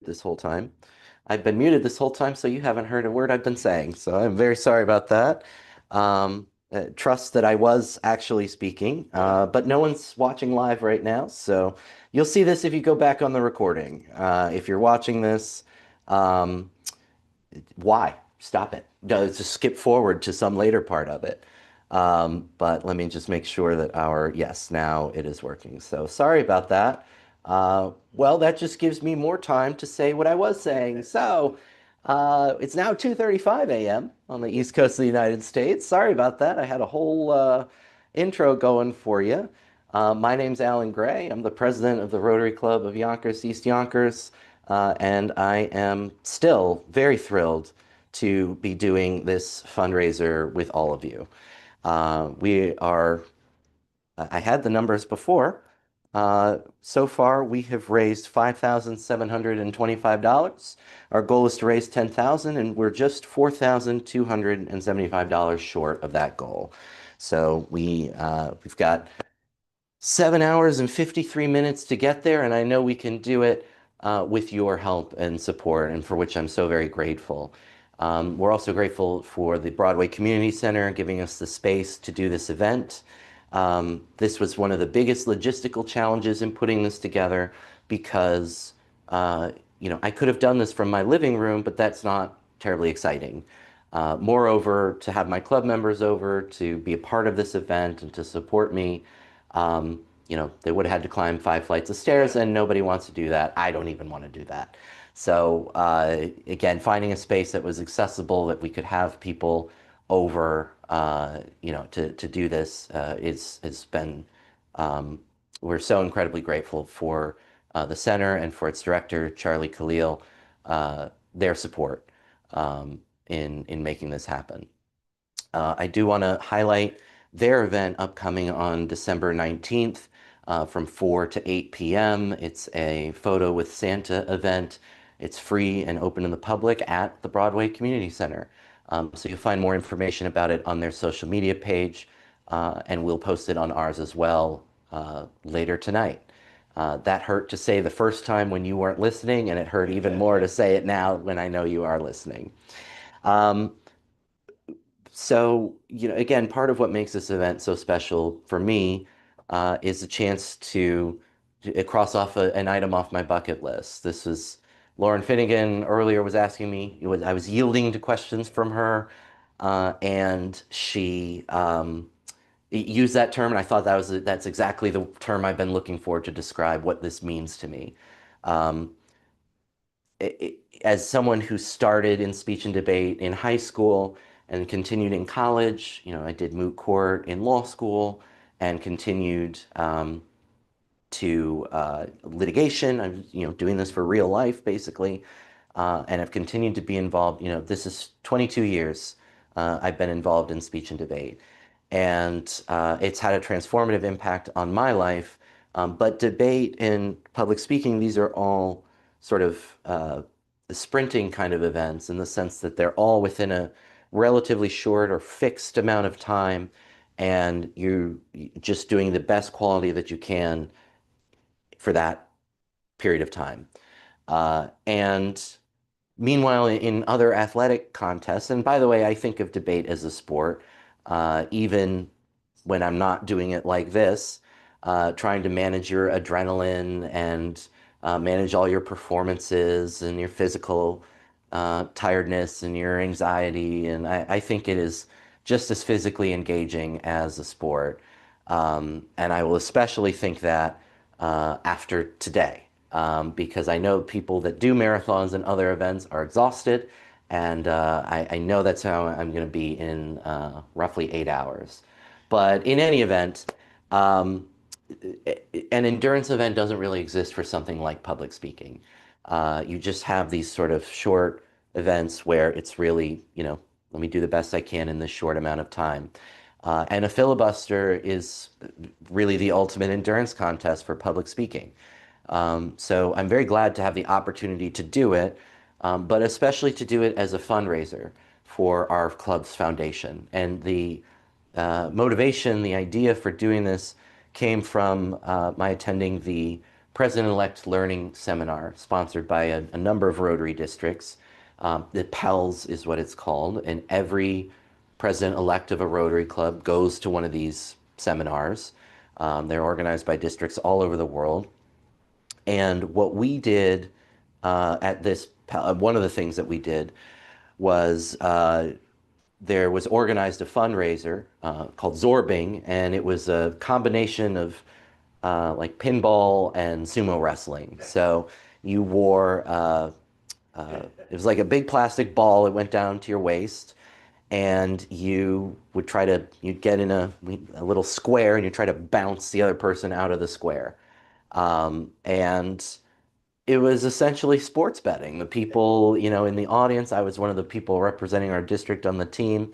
this whole time. I've been muted this whole time, so you haven't heard a word I've been saying. So I'm very sorry about that. Trust that I was actually speaking, but no one's watching live right now. So you'll see this if you go back on the recording. If you're watching this, um, why? Stop it. No, just skip forward to some later part of it. But let me just make sure that yes, now it is working. So sorry about that. Well, that just gives me more time to say what I was saying. So it's now 2:35 a.m. on the East Coast of the United States. Sorry about that. I had a whole intro going for you. My name's Alan Gray. I'm the president of the Rotary Club of Yonkers-East Yonkers. And I am still very thrilled to be doing this fundraiser with all of you. I had the numbers before. So far, we have raised $5,725. Our goal is to raise $10,000, and we're just $4,275 short of that goal. So we've got 7 hours and 53 minutes to get there, and I know we can do it with your help and support, and for which I'm so very grateful. We're also grateful for the Broadway Community Center giving us the space to do this event. This was one of the biggest logistical challenges in putting this together because, I could have done this from my living room, but that's not terribly exciting. Moreover, to have my club members over to be a part of this event and to support me, they would have had to climb 5 flights of stairs, and nobody wants to do that. I don't even want to do that. So again, finding a space that was accessible, that we could have people over, to do this has been. We're so incredibly grateful for the center and for its director, Charlie Khalil, their support in making this happen. I do want to highlight their event upcoming on December 19th from 4 to 8 p.m. It's a photo with Santa event. It's free and open to the public at the Broadway Community Center. So you'll find more information about it on their social media page, and we'll post it on ours as well later tonight. That hurt to say the first time when you weren't listening, and it hurt even more to say it now when I know you are listening. Um, again, part of what makes this event so special for me is a chance to cross off an item off my bucket list. This was Lauren Finnegan earlier was asking me. I was yielding to questions from her, and she used that term, and I thought that's exactly the term I've been looking for to describe what this means to me. Um, as someone who started in speech and debate in high school and continued in college, I did moot court in law school and continued to litigation. I'm, doing this for real life, basically, and have continued to be involved. This is 22 years I've been involved in speech and debate, and it's had a transformative impact on my life. But debate and public speaking, these are all sort of sprinting kind of events in the sense that they're all within a relatively short or fixed amount of time, and you're just doing the best quality that you can for that period of time. And meanwhile, in other athletic contests, and by the way, I think of debate as a sport, even when I'm not doing it like this, trying to manage your adrenaline and manage all your performances and your physical tiredness and your anxiety. And I think it is just as physically engaging as a sport. And I will especially think that after today, because I know people that do marathons and other events are exhausted, and I know that's how I'm going to be in roughly 8 hours. But in any event, an endurance event doesn't really exist for something like public speaking. You just have these sort of short events where it's really, let me do the best I can in this short amount of time. And a filibuster is really the ultimate endurance contest for public speaking. So I'm very glad to have the opportunity to do it, but especially to do it as a fundraiser for our club's foundation. And the motivation, the idea for doing this came from my attending the President-elect Learning Seminar sponsored by a number of Rotary districts. The PELS is what it's called, and every president-elect of a Rotary Club goes to one of these seminars. They're organized by districts all over the world. And what we did at this, one of the things that we did was there was organized a fundraiser called Zorbing, and it was a combination of like pinball and sumo wrestling. So you wore it was like a big plastic ball. It went down to your waist, and you would try to you'd get in a little square, and you try to bounce the other person out of the square. And it was essentially sports betting. The people, in the audience, I was one of the people representing our district on the team.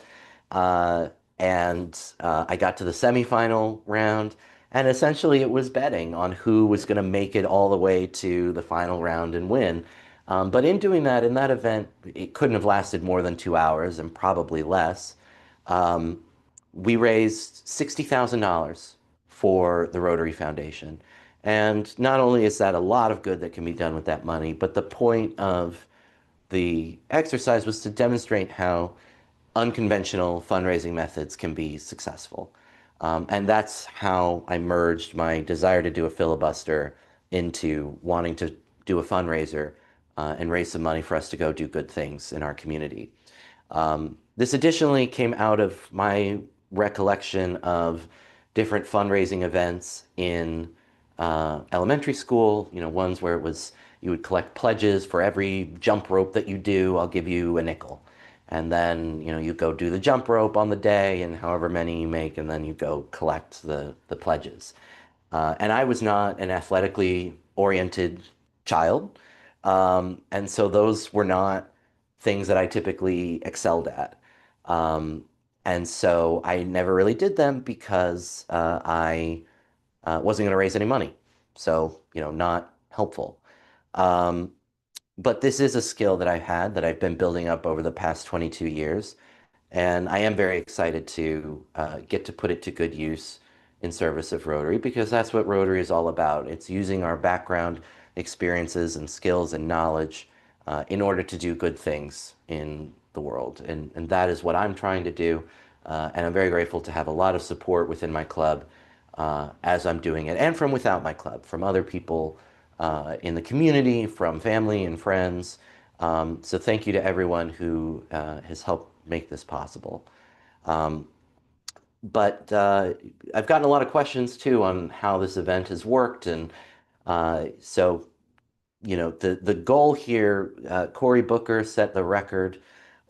Uh, and I got to the semifinal round, and essentially it was betting on who was going to make it all the way to the final round and win. But in doing that, in that event, it couldn't have lasted more than 2 hours and probably less. Um, we raised $60,000 for the Rotary Foundation. And not only is that a lot of good that can be done with that money, but the point of the exercise was to demonstrate how unconventional fundraising methods can be successful. And that's how I merged my desire to do a filibuster into wanting to do a fundraiser and raise some money for us to go do good things in our community. This additionally came out of my recollection of different fundraising events in elementary school, ones where it was you would collect pledges for every jump rope that you do, I'll give you a nickel. And then, you go do the jump rope on the day and however many you make, and then you go collect the pledges. And I was not an athletically oriented child. And so those were not things that I typically excelled at. Um, and so I never really did them because I wasn't going to raise any money. So, not helpful. Um, but this is a skill that I've had that I've been building up over the past 22 years. And I am very excited to get to put it to good use in service of Rotary because that's what Rotary is all about. It's using our background, experiences, and skills and knowledge in order to do good things in the world. And that is what I'm trying to do. And I'm very grateful to have a lot of support within my club as I'm doing it, and from without my club, from other people in the community, from family and friends. So thank you to everyone who has helped make this possible. Um, but I've gotten a lot of questions too on how this event has worked. And so, the goal here, Cory Booker set the record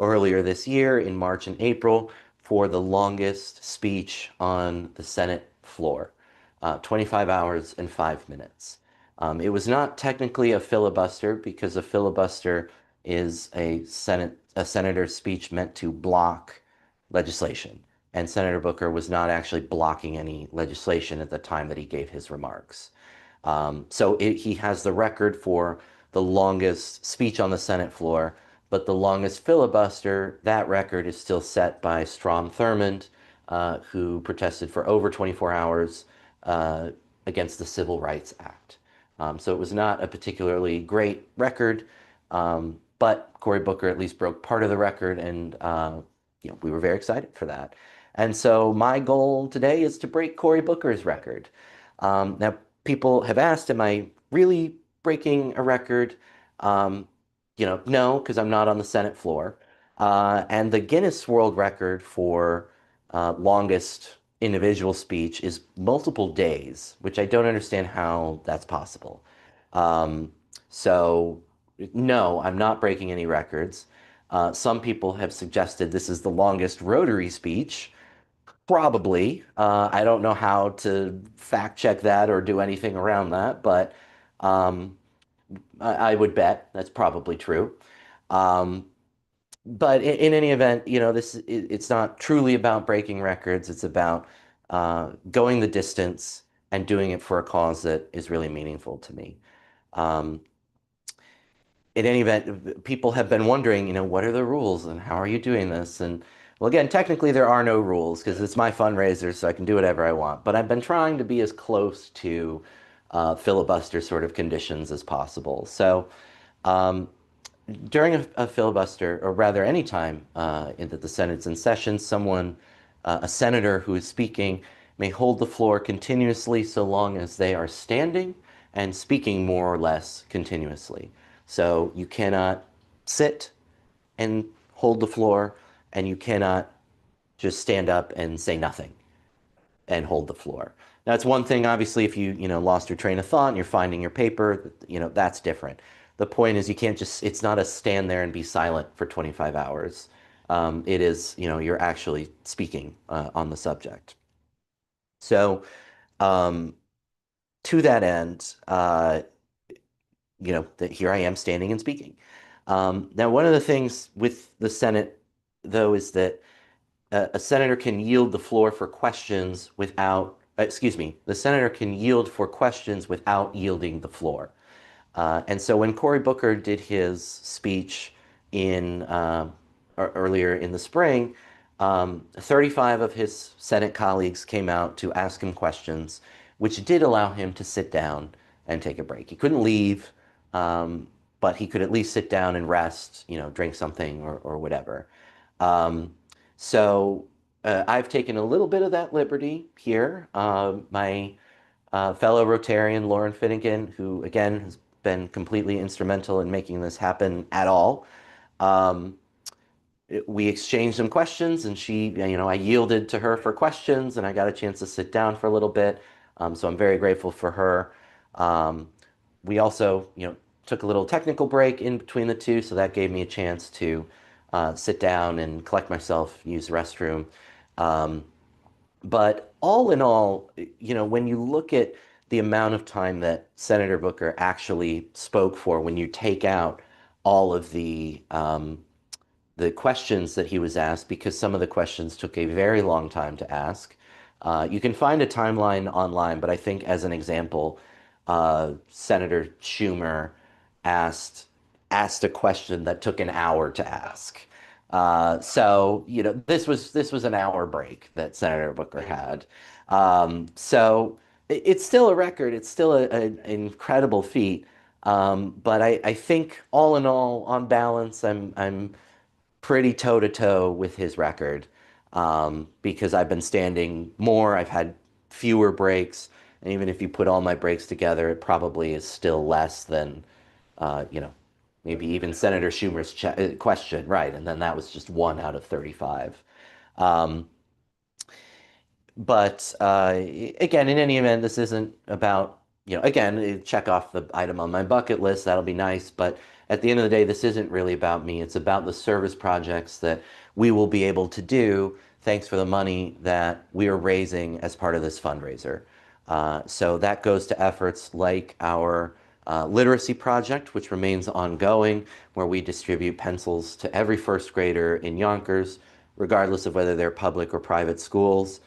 earlier this year in March and April for the longest speech on the Senate floor, 25 hours and 5 minutes. It was not technically a filibuster because a filibuster is a senator's speech meant to block legislation. And Senator Booker was not actually blocking any legislation at the time that he gave his remarks. So he has the record for the longest speech on the Senate floor, but the longest filibuster, that record is still set by Strom Thurmond, who protested for over 24 hours against the Civil Rights Act. So it was not a particularly great record, but Cory Booker at least broke part of the record, and we were very excited for that. And so my goal today is to break Cory Booker's record. Now, people have asked, am I really breaking a record? No, because I'm not on the Senate floor. And the Guinness World Record for longest individual speech is multiple days, which I don't understand how that's possible. Um, so, no, I'm not breaking any records. Some people have suggested this is the longest Rotary speech. Probably. I don't know how to fact check that or do anything around that, but um, I would bet that's probably true. Um, but in any event, it's not truly about breaking records. It's about going the distance and doing it for a cause that is really meaningful to me. Um, in any event, people have been wondering, what are the rules and how are you doing this? And well, again, technically there are no rules because it's my fundraiser, so I can do whatever I want. But I've been trying to be as close to filibuster sort of conditions as possible. So um, during a filibuster, or rather any time that the Senate's in session, a senator who is speaking, may hold the floor continuously so long as they are standing and speaking more or less continuously. So you cannot sit and hold the floor, and you cannot just stand up and say nothing and hold the floor. Now, it's one thing, obviously, if you lost your train of thought and you're finding your paper, that's different. The point is you can't just, it's not a stand there and be silent for 25 hours. It is, you're actually speaking on the subject. So, um, to that end, that here I am standing and speaking. Now, one of the things with the Senate, though, is that a senator can yield the floor for questions without, excuse me, the senator can yield for questions without yielding the floor. And so when Cory Booker did his speech in earlier in the spring, 35 of his Senate colleagues came out to ask him questions, which did allow him to sit down and take a break. He couldn't leave, um, but he could at least sit down and rest, drink something or whatever. Um, so I've taken a little bit of that liberty here. My fellow Rotarian Lauren Finnegan, who again has been completely instrumental in making this happen at all. Um, we exchanged some questions, and I yielded to her for questions, and I got a chance to sit down for a little bit. So I'm very grateful for her. Um, we also, took a little technical break in between the two, so that gave me a chance to sit down and collect myself, use the restroom. Um, but all in all, when you look at the amount of time that Senator Booker actually spoke for, when you take out all of the questions that he was asked, because some of the questions took a very long time to ask. You can find a timeline online, but I think as an example, Senator Schumer asked asked a question that took an hour to ask. So this was an hour break that Senator Booker had. So it's still a record. It's still an incredible feat. But I think all in all, on balance, I'm pretty toe to toe with his record because I've been standing more. I've had fewer breaks, and even if you put all my breaks together, it probably is still less than, uh, you know, maybe even Senator Schumer's question, right? And then that was just one out of 35. Um, but again, in any event, this isn't about, again, check off the item on my bucket list. That'll be nice. But at the end of the day, this isn't really about me. It's about the service projects that we will be able to do thanks for the money that we are raising as part of this fundraiser. So that goes to efforts like our literacy project, which remains ongoing, where we distribute pencils to every first grader in Yonkers, regardless of whether they're public or private schools.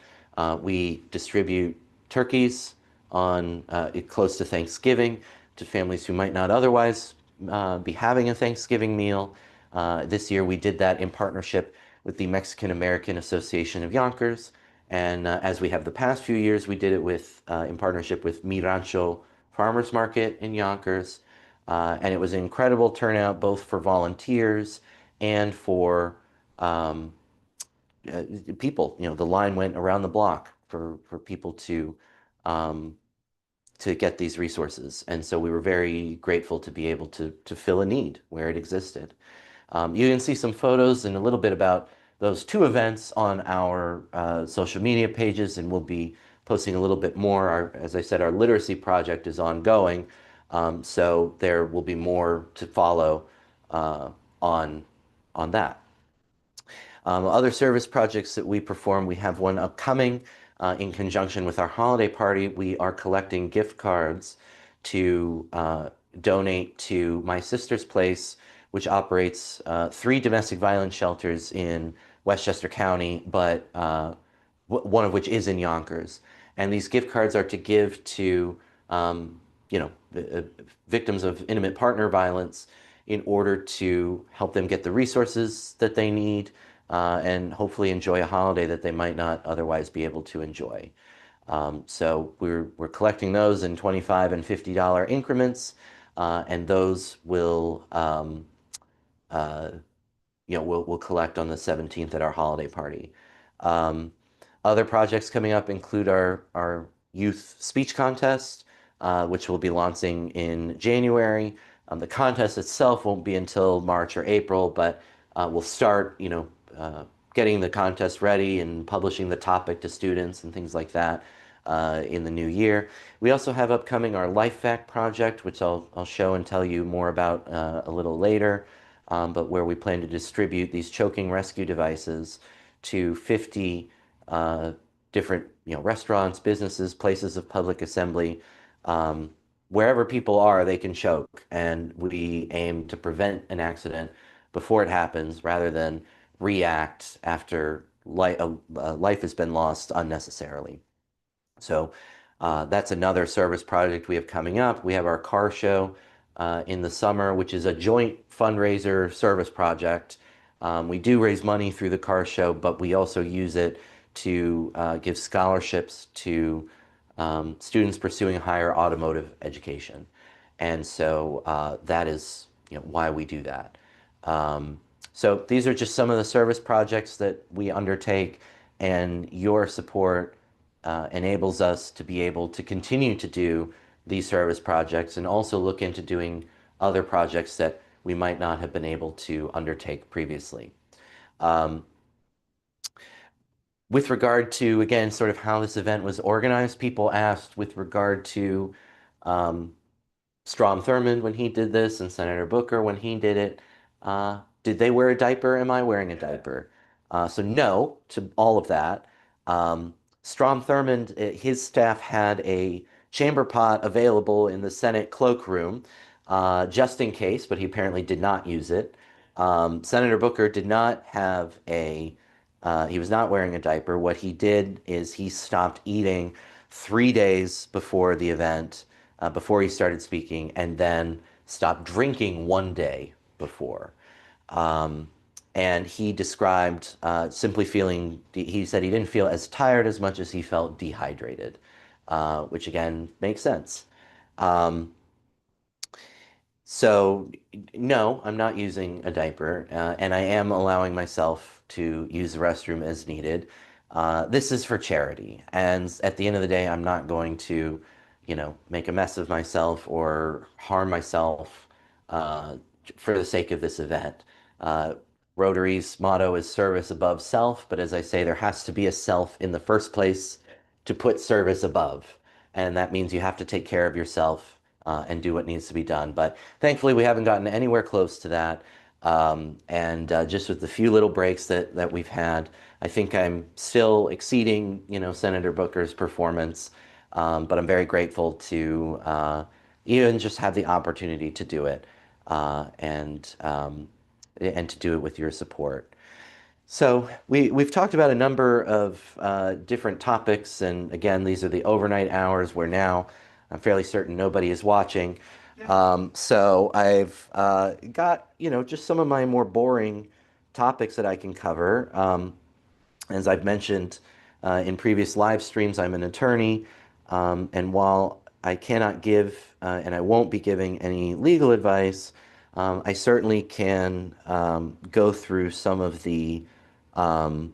We distribute turkeys on close to Thanksgiving to families who might not otherwise be having a Thanksgiving meal. This year we did that in partnership with the Mexican American Association of Yonkers. And as we have the past few years, we did it in partnership with Mi Rancho Farmers Market in Yonkers. And it was an incredible turnout, both for volunteers and for um, uh, people. The line went around the block for people um, to get these resources, and so we were very grateful to be able to fill a need where it existed. You can see some photos and a little bit about those two events on our social media pages, and we'll be posting a little bit more. As I said, our literacy project is ongoing, so there will be more to follow uh, on on that. Other service projects that we perform, we have one upcoming in conjunction with our holiday party. We are collecting gift cards to donate to my sister's place, which operates three domestic violence shelters in Westchester County, but one of which is in Yonkers. And these gift cards are to give to, um, victims of intimate partner violence in order to help them get the resources that they need and hopefully enjoy a holiday that they might not otherwise be able to enjoy. So we're collecting those in 25 and $50 increments, and those will uh, we'll collect on the 17th at our holiday party. Um, Other projects coming up include our youth speech contest, which will be launching in January. The contest itself won't be until March or April, but we'll start, getting the contest ready and publishing the topic to students and things like that in the new year. We also have upcoming our Life Fact project, which I'll show and tell you more about a little later, but where we plan to distribute these choking rescue devices to 50 uh, different, restaurants, businesses, places of public assembly. Um, Wherever people are, they can choke, and we aim to prevent an accident before it happens rather than react after life has been lost unnecessarily. So that's another service project we have coming up. We have our car show in the summer, which is a joint fundraiser service project. We do raise money through the car show, but we also use it to give scholarships to students pursuing higher automotive education. And so that is, why we do that. Um, so these are just some of the service projects that we undertake, and your support enables us to be able to continue to do these service projects and also look into doing other projects that we might not have been able to undertake previously. Um, with regard to, again, sort of how this event was organized, people asked with regard to um, Strom Thurmond when he did this and Senator Booker when he did it. Did they wear a diaper? Am I wearing a diaper? So no to all of that. Um, Strom Thurmond, his staff had a chamber pot available in the Senate cloakroom just in case, but he apparently did not use it. Senator Booker did not have he was not wearing a diaper. What he did is he stopped eating 3 days before the event, before he started speaking, and then stopped drinking one day before. Um, and he described simply feeling, he said he didn't feel as tired as much as he felt dehydrated, which again makes sense. Um, so, no, I'm not using a diaper, and I am allowing myself to use the restroom as needed. This is for charity, and at the end of the day, I'm not going to, make a mess of myself or harm myself uh, for the sake of this event. Uh, Rotary's motto is service above self, but as I say, there has to be a self in the first place to put service above, and that means you have to take care of yourself and do what needs to be done. But thankfully, we haven't gotten anywhere close to that. And just with the few little breaks that we've had, I think I'm still exceeding, Senator Booker's performance. But I'm very grateful to even just have the opportunity to do it and to do it with your support. So we've talked about a number of different topics, and again, these are the overnight hours where now I'm fairly certain nobody is watching. So I've got, just some of my more boring topics that I can cover. As I've mentioned in previous live streams, I'm an attorney, and while I cannot give and I won't be giving any legal advice, I certainly can go through some of the um,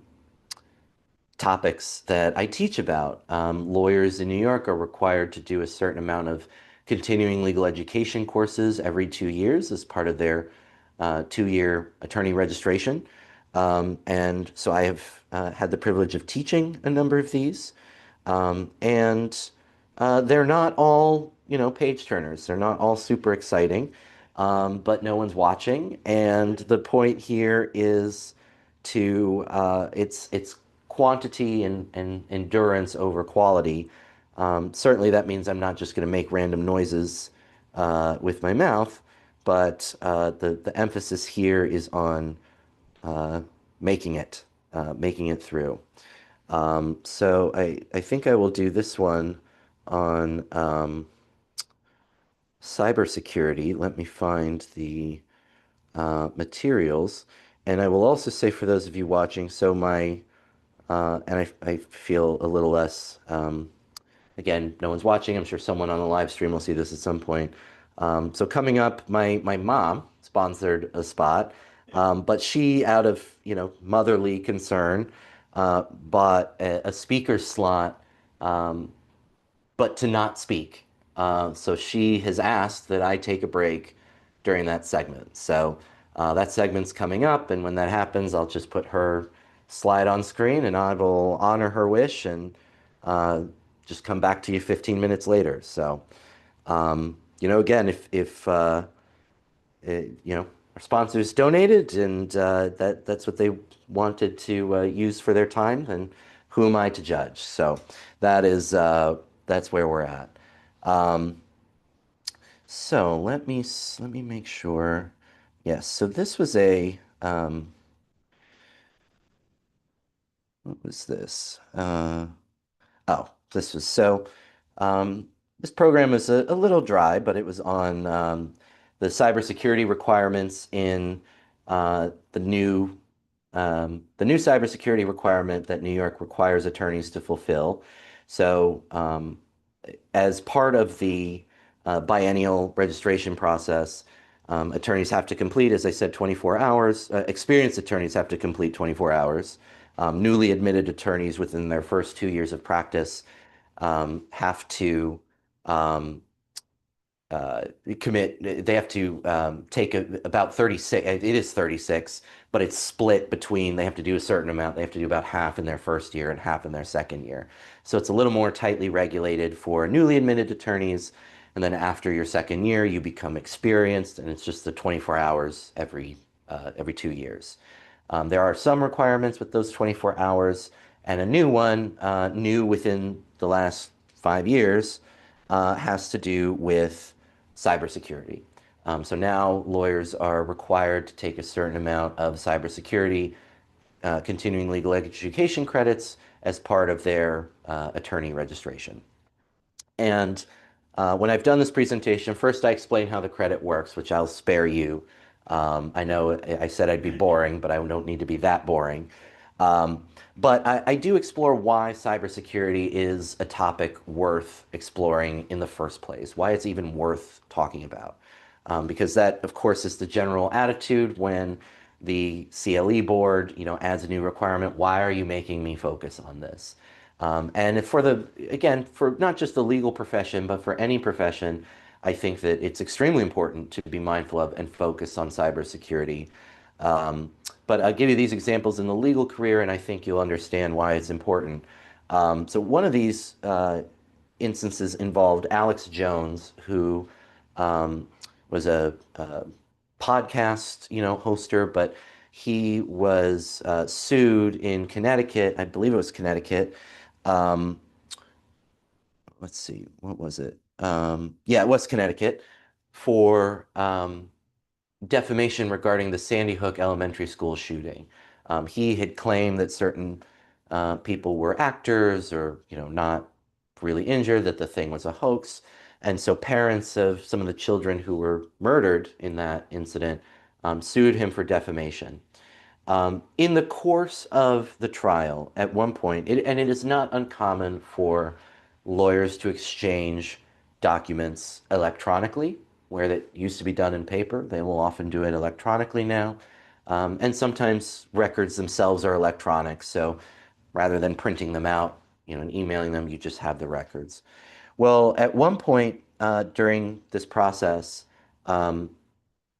topics that I teach about. Lawyers in New York are required to do a certain amount of continuing legal education courses every 2 years as part of their 2-year attorney registration. And so I have had the privilege of teaching a number of these. And they're not all, page turners. They're not all super exciting, but no one's watching. And the point here is to it's quantity and endurance over quality. Certainly, that means I'm not just going to make random noises with my mouth, but the emphasis here is on uh, making making it through. So I think I will do this one on cybersecurity. Let me find the materials. And I will also say for those of you watching, so and I feel a little less Again, no one's watching. I'm sure someone on the live stream will see this at some point. So coming up, my mom sponsored a spot, but she, out of motherly concern, bought a speaker slot, um, but to not speak. So she has asked that I take a break during that segment. So that segment's coming up, and when that happens, I'll just put her slide on screen, and I will honor her wish and uh, just come back to you 15 minutes later. So, again, if our sponsors donated and that's what they wanted to use for their time, then who am I to judge? So that's where we're at. Um, so let me make sure. Yes. So this was what was this? Oh, this was so. Um, this program was a little dry, but it was on the cybersecurity requirements in the new cybersecurity requirement that New York requires attorneys to fulfill. So, as part of the biennial registration process, attorneys have to complete, as I said, 24 hours. Experienced attorneys have to complete 24 hours. Newly admitted attorneys within their first 2 years of practice have to um, uh, they have to take about 36, it is 36, but it's split between, they have to do a certain amount. They have to do about half in their first year and half in their second year. So it's a little more tightly regulated for newly admitted attorneys. And then after your second year, you become experienced, and it's just the 24 hours every 2 years. There are some requirements with those 24 hours, and a new one, new within the last 5 years, has to do with cybersecurity. So now lawyers are required to take a certain amount of cybersecurity, continuing legal education credits as part of their attorney registration. And when I've done this presentation, first I explain how the credit works, which I'll spare you. I know I said I'd be boring, but I don't need to be that boring. Um, but I do explore why cybersecurity is a topic worth exploring in the first place, why it's even worth talking about. Because that, of course, is the general attitude when the CLE board, adds a new requirement. Why are you making me focus on this? And again, for not just the legal profession, but for any profession, I think that it's extremely important to be mindful of and focus on cybersecurity. But I'll give you these examples in the legal career, and I think you'll understand why it's important. So one of these instances involved Alex Jones, who was a podcast, hoster, but he was sued in Connecticut. I believe it was Connecticut. Um, let's see, what was it? Yeah, it was Connecticut for defamation regarding the Sandy Hook Elementary School shooting. He had claimed that certain people were actors or, not really injured, that the thing was a hoax. And so parents of some of the children who were murdered in that incident sued him for defamation. In the course of the trial, at one point, and it is not uncommon for lawyers to exchange documents electronically, where that used to be done in paper. They will often do it electronically now. And sometimes records themselves are electronic. So rather than printing them out, and emailing them, you just have the records. Well, at one point during this process, um,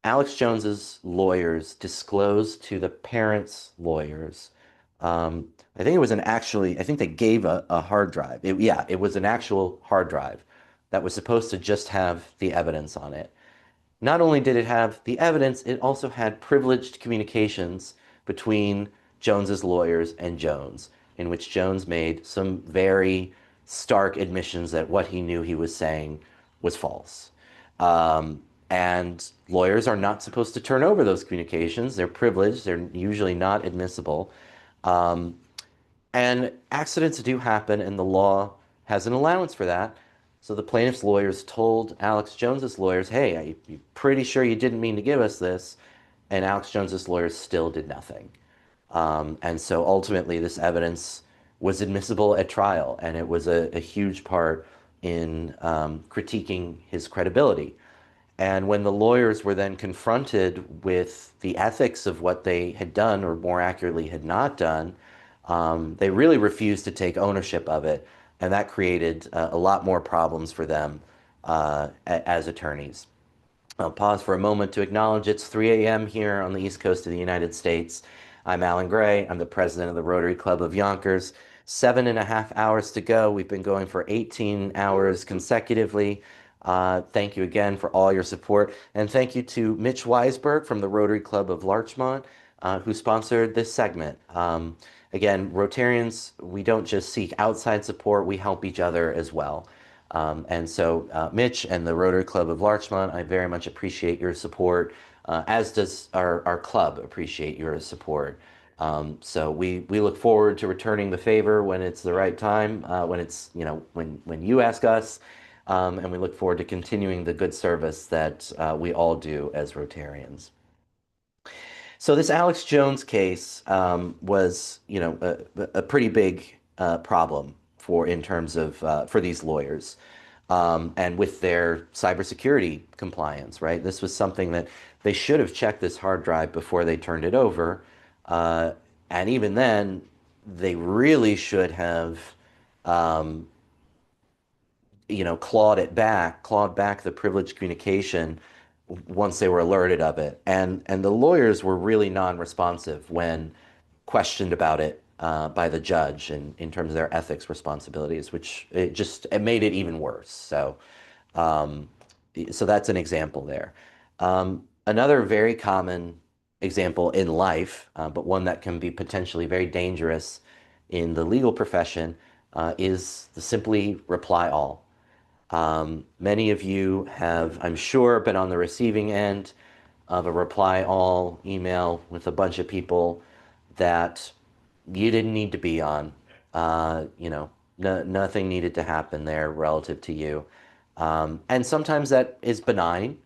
Alex Jones's lawyers disclosed to the parents' lawyers. I think it was I think they gave a hard drive. Yeah, it was an actual hard drive that was supposed to just have the evidence on it. Not only did it have the evidence, it also had privileged communications between Jones's lawyers and Jones, in which Jones made some very stark admissions that what he knew he was saying was false. And lawyers are not supposed to turn over those communications. They're privileged. They're usually not admissible. Um, and accidents do happen, and the law has an allowance for that. So the plaintiff's lawyers told Alex Jones's lawyers, hey, I'm pretty sure you didn't mean to give us this. And Alex Jones's lawyers still did nothing. And so ultimately, this evidence was admissible at trial, and it was a huge part in critiquing his credibility. And when the lawyers were then confronted with the ethics of what they had done, or more accurately, had not done, they really refused to take ownership of it. And that created a lot more problems for them as attorneys. I'll pause for a moment to acknowledge it's 3 a.m. here on the East Coast of the United States. I'm Alan Gray. I'm the president of the Rotary Club of Yonkers. 7.5 hours to go. We've been going for 18 hours consecutively. Thank you again for all your support. And thank you to Mitch Weisberg from the Rotary Club of Larchmont, who sponsored this segment. Again, Rotarians, we don't just seek outside support, we help each other as well. Mitch and the Rotary Club of Larchmont, I very much appreciate your support, as does our club appreciate your support. We look forward to returning the favor when it's the right time, when it's, when you ask us, and we look forward to continuing the good service that we all do as Rotarians. So this Alex Jones case was, a pretty big problem in terms of for these lawyers, and with their cybersecurity compliance, right? This was something that they should have checked this hard drive before they turned it over, and even then, they really should have, um, clawed back the privileged communication once they were alerted of it. And the lawyers were really non-responsive when questioned about it by the judge and in terms of their ethics responsibilities, which it made it even worse. Um, so that's an example there. Another very common example in life, but one that can be potentially very dangerous in the legal profession, is the simply reply all. Many of you have, I'm sure, been on the receiving end of a reply all email with a bunch of people that you didn't need to be on. Nothing needed to happen there relative to you. And sometimes that is benign.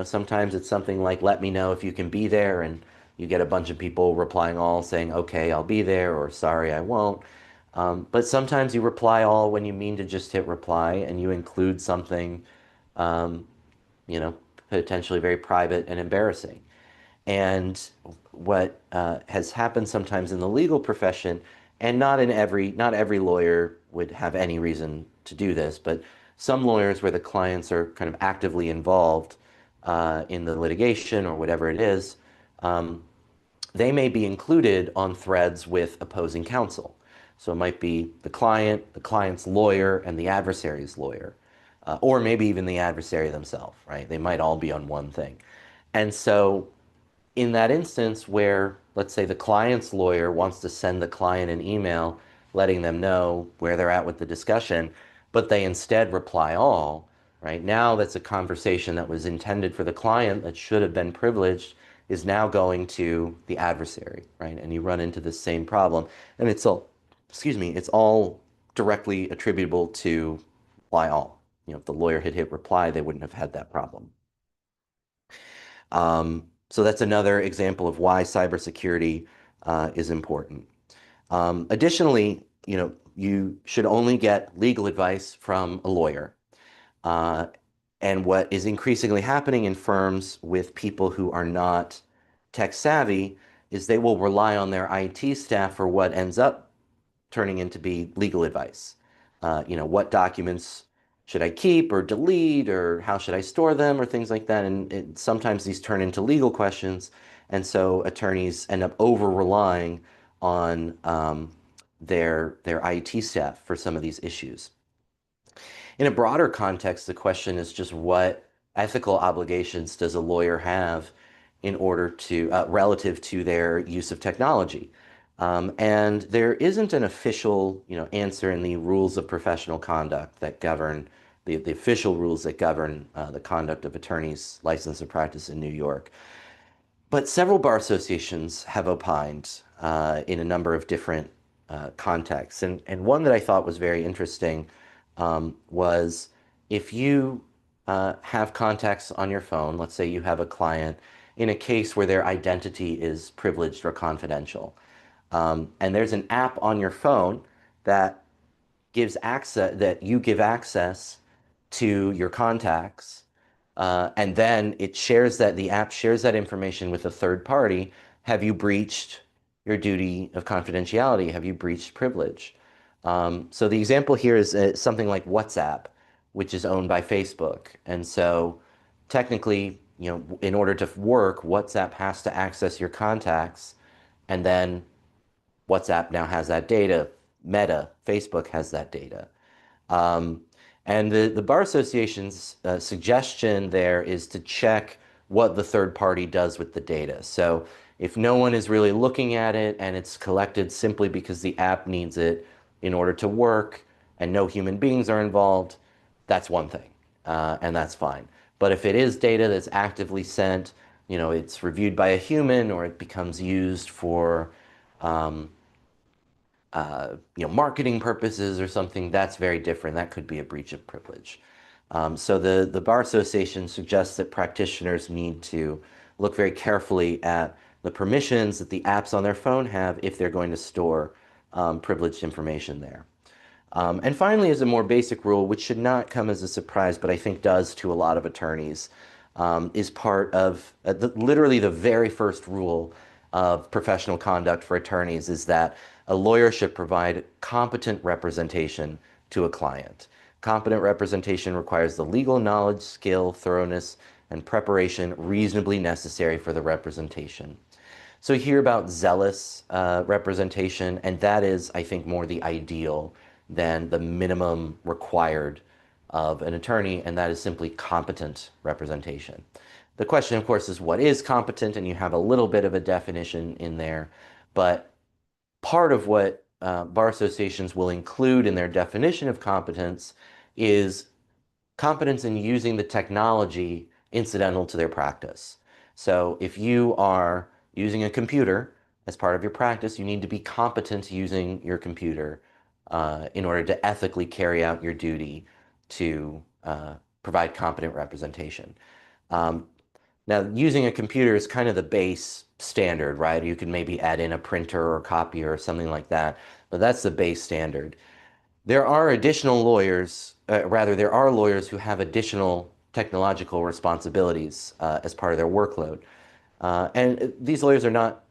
Sometimes it's something like, let me know if you can be there. And you get a bunch of people replying all saying, okay, I'll be there, or sorry, I won't. But sometimes you reply all when you mean to just hit reply and you include something, um, you know, potentially very private and embarrassing. And what has happened sometimes in the legal profession, and not every lawyer would have any reason to do this, but some lawyers where the clients are kind of actively involved in the litigation or whatever it is, um, they may be included on threads with opposing counsel. So it might be the client's lawyer, and the adversary's lawyer, or maybe even the adversary themselves, right? They might all be on one thing. And so in that instance where, let's say, the client's lawyer wants to send the client an email letting them know where they're at with the discussion, but they instead reply all, right? Now that's a conversation that was intended for the client that should have been privileged is now going to the adversary, right? And you run into the same problem. And it's all directly attributable to reply all. If the lawyer had hit reply, they wouldn't have had that problem. So that's another example of why cybersecurity is important. Additionally, you should only get legal advice from a lawyer. Uh, and what is increasingly happening in firms with people who are not tech savvy is they will rely on their IT staff for what ends up turning into be legal advice. What documents should I keep or delete, or how should I store them, or things like that. And sometimes these turn into legal questions. And so attorneys end up over relying on their IT staff for some of these issues. In a broader context, the question is just what ethical obligations does a lawyer have in order to, relative to their use of technology? And there isn't an official, answer in the rules of professional conduct that govern the official rules that govern the conduct of attorneys licensed to practice in New York. But several bar associations have opined in a number of different contexts. And one that I thought was very interesting was if you have contacts on your phone, let's say you have a client in a case where their identity is privileged or confidential, and there's an app on your phone that gives access that you give access to your contacts, and then the app shares that information with a third party. Have you breached your duty of confidentiality? Have you breached privilege? So the example here is something like WhatsApp, which is owned by Facebook. And so technically, in order to work, WhatsApp has to access your contacts, and then WhatsApp now has that data. Meta, Facebook has that data. Um, and the Bar Association's suggestion there is to check what the third party does with the data. So if no one is really looking at it and it's collected simply because the app needs it in order to work and no human beings are involved, that's one thing, and that's fine. But if it is data that's actively sent, it's reviewed by a human or it becomes used for um, marketing purposes or something, that's very different. That could be a breach of privilege. So the Bar Association suggests that practitioners need to look very carefully at the permissions that the apps on their phone have if they're going to store privileged information there. And finally, as a more basic rule, which should not come as a surprise, but I think does to a lot of attorneys, is part of literally the very first rule of professional conduct for attorneys is that a lawyer should provide competent representation to a client. Competent representation requires the legal knowledge, skill, thoroughness, and preparation reasonably necessary for the representation. So you hear about zealous representation, and that is, I think, more the ideal than the minimum required of an attorney, and that is simply competent representation. The question, of course, is what is competent, and you have a little bit of a definition in there, but part of what bar associations will include in their definition of competence is competence in using the technology incidental to their practice. So if you are using a computer as part of your practice, you need to be competent using your computer in order to ethically carry out your duty to provide competent representation. Um, Now, using a computer is kind of the base standard, right? You can maybe add in a printer or copier or something like that, but that's the base standard. There are additional lawyers, there are lawyers who have additional technological responsibilities as part of their workload. And these lawyers are not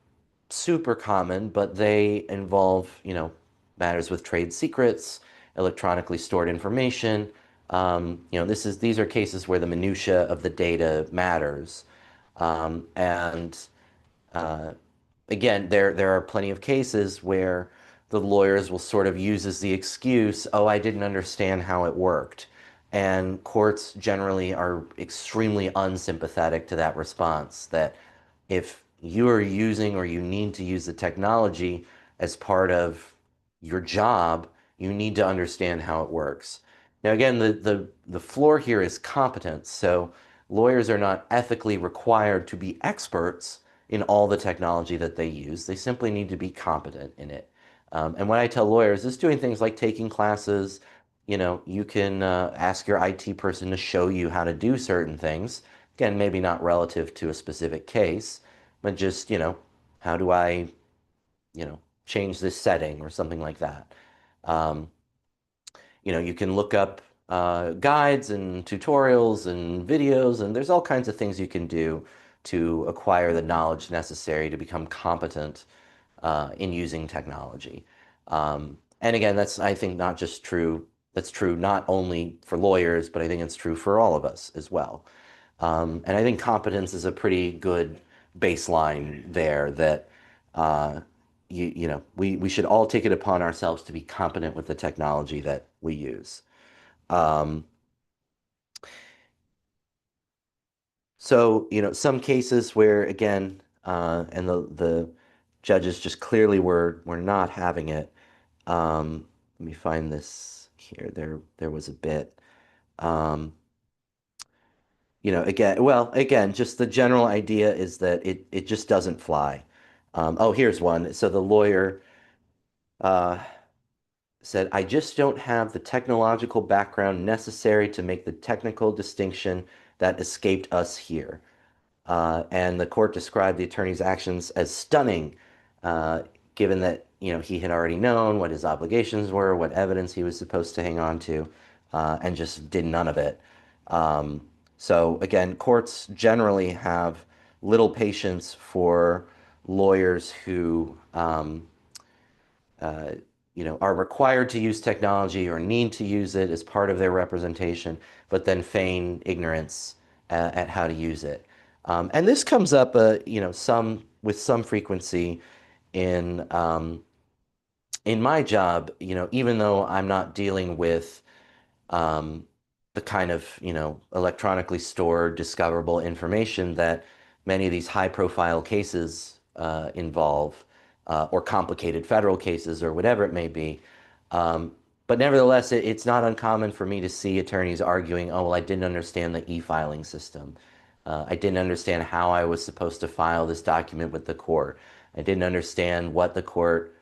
super common, but they involve, matters with trade secrets, electronically stored information. These are cases where the minutia of the data matters. And uh, again, there are plenty of cases where the lawyers will sort of use as the excuse, oh, I didn't understand how it worked. And courts generally are extremely unsympathetic to that response, that if you are using or you need to use the technology as part of your job, you need to understand how it works. Now, again, the floor here is competence. So lawyers are not ethically required to be experts in all the technology that they use. They simply need to be competent in it. And what I tell lawyers is doing things like taking classes. You can ask your IT person to show you how to do certain things. Again, maybe not relative to a specific case, but just, how do I, change this setting or something like that. Um, you can look up guides and tutorials and videos, and there's all kinds of things you can do to acquire the knowledge necessary to become competent in using technology. And again, that's, I think, not just true. That's true not only for lawyers, but I think it's true for all of us as well. And I think competence is a pretty good baseline there that we should all take it upon ourselves to be competent with the technology that we use. Um, some cases where, again, and the judges just clearly were not having it. Let me find this here. There was a bit. Um, again, just the general idea is that it just doesn't fly. Oh, here's one. So the lawyer uh, said, I just don't have the technological background necessary to make the technical distinction that escaped us here. And the court described the attorney's actions as stunning, uh, given that he had already known what his obligations were, what evidence he was supposed to hang on to, and just did none of it. Um, so again, courts generally have little patience for lawyers who uh, are required to use technology or need to use it as part of their representation, but then feign ignorance at how to use it. And this comes up, with some frequency in in my job. Even though I'm not dealing with um, the kind of, electronically stored, discoverable information that many of these high-profile cases involve, or complicated federal cases, or whatever it may be. Um, but nevertheless, it's not uncommon for me to see attorneys arguing, oh, well, I didn't understand the e-filing system. I didn't understand how I was supposed to file this document with the court. I didn't understand what the court,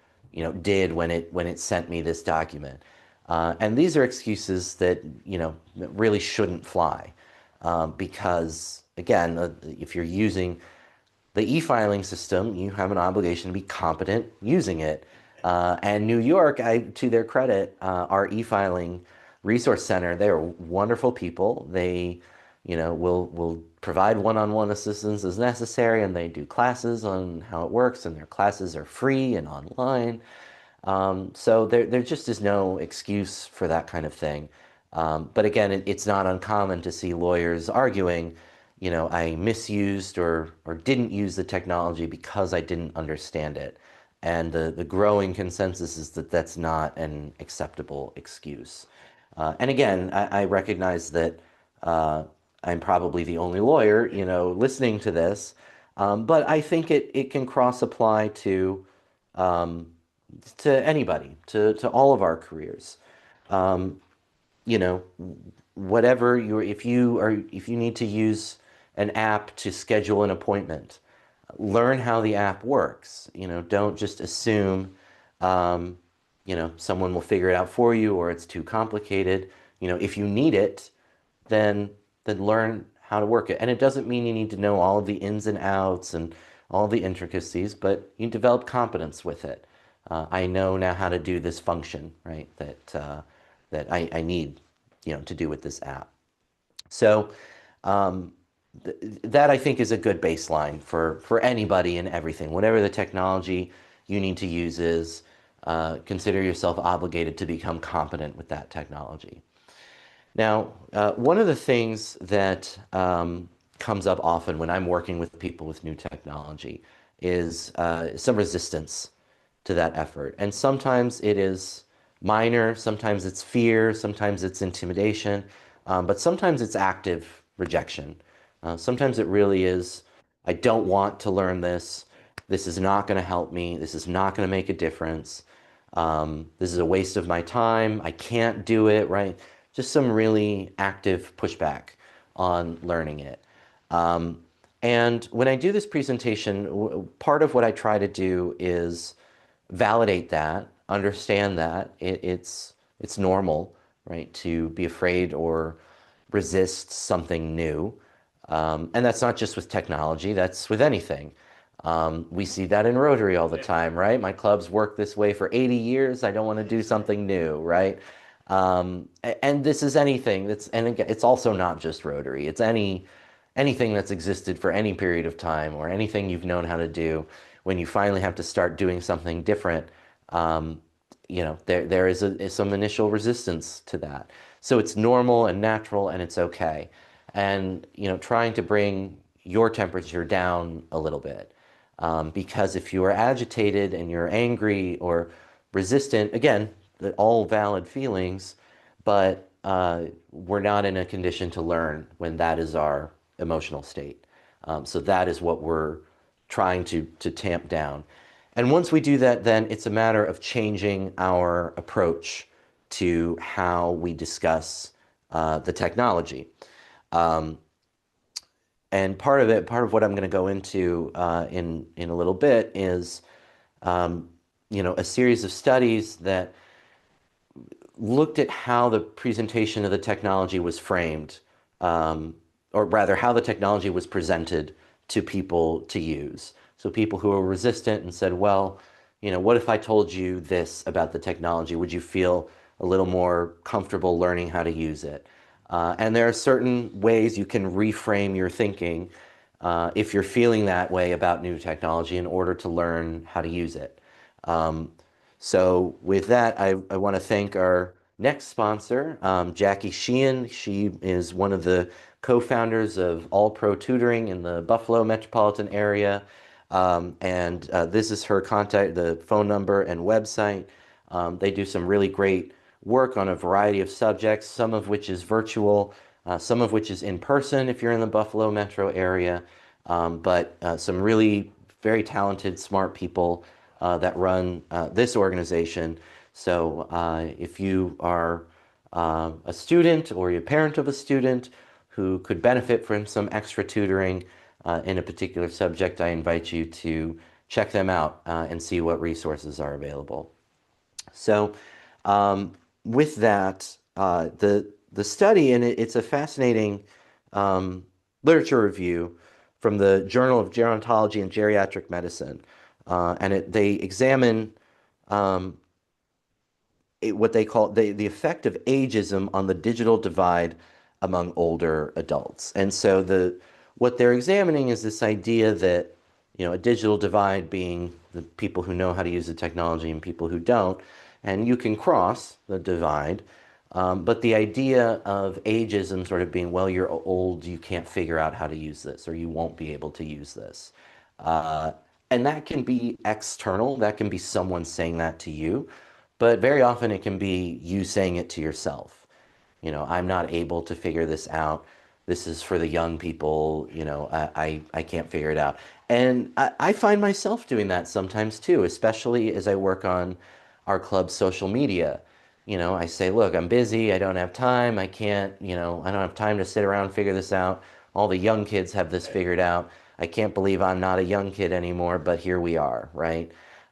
did when it sent me this document. And these are excuses that, really shouldn't fly. Because again, if you're using the e-filing system, you have an obligation to be competent using it. And New York, to their credit, our e-filing resource center, they're wonderful people. They, will provide one-on-one assistance as necessary, and they do classes on how it works, and their classes are free and online. So there just is no excuse for that kind of thing. But again, it's not uncommon to see lawyers arguing, I misused or didn't use the technology because I didn't understand it. And the growing consensus is that that's not an acceptable excuse. And again, I recognize that I'm probably the only lawyer, listening to this. But I think it can cross apply um, to anybody, to all of our careers. Um, you know, whatever if you need to use an app to schedule an appointment, learn how the app works. Don't just assume, um, someone will figure it out for you or it's too complicated. If you need it, then learn how to work it. And it doesn't mean you need to know all of the ins and outs and all the intricacies, but you develop competence with it. I know now how to do this function, right? That I need, to do with this app. So um, that I think is a good baseline for anybody and everything. Whatever the technology you need to use is, consider yourself obligated to become competent with that technology. Now, one of the things that comes up often when I'm working with people with new technology is some resistance to that effort. And sometimes it is minor, sometimes it's fear, sometimes it's intimidation, but sometimes it's active rejection. Sometimes it really is, I don't want to learn this. This is not going to help me. This is not going to make a difference. This is a waste of my time. I can't do it, right? Just some really active pushback on learning it. And when I do this presentation, part of what I try to do is validate that, understand that it's normal, right, to be afraid or resist something new. And that's not just with technology, that's with anything. We see that in Rotary all the time, right? My club's worked this way for 80 years. I don't want to do something new, right? And this is anything and again, it's also not just Rotary. It's anything that's existed for any period of time or anything you've known how to do. When you finally have to start doing something different, there is some initial resistance to that. So it's normal and natural and it's okay. And, trying to bring your temperature down a little bit. Because if you are agitated and you're angry or resistant, again, all valid feelings, but we're not in a condition to learn when that is our emotional state. So that is what we're trying to tamp down. And once we do that, then it's a matter of changing our approach to how we discuss the technology. Um, and part of what I'm going to go into in a little bit is, a series of studies that looked at how the presentation of the technology was framed, or rather how the technology was presented to people to use. So people who were resistant and said, well, what if I told you this about the technology? Would you feel a little more comfortable learning how to use it? And there are certain ways you can reframe your thinking if you're feeling that way about new technology in order to learn how to use it. Um, so with that, I want to thank our next sponsor, Jackie Sheehan. She is one of the co-founders of All Pro Tutoring in the Buffalo metropolitan area. And this is her contact, the phone number and website. They do some really great work on a variety of subjects, some of which is virtual, some of which is in person if you're in the Buffalo metro area, but some really very talented, smart people that run this organization. So if you are a student or you're a parent of a student who could benefit from some extra tutoring in a particular subject, I invite you to check them out and see what resources are available. So, with that, the study, and it's a fascinating um, literature review from the Journal of Gerontology and Geriatric Medicine, and they examine um, what they call the effect of ageism on the digital divide among older adults. And so what they're examining is this idea that, a digital divide being the people who know how to use the technology and people who don't, and you can cross the divide. But the idea of ageism sort of being, well, you're old, you can't figure out how to use this, or you won't be able to use this. Uh, and that can be external, that can be someone saying that to you, but very often it can be you saying it to yourself. I'm not able to figure this out. This is for the young people. I can't figure it out. And I find myself doing that sometimes too, especially as I work on our club's social media. I say, look, I'm busy. I don't have time. I can't, I don't have time to sit around and figure this out. All the young kids have this figured out. I can't believe I'm not a young kid anymore, but here we are, right?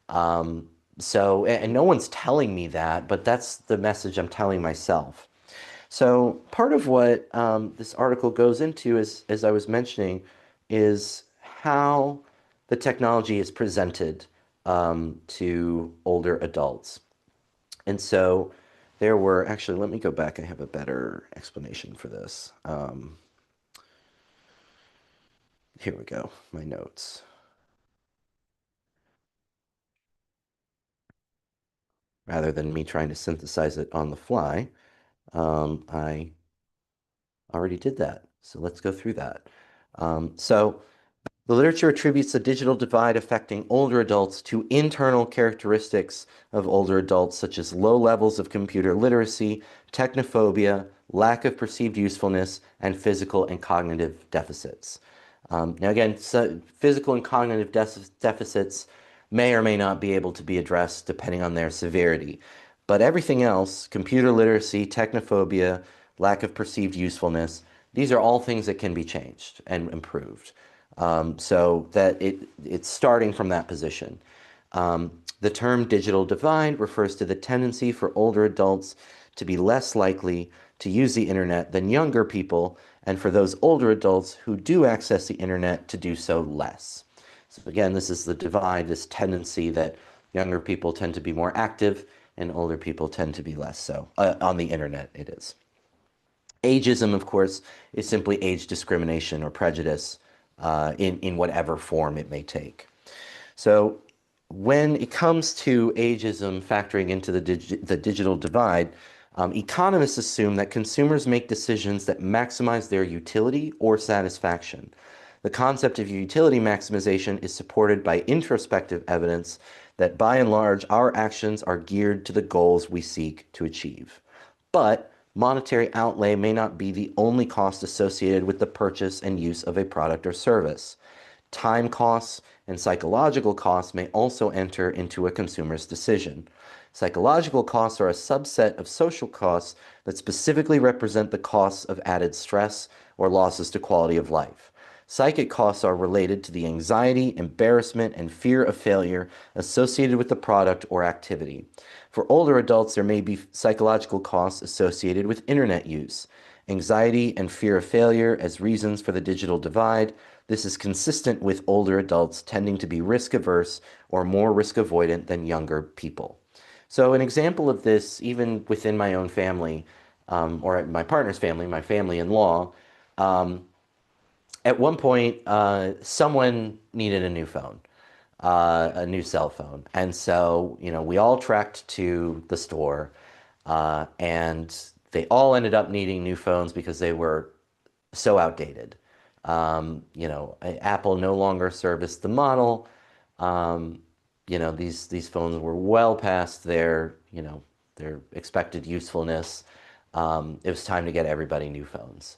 Um, and no one's telling me that, but that's the message I'm telling myself. So part of what this article goes into is, as I was mentioning, is how the technology is presented to older adults. And so there were actually, let me go back. I have a better explanation for this. Here we go, my notes. Rather than me trying to synthesize it on the fly, I already did that. So let's go through that. So the literature attributes the digital divide affecting older adults to internal characteristics of older adults, such as low levels of computer literacy, technophobia, lack of perceived usefulness, and physical and cognitive deficits. Now, again, so physical and cognitive deficits may or may not be able to be addressed depending on their severity. But everything else, computer literacy, technophobia, lack of perceived usefulness, these are all things that can be changed and improved. So that it's starting from that position. The term digital divide refers to the tendency for older adults to be less likely to use the internet than younger people, and for those older adults who do access the internet to do so less. So again, this is the divide, this tendency that younger people tend to be more active and older people tend to be less so. On the internet, it is. Ageism, of course, is simply age discrimination or prejudice in whatever form it may take. So when it comes to ageism factoring into the digital divide, economists assume that consumers make decisions that maximize their utility or satisfaction. The concept of utility maximization is supported by introspective evidence that by and large our actions are geared to the goals we seek to achieve. But monetary outlay may not be the only cost associated with the purchase and use of a product or service. Time costs and psychological costs may also enter into a consumer's decision. Psychological costs are a subset of social costs that specifically represent the costs of added stress or losses to quality of life. Psychic costs are related to the anxiety, embarrassment, and fear of failure associated with the product or activity. For older adults, there may be psychological costs associated with internet use. Anxiety and fear of failure as reasons for the digital divide This is consistent with older adults tending to be risk averse or more risk avoidant than younger people. So an example of this, even within my own family, or my partner's family, my family-in-law, um, at one point, someone needed a new phone, a new cell phone. And so, we all tracked to the store, and they all ended up needing new phones because they were so outdated. Apple no longer serviced the model. Um, these phones were well past their expected usefulness. It was time to get everybody new phones.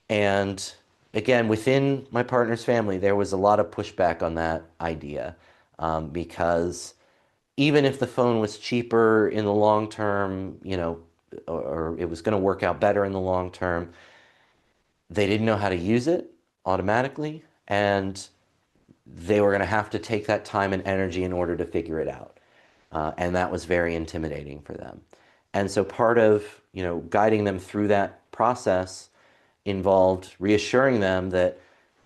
And again, within my partner's family, there was a lot of pushback on that idea, because even if the phone was cheaper in the long term, or it was going to work out better in the long term, they didn't know how to use it automatically, and they were going to have to take that time and energy in order to figure it out. And that was very intimidating for them. And so part of, guiding them through that process involved reassuring them that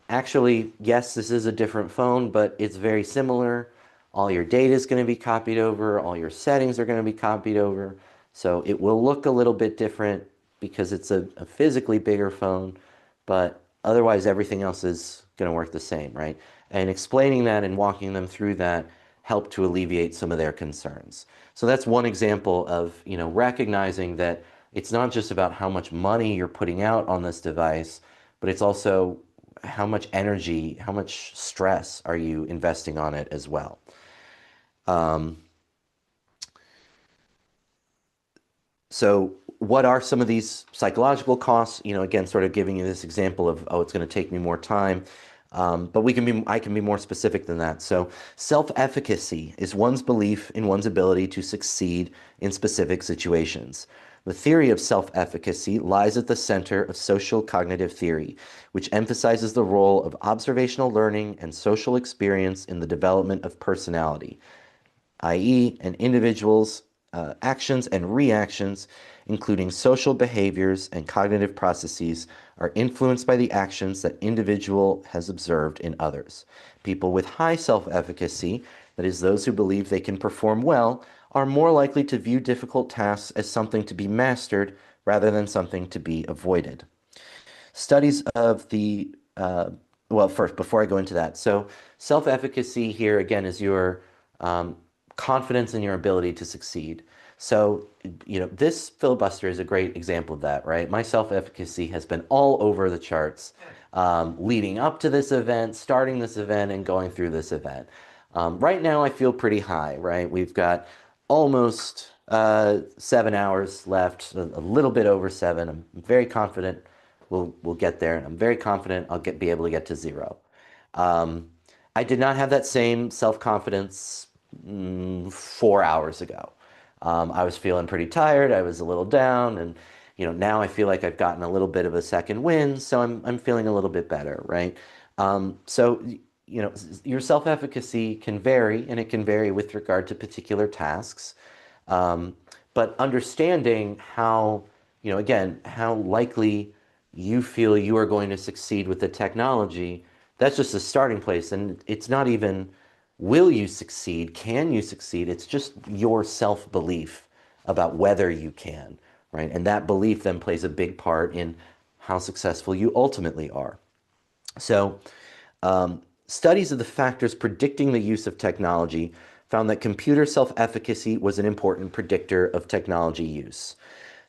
actually, yes, this is a different phone, but it's very similar. All your data is going to be copied over, all your settings are going to be copied over. So it will look a little bit different because it's a physically bigger phone, but otherwise everything else is going to work the same, right? And explaining that and walking them through that helped to alleviate some of their concerns. So that's one example of, recognizing that it's not just about how much money you're putting out on this device, but it's also how much energy, how much stress are you investing on it as well. Um, So what are some of these psychological costs? Again, sort of giving you this example of, oh, it's going to take me more time. But I can be more specific than that. So self-efficacy is one's belief in one's ability to succeed in specific situations. The theory of self-efficacy lies at the center of social cognitive theory, which emphasizes the role of observational learning and social experience in the development of personality, i.e., an individual's actions and reactions, including social behaviors and cognitive processes, are influenced by the actions that individual has observed in others. People with high self-efficacy, that is, those who believe they can perform well, are more likely to view difficult tasks as something to be mastered rather than something to be avoided. Studies of well, first, before I go into that, so self-efficacy here again is your um, confidence in your ability to succeed. So, this filibuster is a great example of that, right? My self-efficacy has been all over the charts, leading up to this event, starting this event, and going through this event. Right now, I feel pretty high, right? We've got almost 7 hours left, a little bit over seven. I'm very confident we'll get there, and I'm very confident I'll be able to get to zero. Um, I did not have that same self-confidence 4 hours ago. I was feeling pretty tired. I was a little down, and now I feel like I've gotten a little bit of a second wind, so I'm feeling a little bit better, right? So your self-efficacy can vary, and it can vary with regard to particular tasks. Um, but understanding how, again, how likely you feel you are going to succeed with the technology, that's just a starting place. And it's not even, will you succeed? Can you succeed? It's just your self-belief about whether you can, right? And that belief then plays a big part in how successful you ultimately are. So, studies of the factors predicting the use of technology found that computer self-efficacy was an important predictor of technology use.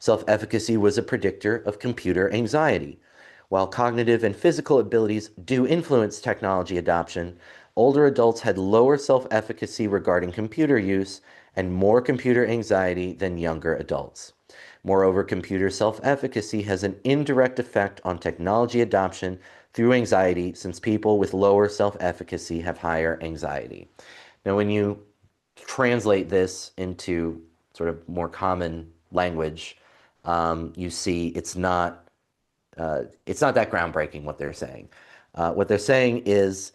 Self-efficacy was a predictor of computer anxiety. While cognitive and physical abilities do influence technology adoption, older adults had lower self-efficacy regarding computer use and more computer anxiety than younger adults. Moreover, computer self-efficacy has an indirect effect on technology adoption through anxiety, since people with lower self-efficacy have higher anxiety. Now, when you translate this into sort of more common language, you see it's not that groundbreaking what they're saying. What they're saying is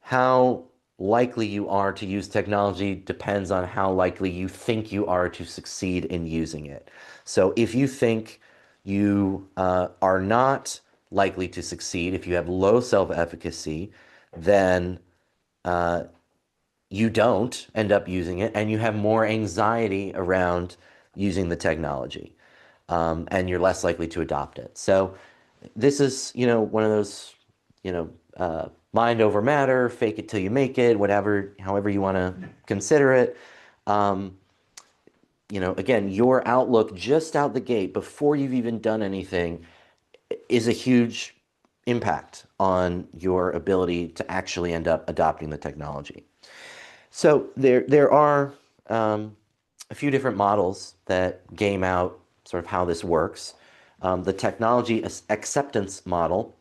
how likely you are to use technology depends on how likely you think you are to succeed in using it. So if you think you are not likely to succeed. If you have low self-efficacy, then you don't end up using it, and you have more anxiety around using the technology, and you're less likely to adopt it. So this is, one of those, mind over matter, fake it till you make it, whatever, however you want to consider it. Um, again, your outlook just out the gate before you've even done anything is a huge impact on your ability to actually end up adopting the technology. So there are a few different models that game out sort of how this works. The technology acceptance model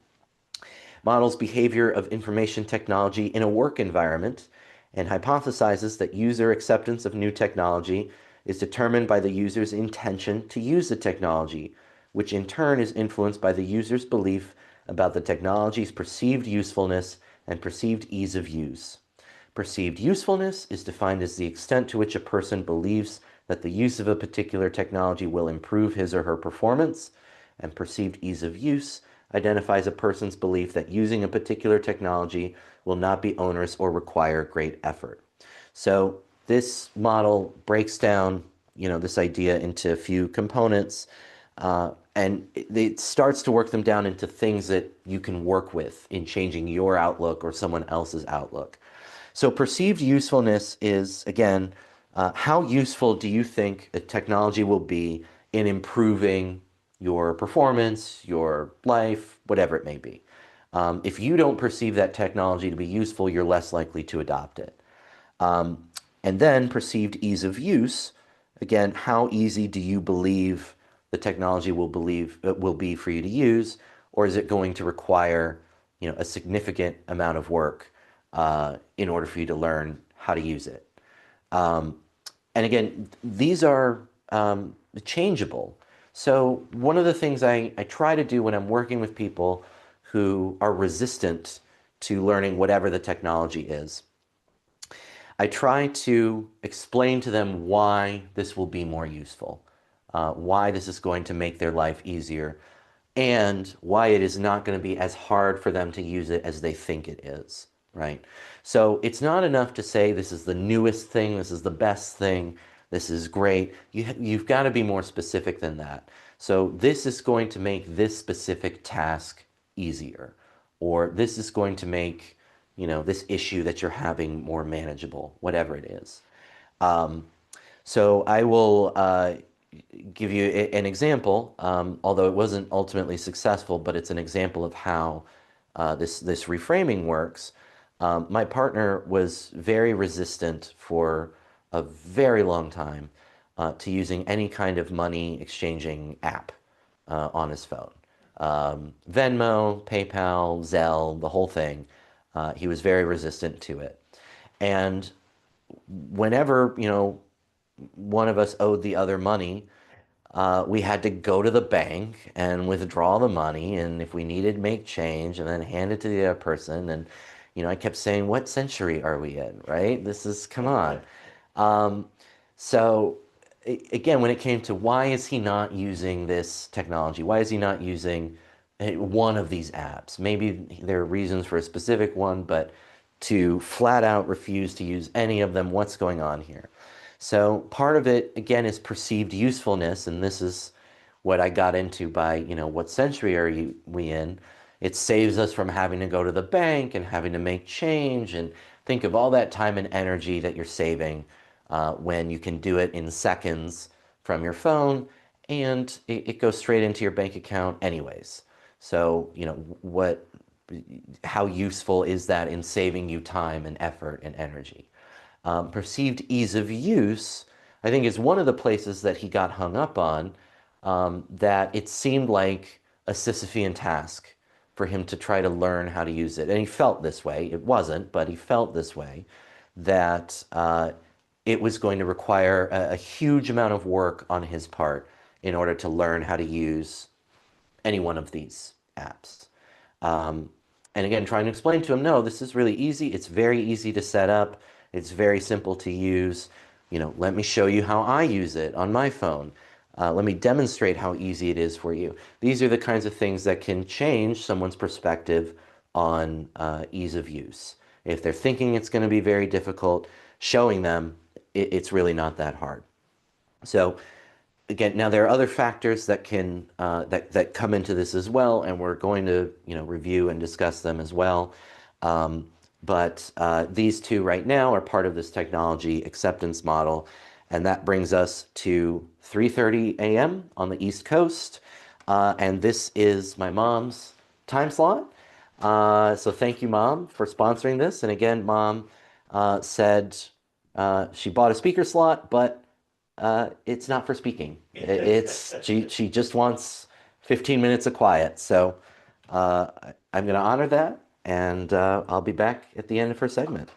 models behavior of information technology in a work environment and hypothesizes that user acceptance of new technology is determined by the user's intention to use the technology, which in turn is influenced by the user's belief about the technology's perceived usefulness and perceived ease of use. Perceived usefulness is defined as the extent to which a person believes that the use of a particular technology will improve his or her performance, and perceived ease of use identifies a person's belief that using a particular technology will not be onerous or require great effort. So this model breaks down, this idea into a few components, and it starts to work them down into things that you can work with in changing your outlook or someone else's outlook. So perceived usefulness is, again, how useful do you think a technology will be in improving your performance, your life, whatever it may be? If you don't perceive that technology to be useful, you're less likely to adopt it. And then perceived ease of use, again, how easy do you believe the technology will be for you to use, or is it going to require, a significant amount of work in order for you to learn how to use it? And again, these are changeable. So one of the things I try to do when I'm working with people who are resistant to learning whatever the technology is, I try to explain to them why this will be more useful, why this is going to make their life easier, and why it is not going to be as hard for them to use it as they think it is, right? So it's not enough to say this is the newest thing, this is the best thing, this is great. You've got to be more specific than that. So this is going to make this specific task easier, or this is going to make, this issue that you're having more manageable, whatever it is. So I will give you an example, although it wasn't ultimately successful, but it's an example of how this reframing works. My partner was very resistant for a very long time to using any kind of money exchanging app on his phone. Venmo, PayPal, Zelle, the whole thing. He was very resistant to it. And whenever, one of us owed the other money, we had to go to the bank and withdraw the money, and if we needed, make change, and then hand it to the other person. And I kept saying, "What century are we in?" Right? This is, come on. So again, when it came to why is he not using this technology? Why is he not using one of these apps? Maybe there are reasons for a specific one, but to flat out refuse to use any of them, what's going on here? So part of it, again, is perceived usefulness, and this is what I got into by, what century are we in? It saves us from having to go to the bank and having to make change, and think of all that time and energy that you're saving when you can do it in seconds from your phone, and it goes straight into your bank account anyways. So, how useful is that in saving you time and effort and energy? Perceived ease of use, I think, is one of the places that he got hung up on, that it seemed like a Sisyphean task for him to try to learn how to use it. And he felt this way. It wasn't, but he felt this way, that it was going to require a huge amount of work on his part in order to learn how to use any one of these apps. And again, trying to explain to him, no, this is really easy. It's very easy to set up. It's very simple to use. Let me show you how I use it on my phone. Let me demonstrate how easy it is for you. These are the kinds of things that can change someone's perspective on ease of use. If they're thinking it's going to be very difficult, showing them it's really not that hard. So again, now there are other factors that can that come into this as well, and we're going to review and discuss them as well. Um, but these two right now are part of this technology acceptance model, and that brings us to 3:30 a.m. on the East Coast, and this is my mom's time slot. So thank you, Mom, for sponsoring this. And again, Mom said she bought a speaker slot, but it's not for speaking. It's she just wants 15 minutes of quiet. So I'm going to honor that, and I'll be back at the end of her segment.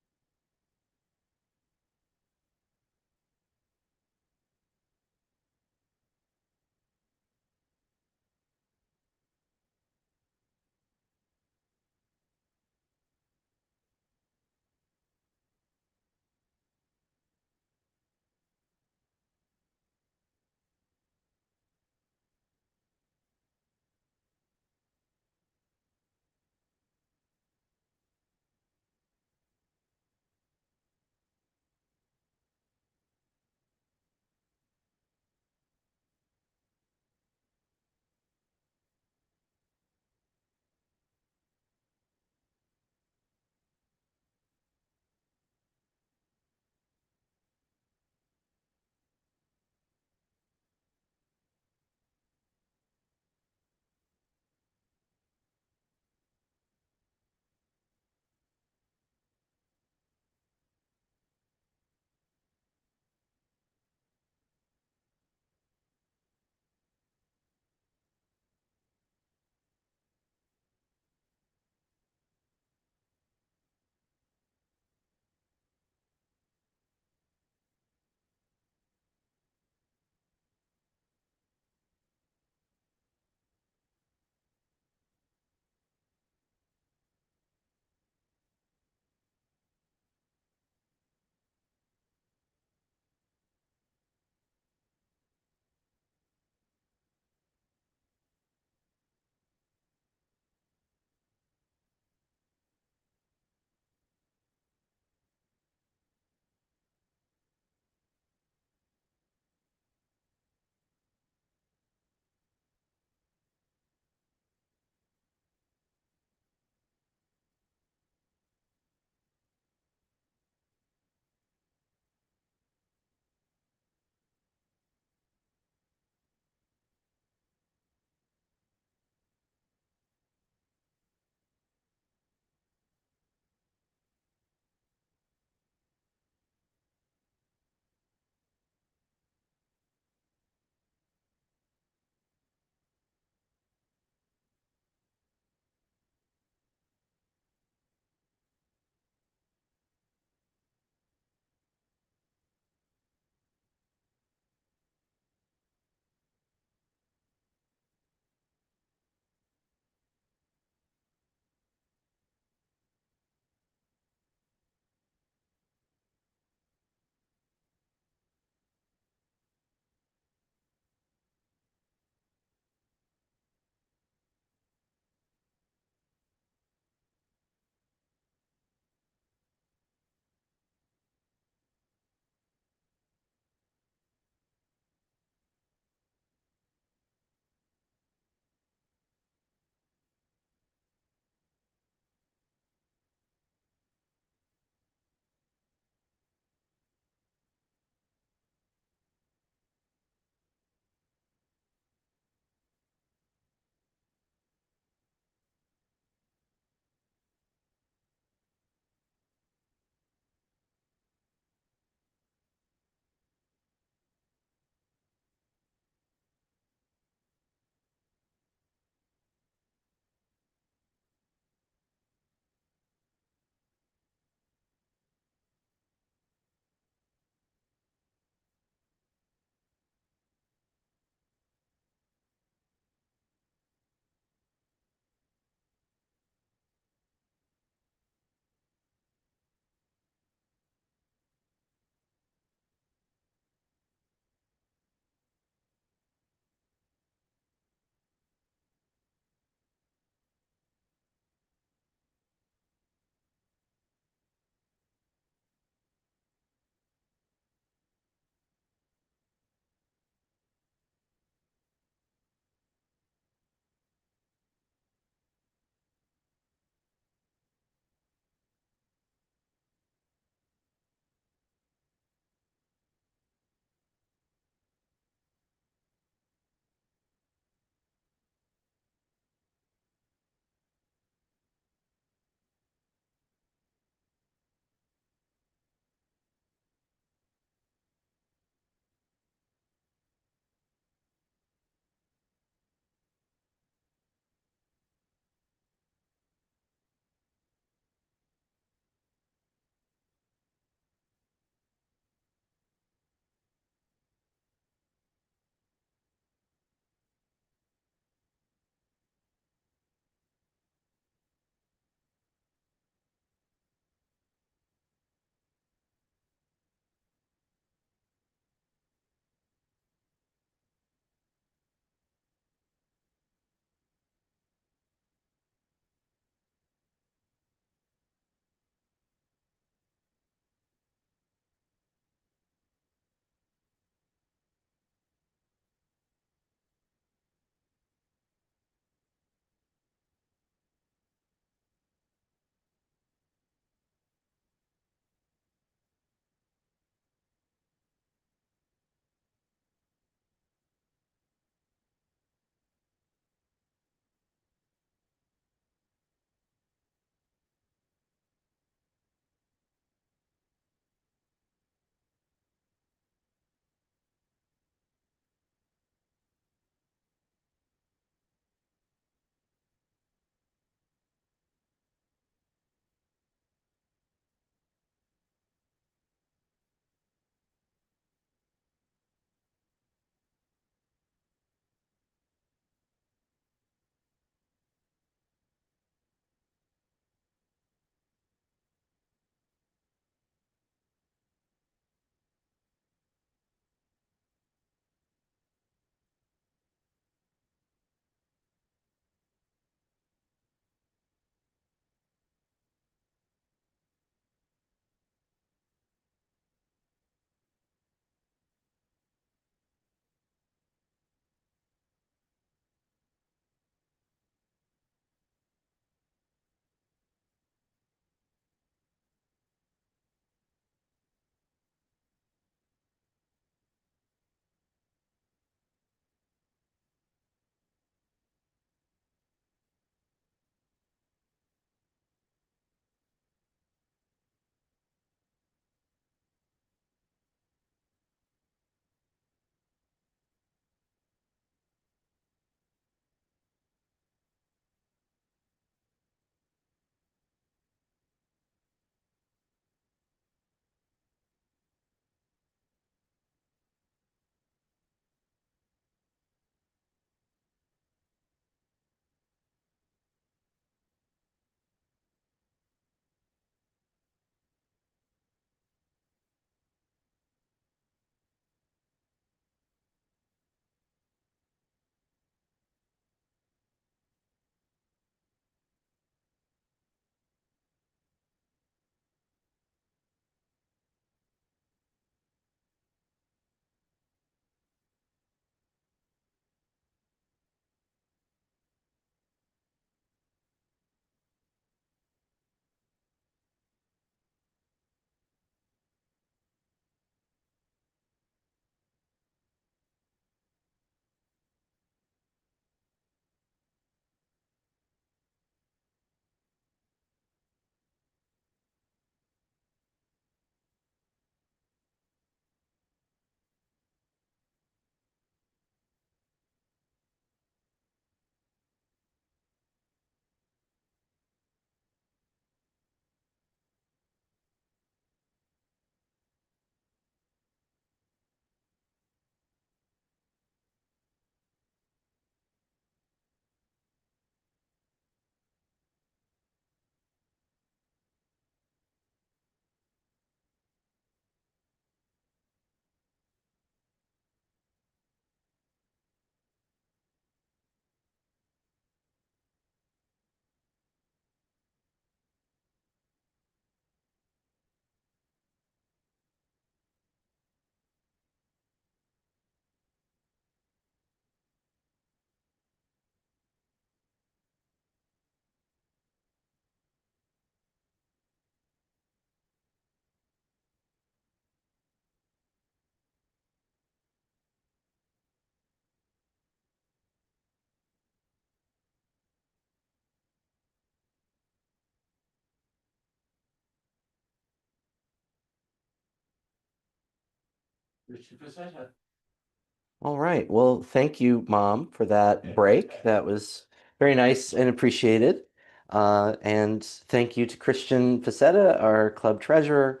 All right. Well, thank you, Mom, for that break. That was very nice and appreciated. And thank you to Christian Facetta, our club treasurer,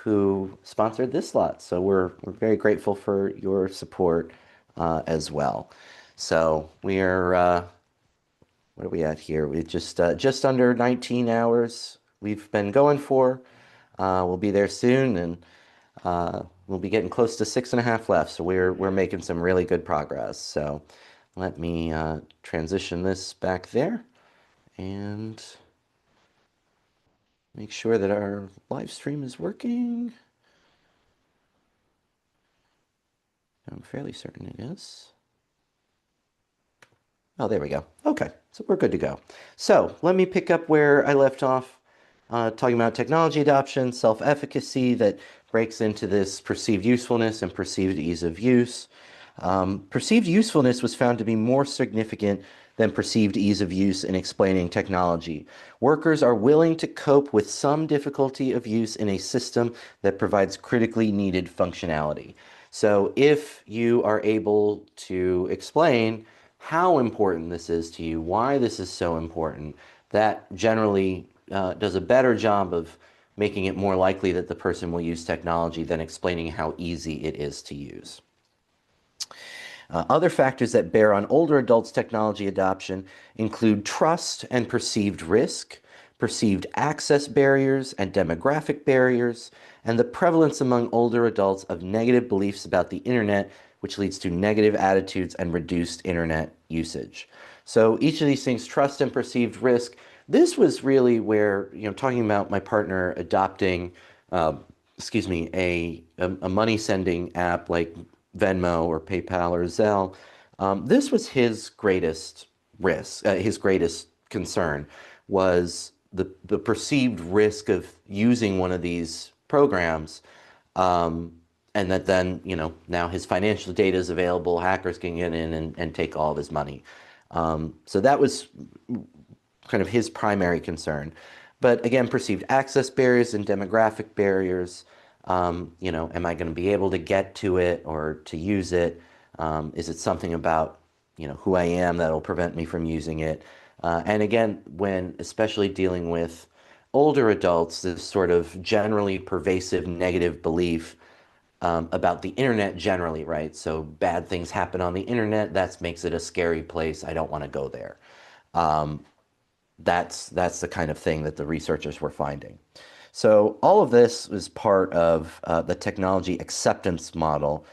who sponsored this slot. So we're very grateful for your support as well. So we are what are we at here? We just under 19 hours we've been going for. We'll be there soon, and we'll be getting close to 6.5 left. So we're making some really good progress. So let me transition this back there and make sure that our live stream is working. I'm fairly certain it is. Oh, there we go. Okay, so we're good to go. So let me pick up where I left off, talking about technology adoption, self-efficacy that breaks into this perceived usefulness and perceived ease of use. Perceived usefulness was found to be more significant than perceived ease of use in explaining technology. Workers are willing to cope with some difficulty of use in a system that provides critically needed functionality. So if you are able to explain how important this is to you, why this is so important, that generally does a better job of making it more likely that the person will use technology than explaining how easy it is to use. Other factors that bear on older adults' technology adoption include trust and perceived risk, perceived access barriers and demographic barriers, and the prevalence among older adults of negative beliefs about the internet, which leads to negative attitudes and reduced internet usage. So each of these things, trust and perceived risk, this was really where, talking about my partner adopting, a money sending app like Venmo or PayPal or Zelle. This was his greatest risk, his greatest concern was the perceived risk of using one of these programs, and that then, now his financial data is available, hackers can get in and take all of his money. So that was kind of his primary concern. But again, perceived access barriers and demographic barriers. Am I going to be able to get to it or to use it? Is it something about, who I am that'll prevent me from using it? And again, when especially dealing with older adults, this sort of generally pervasive negative belief about the internet generally, right? So bad things happen on the internet. That makes it a scary place. I don't want to go there. That's the kind of thing that the researchers were finding. So all of this is part of the technology acceptance model.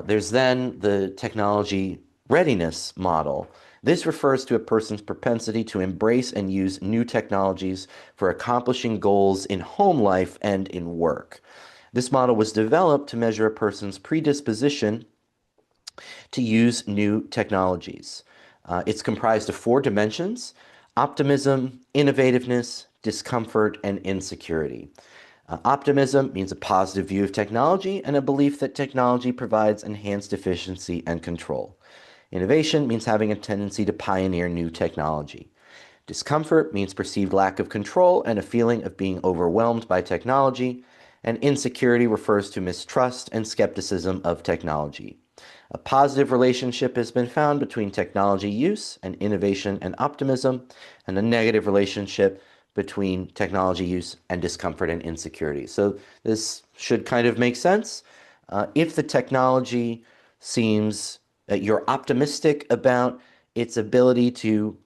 There's then the technology readiness model. This refers to a person's propensity to embrace and use new technologies for accomplishing goals in home life and in work. This model was developed to measure a person's predisposition to use new technologies. It's comprised of 4 dimensions: optimism, innovativeness, discomfort, and insecurity. Optimism means a positive view of technology and a belief that technology provides enhanced efficiency and control. Innovation means having a tendency to pioneer new technology. Discomfort means perceived lack of control and a feeling of being overwhelmed by technology. And insecurity refers to mistrust and skepticism of technology. A positive relationship has been found between technology use and innovation and optimism, and a negative relationship between technology use and discomfort and insecurity. So this should kind of make sense. If the technology seems that you're optimistic about its ability to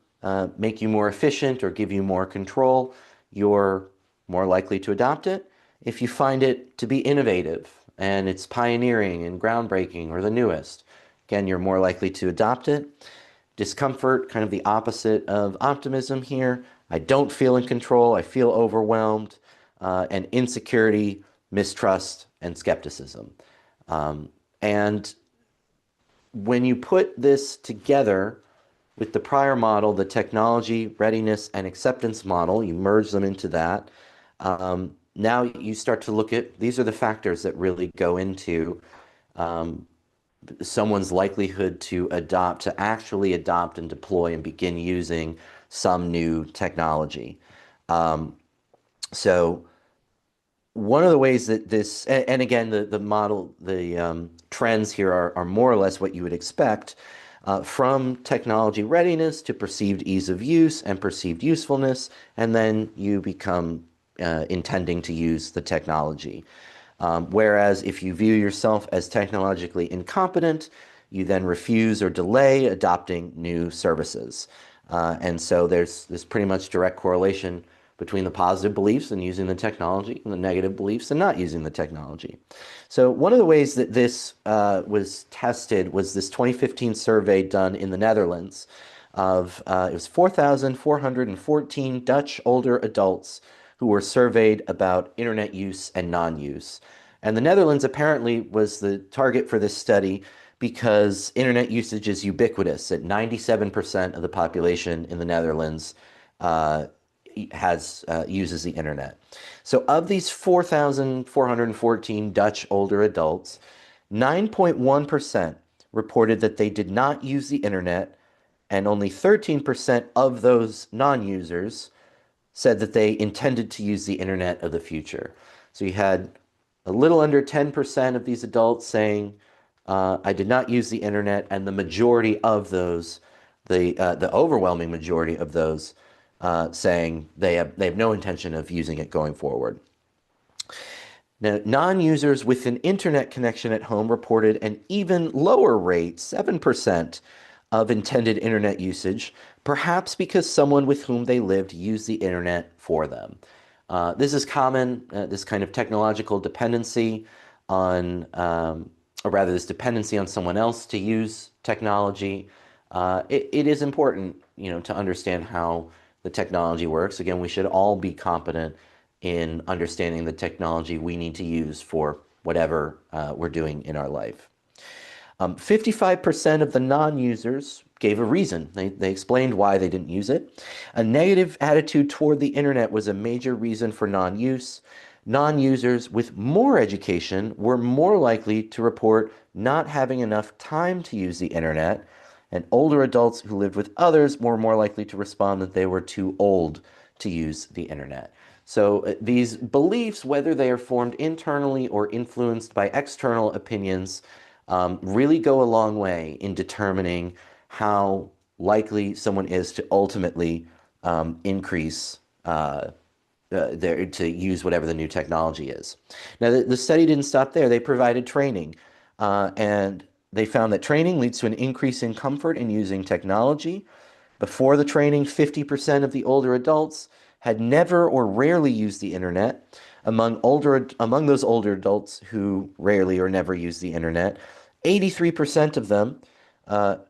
make you more efficient or give you more control, you're more likely to adopt it. If you find it to be innovative and it's pioneering and groundbreaking or the newest, again, you're more likely to adopt it. Discomfort, kind of the opposite of optimism here. I don't feel in control. I feel overwhelmed. And insecurity, mistrust, and skepticism. And when you put this together with the prior model, the technology, readiness, and acceptance model, you merge them into that. Now you start to look at, these are the factors that really go into someone's likelihood to actually adopt and deploy and begin using some new technology. So one of the ways that this, and again, the model, the trends here are more or less what you would expect, from technology readiness to perceived ease of use and perceived usefulness, and then you become intending to use the technology. Whereas if you view yourself as technologically incompetent, you then refuse or delay adopting new services. And so there's pretty much direct correlation between the positive beliefs and using the technology and the negative beliefs and not using the technology. So one of the ways that this was tested was this 2015 survey done in the Netherlands of it was 4,414 Dutch older adults who were surveyed about internet use and non-use. And the Netherlands apparently was the target for this study because internet usage is ubiquitous. At 97% of the population in the Netherlands uh, uses the internet. So of these 4,414 Dutch older adults, 9.1% reported that they did not use the internet, and only 13% of those non-users said that they intended to use the internet of the future. So you had a little under 10% of these adults saying, I did not use the internet, and the majority of those, the overwhelming majority of those, saying they have no intention of using it going forward. Now, non-users with an internet connection at home reported an even lower rate, 7%, of intended internet usage, perhaps because someone with whom they lived used the internet for them. This is common, this kind of technological dependency on, or rather, this dependency on someone else to use technology. It is important, to understand how the technology works. Again, we should all be competent in understanding the technology we need to use for whatever we're doing in our life. 55% of the non-users gave a reason. They explained why they didn't use it. A negative attitude toward the internet was a major reason for non-use. Non-users with more education were more likely to report not having enough time to use the internet, and older adults who lived with others were more likely to respond that they were too old to use the internet. So these beliefs, whether they are formed internally or influenced by external opinions, really go a long way in determining how likely someone is to ultimately increase to use whatever the new technology is. Now, the study didn't stop there. They provided training, and they found that training leads to an increase in comfort in using technology. Before the training, 50% of the older adults had never or rarely used the internet. Among those older adults who rarely or never used the internet, 83% of them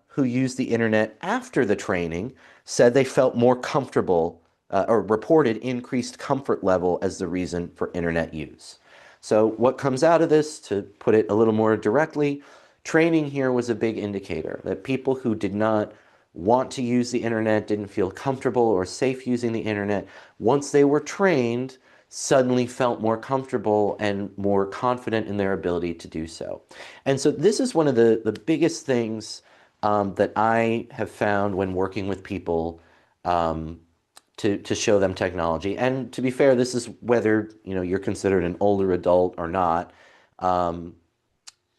who used the internet after the training said they felt more comfortable or reported increased comfort level as the reason for internet use. So what comes out of this, to put it a little more directly, training here was a big indicator that people who did not want to use the internet, didn't feel comfortable or safe using the internet, once they were trained, suddenly felt more comfortable and more confident in their ability to do so. And so this is one of the biggest things that I have found when working with people to show them technology. And to be fair, this is whether you're considered an older adult or not. Um,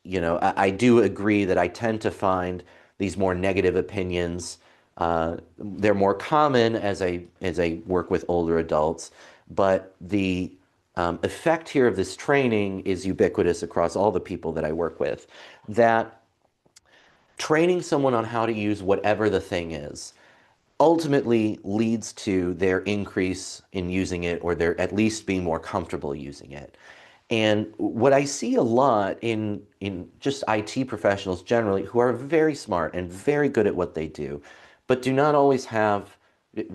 I do agree that I tend to find these more negative opinions. They're more common as I work with older adults, but the effect here of this training is ubiquitous across all the people that I work with. That training someone on how to use whatever the thing is ultimately leads to their increase in using it, or their at least being more comfortable using it. And what I see a lot in just IT professionals generally, who are very smart and very good at what they do, but do not always have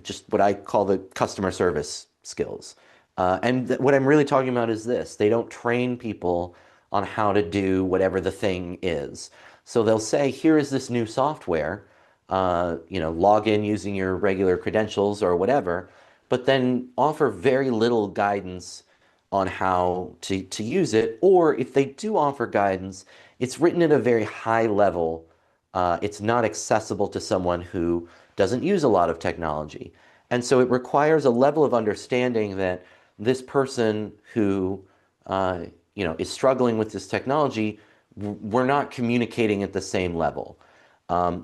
just what I call the customer service skills. What I'm really talking about is this: they don't train people on how to do whatever the thing is. So they'll say, here is this new software, log in using your regular credentials or whatever, but then offer very little guidance on how to use it. Or if they do offer guidance, it's written at a very high level. It's not accessible to someone who doesn't use a lot of technology. And so it requires a level of understanding that this person who uh, is struggling with this technology, we're not communicating at the same level.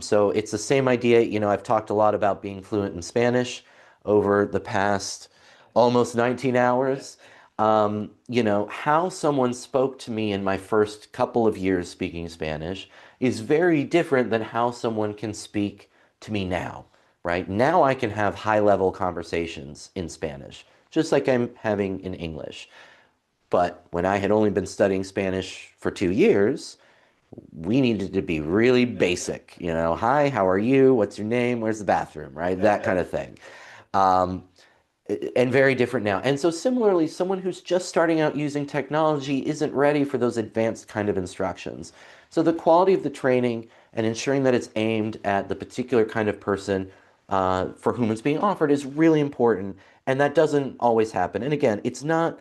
So it's the same idea. I've talked a lot about being fluent in Spanish over the past almost 19 hours. How someone spoke to me in my first couple of years speaking Spanish is very different than how someone can speak to me now, right? Now I can have high-level conversations in Spanish, just like I'm having in English. But when I had only been studying Spanish for 2 years, we needed to be really basic. Hi, how are you? What's your name? Where's the bathroom? Right? That kind of thing. Um, and very different now. And so similarly, someone who's just starting out using technology isn't ready for those advanced kind of instructions. So the quality of the training and ensuring that it's aimed at the particular kind of person for whom it's being offered is really important. And that doesn't always happen. And again, it's not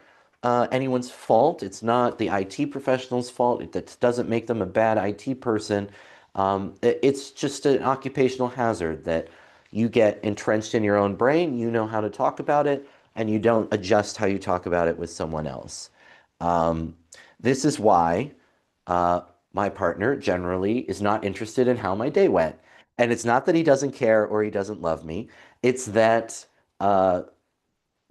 anyone's fault. It's not the IT professional's fault. That doesn't make them a bad IT person. It's just an occupational hazard that you get entrenched in your own brain, you know how to talk about it, and you don't adjust how you talk about it with someone else. Um, this is why uh, my partner generally is not interested in how my day went. And it's not that he doesn't care or he doesn't love me. It's that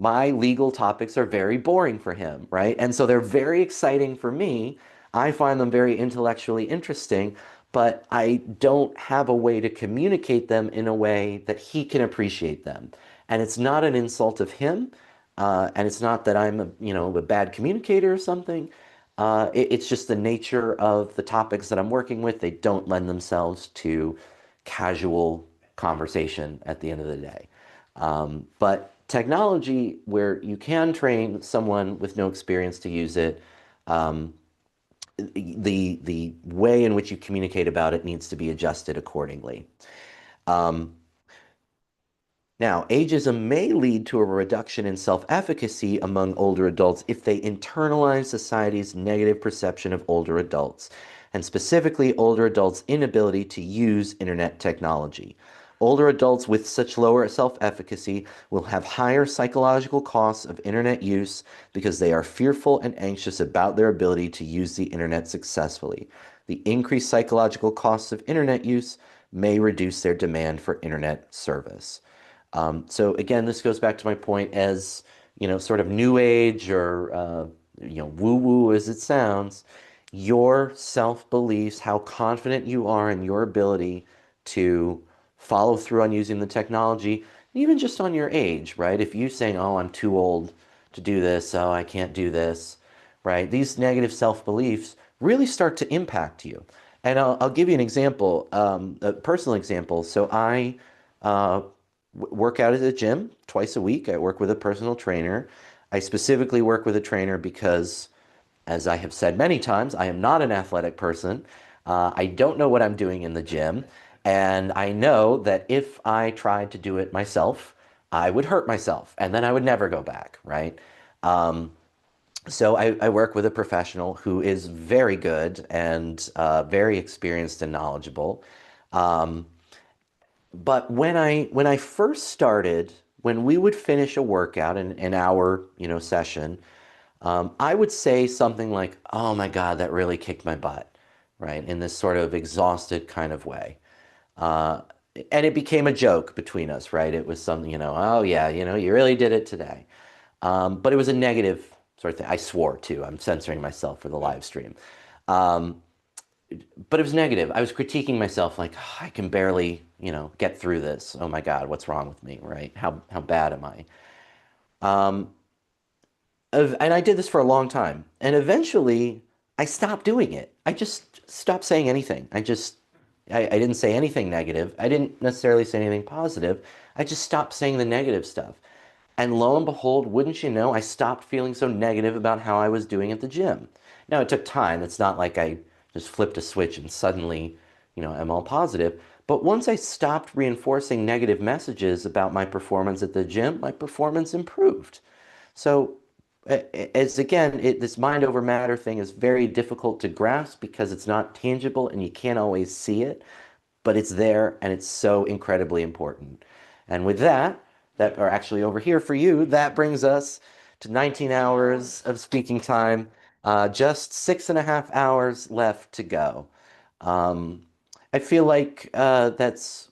my legal topics are very boring for him, right? And so they're very exciting for me. I find them very intellectually interesting, but I don't have a way to communicate them in a way that he can appreciate them. And it's not an insult of him, and it's not that I'm a bad communicator or something. It's just the nature of the topics that I'm working with. They don't lend themselves to casual conversation at the end of the day. But technology, where you can train someone with no experience to use it, um, the way in which you communicate about it needs to be adjusted accordingly. Um, Now, ageism may lead to a reduction in self-efficacy among older adults if they internalize society's negative perception of older adults, and specifically older adults' inability to use internet technology. Older adults with such lower self-efficacy will have higher psychological costs of internet use because they are fearful and anxious about their ability to use the internet successfully. The increased psychological costs of internet use may reduce their demand for internet service. So again, this goes back to my point as, sort of new age or, woo-woo as it sounds, your self-beliefs, how confident you are in your ability to follow through on using the technology, even just on your age, right? If you're saying, oh, I'm too old to do this, oh, I can't do this, right? These negative self-beliefs really start to impact you. And I'll give you an example, a personal example. So I uh, work out at the gym twice a week. I work with a personal trainer. I specifically work with a trainer because, as I have said many times, I am not an athletic person. I don't know what I'm doing in the gym. And I know that if I tried to do it myself, I would hurt myself and then I would never go back, right? Um, so I work with a professional who is very good and very experienced and knowledgeable. Um, but when I first started, when we would finish a workout, an hour, session, I would say something like, "Oh my God, that really kicked my butt," right? In this sort of exhausted kind of way. Uh, and it became a joke between us, right? It was something, "Oh yeah, you really did it today." But it was a negative sort of thing. I swore too. I'm censoring myself for the live stream. Um, but it was negative. I was critiquing myself like, "Oh, I can barely, get through this. Oh my God, what's wrong with me, right? How bad am I?" Um, and I did this for a long time. And eventually I stopped doing it. I just stopped saying anything. I didn't say anything negative. I didn't necessarily say anything positive. I just stopped saying the negative stuff. And lo and behold, wouldn't you know, I stopped feeling so negative about how I was doing at the gym. Now, it took time. It's not like I just flipped a switch and suddenly, I'm all positive. But once I stopped reinforcing negative messages about my performance at the gym, my performance improved. So, as again, this mind over matter thing is very difficult to grasp because it's not tangible and you can't always see it, but it's there and it's so incredibly important. And with that are actually over here for you, that brings us to 19 hours of speaking time. Just 6.5 hours left to go. Um, I feel like that's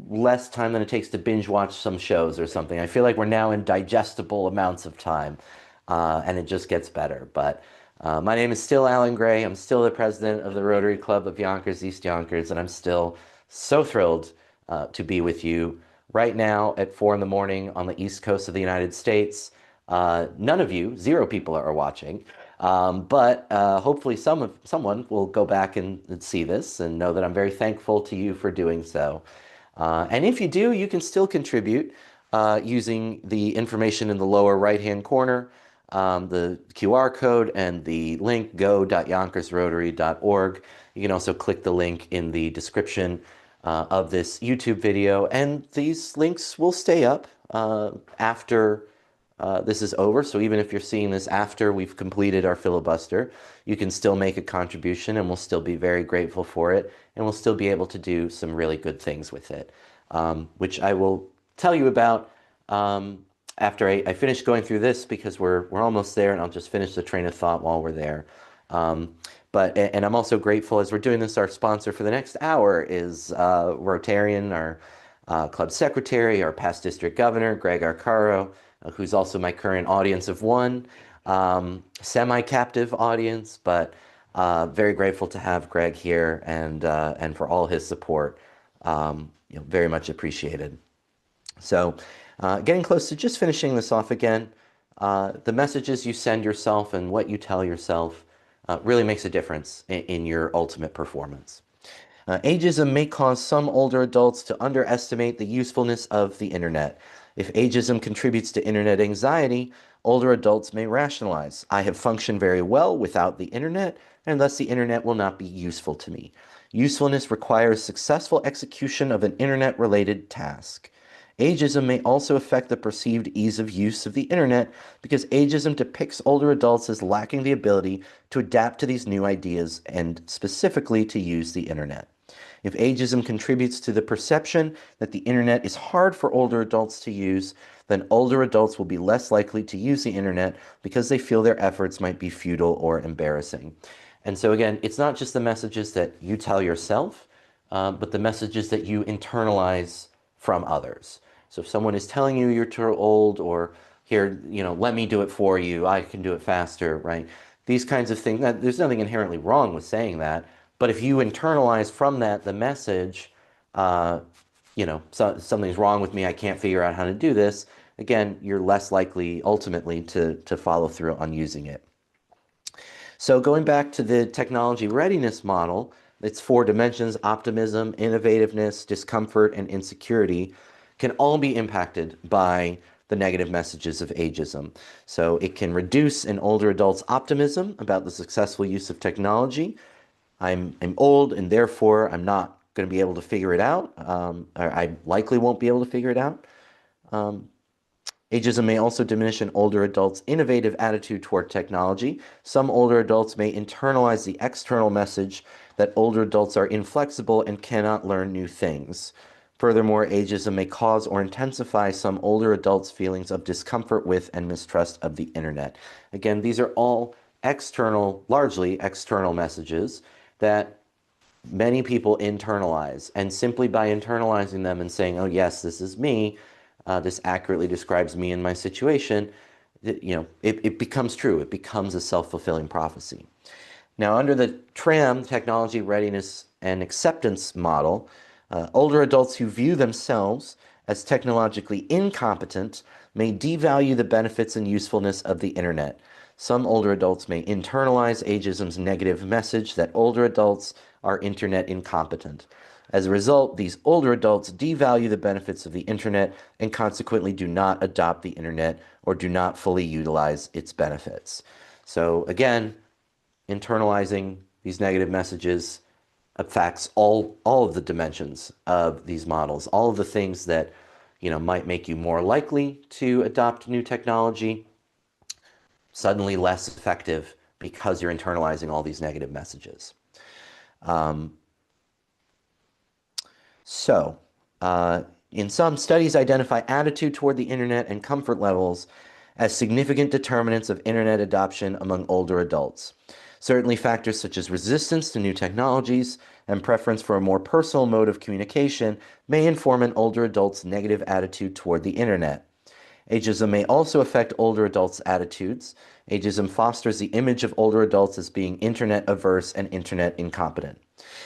less time than it takes to binge watch some shows or something. I feel like we're now in digestible amounts of time, and it just gets better. But my name is still Alan Gray. I'm still the president of the Rotary Club of Yonkers-East Yonkers, and I'm still so thrilled to be with you right now at 4 in the morning on the East Coast of the United States. None of you, 0 people are watching. But hopefully someone will go back and see this and know that I'm very thankful to you for doing so. And if you do, you can still contribute using the information in the lower right-hand corner, the QR code and the link go.yonkersrotary.org. You can also click the link in the description of this YouTube video, and these links will stay up after this is over. So even if you're seeing this after we've completed our filibuster, you can still make a contribution and we'll still be very grateful for it. And we'll still be able to do some really good things with it, which I will tell you about after I finish going through this, because we're almost there, and I'll just finish the train of thought while we're there. And I'm also grateful, as we're doing this, our sponsor for the next hour is Rotarian, our club secretary, our past district governor, Greg Arcaro, who's also my current audience of one, semi-captive audience, but very grateful to have Greg here, and for all his support. Very much appreciated. So getting close to just finishing this off again, the messages you send yourself and what you tell yourself really makes a difference in your ultimate performance. Ageism may cause some older adults to underestimate the usefulness of the internet. If ageism contributes to internet anxiety, older adults may rationalize, I have functioned very well without the internet, and thus the internet will not be useful to me. Usefulness requires successful execution of an internet-related task. Ageism may also affect the perceived ease of use of the internet, because ageism depicts older adults as lacking the ability to adapt to these new ideas and specifically to use the internet. If ageism contributes to the perception that the internet is hard for older adults to use, then older adults will be less likely to use the internet because they feel their efforts might be futile or embarrassing. And so again, it's not just the messages that you tell yourself, but the messages that you internalize from others. So if someone is telling you you're too old, or here, let me do it for you, I can do it faster, right? These kinds of things, there's nothing inherently wrong with saying that. But if you internalize from that the message, something's wrong with me, I can't figure out how to do this, again, you're less likely ultimately to follow through on using it. So going back to the technology readiness model, its 4 dimensions, optimism, innovativeness, discomfort, and insecurity, can all be impacted by the negative messages of ageism. So it can reduce an older adult's optimism about the successful use of technology. I'm old, and therefore I'm not going to be able to figure it out. Or I likely won't be able to figure it out. Ageism may also diminish an older adult's innovative attitude toward technology. Some older adults may internalize the external message that older adults are inflexible and cannot learn new things. Furthermore, ageism may cause or intensify some older adults' feelings of discomfort with and mistrust of the internet. Again, these are all external, largely external messages that many people internalize. And simply by internalizing them and saying, oh yes, this is me, this accurately describes me and my situation, it becomes true. It becomes a self-fulfilling prophecy. Now, under the TRAM, Technology Readiness and Acceptance model, older adults who view themselves as technologically incompetent may devalue the benefits and usefulness of the internet. Some older adults may internalize ageism's negative message that older adults are internet incompetent. As a result, these older adults devalue the benefits of the internet and consequently do not adopt the internet or do not fully utilize its benefits. So again, internalizing these negative messages affects all of the dimensions of these models, all of the things that might make you more likely to adopt new technology, suddenly less effective because you're internalizing all these negative messages. In some studies identify attitude toward the internet and comfort levels as significant determinants of internet adoption among older adults. Certainly, factors such as resistance to new technologies and preference for a more personal mode of communication may inform an older adult's negative attitude toward the internet. Ageism may also affect older adults' attitudes. Ageism fosters the image of older adults as being internet averse and internet incompetent.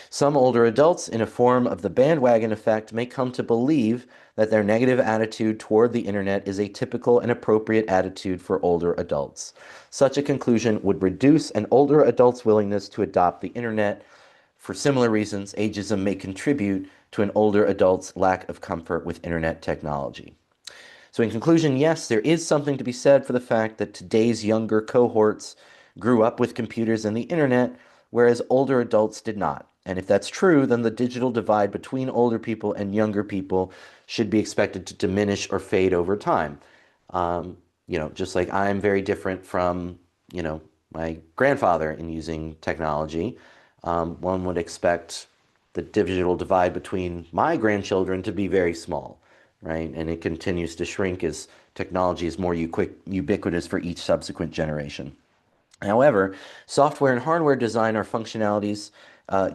Some older adults, in a form of the bandwagon effect, may come to believe that their negative attitude toward the internet is a typical and appropriate attitude for older adults. Such a conclusion would reduce an older adult's willingness to adopt the internet. For similar reasons, ageism may contribute to an older adult's lack of comfort with internet technology. So in conclusion, yes, there is something to be said for the fact that today's younger cohorts grew up with computers and the internet, whereas older adults did not. And if that's true, then the digital divide between older people and younger people should be expected to diminish or fade over time. Just like I'm very different from, my grandfather in using technology, one would expect the digital divide between my grandchildren to be very small, right? And it continues to shrink as technology is more ubiquitous for each subsequent generation. However, software and hardware design are functionalities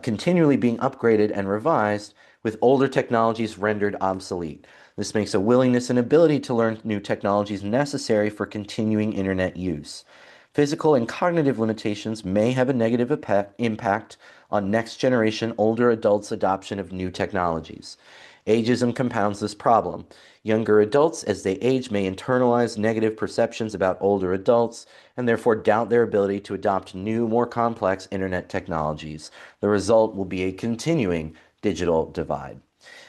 continually being upgraded and revised, with older technologies rendered obsolete. This makes a willingness and ability to learn new technologies necessary for continuing internet use. Physical and cognitive limitations may have a negative impact on next generation older adults' adoption of new technologies. Ageism compounds this problem. Younger adults, as they age, may internalize negative perceptions about older adults and therefore doubt their ability to adopt new, more complex internet technologies. The result will be a continuing digital divide.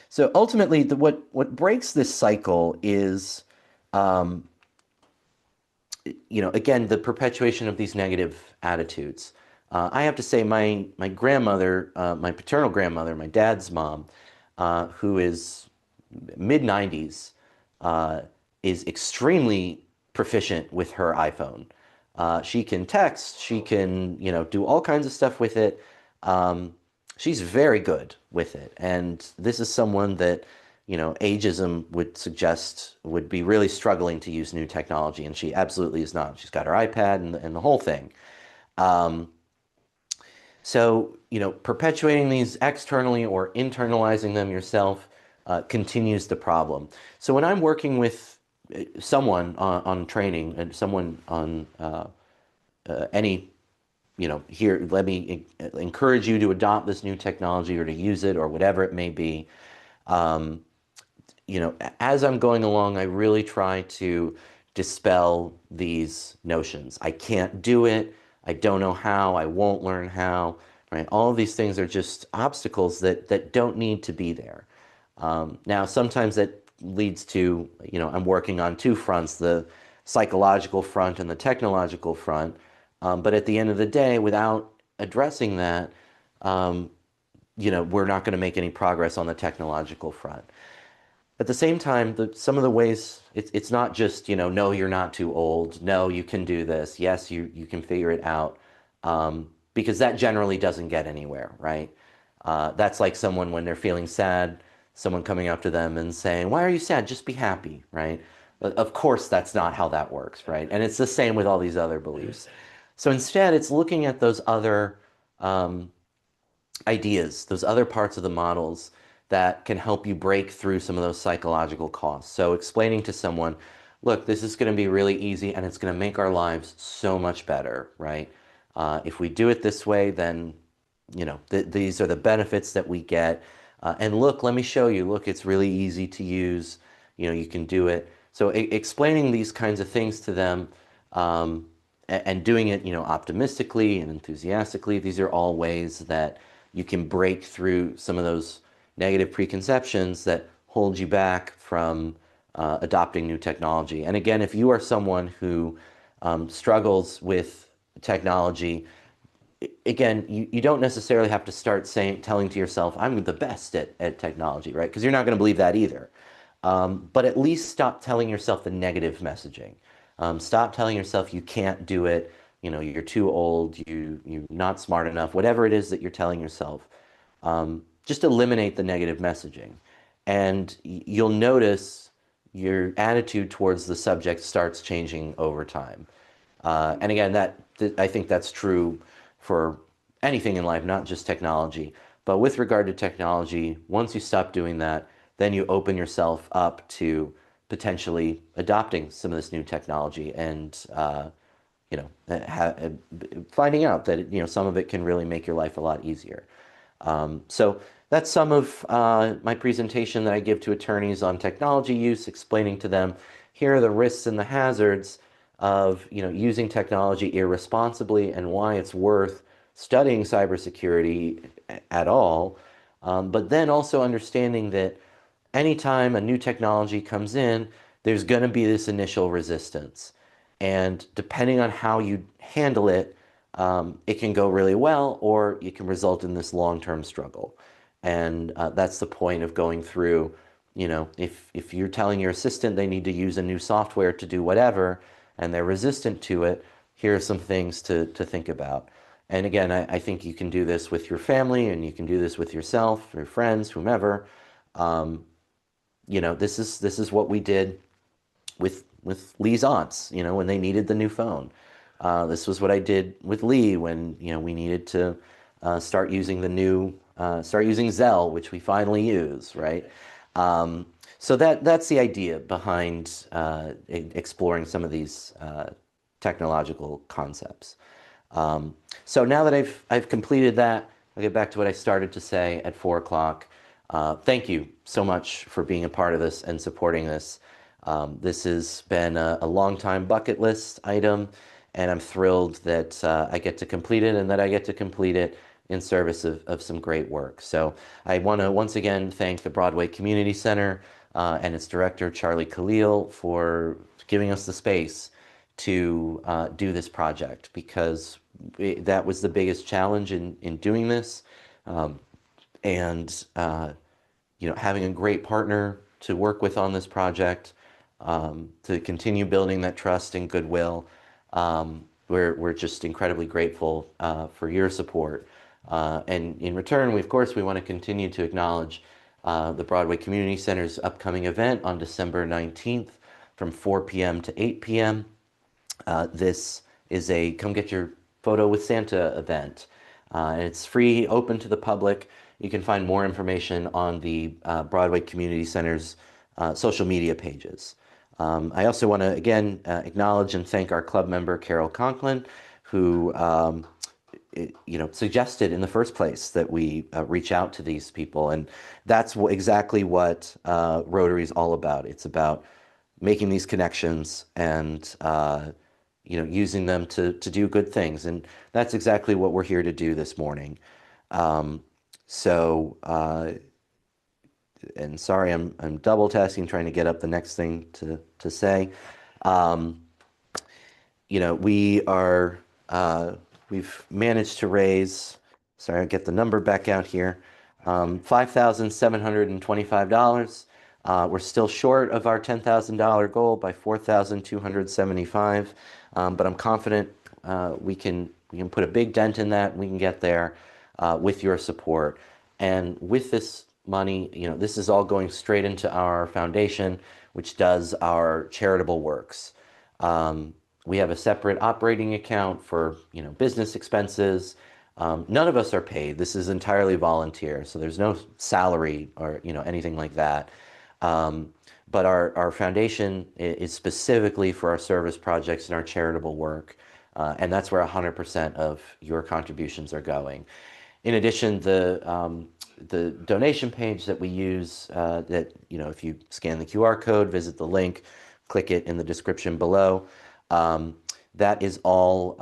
So ultimately, what breaks this cycle is, again, the perpetuation of these negative attitudes. I have to say, my grandmother, my paternal grandmother, my dad's mom, who is mid-90s, is extremely proficient with her iPhone. She can text, she can, do all kinds of stuff with it. She's very good with it. And this is someone that, ageism would suggest would be really struggling to use new technology, and she absolutely is not. She's got her iPad and the whole thing. So, perpetuating these externally or internalizing them yourself continues the problem. So when I'm working with someone on training and someone on any, here, let me encourage you to adopt this new technology or to use it or whatever it may be. As I'm going along, I really try to dispel these notions. I can't do it. I don't know how. I won't learn how. Right? All of these things are just obstacles that don't need to be there. Now, sometimes that leads to, I'm working on two fronts, the psychological front and the technological front. But at the end of the day, without addressing that, we're not going to make any progress on the technological front. At the same time, some of the ways, it's not just, no, you're not too old. No, you can do this. Yes, you can figure it out. Because that generally doesn't get anywhere, right? That's like someone when they're feeling sad, someone coming up to them and saying, why are you sad? Just be happy, right? Of course, that's not how that works, right? And it's the same with all these other beliefs. So instead, it's looking at those other ideas, those other parts of the models that can help you break through some of those psychological costs. So explaining to someone, look, this is going to be really easy and it's going to make our lives so much better, right? If we do it this way, then, these are the benefits that we get. And look, let me show you. Look, it's really easy to use. You can do it. So explaining these kinds of things to them and doing it, optimistically and enthusiastically, these are all ways that you can break through some of those negative preconceptions that hold you back from adopting new technology. And again, if you are someone who struggles with technology, again, you don't necessarily have to start telling to yourself, I'm the best at technology, right? Because you're not going to believe that either. But at least stop telling yourself the negative messaging. Stop telling yourself you can't do it, you're too old, you're not smart enough, whatever it is that you're telling yourself. Just eliminate the negative messaging. And you'll notice your attitude towards the subject starts changing over time. And again, I think that's true for anything in life, not just technology. But with regard to technology, once you stop doing that, then you open yourself up to potentially adopting some of this new technology and you know, finding out that some of it can really make your life a lot easier. So that's some of my presentation that I give to attorneys on technology use, explaining to them here are the risks and the hazards of using technology irresponsibly and why it's worth studying cybersecurity at all. But then also understanding that anytime a new technology comes in, there's going to be this initial resistance. And depending on how you handle it, it can go really well, or it can result in this long-term struggle. And that's the point of going through, if you're telling your assistant they need to use a new software to do whatever, and they're resistant to it, here are some things to think about. And again, I think you can do this with your family, and you can do this with yourself, your friends, whomever. Um, this is what we did with Lee's aunts, when they needed the new phone. This was what I did with Lee when we needed to start using Zelle, which we finally use, right? Um, so that's the idea behind exploring some of these technological concepts. So now that I've completed that, I'll get back to what I started to say at 4 o'clock. Thank you so much for being a part of this and supporting this. This has been a long time bucket list item, and I'm thrilled that I get to complete it and that I get to complete it in service of some great work. So I want to once again thank the Broadway Community Center and its director, Charlie Khalil, for giving us the space to do this project, because that was the biggest challenge in doing this. And having a great partner to work with on this project, to continue building that trust and goodwill. We're just incredibly grateful for your support. And in return, of course, we want to continue to acknowledge the Broadway Community Center's upcoming event on December 19th from 4 p.m. to 8 p.m. This is a Come Get Your Photo with Santa event. And it's free, open to the public. You can find more information on the Broadway Community Center's social media pages. I also want to, again, acknowledge and thank our club member, Carol Conklin, who suggested in the first place that we reach out to these people. And that's exactly what Rotary is all about. It's about making these connections and using them to do good things. And that's exactly what we're here to do this morning. And sorry, I'm double tasking, trying to get up the next thing to say. We've managed to raise, sorry, I'll get the number back out here, $5,725. We're still short of our $10,000 goal by $4,275, but I'm confident we can put a big dent in that, and we can get there with your support. And with this money, this is all going straight into our foundation, which does our charitable works. We have a separate operating account for business expenses. None of us are paid. This is entirely volunteer, so there's no salary or anything like that. But our foundation is specifically for our service projects and our charitable work, and that's where 100% of your contributions are going. In addition, the donation page that we use, if you scan the QR code, visit the link, click it in the description below, that is all,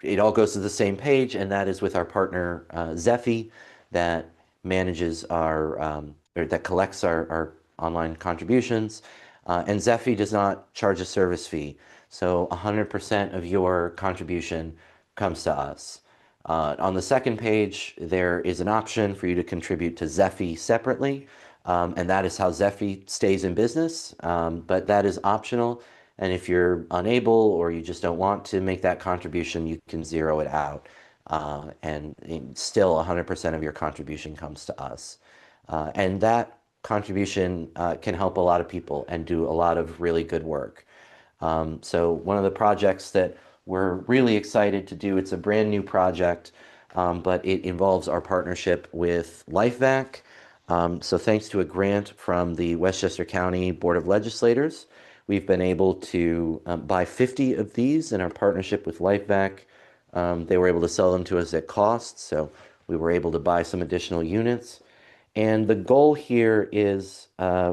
it all goes to the same page, and that is with our partner, Zephy, that manages or that collects our online contributions. And Zephy does not charge a service fee. So 100% of your contribution comes to us. On the second page, there is an option for you to contribute to Zephy separately, and that is how Zephy stays in business, but that is optional. And if you're unable or you just don't want to make that contribution, you can zero it out, and still 100% of your contribution comes to us. And that contribution can help a lot of people and do a lot of really good work. So one of the projects that we're really excited to do, it's a brand new project, but it involves our partnership with LifeVac. So thanks to a grant from the Westchester County Board of Legislators, we've been able to buy 50 of these in our partnership with LifeVac. They were able to sell them to us at cost, so we were able to buy some additional units. And the goal here is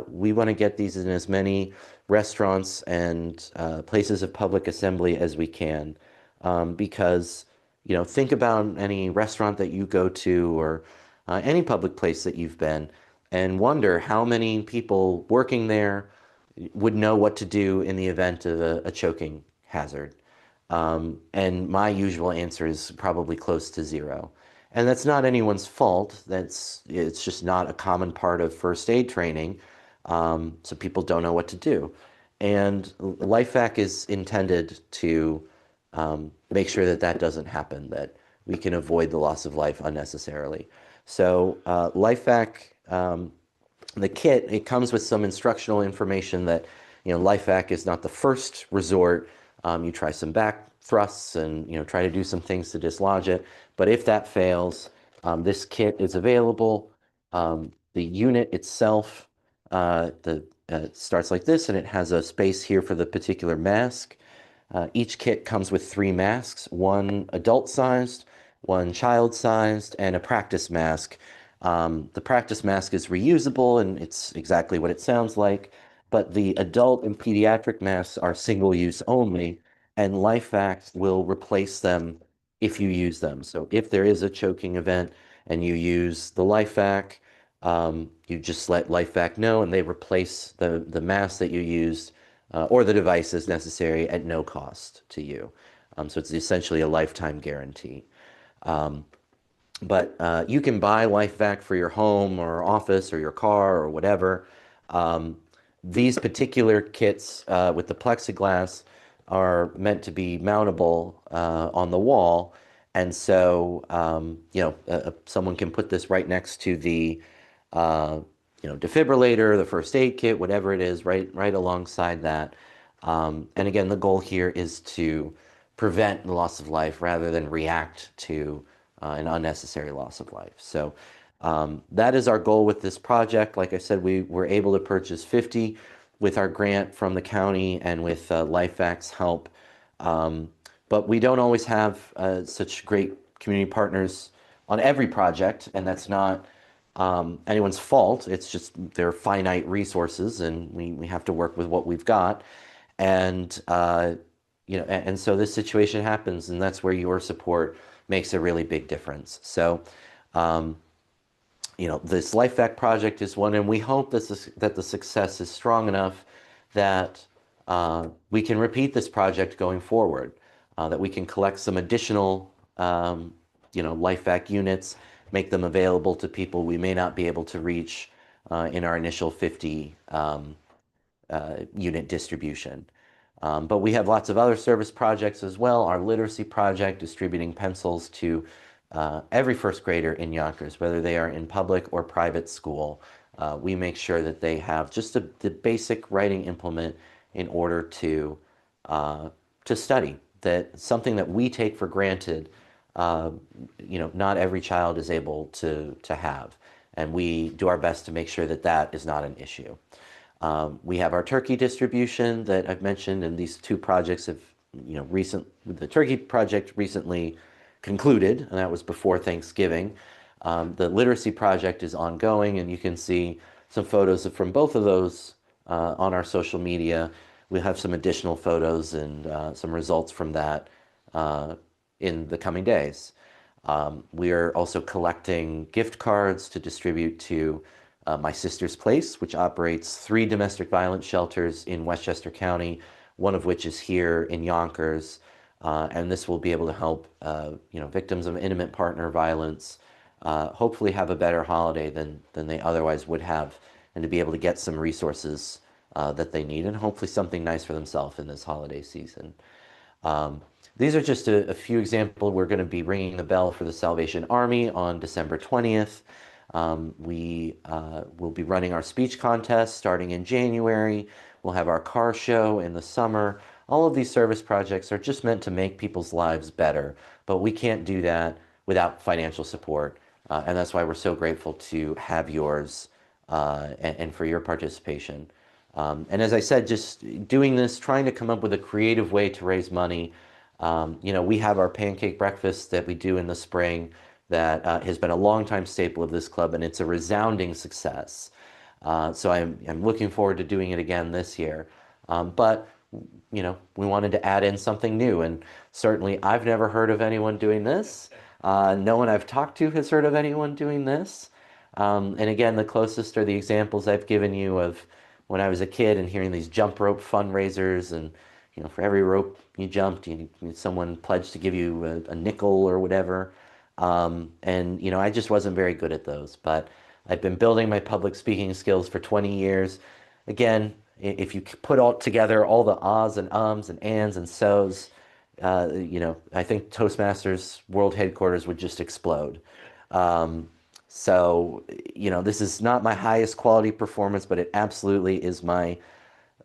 we want to get these in as many restaurants and places of public assembly as we can. Because, think about any restaurant that you go to or any public place that you've been and wonder how many people working there would know what to do in the event of a choking hazard. And my usual answer is probably close to zero. And that's not anyone's fault. It's just not a common part of first aid training. So people don't know what to do. And LifeVac is intended to make sure that that doesn't happen, that we can avoid the loss of life unnecessarily. So LifeVac, the kit, it comes with some instructional information that, LifeVac is not the first resort. You try some back thrusts and, try to do some things to dislodge it. But if that fails, this kit is available. The unit itself, starts like this, and it has a space here for the particular mask. Each kit comes with 3 masks, one adult-sized, one child-sized, and a practice mask. The practice mask is reusable, and it's exactly what it sounds like, but the adult and pediatric masks are single-use only, and LifeVac will replace them if you use them. So if there is a choking event and you use the LifeVac, you just let LifeVac know, and they replace the mask that you used or the device as necessary at no cost to you. So it's essentially a lifetime guarantee. But you can buy LifeVac for your home or office or your car or whatever. These particular kits with the plexiglass are meant to be mountable on the wall. And so, someone can put this right next to the, defibrillator, the first aid kit, whatever it is, right alongside that. And again, the goal here is to prevent the loss of life rather than react to an unnecessary loss of life. So that is our goal with this project. Like I said, we were able to purchase 50 with our grant from the county and with LifeVac's help. But we don't always have such great community partners on every project, and that's not anyone's fault. It's just they're finite resources, and we have to work with what we've got. And and so this situation happens, and that's where your support makes a really big difference. So, this LifeVac project is one, and we hope that the success is strong enough that we can repeat this project going forward, that we can collect some additional, LifeVac units, make them available to people we may not be able to reach in our initial 50 unit distribution. But we have lots of other service projects as well. Our literacy project, distributing pencils to every first grader in Yonkers, whether they are in public or private school. We make sure that they have just the basic writing implement in order to study. That something that we take for granted, not every child is able to have. And we do our best to make sure that that is not an issue. We have our turkey distribution that I've mentioned, and these 2 projects have, the turkey project recently concluded, and that was before Thanksgiving. The literacy project is ongoing, and you can see some photos from both of those on our social media. We'll have some additional photos and some results from that in the coming days. We are also collecting gift cards to distribute to My Sister's Place, which operates 3 domestic violence shelters in Westchester County, one of which is here in Yonkers. And this will be able to help, victims of intimate partner violence hopefully have a better holiday than they otherwise would have, and to be able to get some resources that they need, and hopefully something nice for themselves in this holiday season. These are just a few examples. We're going to be ringing the bell for the Salvation Army on December 20th. We will be running our speech contest starting in January. We'll have our car show in the summer. All of these service projects are just meant to make people's lives better, but we can't do that without financial support. And that's why we're so grateful to have yours and for your participation. And as I said, just doing this, trying to come up with a creative way to raise money. We have our pancake breakfast that we do in the spring that has been a longtime staple of this club, and it's a resounding success. So I'm looking forward to doing it again this year. But we wanted to add in something new, and certainly I've never heard of anyone doing this. No one I've talked to has heard of anyone doing this. And again, the closest are the examples I've given you of when I was a kid and hearing these jump rope fundraisers, and for every rope you jumped, someone pledged to give you a nickel or whatever. And I just wasn't very good at those, but I've been building my public speaking skills for 20 years. Again, if you put all together all the ahs and ums and ands and so's, I think Toastmasters World Headquarters would just explode. Um, so, this is not my highest quality performance, but it absolutely is my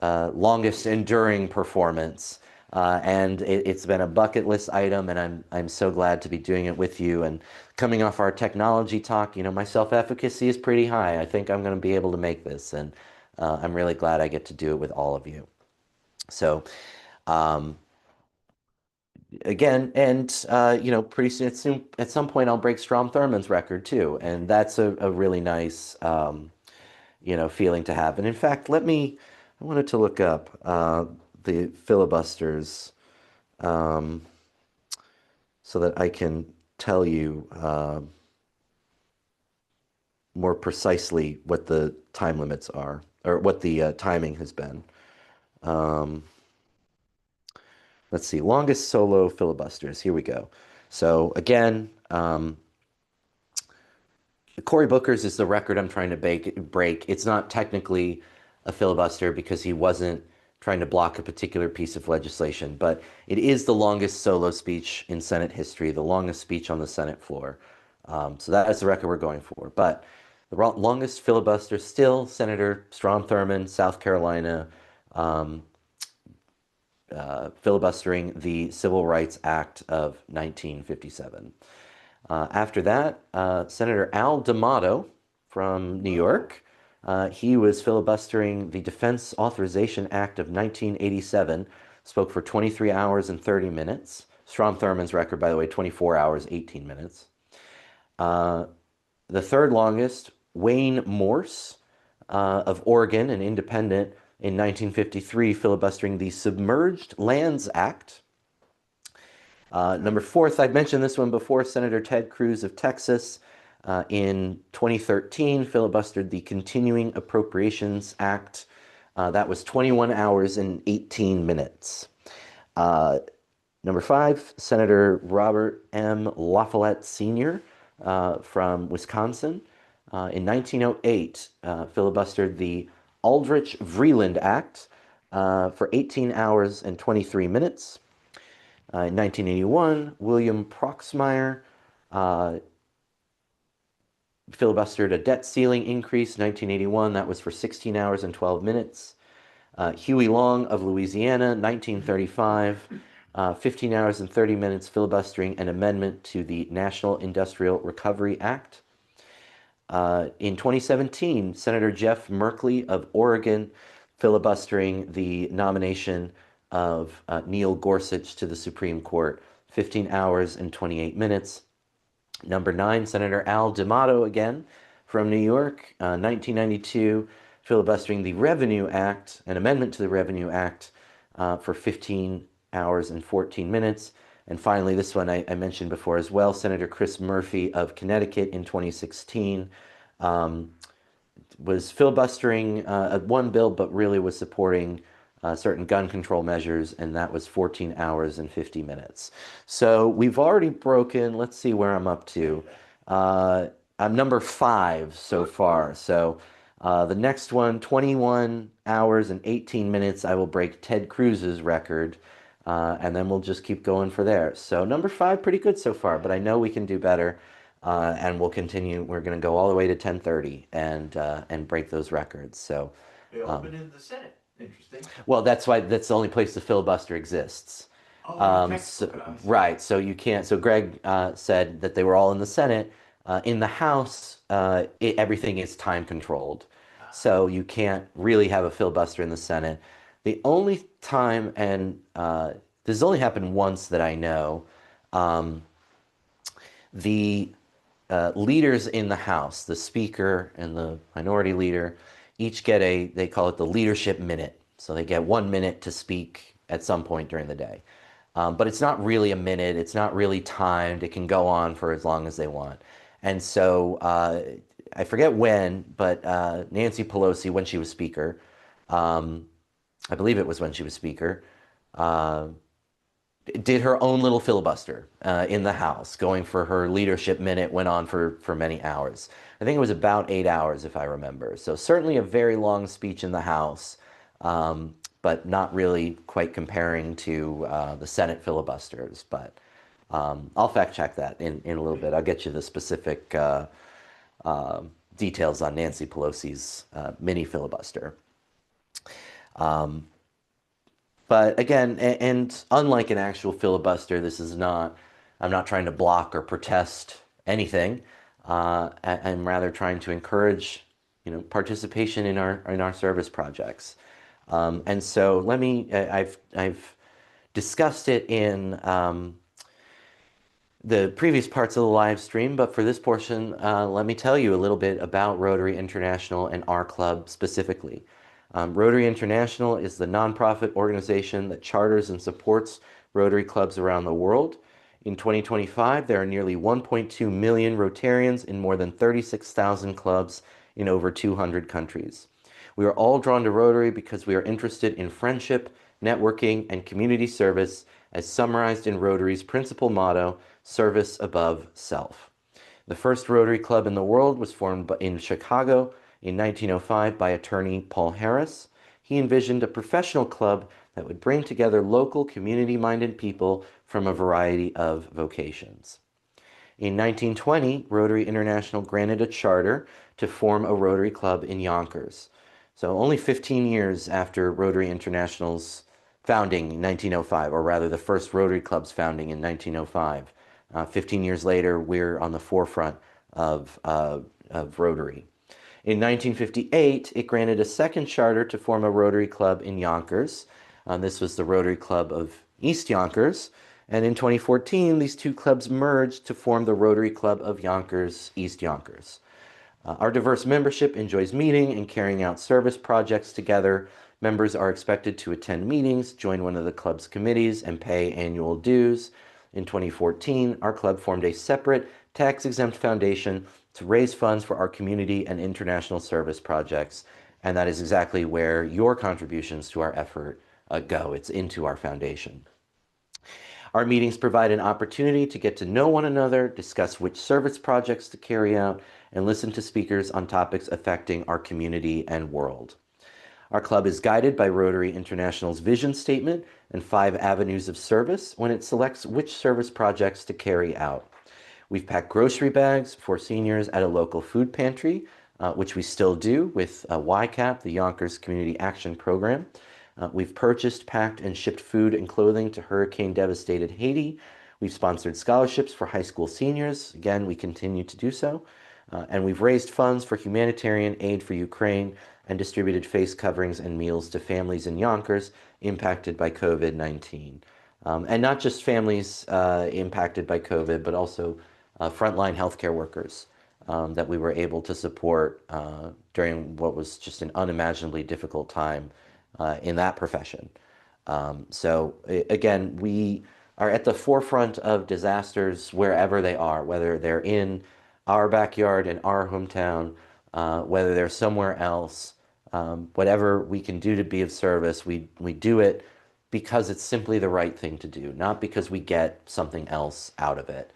longest enduring performance. And it's been a bucket list item, and I'm so glad to be doing it with you. And coming off our technology talk, my self-efficacy is pretty high. I think I'm going to be able to make this, and I'm really glad I get to do it with all of you. So, um, again, and pretty soon, at some point, I'll break Strom Thurmond's record too, and that's a really nice feeling to have. And in fact, I wanted to look up the filibusters um, so that I can tell you more precisely what the time limits are, or what the timing has been. Um, let's see, longest solo filibusters. Here we go. So again, Cory Booker's is the record I'm trying to break. It's not technically a filibuster because he wasn't trying to block a particular piece of legislation, but it is the longest solo speech in Senate history, the longest speech on the Senate floor. So that is the record we're going for. But the longest filibuster still, Senator Strom Thurmond, South Carolina, um, filibustering the Civil Rights Act of 1957. After that, Senator Al D'Amato from New York, he was filibustering the Defense Authorization Act of 1987, spoke for 23 hours and 30 minutes. Strom Thurmond's record, by the way, 24 hours, 18 minutes. The third longest, Wayne Morse of Oregon, an independent, in 1953, filibustering the Submerged Lands Act. Number fourth, I've mentioned this one before, Senator Ted Cruz of Texas in 2013 filibustered the Continuing Appropriations Act. That was 21 hours and 18 minutes. Number five, Senator Robert M. LaFollette Sr. From Wisconsin in 1908 filibustered the Aldrich-Vreeland Act for 18 hours and 23 minutes. In 1981, William Proxmire filibustered a debt ceiling increase. 1981, that was for 16 hours and 12 minutes. Huey Long of Louisiana, 1935, 15 hours and 30 minutes filibustering an amendment to the National Industrial Recovery Act. In 2017, Senator Jeff Merkley of Oregon filibustering the nomination of Neil Gorsuch to the Supreme Court, 15 hours and 28 minutes. Number nine, Senator Al D'Amato again from New York, 1992, filibustering the Revenue Act, an amendment to the Revenue Act for 15 hours and 14 minutes. And finally, this one I mentioned before as well, Senator Chris Murphy of Connecticut in 2016 was filibustering one bill, but really was supporting certain gun control measures, and that was 14 hours and 50 minutes. So we've already broken, let's see where I'm up to. I'm number 5 so far. So the next one, 21 hours and 18 minutes, I will break Ted Cruz's record, and then we'll just keep going for there. So number 5, pretty good so far, but I know we can do better. and we'll continue. We're going to go all the way to 10:30 and break those records. So, They um, open in the Senate. Interesting. well, that's why that's the only place the filibuster exists. Oh, in So, textbook. I see. right. So you can't. So Greg said that they were all in the Senate. In the House, everything is time controlled. Ah, So you can't really have a filibuster in the Senate. The only time, and this has only happened once that I know, um, the leaders in the House, the Speaker and the Minority Leader, each get they call it the leadership minute. So they get 1 minute to speak at some point during the day. But it's not really a minute, it's not really timed. It can go on for as long as they want. And so I forget when, but Nancy Pelosi, when she was Speaker, um, I believe it was when she was Speaker, uh, did her own little filibuster in the House, going for her leadership minute, went on for many hours. I think it was about 8 hours, if I remember. So certainly a very long speech in the House, but not really quite comparing to the Senate filibusters. But I'll fact check that in a little bit. I'll get you the specific uh, details on Nancy Pelosi's mini filibuster. But again, and unlike an actual filibuster, this is not, I'm not trying to block or protest anything. I'm rather trying to encourage, participation in our service projects. And so I've discussed it in the previous parts of the live stream, but for this portion, let me tell you a little bit about Rotary International and our club specifically. Rotary International is the nonprofit organization that charters and supports Rotary clubs around the world. In 2025, there are nearly 1.2 million Rotarians in more than 36,000 clubs in over 200 countries. We are all drawn to Rotary because we are interested in friendship, networking, and community service as summarized in Rotary's principal motto, service above self. The first Rotary Club in the world was formed in Chicago in 1905 by attorney Paul Harris. He envisioned a professional club that would bring together local community-minded people from a variety of vocations. In 1920, Rotary International granted a charter to form a Rotary Club in Yonkers. So only 15 years after Rotary International's founding in 1905, or rather the first Rotary Club's founding in 1905. 15 years later, we're on the forefront of Rotary. In 1958, it granted a second charter to form a Rotary Club in Yonkers. This was the Rotary Club of East Yonkers. And in 2014, these two clubs merged to form the Rotary Club of Yonkers, East Yonkers. Our diverse membership enjoys meeting and carrying out service projects together. Members are expected to attend meetings, join one of the club's committees, and pay annual dues. In 2014, our club formed a separate tax-exempt foundation to raise funds for our community and international service projects. And that is exactly where your contributions to our effort go. It's into our foundation. Our meetings provide an opportunity to get to know one another, discuss which service projects to carry out, and listen to speakers on topics affecting our community and world. Our club is guided by Rotary International's vision statement and 5 avenues of service when it selects which service projects to carry out. We've packed grocery bags for seniors at a local food pantry, which we still do with YCAP, the Yonkers Community Action Program. We've purchased, packed, and shipped food and clothing to hurricane-devastated Haiti. We've sponsored scholarships for high school seniors. Again, we continue to do so. And we've raised funds for humanitarian aid for Ukraine and distributed face coverings and meals to families in Yonkers impacted by COVID-19. And not just families impacted by COVID, but also frontline healthcare workers that we were able to support during what was just an unimaginably difficult time in that profession. Again, we are at the forefront of disasters wherever they are, whether they're in our backyard, in our hometown, whether they're somewhere else. Whatever we can do to be of service, we do it because it's simply the right thing to do, not because we get something else out of it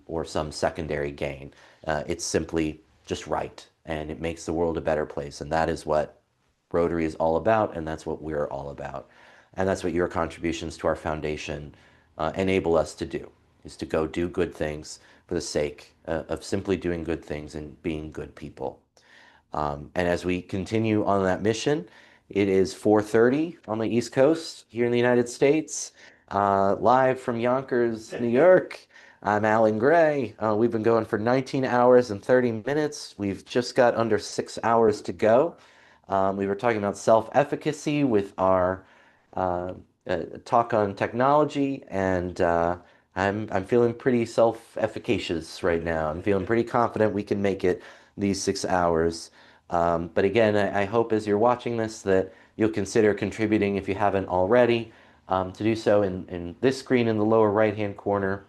or some secondary gain. It's simply just right, and it makes the world a better place, and that is what Rotary is all about, and that's what we're all about. And that's what your contributions to our foundation enable us to do. is to go do good things for the sake of simply doing good things and being good people. And as we continue on that mission, it is 4:30 on the East Coast here in the United States, live from Yonkers, New York. I'm Alan Gray. We've been going for 19 hours and 30 minutes. We've just got under 6 hours to go. We were talking about self-efficacy with our uh, talk on technology, and I'm feeling pretty self-efficacious right now. I'm feeling pretty confident we can make it these 6 hours. But again, I hope as you're watching this that you'll consider contributing if you haven't already. To do so in this screen in the lower right-hand corner,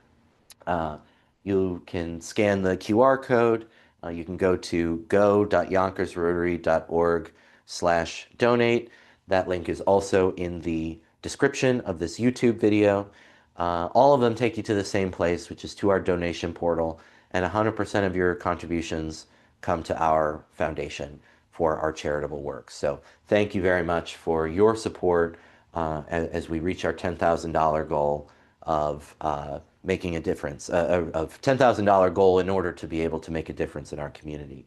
uh, you can scan the QR code. You can go to go.yonkersrotary.org/donate. That link is also in the description of this YouTube video. All of them take you to the same place, which is to our donation portal, and 100% of your contributions come to our foundation for our charitable work. So thank you very much for your support as we reach our $10,000 goal of making a difference, of $10,000 goal in order to be able to make a difference in our community.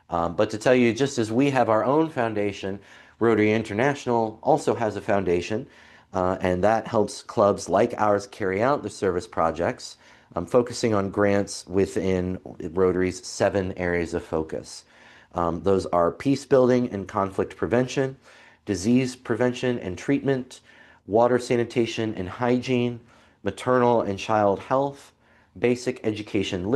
But to tell you, just as we have our own foundation, Rotary International also has a foundation, and that helps clubs like ours carry out the service projects, focusing on grants within Rotary's 7 areas of focus. Those are peace building and conflict prevention, disease prevention and treatment, water sanitation and hygiene, maternal and child health, basic education and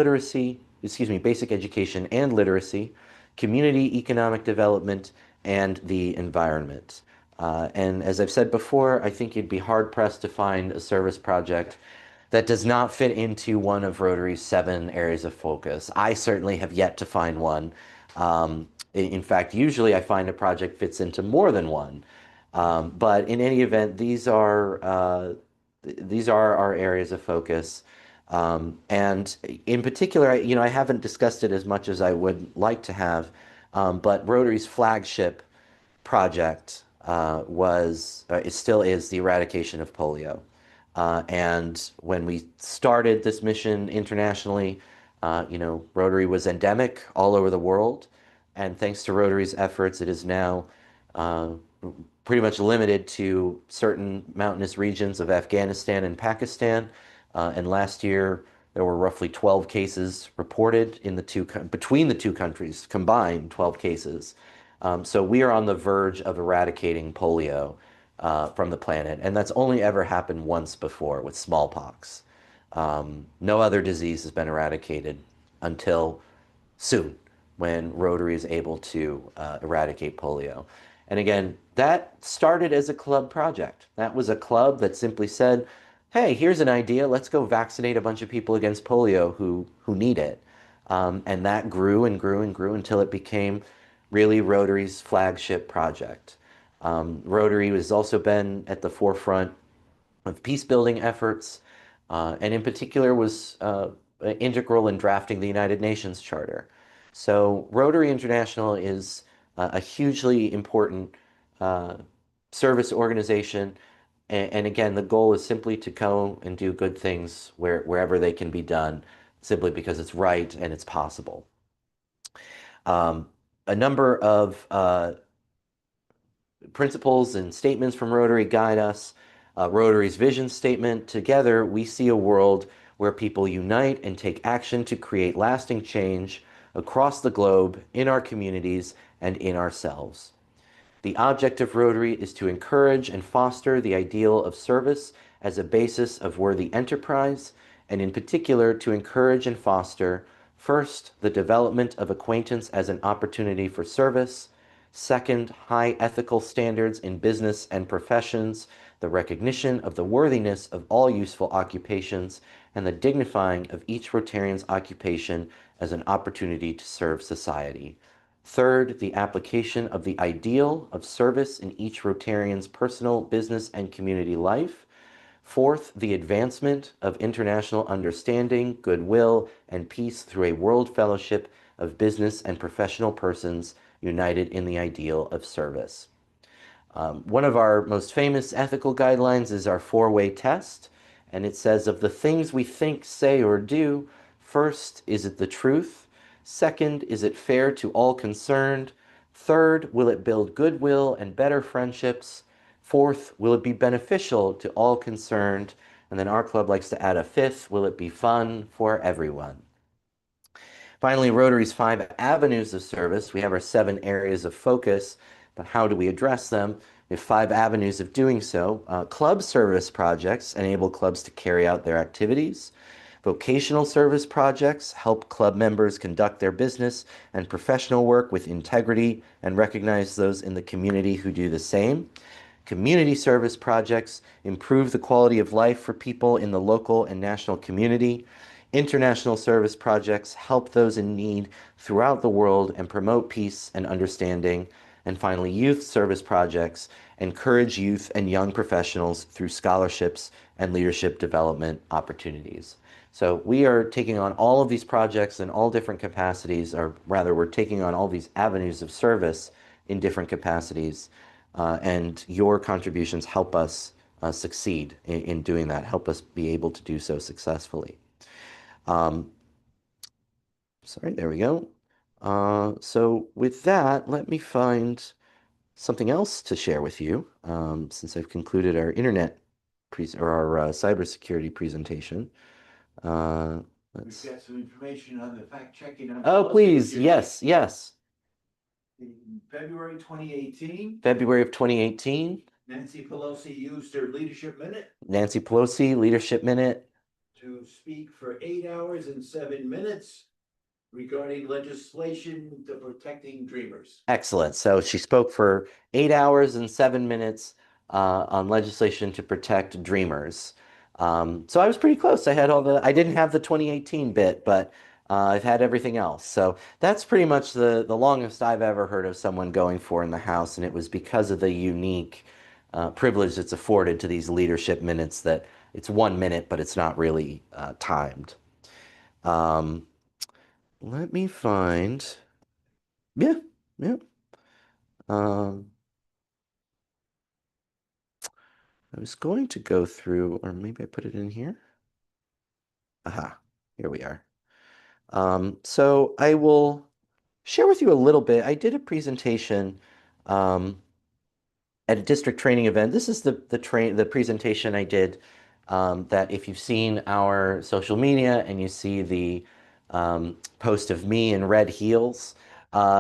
literacy, community economic development, and the environment. And as I've said before, I think you'd be hard pressed to find a service project that does not fit into one of Rotary's 7 areas of focus. I certainly have yet to find one. In fact, usually I find a project fits into more than one. But in any event, these are our areas of focus. And in particular, I haven't discussed it as much as I would like to have, but Rotary's flagship project it still is the eradication of polio. And when we started this mission internationally, Rotary was endemic all over the world. And thanks to Rotary's efforts, it is now uh, pretty much limited to certain mountainous regions of Afghanistan and Pakistan. And last year, there were roughly 12 cases reported in between the two countries, combined 12 cases. So we are on the verge of eradicating polio from the planet, and that's only ever happened once before with smallpox. No other disease has been eradicated until soon, when Rotary is able to eradicate polio. And again, that started as a club project. That was a club that simply said, hey, here's an idea. Let's go vaccinate a bunch of people against polio who need it. And that grew and grew and grew until it became really Rotary's flagship project. Rotary has also been at the forefront of peace building efforts, and in particular was integral in drafting the United Nations Charter. So Rotary International is a hugely important uh, service organization. And again, the goal is simply to go and do good things wherever they can be done, simply because it's right and it's possible. Um, a number of principles and statements from Rotary guide us. Rotary's vision statement: together we see a world where people unite and take action to create lasting change across the globe, in our communities, and in ourselves. The object of Rotary is to encourage and foster the ideal of service as a basis of worthy enterprise, and in particular to encourage and foster, first, the development of acquaintance as an opportunity for service; second, high ethical standards in business and professions, the recognition of the worthiness of all useful occupations, and the dignifying of each Rotarian's occupation as an opportunity to serve society. Third, the application of the ideal of service in each Rotarian's personal, business, and community life. Fourth, the advancement of international understanding, goodwill, and peace through a world fellowship of business and professional persons united in the ideal of service. One of our most famous ethical guidelines is our 4-way test. And it says, of the things we think, say, or do, first, is it the truth? Second, is it fair to all concerned? Third, will it build goodwill and better friendships? Fourth, will it be beneficial to all concerned? And then our club likes to add a fifth, will it be fun for everyone? Finally, Rotary's 5 avenues of service. We have our 7 areas of focus, but how do we address them? We have 5 avenues of doing so. Club service projects enable clubs to carry out their activities. Vocational service projects help club members conduct their business and professional work with integrity and recognize those in the community who do the same. Community service projects improve the quality of life for people in the local and national community. International service projects help those in need throughout the world and promote peace and understanding. And finally, youth service projects encourage youth and young professionals through scholarships and leadership development opportunities. So we are taking on all of these projects in all different capacities, or rather, we're taking on all these avenues of service in different capacities. And your contributions help us succeed in doing that, help us be able to do so successfully. Um, sorry, there we go. So with that, let me find something else to share with you, since I've concluded our internet or our cybersecurity presentation. Uh, We've got some information on the fact checking on. Oh, please, yes, yes. In February 2018, February of 2018, Nancy Pelosi used her leadership minute Nancy Pelosi, Leadership Minute. to speak for 8 hours and 7 minutes regarding legislation to protecting dreamers. Excellent. So she spoke for 8 hours and 7 minutes on legislation to protect dreamers. So I was pretty close. I didn't have the 2018 bit, but I've had everything else. So that's pretty much the longest I've ever heard of someone going for in the House. And it was because of the unique privilege that's afforded to these leadership minutes that it's 1 minute, but it's not really timed. Um, Let me find. Yeah, yeah. Um, I was going to go through, or maybe I put it in here. Aha, here we are. So I will share with you a little bit. I did a presentation um, at a district training event. This is the presentation I did that if you've seen our social media and you see the post of me in red heels,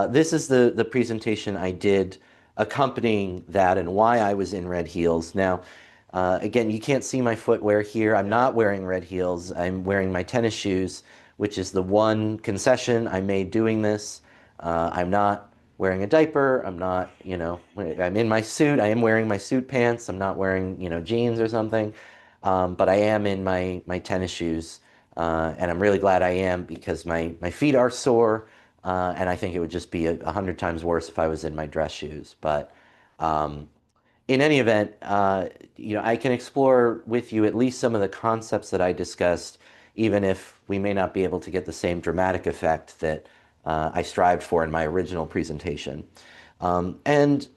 this is the presentation I did accompanying that and why I was in red heels. Now, again, you can't see my footwear here. I'm not wearing red heels. I'm wearing my tennis shoes, which is the one concession I made doing this. I'm not wearing a diaper. I'm not, I'm in my suit. I am wearing my suit pants. I'm not wearing, jeans or something. But I am in my tennis shoes. And I'm really glad I am because my feet are sore. And I think it would just be 100 times worse if I was in my dress shoes. But um, in any event, I can explore with you at least some of the concepts that I discussed, even if we may not be able to get the same dramatic effect that I strived for in my original presentation. And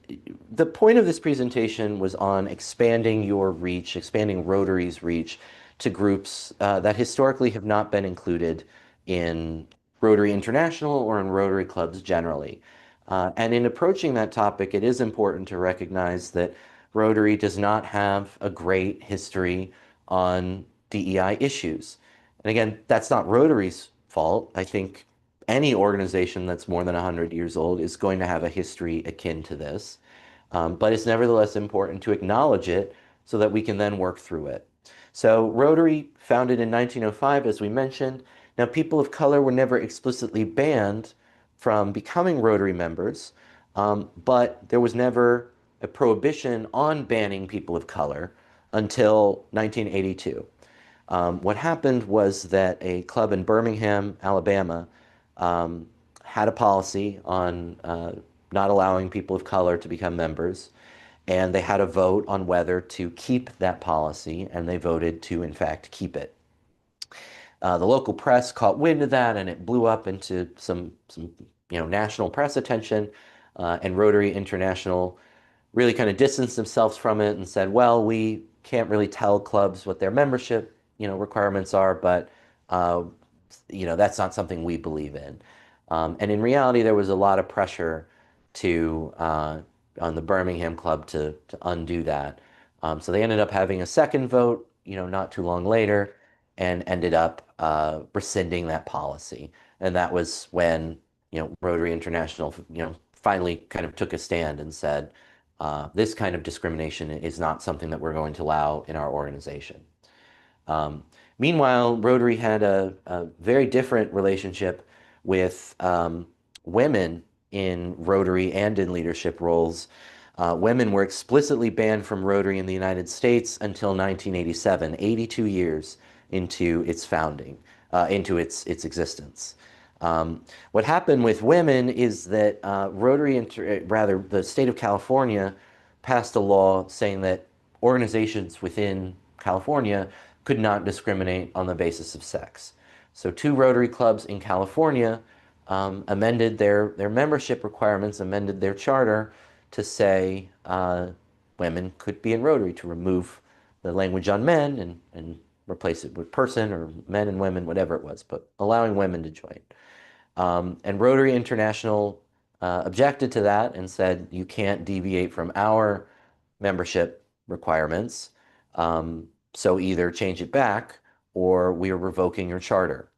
the point of this presentation was on expanding your reach, expanding Rotary's reach to groups that historically have not been included in Rotary International or in Rotary clubs generally. And in approaching that topic, it is important to recognize that Rotary does not have a great history on DEI issues. And again, that's not Rotary's fault. I think any organization that's more than 100 years old is going to have a history akin to this. But it's nevertheless important to acknowledge it so that we can then work through it. So Rotary, founded in 1905, as we mentioned. Now, people of color were never explicitly banned from becoming Rotary members, but there was never a prohibition on banning people of color until 1982. What happened was that a club in Birmingham, Alabama, um, had a policy on not allowing people of color to become members, and they had a vote on whether to keep that policy, and they voted to, in fact, keep it. The local press caught wind of that, and it blew up into some national press attention. And Rotary International really kind of distanced themselves from it and said, well, we can't really tell clubs what their membership, requirements are, but uh, that's not something we believe in. And in reality, there was a lot of pressure to on the Birmingham club to undo that. So they ended up having a second vote, not too long later, and ended up rescinding that policy. And that was when, Rotary International, finally kind of took a stand and said, this kind of discrimination is not something that we're going to allow in our organization. Um, Meanwhile, Rotary had a very different relationship with women in Rotary and in leadership roles. Women were explicitly banned from Rotary in the United States until 1987, 82 years into its founding, into its existence. What happened with women is that rather, the state of California passed a law saying that organizations within California could not discriminate on the basis of sex. So two Rotary clubs in California amended their membership requirements, amended their charter to say women could be in Rotary, to remove the language on men and replace it with person or men and women, whatever it was, but allowing women to join. And Rotary International objected to that and said, you can't deviate from our membership requirements. So either change it back or we are revoking your charter.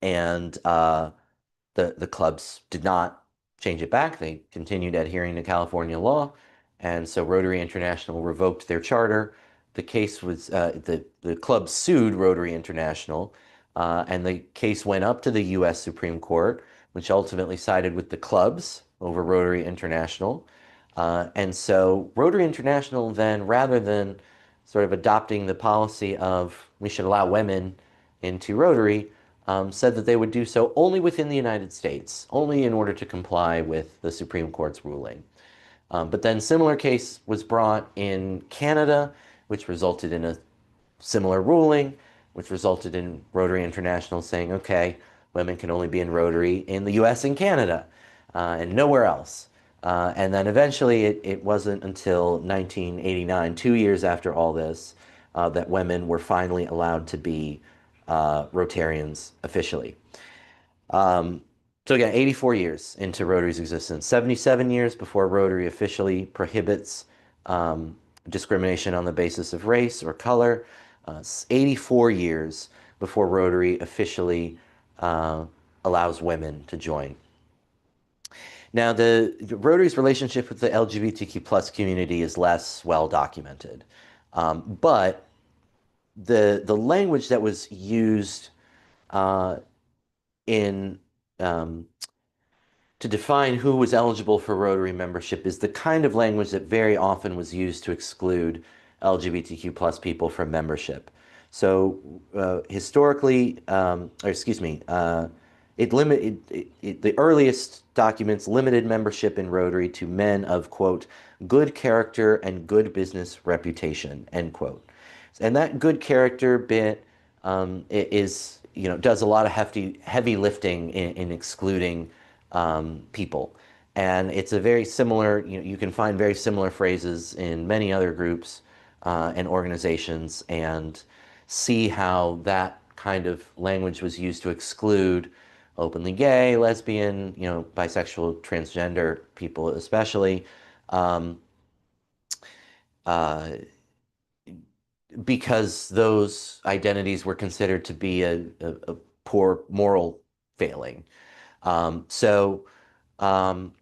And the clubs did not change it back. They continued adhering to California law, and so Rotary International revoked their charter. The case was the club sued Rotary International, and the case went up to the U.S. Supreme Court, which ultimately sided with the clubs over Rotary International. And so Rotary International then, rather than sort of adopting the policy of we should allow women into Rotary, said that they would do so only within the United States, only in order to comply with the Supreme Court's ruling. But then similar case was brought in Canada, which resulted in a similar ruling, which resulted in Rotary International saying, okay, women can only be in Rotary in the US and Canada and nowhere else. And then eventually it wasn't until 1989, 2 years after all this, that women were finally allowed to be Rotarians officially. Um, so again, 84 years into Rotary's existence, 77 years before Rotary officially prohibits discrimination on the basis of race or color, 84 years before Rotary officially allows women to join. Now, the Rotary's relationship with the LGBTQ plus community is less well documented, but the language that was used uh, in um, to define who was eligible for Rotary membership is the kind of language that very often was used to exclude LGBTQ plus people from membership. So historically, or excuse me, the earliest documents limited membership in Rotary to men of, quote, good character and good business reputation, end quote. And that good character bit is, does a lot of heavy lifting in excluding people. And it's a very similar, you can find very similar phrases in many other groups and organizations and see how that kind of language was used to exclude openly gay, lesbian, bisexual, transgender people especially, um, uh, because those identities were considered to be a poor moral failing. So, um,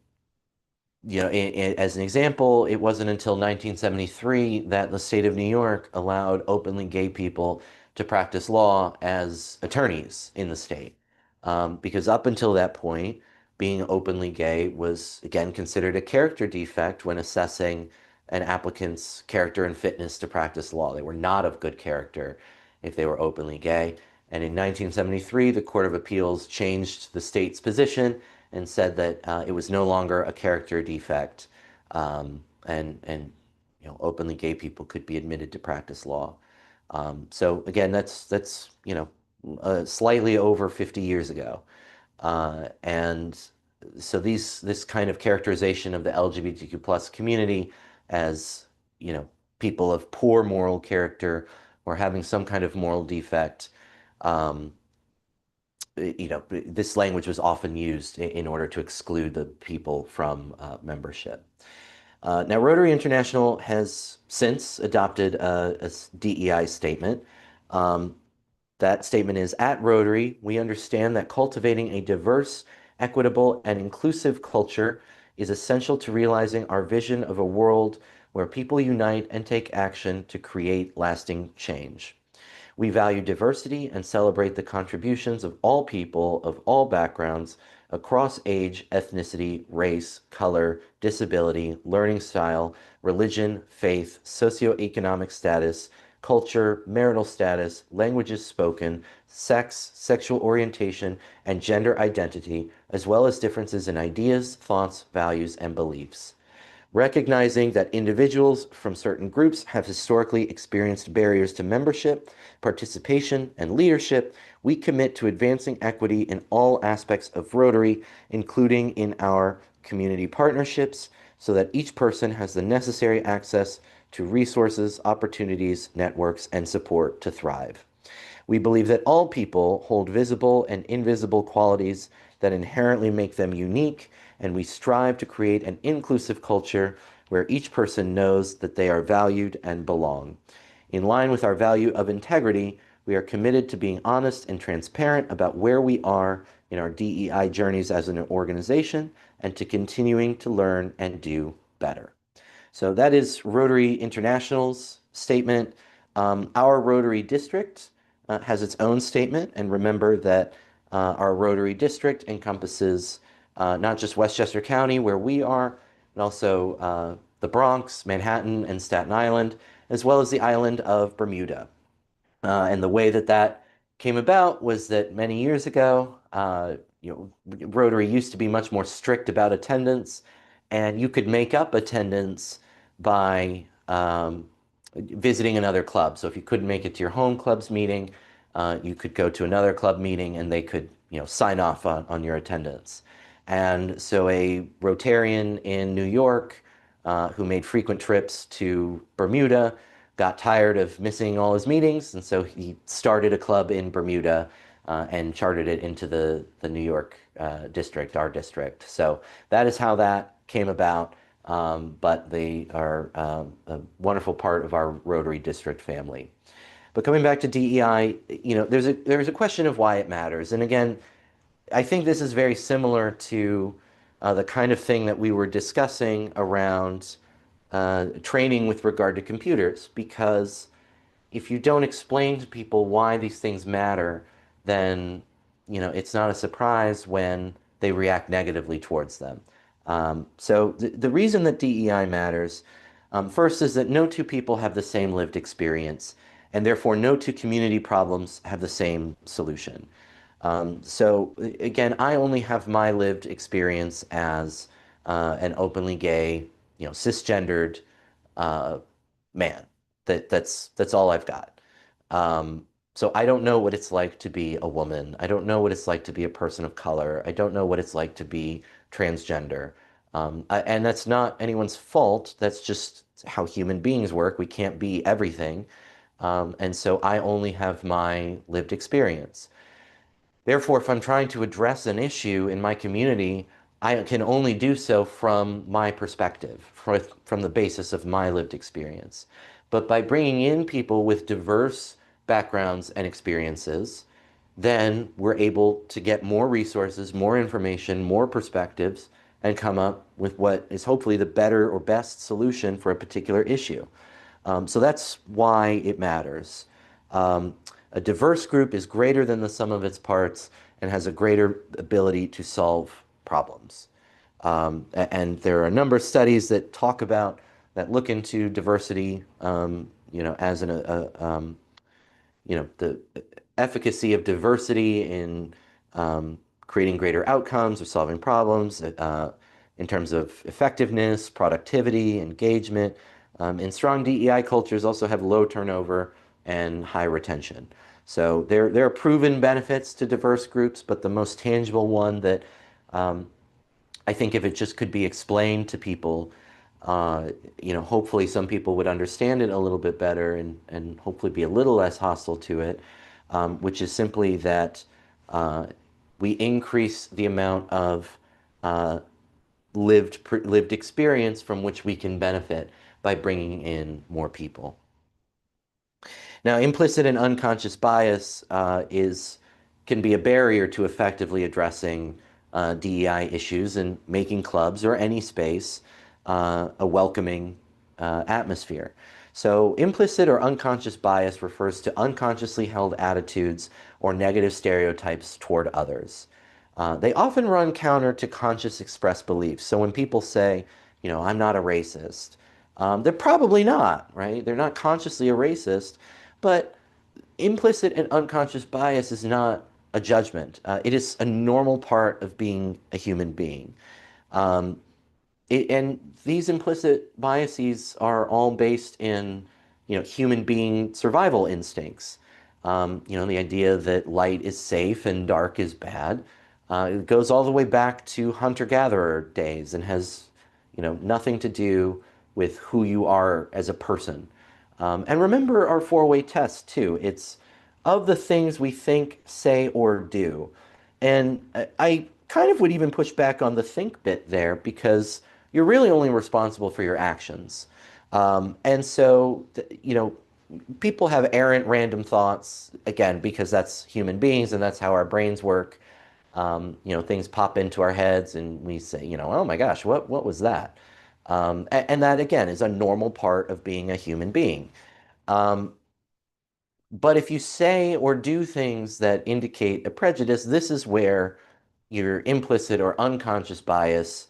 as an example, it wasn't until 1973 that the state of New York allowed openly gay people to practice law as attorneys in the state. Because up until that point, being openly gay was, again, considered a character defect when assessing an applicant's character and fitness to practice law. They were not of good character if they were openly gay. And in 1973, the Court of Appeals changed the state's position and said that it was no longer a character defect, and openly gay people could be admitted to practice law. So again, that's slightly over 50 years ago, and so this kind of characterization of the LGBTQ plus community as people of poor moral character or having some kind of moral defect. Um, this language was often used in order to exclude the people from membership. Now, Rotary International has since adopted a DEI statement. Um, that statement is, at Rotary, we understand that cultivating a diverse, equitable, and inclusive culture is essential to realizing our vision of a world where people unite and take action to create lasting change. We value diversity and celebrate the contributions of all people of all backgrounds across age, ethnicity, race, color, disability, learning style, religion, faith, socioeconomic status, culture, marital status, languages spoken, sex, sexual orientation, and gender identity, as well as differences in ideas, thoughts, values, and beliefs. Recognizing that individuals from certain groups have historically experienced barriers to membership, participation, and leadership, we commit to advancing equity in all aspects of Rotary, including in our community partnerships, so that each person has the necessary access to resources, opportunities, networks, and support to thrive. We believe that all people hold visible and invisible qualities that inherently make them unique, and we strive to create an inclusive culture where each person knows that they are valued and belong. In line with our value of integrity, we are committed to being honest and transparent about where we are in our DEI journeys as an organization and to continuing to learn and do better. So that is Rotary International's statement. Our Rotary District has its own statement, and remember that our Rotary District encompasses not just Westchester County, where we are, but also the Bronx, Manhattan, and Staten Island, as well as the island of Bermuda. And the way that that came about was that many years ago, Rotary used to be much more strict about attendance, and you could make up attendance by visiting another club. So if you couldn't make it to your home club's meeting, you could go to another club meeting, and they could, sign off on your attendance. And so a Rotarian in New York who made frequent trips to Bermuda got tired of missing all his meetings, and so he started a club in Bermuda and chartered it into the New York district, our district. So that is how that came about. But they are a wonderful part of our Rotary District family. But coming back to DEI, there's a question of why it matters. And again, I think this is very similar to the kind of thing that we were discussing around training with regard to computers, because if you don't explain to people why these things matter, then it's not a surprise when they react negatively towards them. So the reason that DEI matters, first, is that no two people have the same lived experience, and therefore no two community problems have the same solution. So again, I only have my lived experience as an openly gay, cisgendered uh, man. That's all I've got. Um, so I don't know what it's like to be a woman. I don't know what it's like to be a person of color. I don't know what it's like to be transgender. And that's not anyone's fault. That's just how human beings work. We can't be everything. And so I only have my lived experience. Therefore, if I'm trying to address an issue in my community, I can only do so from my perspective, from the basis of my lived experience. But by bringing in people with diverse backgrounds and experiences, then we're able to get more resources, more information, more perspectives, and come up with what is hopefully the better or best solution for a particular issue. So that's why it matters. Um, a diverse group is greater than the sum of its parts and has a greater ability to solve problems. And there are a number of studies that talk about, that look into diversity, as the efficacy of diversity in creating greater outcomes or solving problems in terms of effectiveness, productivity, engagement. And strong DEI cultures also have low turnover and high retention. So there are proven benefits to diverse groups, but the most tangible one that I think if it just could be explained to people, Uh, hopefully some people would understand it a little bit better and hopefully be a little less hostile to it, which is simply that uh, we increase the amount of uh, lived experience from which we can benefit by bringing in more people. Now, implicit and unconscious bias can be a barrier to effectively addressing DEI issues and making clubs or any space a welcoming atmosphere. So, implicit or unconscious bias refers to unconsciously held attitudes or negative stereotypes toward others. They often run counter to conscious expressed beliefs. So, when people say, I'm not a racist, they're probably not, right? They're not consciously a racist, but implicit and unconscious bias is not a judgment. It is a normal part of being a human being. Um, and these implicit biases are all based in, human being survival instincts. The idea that light is safe and dark is bad. It goes all the way back to hunter-gatherer days and has, nothing to do with who you are as a person. And remember our four-way test too. It's of the things we think, say, or do. And I kind of would even push back on the think bit there because you're really only responsible for your actions. And so, people have errant random thoughts, again, because that's human beings and that's how our brains work. Things pop into our heads and we say, oh my gosh, what was that? And that, again, is a normal part of being a human being. Um, but if you say or do things that indicate a prejudice, this is where your implicit or unconscious bias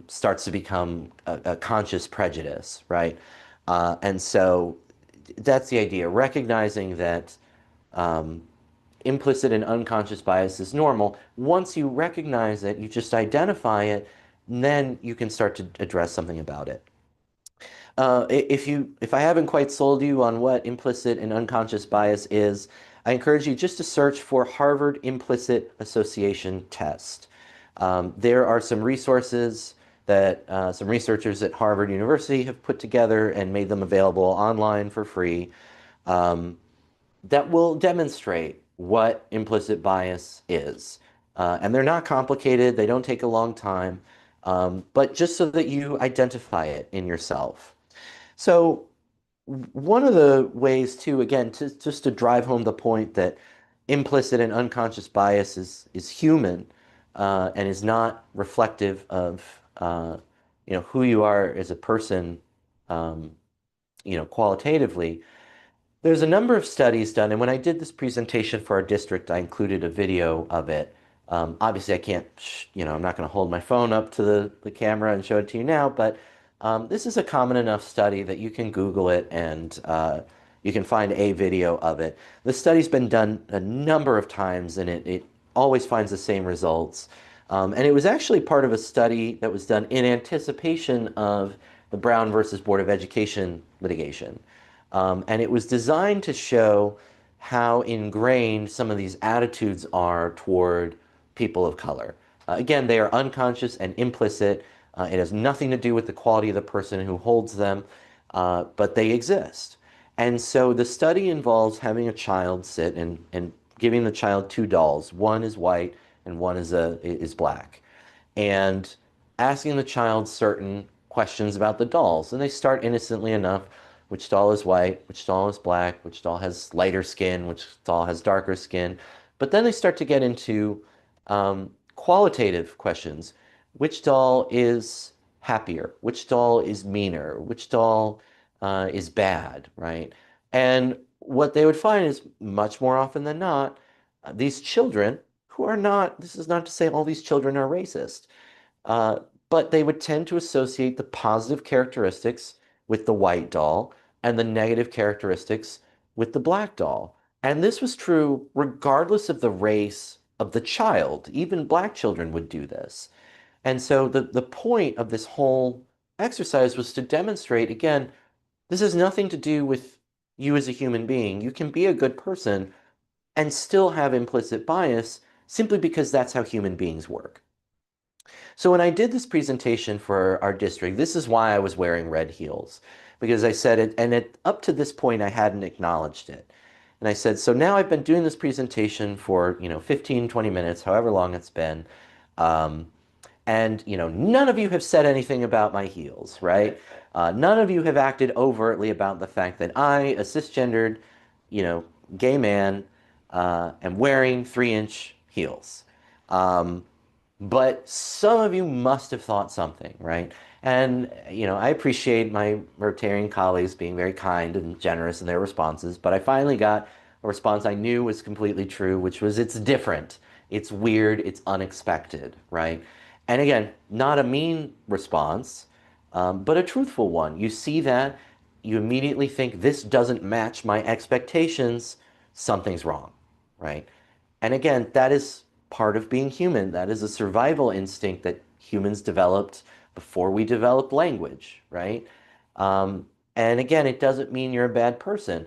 starts to become a conscious prejudice, right? And so that's the idea, recognizing that um, implicit and unconscious bias is normal. Once you recognize it, you just identify it, and then you can start to address something about it. If I haven't quite sold you on what implicit and unconscious bias is, I encourage you just to search for Harvard Implicit Association Test. There are some resources that some researchers at Harvard University have put together and made them available online for free um, that will demonstrate what implicit bias is. And they're not complicated, they don't take a long time, but just so that you identify it in yourself. So one of the ways too, again, just to drive home the point that implicit and unconscious bias is human and is not reflective of who you are as a person, um, qualitatively. There's a number of studies done, and when I did this presentation for our district, I included a video of it. Obviously, I can't, I'm not going to hold my phone up to the camera and show it to you now, but this is a common enough study that you can Google it and you can find a video of it. The study's been done a number of times, and it always finds the same results. And it was actually part of a study that was done in anticipation of the Brown versus Board of Education litigation. And it was designed to show how ingrained some of these attitudes are toward people of color. Again, they are unconscious and implicit. It has nothing to do with the quality of the person who holds them, but they exist. And so the study involves having a child sit and giving the child two dolls. One is white and one is black. And asking the child certain questions about the dolls. And they start innocently enough. Which doll is white? Which doll is black? Which doll has lighter skin? Which doll has darker skin? But then they start to get into qualitative questions. Which doll is happier? Which doll is meaner? Which doll is bad, right? And what they would find is much more often than not, these children who are not, this is not to say all these children are racist, uh, but they would tend to associate the positive characteristics with the white doll and the negative characteristics with the black doll. And this was true regardless of the race of the child. Even black children would do this. And so the point of this whole exercise was to demonstrate, again, this has nothing to do with you as a human being. You can be a good person and still have implicit bias simply because that's how human beings work. So when I did this presentation for our district, this is why I was wearing red heels, because I said it, and up to this point, I hadn't acknowledged it. And I said, so now I've been doing this presentation for, 15, 20 minutes, however long it's been. Um, and, none of you have said anything about my heels, right? None of you have acted overtly about the fact that I, a cisgendered, you know, gay man, am wearing 3-inch heels. Um, but some of you must have thought something, right? And, I appreciate my Rotarian colleagues being very kind and generous in their responses, but I finally got a response I knew was completely true, which was it's different, it's weird, it's unexpected, right? And again, not a mean response, but a truthful one. You see that, you immediately think this doesn't match my expectations, something's wrong, right? And again, that is part of being human. That is a survival instinct that humans developed before we developed language, right? Um, and again, it doesn't mean you're a bad person.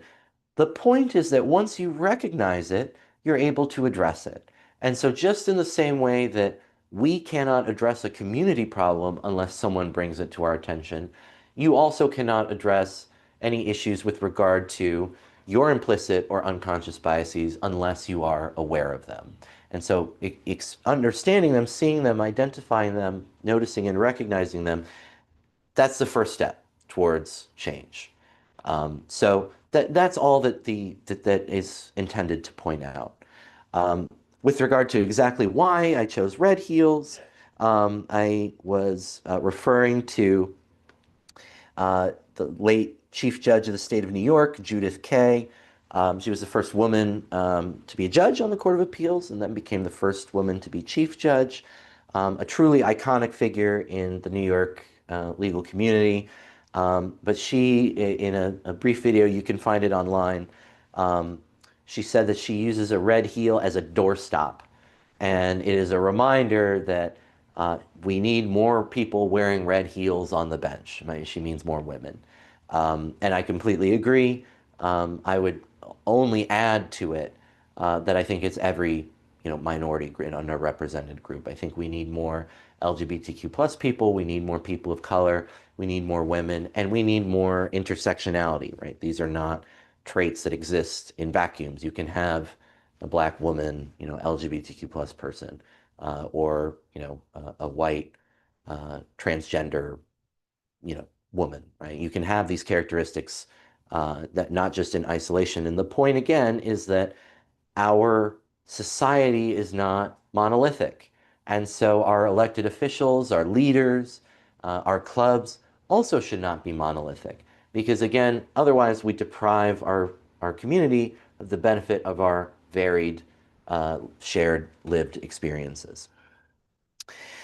The point is that once you recognize it, you're able to address it. And so, just in the same way that we cannot address a community problem unless someone brings it to our attention, you also cannot address any issues with regard to your implicit or unconscious biases unless you are aware of them. And so, understanding them, seeing them, identifying them, noticing and recognizing them, that's the first step towards change. So that's all that is intended to point out. Um, with regard to exactly why I chose red heels, I was referring to the late Chief Judge of the state of New York, Judith Kay. She was the first woman to be a judge on the Court of Appeals and then became the first woman to be Chief Judge. A truly iconic figure in the New York legal community. But she, in a brief video, you can find it online, um, she said that she uses a red heel as a doorstop. And it is a reminder that we need more people wearing red heels on the bench. She means more women. And I completely agree. I would only add to it that I think it's every minority and underrepresented group. I think we need more LGBTQ plus people. We need more people of color. We need more women, and we need more intersectionality. Right? These are not traits that exist in vacuums. You can have a black woman, LGBTQ plus person, or a white transgender, woman, right? You can have these characteristics that not just in isolation. And the point again is that our society is not monolithic. And so our elected officials, our leaders, our clubs also should not be monolithic. Because again, otherwise we deprive our community of the benefit of our varied, shared lived experiences.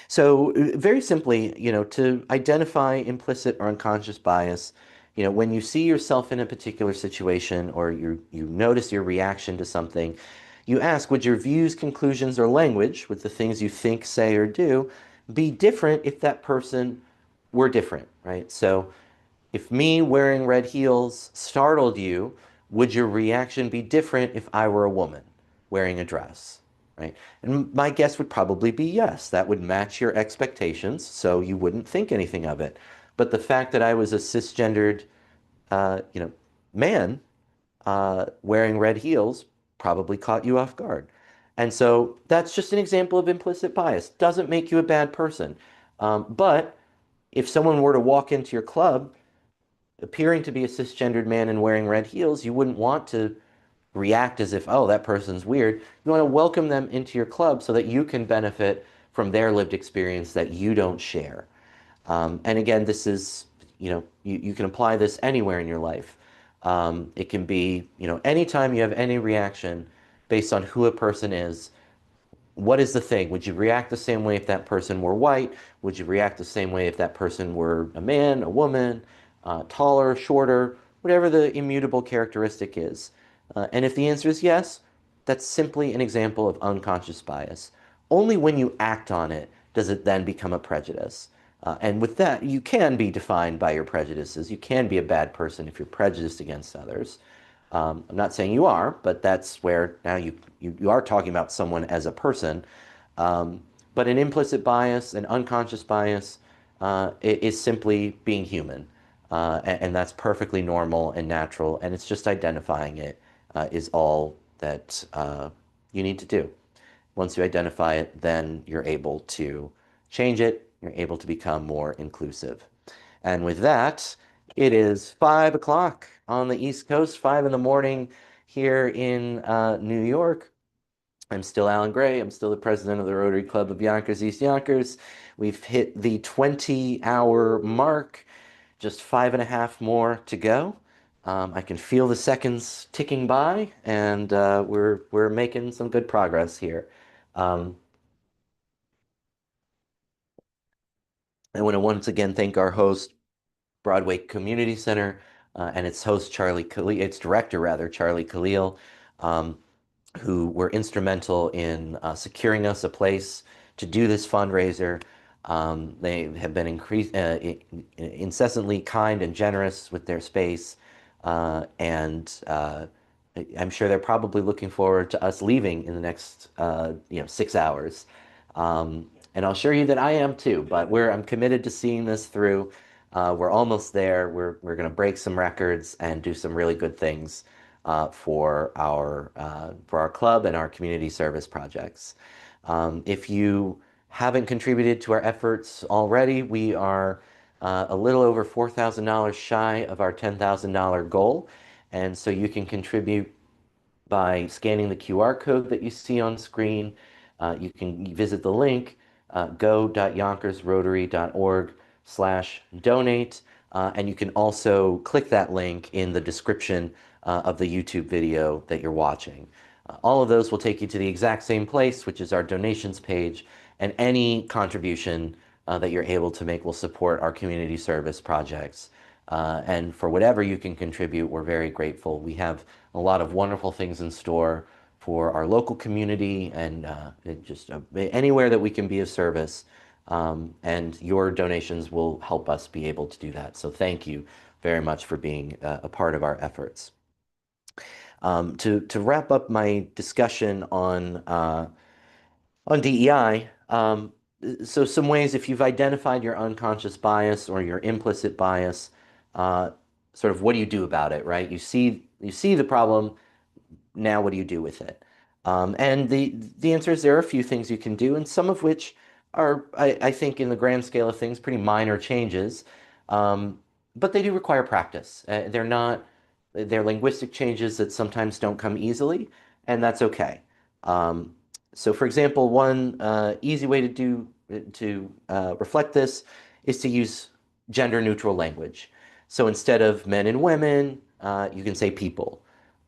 So very simply, to identify implicit or unconscious bias, when you see yourself in a particular situation or you notice your reaction to something, you ask, would your views, conclusions, or language, with the things you think, say, or do, be different if that person were different, right? So if me wearing red heels startled you, would your reaction be different if I were a woman wearing a dress, right? And my guess would probably be yes. That would match your expectations, so you wouldn't think anything of it. But the fact that I was a cisgendered, uh, you know, man wearing red heels probably caught you off guard. And so that's just an example of implicit bias. Doesn't make you a bad person. But if someone were to walk into your club appearing to be a cisgendered man and wearing red heels, you wouldn't want to react as if, oh, that person's weird. You want to welcome them into your club so that you can benefit from their lived experience that you don't share. And again, this is, you can apply this anywhere in your life. It can be, anytime you have any reaction based on who a person is, what is the thing? Would you react the same way if that person were white? Would you react the same way if that person were a man, a woman, taller, shorter, whatever the immutable characteristic is? And if the answer is yes, that's simply an example of unconscious bias. Only when you act on it does it then become a prejudice. And with that, you can be defined by your prejudices. You can be a bad person if you're prejudiced against others. I'm not saying you are, but that's where now you are talking about someone as a person. Um, But an implicit bias, an unconscious bias, is simply being human. And that's perfectly normal and natural. And it's just identifying it is all that you need to do. Once you identify it, then you're able to change it. You're able to become more inclusive. And with that, it is 5 o'clock on the East Coast, 5 in the morning here in New York. I'm still Alan Gray. I'm still the president of the Rotary Club of Yonkers-East Yonkers. We've hit the 20-hour mark, just 5.5 more to go. I can feel the seconds ticking by, and we're making some good progress here. Um, I want to once again thank our host, Broadway Community Center, and its host, Charlie Khalil, its director, rather, Charlie Khalil, um, who were instrumental in securing us a place to do this fundraiser. They have been incessantly kind and generous with their space, and I'm sure they're probably looking forward to us leaving in the next 6 hours. And I'll assure you that I am too, but I'm committed to seeing this through. We're almost there. We're going to break some records and do some really good things for our club and our community service projects. If you haven't contributed to our efforts already, we are a little over $4,000 shy of our $10,000 goal, and so you can contribute by scanning the QR code that you see on screen. You can visit the link, go.yonkersrotary.org/donate. And you can also click that link in the description of the YouTube video that you're watching. All of those will take you to the exact same place, which is our donations page, and any contribution that you're able to make will support our community service projects. And for whatever you can contribute, we're very grateful. We have a lot of wonderful things in store for our local community and just anywhere that we can be of service. And your donations will help us be able to do that. So thank you very much for being a part of our efforts. To wrap up my discussion on DEI, so some ways if you've identified your unconscious bias or your implicit bias, uh, sort of what do you do about it, right? You see the problem. Now what do you do with it? And the answer is there are a few things you can do, and some of which are, I think, in the grand scale of things, pretty minor changes. Um, but they do require practice. They're linguistic changes that sometimes don't come easily, and that's okay. Um, so, for example, one easy way to reflect this is to use gender-neutral language. So instead of men and women, you can say people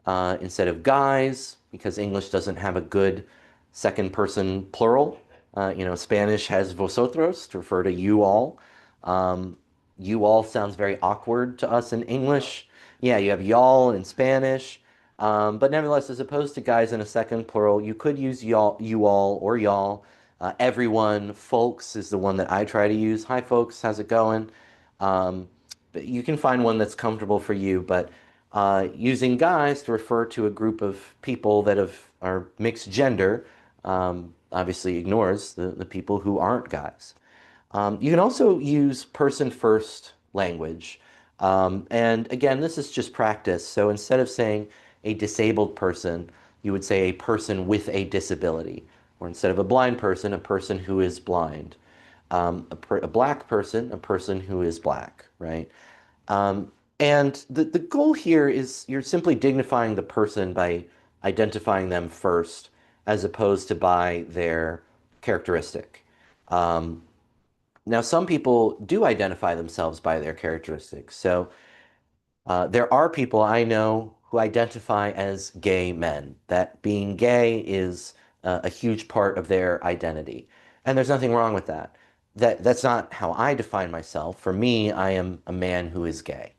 instead of guys, because English doesn't have a good second person plural. Spanish has vosotros to refer to you all. Um, you all sounds very awkward to us in English. Yeah, you have y'all in Spanish. But nevertheless, as opposed to guys in a second plural, you could use y'all, you all, or y'all. Everyone, folks is the one that I try to use. Hi, folks, how's it going? Um, but you can find one that's comfortable for you, but using guys to refer to a group of people that are mixed gender obviously ignores the people who aren't guys. You can also use person first language. And again, this is just practice. So instead of saying a disabled person, you would say a person with a disability. Or instead of a blind person, a person who is blind. A black person, a person who is black, right? Um, and the goal here is you're simply dignifying the person by identifying them first, as opposed to by their characteristic. Um, Now, some people do identify themselves by their characteristics. So there are people I know who identify as gay men, that being gay is a huge part of their identity. And there's nothing wrong with that. That's not how I define myself. For me, I am a man who is gay,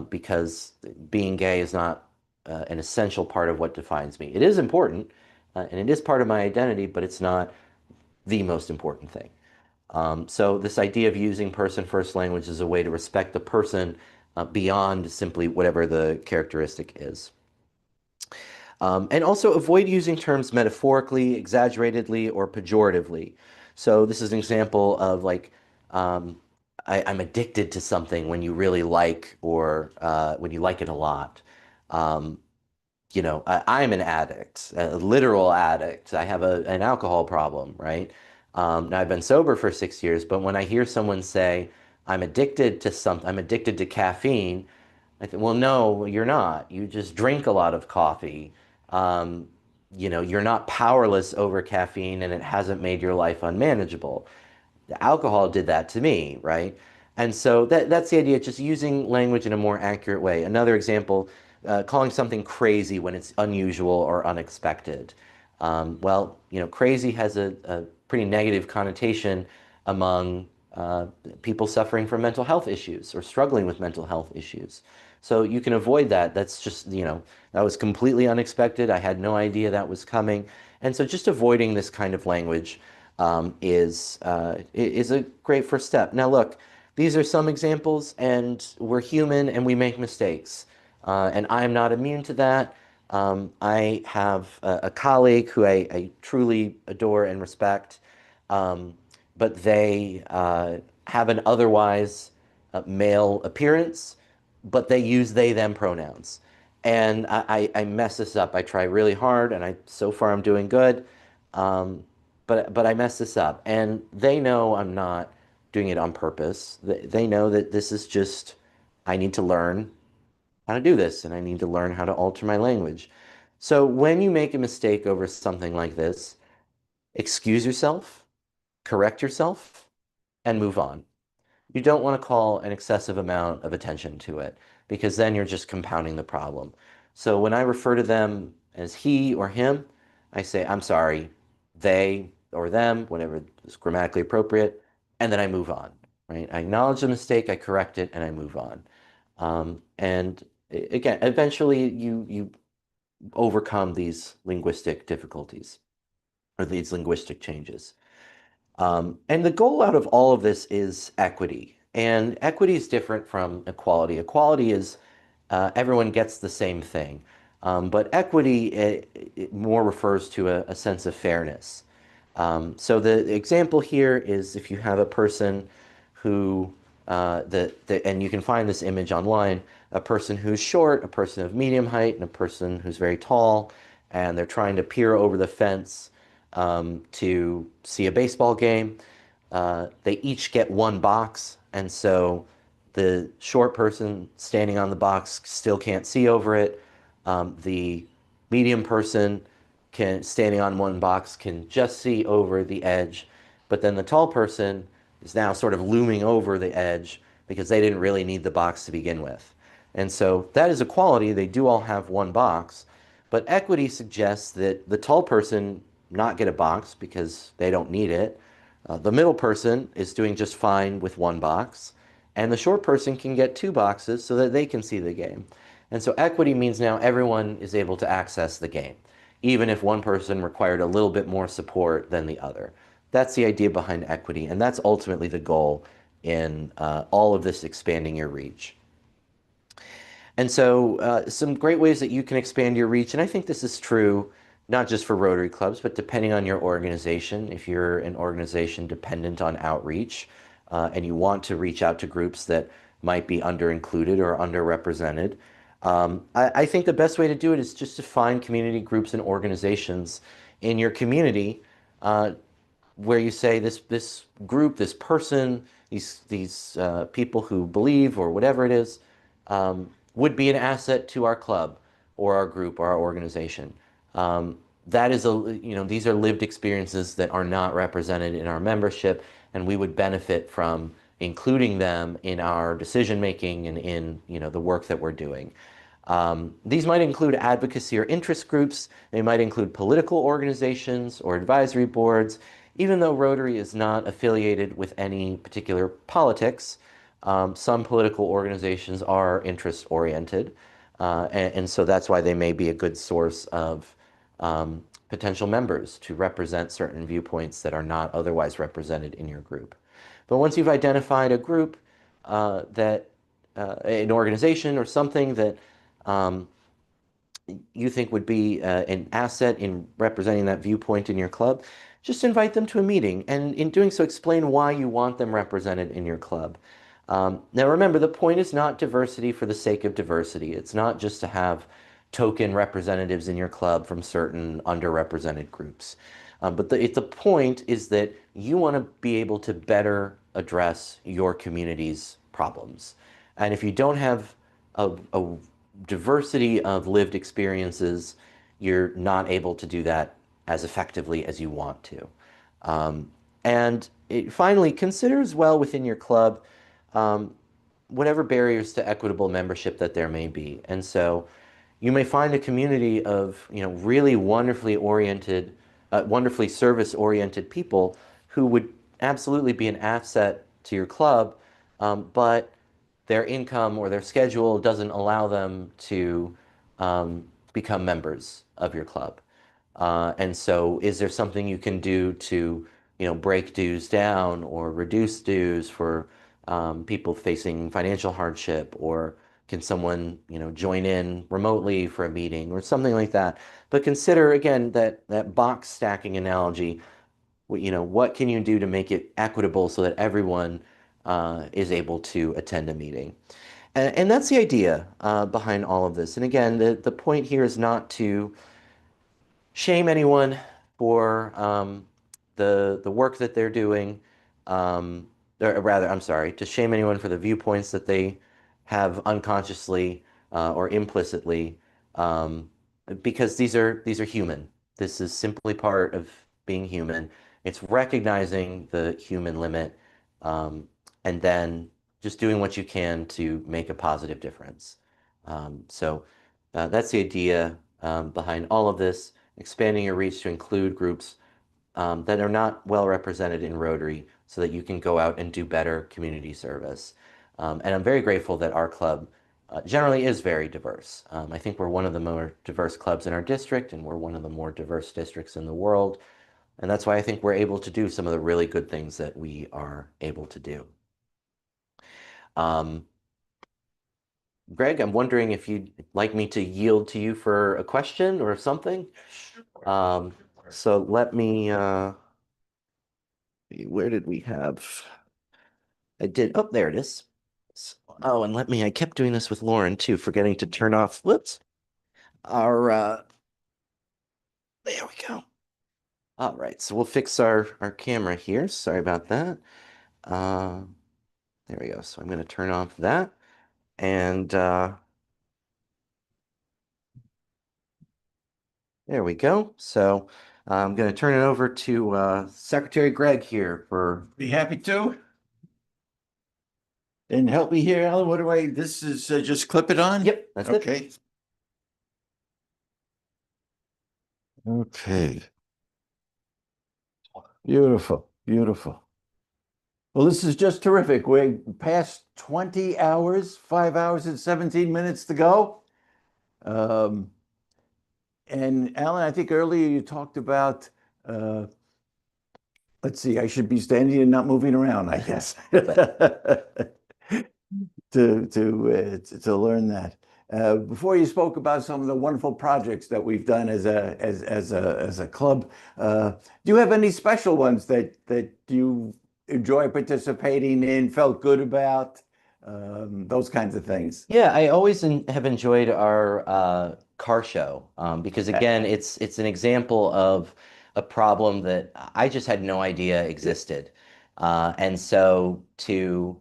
because being gay is not an essential part of what defines me. It is important, and it is part of my identity, but it's not the most important thing. So this idea of using person first language is a way to respect the person beyond simply whatever the characteristic is. And also avoid using terms metaphorically, exaggeratedly, or pejoratively. So this is an example of like, um, I'm addicted to something when you really like, or when you like it a lot. Um, I'm an addict, a literal addict. I have an alcohol problem, right? Now I've been sober for 6 years, but when I hear someone say, I'm addicted to something, I'm addicted to caffeine, I think, well, no, you're not. You just drink a lot of coffee. Um, you're not powerless over caffeine and it hasn't made your life unmanageable. The alcohol did that to me, right? And so that's the idea, just using language in a more accurate way. Another example, calling something crazy when it's unusual or unexpected. Well, crazy has a pretty negative connotation among people suffering from mental health issues or struggling with mental health issues. So you can avoid that. That's just, that was completely unexpected. I had no idea that was coming. And so just avoiding this kind of language is a great first step. Now, look, these are some examples, and we're human and we make mistakes. And I'm not immune to that. I have a colleague who I truly adore and respect, um, but they have an otherwise male appearance, but they use they them pronouns. And I mess this up. I try really hard, and so far I'm doing good. Um, but I mess this up, and they know I'm not doing it on purpose. They know that this is just, I need to learn how to do this, and I need to learn how to alter my language. So when you make a mistake over something like this, excuse yourself, correct yourself, and move on. You don't want to call an excessive amount of attention to it, because then you're just compounding the problem. So when I refer to them as he or him, I say, I'm sorry, they or them, whatever is grammatically appropriate, and then I move on, right? I acknowledge the mistake, I correct it, and I move on. Again, eventually you overcome these linguistic difficulties or these linguistic changes. And the goal out of all of this is equity. And equity is different from equality. Equality is everyone gets the same thing. But equity it more refers to a sense of fairness. So the example here is if you have a person who, and you can find this image online, a person who's short, a person of medium height, and a person who's very tall, and they're trying to peer over the fence to see a baseball game. They each get one box, and so the short person standing on the box still can't see over it. The medium person standing on one box can just see over the edge, but then the tall person is now sort of looming over the edge because they didn't really need the box to begin with. And so that is equality. They do all have one box, but equity suggests that the tall person not get a box because they don't need it. The middle person is doing just fine with one box, and the short person can get two boxes so that they can see the game. And so equity means now everyone is able to access the game, even if one person required a little bit more support than the other. That's the idea behind equity, and that's ultimately the goal in all of this expanding your reach. And so, some great ways that you can expand your reach, and I think this is true not just for Rotary clubs, but depending on your organization. If you're an organization dependent on outreach, and you want to reach out to groups that might be under-included or underrepresented, I think the best way to do it is just to find community groups and organizations in your community uh, where you say this group, this person, these people who believe or whatever it is, would be an asset to our club or our group or our organization. Um, that is these are lived experiences that are not represented in our membership, and we would benefit from including them in our decision making and in the work that we're doing. These might include advocacy or interest groups. They might include political organizations or advisory boards. Even though Rotary is not affiliated with any particular politics, some political organizations are interest oriented. And so that's why they may be a good source of potential members to represent certain viewpoints that are not otherwise represented in your group. But once you've identified a group that an organization or something that um, you think would be an asset in representing that viewpoint in your club, just invite them to a meeting. And in doing so, explain why you want them represented in your club. Now, remember, the point is not diversity for the sake of diversity. It's not just to have token representatives in your club from certain underrepresented groups. But the point is that you want to be able to better address your community's problems. And if you don't have a diversity of lived experiences, you're not able to do that as effectively as you want to. Um, Finally, consider as well within your club um, whatever barriers to equitable membership that there may be. And so you may find a community of, really wonderfully service-oriented people who would absolutely be an asset to your club, but their income or their schedule doesn't allow them to become members of your club. And so is there something you can do to, break dues down or reduce dues for people facing financial hardship, or can someone, join in remotely for a meeting or something like that? But consider again that box stacking analogy. What can you do to make it equitable so that everyone is able to attend a meeting? And that's the idea behind all of this. And again, the point here is not to shame anyone for the work that they're doing, or rather, I'm sorry, to shame anyone for the viewpoints that they have unconsciously or implicitly, um, because these are human. This is simply part of being human. It's recognizing the human limit, and then just doing what you can to make a positive difference. That's the idea behind all of this, expanding your reach to include groups that are not well represented in Rotary so that you can go out and do better community service. And I'm very grateful that our club generally is very diverse. I think we're one of the more diverse clubs in our district, and we're one of the more diverse districts in the world. And that's why I think we're able to do some of the really good things that we are able to do. Um, Greg, I'm wondering if you'd like me to yield to you for a question or something. Um, so let me, where did we have? I did, oh, there it is. Oh, and I kept doing this with Lauren too, forgetting to turn off, whoops, our, there we go. All right, so we'll fix our camera here. Sorry about that. Uh, there we go. So I'm going to turn off that. And there we go. So I'm going to turn it over to Secretary Greg here for. Be happy to. And help me here, Alan. What do I, this is just clip it on? Yep, that's it. Okay. Okay. Beautiful, beautiful. Well, this is just terrific. We're past 20 hours, 5 hours and 17 minutes to go. Um, and Alan, I think earlier you talked about, let's see, I should be standing and not moving around, I guess. To learn that. Before you spoke about some of the wonderful projects that we've done as a club, do you have any special ones that you enjoy participating in, felt good about, those kinds of things? Yeah, I always have enjoyed our car show because again, it's an example of a problem that I just had no idea existed, and so to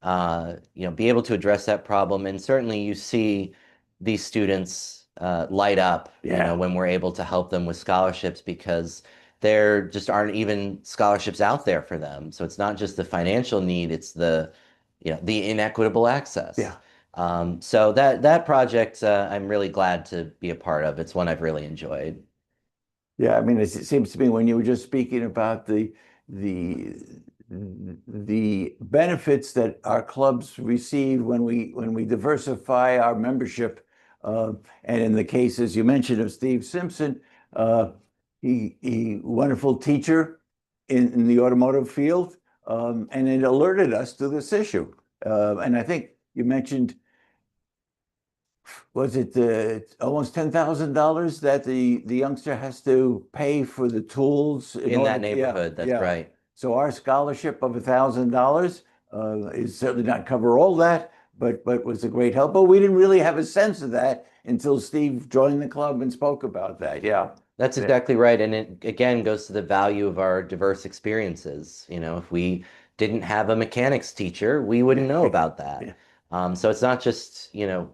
be able to address that problem, and certainly you see these students light up, Yeah. when we're able to help them with scholarships because there just aren't even scholarships out there for them. So it's not just the financial need; it's the inequitable access. Yeah. So that project, I'm really glad to be a part of. It's one I've really enjoyed. Yeah, I mean, it seems to me when you were just speaking about the the benefits that our clubs receive when we diversify our membership, and in the cases you mentioned of Steve Simpson, uh, he wonderful teacher in the automotive field, and it alerted us to this issue. And I think you mentioned Was it almost $10,000 that the youngster has to pay for the tools in In order that to, yeah, neighborhood. That's yeah. right. So our scholarship of $1,000 is certainly not cover all that, but was a great help. But we didn't really have a sense of that until Steve joined the club and spoke about that. Yeah. That's Yeah. exactly right. And it again goes to the value of our diverse experiences. If we didn't have a mechanics teacher, we wouldn't know about that. Yeah. So it's not just,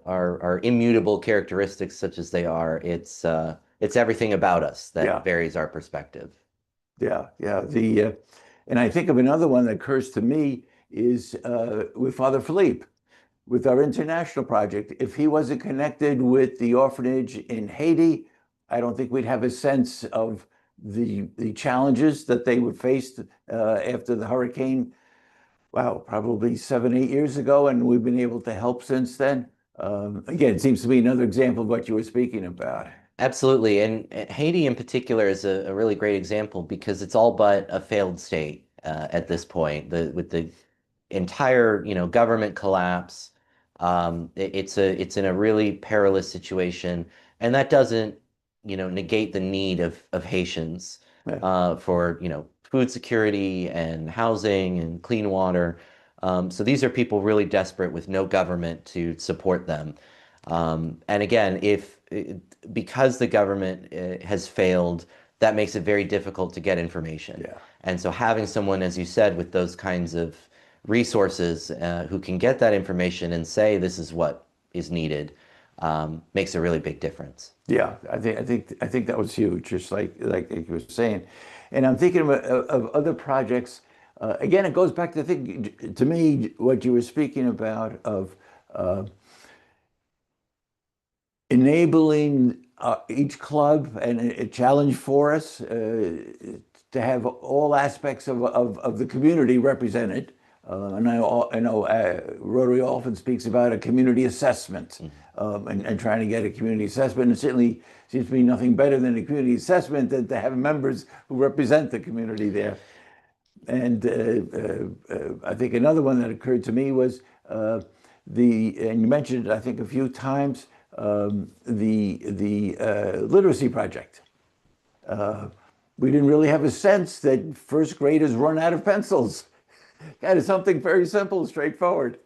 our immutable characteristics such as they are. It's everything about us that Yeah. varies our perspective. Yeah. Yeah. And I think of another one that occurs to me is with Father Philippe, with our international project. If he wasn't connected with the orphanage in Haiti, I don't think we'd have a sense of the challenges that they would face after the hurricane. Wow, probably 7, 8 years ago, and we've been able to help since then. Again, it seems to be another example of what you were speaking about. Absolutely. And Haiti in particular is a really great example because it's all but a failed state at this point. With the entire, government collapse, it's in a really perilous situation, and that doesn't, negate the need of Haitians Yeah, for, food security and housing and clean water. So these are people really desperate with no government to support them. And again, because the government has failed, that makes it very difficult to get information. yeah. And so having someone, as you said, with those kinds of resources who can get that information and say this is what is needed makes a really big difference. Yeah, I think that was huge, just like you were saying, and I'm thinking of other projects. Again, it goes back to me what you were speaking about of uh, enabling each club and a challenge for us to have all aspects of the community represented. And I know Rotary often speaks about a community assessment Mhm. and trying to get a community assessment. And it certainly seems to be nothing better than a community assessment than to have members who represent the community there. And I think another one that occurred to me was and you mentioned it, I think, a few times, the literacy project. Uh, we didn't really have a sense that first graders run out of pencils. That is something very simple, straightforward.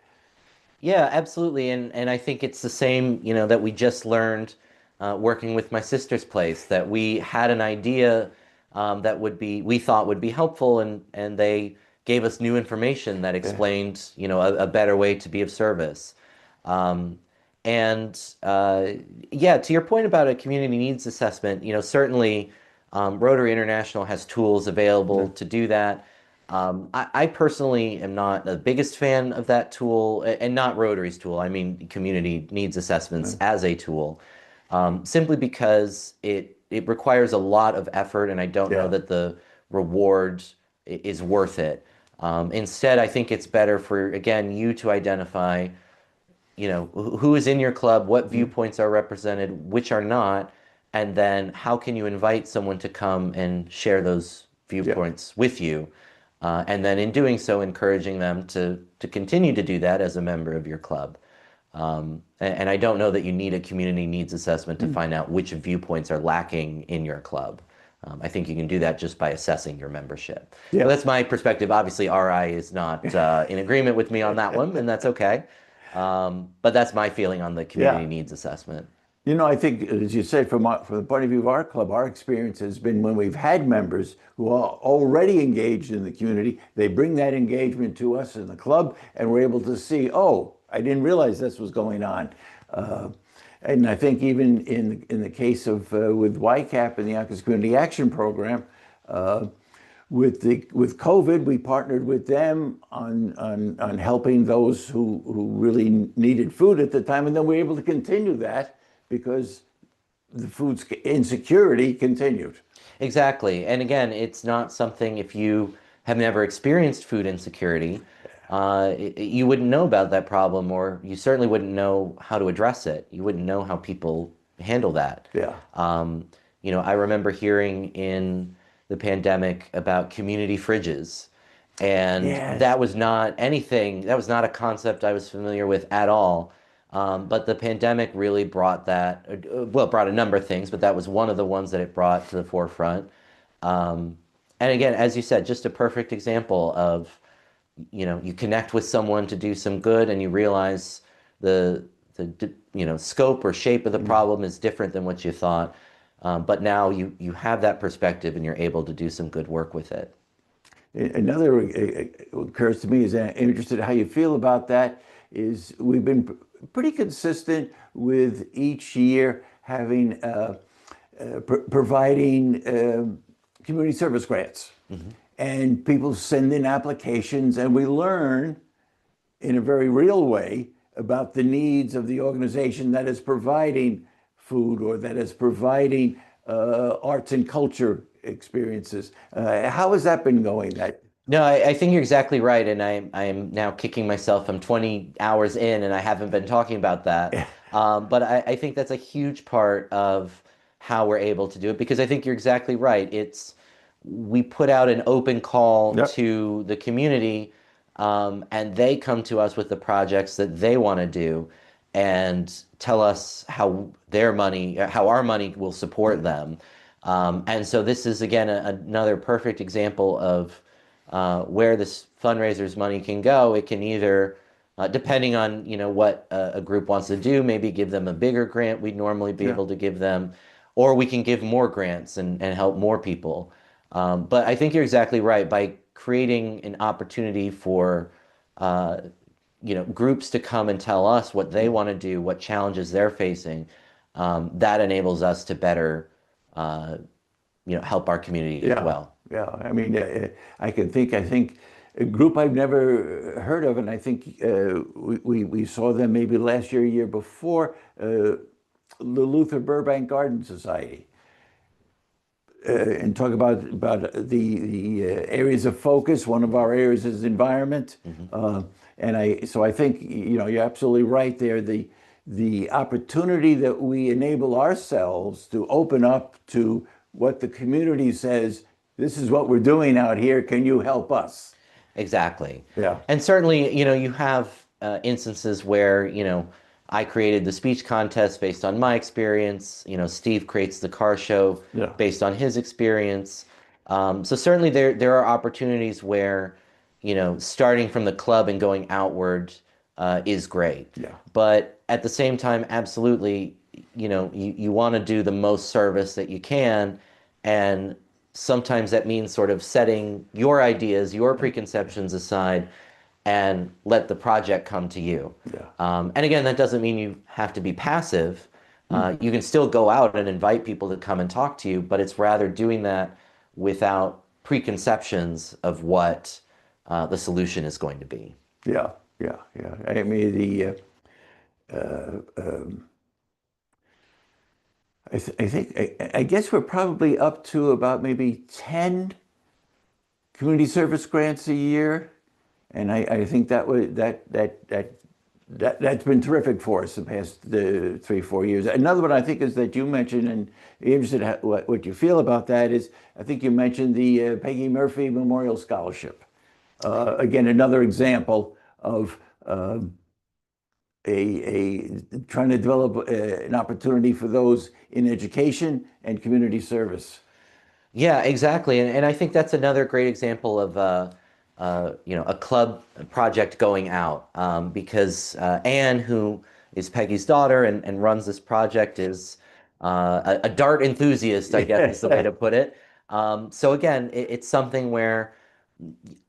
Yeah, absolutely. And I think it's the same, that we just learned working with my sister's place, that we had an idea that we thought would be helpful, and they gave us new information that Yeah, explained, a better way to be of service. Um, and yeah, to your point about a community needs assessment, certainly Rotary International has tools yeah, available to do that. I personally am not the biggest fan of that tool, and not Rotary's tool. I mean, community needs assessments yeah, as a tool, simply because it requires a lot of effort, and I don't know yeah, that the reward is worth it. Instead, I think it's better for, again, you to identify, who is in your club, what mm, viewpoints are represented, which are not, and then how can you invite someone to come and share those yeah, viewpoints with you, and then in doing so, encouraging them to continue to do that as a member of your club. And I don't know that you need a community needs assessment to mm, find out which viewpoints are lacking in your club. I think you can do that just by assessing your membership. But yeah. that's my perspective. Obviously, RI is not in agreement with me on that one, and that's okay. But that's my feeling on the community Yeah. needs assessment. I think, as you said, from the point of view of our club, our experience has been when we've had members who are already engaged in the community, they bring that engagement to us in the club, and we're able to see, oh, I didn't realize this was going on. Uh, and I think even in the case of with YCAP and the Yonkers Community Action Program, uh, with COVID, we partnered with them on helping those who really needed food at the time, and then we were able to continue that because the food insecurity continued. Exactly. And again, it's not something, if you have never experienced food insecurity, you wouldn't know about that problem, or you certainly wouldn't know how to address it. You wouldn't know how people handle that. Yeah. Um, I remember hearing in the pandemic about community fridges, and Yes. that was not a concept I was familiar with at all. But the pandemic really brought that, well, brought a number of things, but that was one of the ones that it brought to the forefront. Um, and again, as you said, just a perfect example of, you connect with someone to do some good and you realize the scope or shape of the Mm. problem is different than what you thought. But now you have that perspective and you're able to do some good work with it. Another occurs to me is interested in how you feel about that is we've been pretty consistent with each year having providing community service grants, Mhm. and people send in applications, and we learn in a very real way about the needs of the organization that is providing food or that is providing arts and culture experiences. How has that been going? That No, I think you're exactly right, and I'm now kicking myself. I'm 20 hours in, and I haven't been talking about that. But I think that's a huge part of how we're able to do it because I think you're exactly right. We put out an open call Yep. to the community, and they come to us with the projects that they want to do, and tell us how our money will support them. And so this is again another perfect example of where this fundraiser's money can go. It can either, depending on what a group wants to do, maybe give them a bigger grant we'd normally be Yeah. able to give them, or we can give more grants and help more people. But I think you're exactly right. By creating an opportunity for uh, groups to come and tell us what they want to do, what challenges they're facing, that enables us to better uh, help our community as Yeah, well. yeah. I mean, I think a group I've never heard of, and I think we saw them maybe last year, year before, the Luther Burbank Garden Society, and talk about the areas of focus. One of our areas is environment, Mhm. and I think you're absolutely right there. The opportunity that we enable ourselves to open up to what the community says, this is what we're doing out here. Can you help us? Exactly. Yeah, And certainly, you have instances where, I created the speech contest based on my experience. Steve creates the car show yeah, based on his experience. So certainly there are opportunities where, starting from the club and going outward is great. yeah, But at the same time, absolutely, you want to do the most service that you can. And sometimes that means sort of setting your ideas, your preconceptions aside and let the project come to you. yeah. And again, that doesn't mean you have to be passive. Mm. You can still go out and invite people to come and talk to you, but it's rather doing that without preconceptions of what the solution is going to be. Yeah, yeah, yeah. I mean, uh, um, I think I guess we're probably up to about maybe 10 community service grants a year, and I think that's been terrific for us the past 3, 4 years. Another one I think is that you mentioned, and I'm interested in what you feel about that is I think you mentioned the Peggy Murphy Memorial Scholarship. Again, another example of a trying to develop an opportunity for those in education and community service. Yeah, exactly. And I think that's another great example of a club project going out because Anne, who is Peggy's daughter and runs this project, is a dart enthusiast, I guess is the way Yeah, to put it. So again, it's something where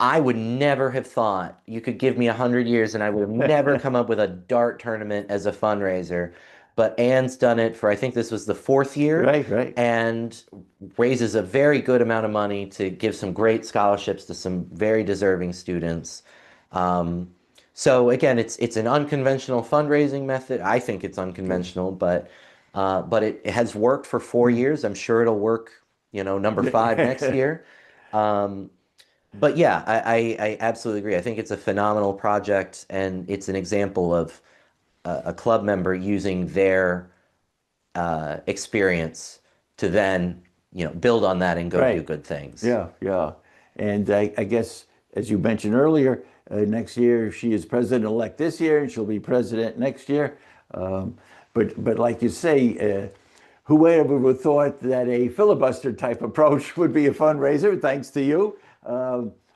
I would never have thought you could give me 100 years and I would have never come up with a dart tournament as a fundraiser. But Anne's done it for, I think this was the fourth year right, right. and raises a very good amount of money to give some great scholarships to some very deserving students. Um, so again, it's an unconventional fundraising method. I think it's unconventional, but it has worked for 4 years. I'm sure it'll work, number five next year. Um, but yeah, I absolutely agree. I think it's a phenomenal project, and it's an example of a club member using their experience to then, build on that and go do Right. good things. Yeah, yeah. And I guess, as you mentioned earlier, next year she is president-elect this year, and she'll be president next year. But like you say, whoever would have thought that a filibuster type approach would be a fundraiser? Thanks to you,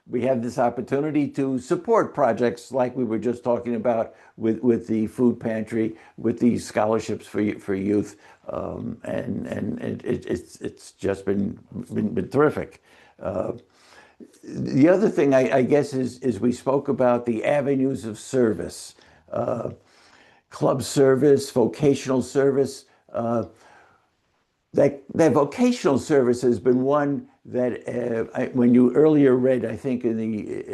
we have this opportunity to support projects like we were just talking about with the food pantry, with the scholarships for youth, it's just been terrific. The other thing I guess is we spoke about the avenues of service, club service, vocational service. That vocational service has been one that when you earlier read, I think in the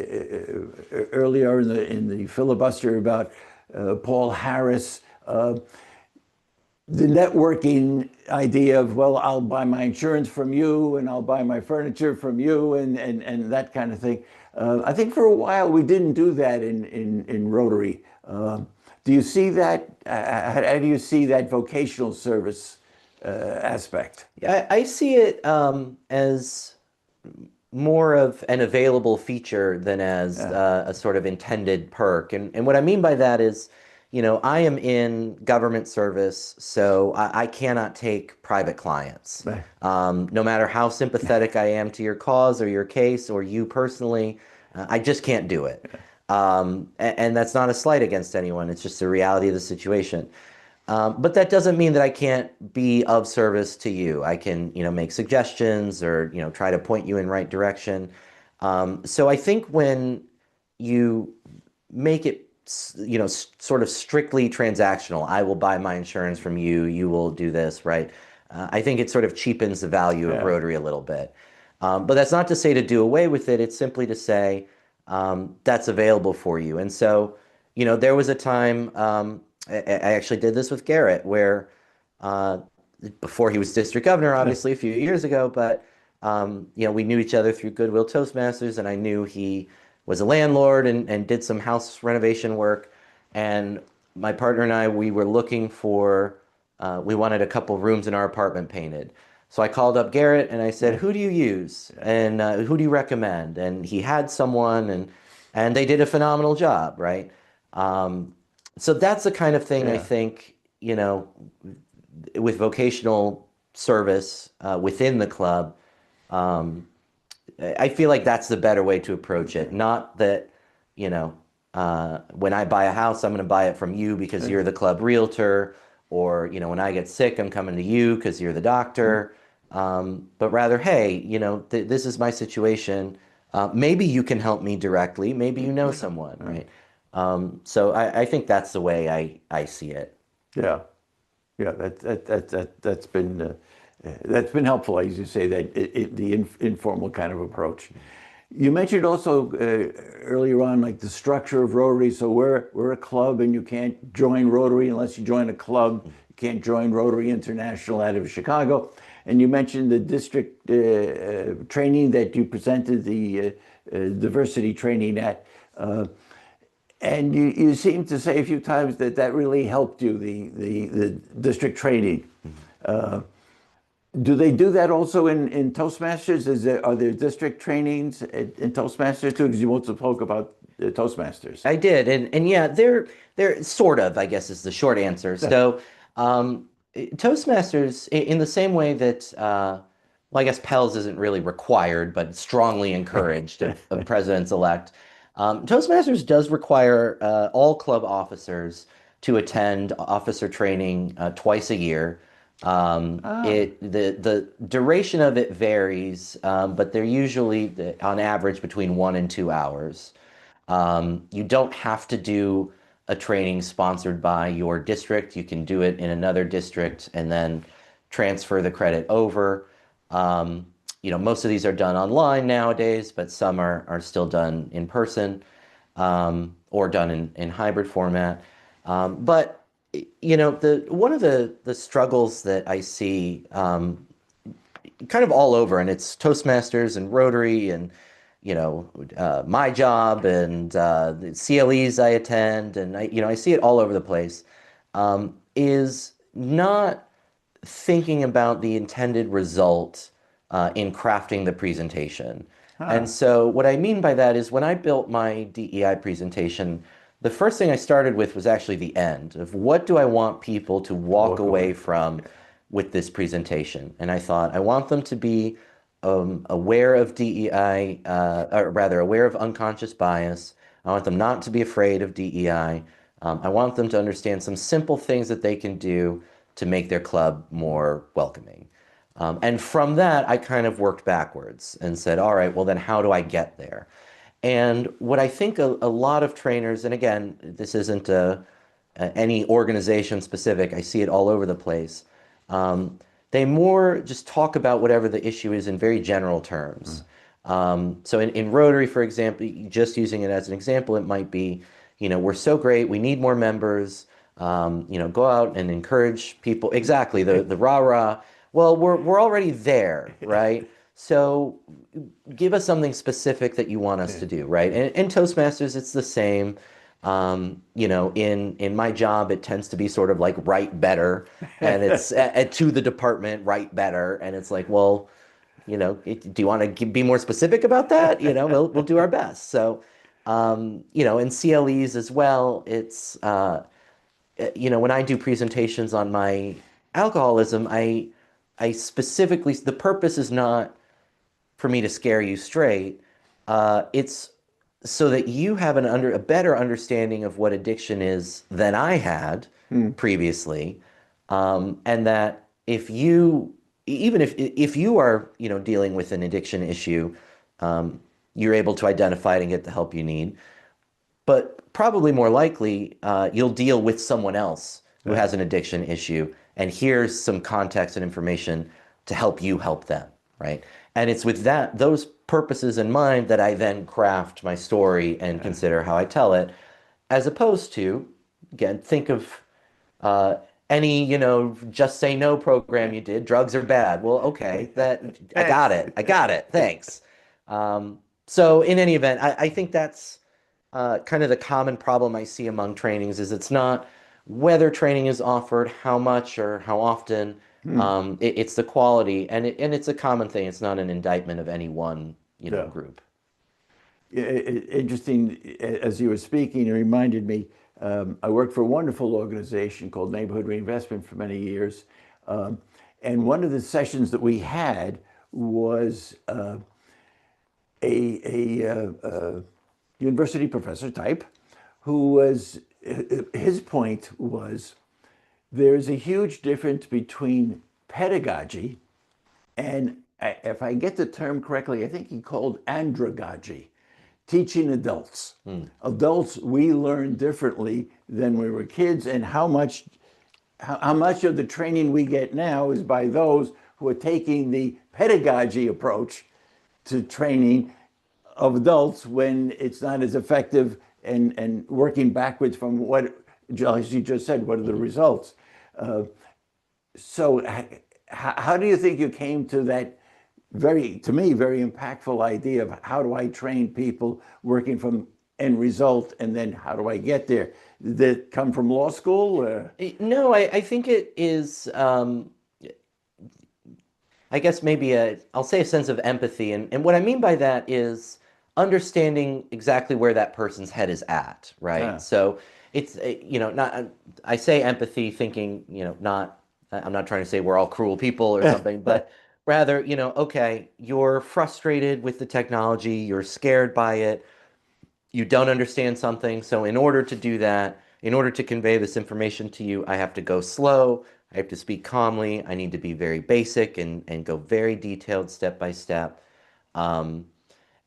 earlier in the filibuster about Paul Harris, the networking idea of, well, I'll buy my insurance from you and I'll buy my furniture from you and that kind of thing. I think for a while we didn't do that in Rotary. Do you see that? How do you see that vocational service aspect? I see it as more of an available feature than as Yeah. a sort of intended perk. And what I mean by that is, I am in government service, so I cannot take private clients. Right. No matter how sympathetic I am to your cause or your case or you personally, I just can't do it. And that's not a slight against anyone. It's just the reality of the situation. But that doesn't mean that I can't be of service to you. I can, make suggestions or, try to point you in right direction. So I think when you make it, sort of strictly transactional, I will buy my insurance from you, you will do this, right? I think it sort of cheapens the value of Yeah. Rotary a little bit. But that's not to say to do away with it. It's simply to say that's available for you. And so, there was a time, I actually did this with Garrett, where before he was district governor, obviously a few years ago, but we knew each other through Goodwill Toastmasters, and I knew he was a landlord and did some house renovation work. And my partner and I, we were looking for, we wanted a couple rooms in our apartment painted. So I called up Garrett and I said, "Who do you use? And who do you recommend?" And he had someone, and they did a phenomenal job, right? So that's the kind of thing I Yeah. think, with vocational service within the club, um, I feel like that's the better way to approach it. Not that, when I buy a house, I'm going to buy it from you because you're the club realtor, or, when I get sick, I'm coming to you because you're the doctor. But rather, hey, this is my situation. Maybe you can help me directly. Maybe you know someone, right? So I think that's the way I see it. Yeah. Yeah, that's been helpful, as you say, that the informal kind of approach. You mentioned also earlier on, like the structure of Rotary. So we're a club, and you can't join Rotary unless you join a club. You can't join Rotary International out of Chicago. And you mentioned the district training that you presented, the diversity training at. And you seem to say a few times that that really helped you, the district training. Do they do that also in Toastmasters? Are there district trainings in Toastmasters too? Because you also spoke about Toastmasters. I did, and yeah, they're sort of, I guess, is the short answer. So, Toastmasters, in the same way that, well, I guess Pels isn't really required, but strongly encouraged of presidents-elect. Toastmasters does require all club officers to attend officer training twice a year. Ah, The duration of it varies, but they're usually on average between 1 and 2 hours. You don't have to do a training sponsored by your district. You can do it in another district and then transfer the credit over. Most of these are done online nowadays, but some are still done in person, or done in hybrid format. But the one of the struggles that I see kind of all over, and it's Toastmasters and Rotary and my job and the CLEs I attend, and I see it all over the place, is not thinking about the intended result in crafting the presentation. And huh. so what I mean by that is when I built my DEI presentation, the first thing I started with was actually the end of what do I want people to walk Walk away away. from with this presentation. And I thought I want them to be aware of DEI, or rather aware of unconscious bias. I want them not to be afraid of DEI. I want them to understand some simple things that they can do to make their club more welcoming. And from that, I kind of worked backwards and said, all right, well, then how do I get there? And what I think a lot of trainers, and again, this isn't any organization specific, I see it all over the place. They more just talk about whatever the issue is in very general terms. So in Rotary, for example, just using it as an example, it might be, we're so great, we need more members. Go out and encourage people. Exactly, the rah-rah. Well, we're already there, right? So give us something specific that you want us to do, right? And Toastmasters, it's the same. In my job, it tends to be sort of like write better, and it's to the department, write better, and it's like, well, do you want to be more specific about that? We'll do our best. So, in CLEs as well, it's when I do presentations on my alcoholism, I specifically, the purpose is not for me to scare you straight. It's so that you have a better understanding of what addiction is than I had Hmm. previously, and that even if you are dealing with an addiction issue, you're able to identify it and get the help you need. But probably more likely, you'll deal with someone else who Yeah. has an addiction issue, and here's some context and information to help you help them, right? And it's with those purposes in mind that I then craft my story and consider how I tell it, as opposed to, again, think of uh, any, just say no program you did. Drugs are bad. Well, okay, that I got Thanks. it. I got it. Thanks. So in any event, I think that's kind of the common problem I see among trainings is it's not whether training is offered, how much or how often. Hmm. It's the quality, and it's a common thing. It's not an indictment of any one, Yeah. group. Interesting, as you were speaking, it reminded me, I worked for a wonderful organization called Neighborhood Reinvestment for many years. Um, and one of the sessions that we had was a university professor type who was, his point was there's a huge difference between pedagogy and, if I get the term correctly, I think he called andragogy, teaching adults. Hmm. Adults, we learn differently than we were kids, and how much of the training we get now is by those who are taking the pedagogy approach to training of adults when it's not as effective, and working backwards from what, as you just said, what are the results? Uh, so, how do you think you came to that to me, very impactful idea of how do I train people working from end result, and then how do I get there? Did it come from law school? No, I think it is. I guess maybe I'll say a sense of empathy. And what I mean by that is understanding exactly where that person's head is at, right? Yeah. So it's, not, I say empathy thinking, not, I'm not trying to say we're all cruel people or something, but rather, okay, you're frustrated with the technology, you're scared by it, you don't understand something. So in order to do that, in order to convey this information to you, I have to go slow. I have to speak calmly. I need to be very basic and go very detailed step by step. Um,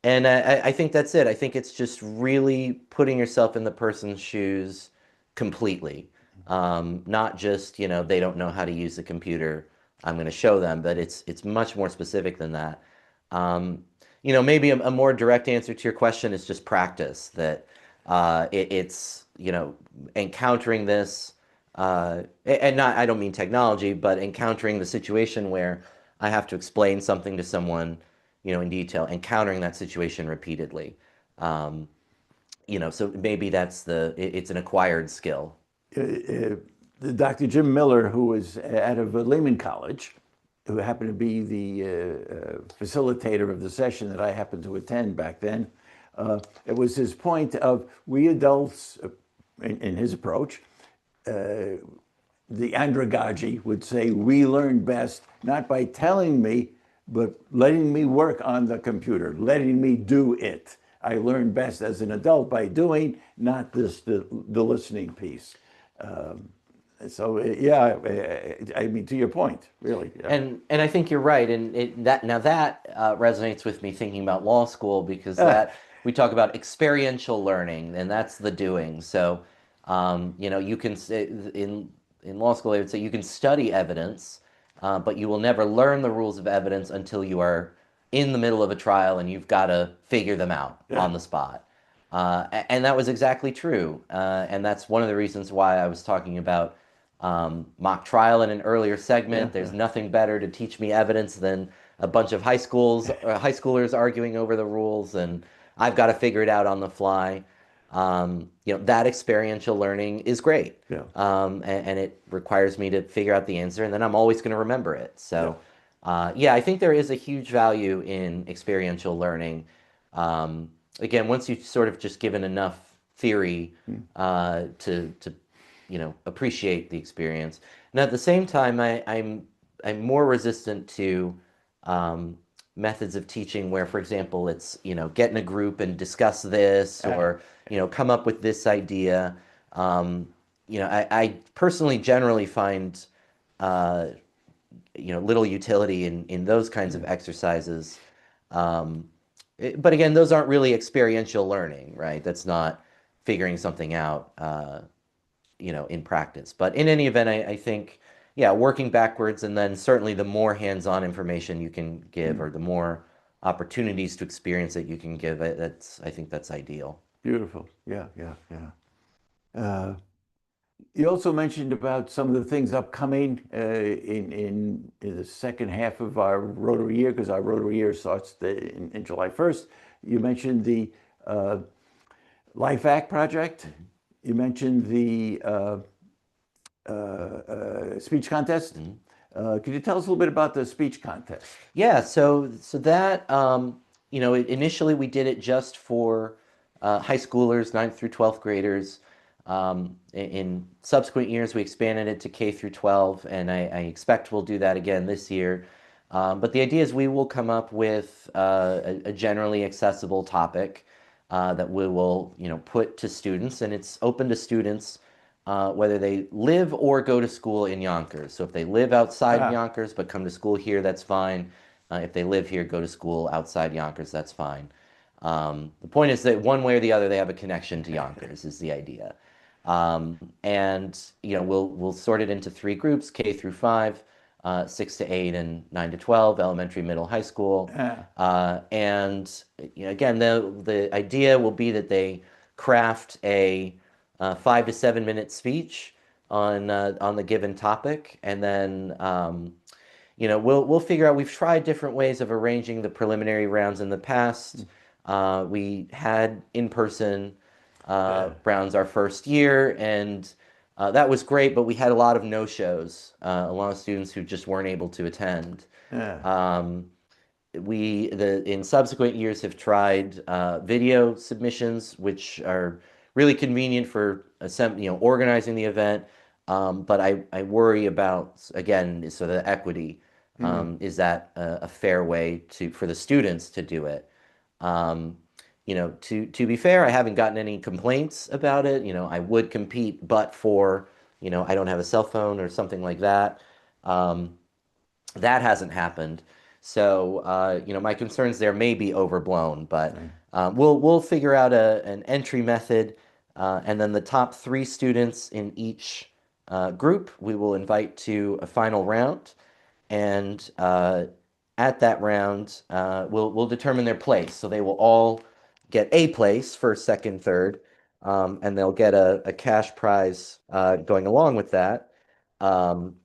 and I think that's it. I think it's just really putting yourself in the person's shoes completely. Not just, they don't know how to use the computer. I'm going to show them, but it's much more specific than that. Um, maybe a more direct answer to your question is just practice. That it's, encountering this, and not, I don't mean technology, but encountering the situation where I have to explain something to someone, in detail, encountering that situation repeatedly. Um, so maybe it's an acquired skill. uh, Dr. Jim Miller, who was out of Lehman College, who happened to be the facilitator of the session that I happened to attend back then, it was his point of we adults, in his approach, uh, the andragogy would say, we learn best not by telling me, but letting me work on the computer, letting me do it. I learn best as an adult by doing, not the listening piece. So yeah, I mean, to your point, really. Yeah. And I think you're right, and that resonates with me thinking about law school because Ah, that we talk about experiential learning, and that's the doing. So, you can say in law school, they would say you can study evidence, but you will never learn the rules of evidence until you are in the middle of a trial and you've got to figure them out yeah, on the spot. And that was exactly true, and that's one of the reasons why I was talking about mock trial in an earlier yeah, segment. There's yeah. nothing better to teach me evidence than a bunch of high schoolers arguing over the rules, and I've got to figure it out on the fly. That experiential learning is great, Yeah, and it requires me to figure out the answer, and then I'm always going to remember it. yeah. So, yeah, I think there is a huge value in experiential learning. Um, Again, once you've sort of just given enough theory Mm. to appreciate the experience. And at the same time, I'm more resistant to um, methods of teaching where, for example, it's get in a group and discuss this, Ah, or come up with this idea. Um, I personally generally find uh, little utility in those kinds of yeah. exercises. Um, but again, those aren't really experiential learning, right? That's not figuring something out. In practice. But in any event, I think, yeah, working backwards and then certainly the more hands-on information you can give Mm. or the more opportunities to experience it you can give it, I think that's ideal. Beautiful. Yeah, yeah, yeah. You also mentioned about some of the things upcoming in the second half of our Rotary year, because our Rotary year starts in July 1st. You mentioned the uh, Life Act project. You mentioned the speech contest. Mhm. Could you tell us a little bit about the speech contest? Yeah, so that initially we did it just for high schoolers, ninth through 12th graders. In subsequent years, we expanded it to K through 12, and I expect we'll do that again this year. But the idea is we will come up with a generally accessible topic that we will, put to students, and it's open to students whether they live or go to school in Yonkers. So if they live outside Ah, Yonkers but come to school here, that's fine. If they live here, go to school outside Yonkers, that's fine. The point is that one way or the other, they have a connection to Yonkers, is the idea. And we'll sort it into three groups: K through 5, 6 to 8, and 9 to 12, elementary, middle, high school. ah, And again, the idea will be that they craft a 5 to 7 minute speech on the given topic, and then we'll figure out. We've tried different ways of arranging the preliminary rounds in the past. We had in-person yeah, rounds our first year, and that was great, but we had a lot of no-shows, a lot of students who just weren't able to attend. yeah. Um, in subsequent years have tried video submissions, which are really convenient for organizing the event. But I worry about, again, sort of the equity. Mm. Is that a fair way for the students to do it? Um, to be fair, I haven't gotten any complaints about it. I would compete, but for, I don't have a cell phone or something like that. Um, that hasn't happened. So, my concerns there may be overblown, but Right. we'll figure out an entry method, and then the top three students in each group we will invite to a final round, and at that round we'll determine their place. So they will all get a place, first, second, third, and they'll get a cash prize going along with that. Um,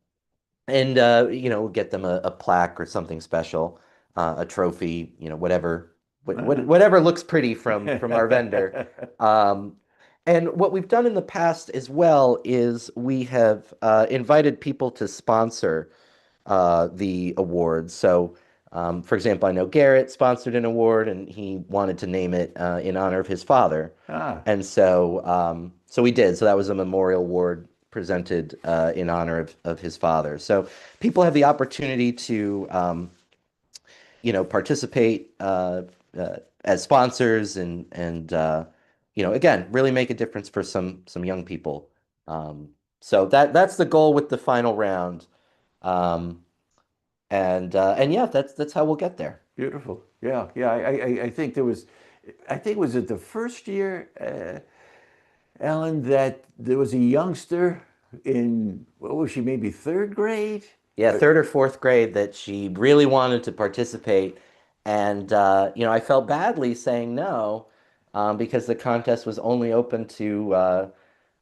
and get them a plaque or something special, a trophy, whatever looks pretty from our vendor. Um, and what we've done in the past as well is we have invited people to sponsor the awards. So For example, I know Garrett sponsored an award, and he wanted to name it in honor of his father, Ah, and so we did. So that was a memorial award presented in honor of his father. So people have the opportunity to participate as sponsors and again, really make a difference for some young people. So that's the goal with the final round. Um, and yeah, that's how we'll get there. beautiful. Yeah, yeah. I think there was, I think was it the first year, Ellen, that there was a youngster in, what was she, maybe third grade? Yeah, Uh, third or fourth grade that she really wanted to participate. And, I felt badly saying no, because the contest was only open to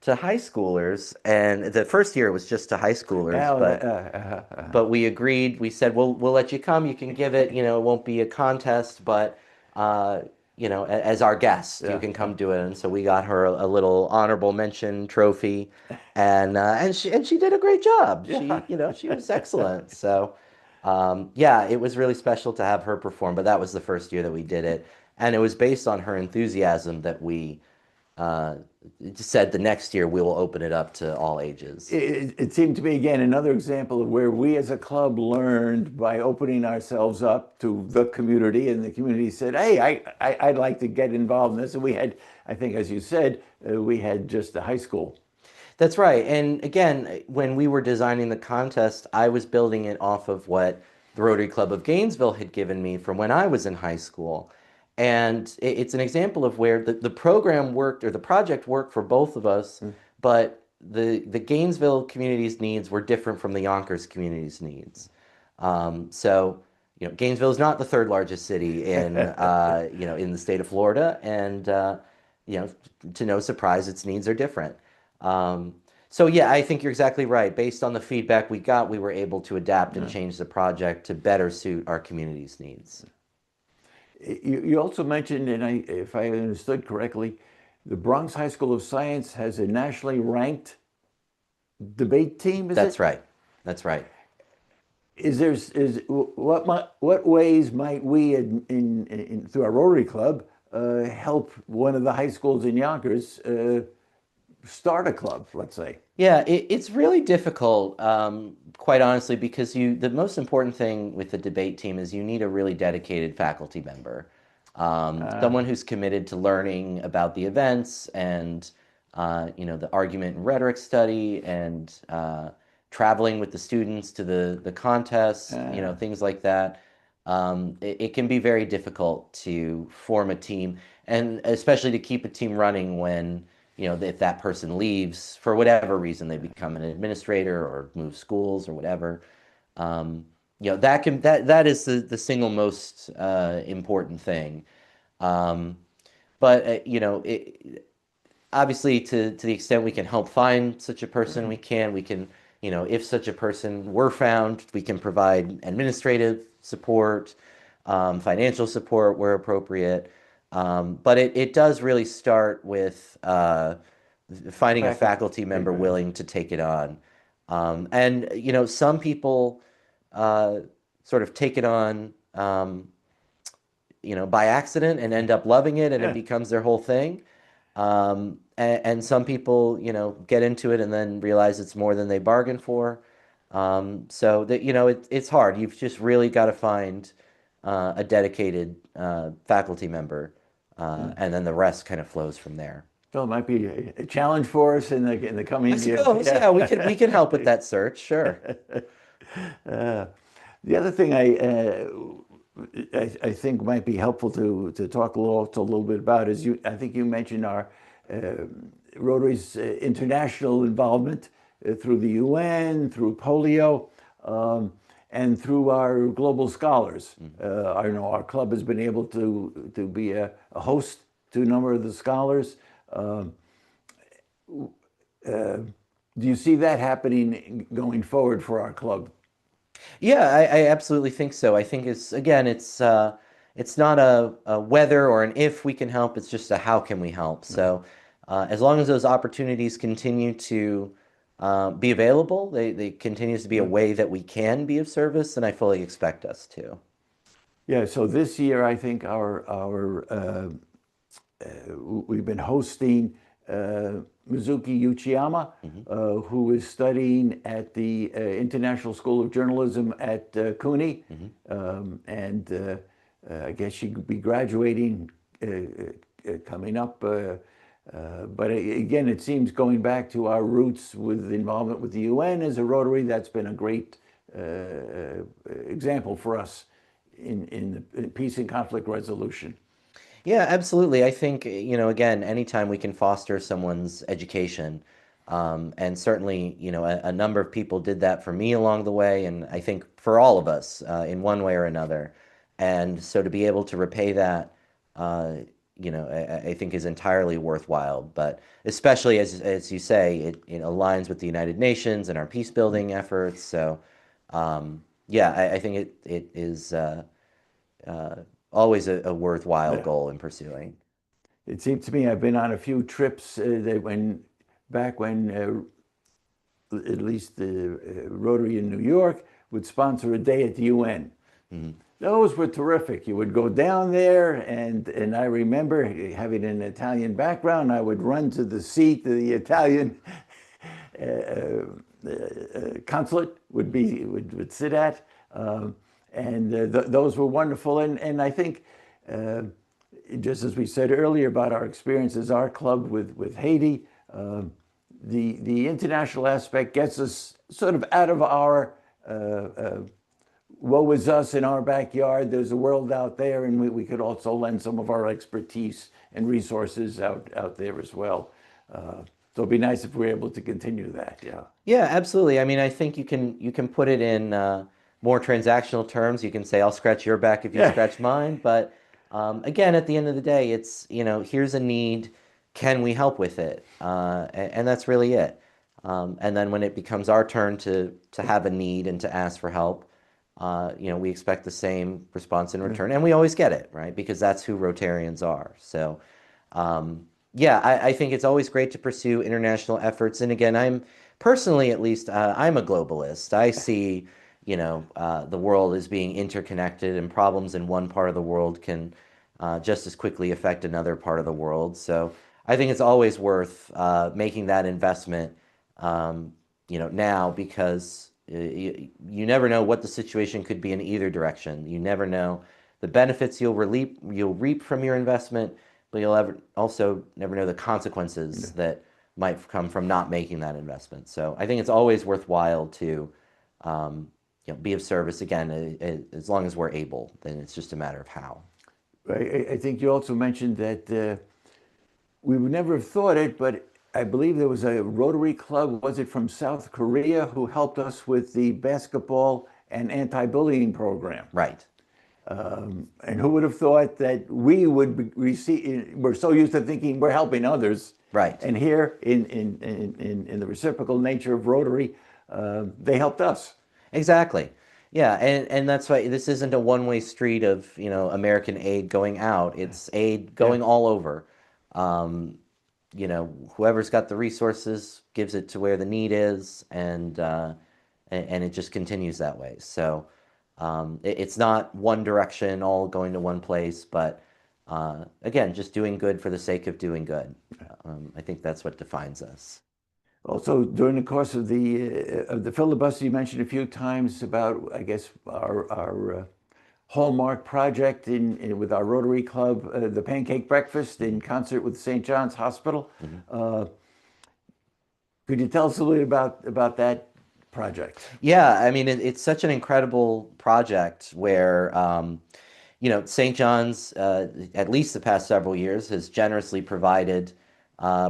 high schoolers. And the first year it was just to high schoolers, Al, but we agreed. We said we'll let you come. You can give it. It won't be a contest, but uh, as our guest, you yeah, can come do it. And so we got her a little honorable mention trophy, and she did a great job. yeah. She was excellent. So yeah, it was really special to have her perform. But that was the first year that we did it, and it was based on her enthusiasm that we uh, said the next year we will open it up to all ages. It seemed to be again another example of where we as a club learned by opening ourselves up to the community, and the community said, "Hey, I'd like to get involved in this." And we had, I think, as you said, we had just the high school. That's right. And again, when we were designing the contest, I was building it off of what the Rotary Club of Gainesville had given me from when I was in high school. And it's an example of where the program worked or the project worked for both of us, Mm. but the Gainesville community's needs were different from the Yonkers community's needs. Gainesville is not the third largest city in the state of Florida, and you know, to no surprise, its needs are different. Um, so yeah, I think you're exactly right. Based on the feedback we got, we were able to adapt and Yeah. change the project to better suit our community's needs. You also mentioned, and if I understood correctly, the Bronx High School of Science has a nationally ranked debate team, is That's it? right. That's right. What ways might we through our Rotary Club help one of the high schools in Yonkers start a club, let's say? Yeah, it's really difficult, quite honestly, because the most important thing with the debate team is you need a really dedicated faculty member, Uh, someone who's committed to learning about the events and the argument and rhetoric study and traveling with the students to the contests, uh, things like that. It can be very difficult to form a team, and especially to keep a team running when if that person leaves for whatever reason, they become an administrator or move schools or whatever. That is the single most important thing. Um, but obviously, to the extent we can help find such a person, we can if such a person were found, we can provide administrative support, financial support where appropriate. But it does really start with finding a faculty. faculty member willing to take it on. And some people uh, sort of take it on by accident and end up loving it, and it Yeah. becomes their whole thing. And some people, get into it and then realize it's more than they bargained for. So that, it's hard. You've just really got to find a dedicated faculty member, Mm. and then the rest kind of flows from there. So it might be a challenge for us in the I coming year. suppose, Yeah. yeah, we can help with that search, sure. Uh, the other thing I think might be helpful to talk a little bit about is I think you mentioned our uh, Rotary's international involvement through the UN, through polio, and through our global scholars. I know our club has been able to be a host to a number of the scholars. Um, uh, do you see that happening going forward for our club? Yeah, I absolutely think so. I think it's not a whether or an if we can help, it's just a how can we help. So as long as those opportunities continue to be available, they continues to be a way that we can be of service, and I fully expect us to. Yeah, so this year I think we've been hosting Mizuki Uchiyama, Hmm. who is studying at the International School of Journalism at CUNY, Hmm. and I guess she could be graduating coming up. But again, it seems going back to our roots with involvement with the UN as a Rotary, that's been a great example for us in peace and conflict resolution. Yeah, absolutely. I think, again, anytime we can foster someone's education, and certainly, a number of people did that for me along the way, and I think for all of us, in one way or another. And so to be able to repay that, uh, I think is entirely worthwhile. But especially as you say, it aligns with the United Nations and our peace building efforts. So, yeah, I think it is. Uh, Always a worthwhile Yeah. goal in pursuing. It seems to me I've been on a few trips that back when at least the Rotary in New York would sponsor a day at the UN. Mhm. Those were terrific. You would go down there, and I remember having an Italian background. I would run to the seat the Italian consulate would sit at, and those were wonderful. And I think, uh, just as we said earlier about our experiences, our club with Haiti, the international aspect gets us sort of out of our woe is us in our backyard. There's a world out there, and we could also lend some of our expertise and resources out there as well. So it'd be nice if we were able to continue that. Yeah. Yeah, absolutely. I mean, I think you can put it in more transactional terms. You can say, "I'll scratch your back if you Yeah. scratch mine." But again, at the end of the day, it's, here's a need. Can we help with it? And that's really it. And then when it becomes our turn to have a need and to ask for help, we expect the same response in return, and we always get it, right? Because that's who Rotarians are. So. Yeah, I think it's always great to pursue international efforts. And again, I'm personally, at least, I'm a globalist. I see, the world as being interconnected, and problems in one part of the world can just as quickly affect another part of the world. So I think it's always worth making that investment, now, because you never know what the situation could be in either direction. You never know the benefits you'll reap from your investment, but also never know the consequences that might come from not making that investment. So I think it's always worthwhile to, be of service again, as long as we're able. Then it's just a matter of how. I think you also mentioned that we would never have thought it, but I believe there was a Rotary Club, was it from South Korea, who helped us with the basketball and anti-bullying program. Right. And who would have thought that we would receive? We're so used to thinking we're helping others, Right. and here in the reciprocal nature of Rotary, they helped us. Exactly. Yeah, and that's why this isn't a one-way street of, American aid going out. It's aid Yeah, going all over. Whoever's got the resources gives it to where the need is, and it just continues that way. So it's not one direction, all going to one place, but again, just doing good for the sake of doing good. I think that's what defines us. also, during the course of the filibuster, you mentioned a few times about, I guess, our hallmark project with our Rotary Club, the pancake breakfast in concert with St. John's Hospital. Mhm. Uh, could you tell us a little bit about that project? Yeah, I mean, it's such an incredible project where, St. John's, at least the past several years, has generously provided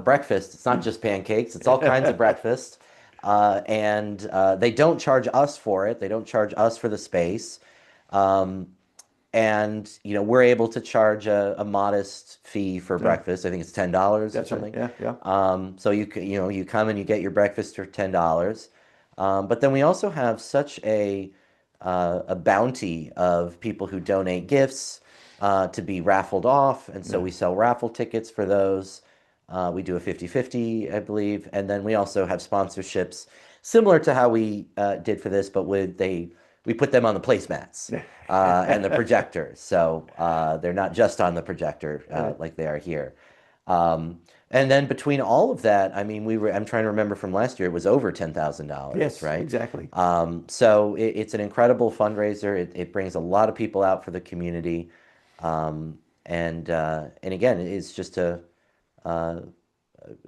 breakfast. It's not just pancakes, it's all kinds of breakfast. And they don't charge us for it, they don't charge us for the space. Um, and, we're able to charge a modest fee for Yeah, breakfast. I think it's $10 or that's right. something. Yeah, yeah. So you come and you get your breakfast for $10. But then we also have such a bounty of people who donate gifts to be raffled off, and so Yeah. we sell raffle tickets for those. We do a 50-50, I believe, and then we also have sponsorships similar to how we did for this, but we put them on the placemats and the projectors. So they're not just on the projector like they are here. And then between all of that, I mean, I'm trying to remember from last year, it was over $10,000, Yes, right? exactly. So it's an incredible fundraiser. It brings a lot of people out for the community. And again, it's just uh, a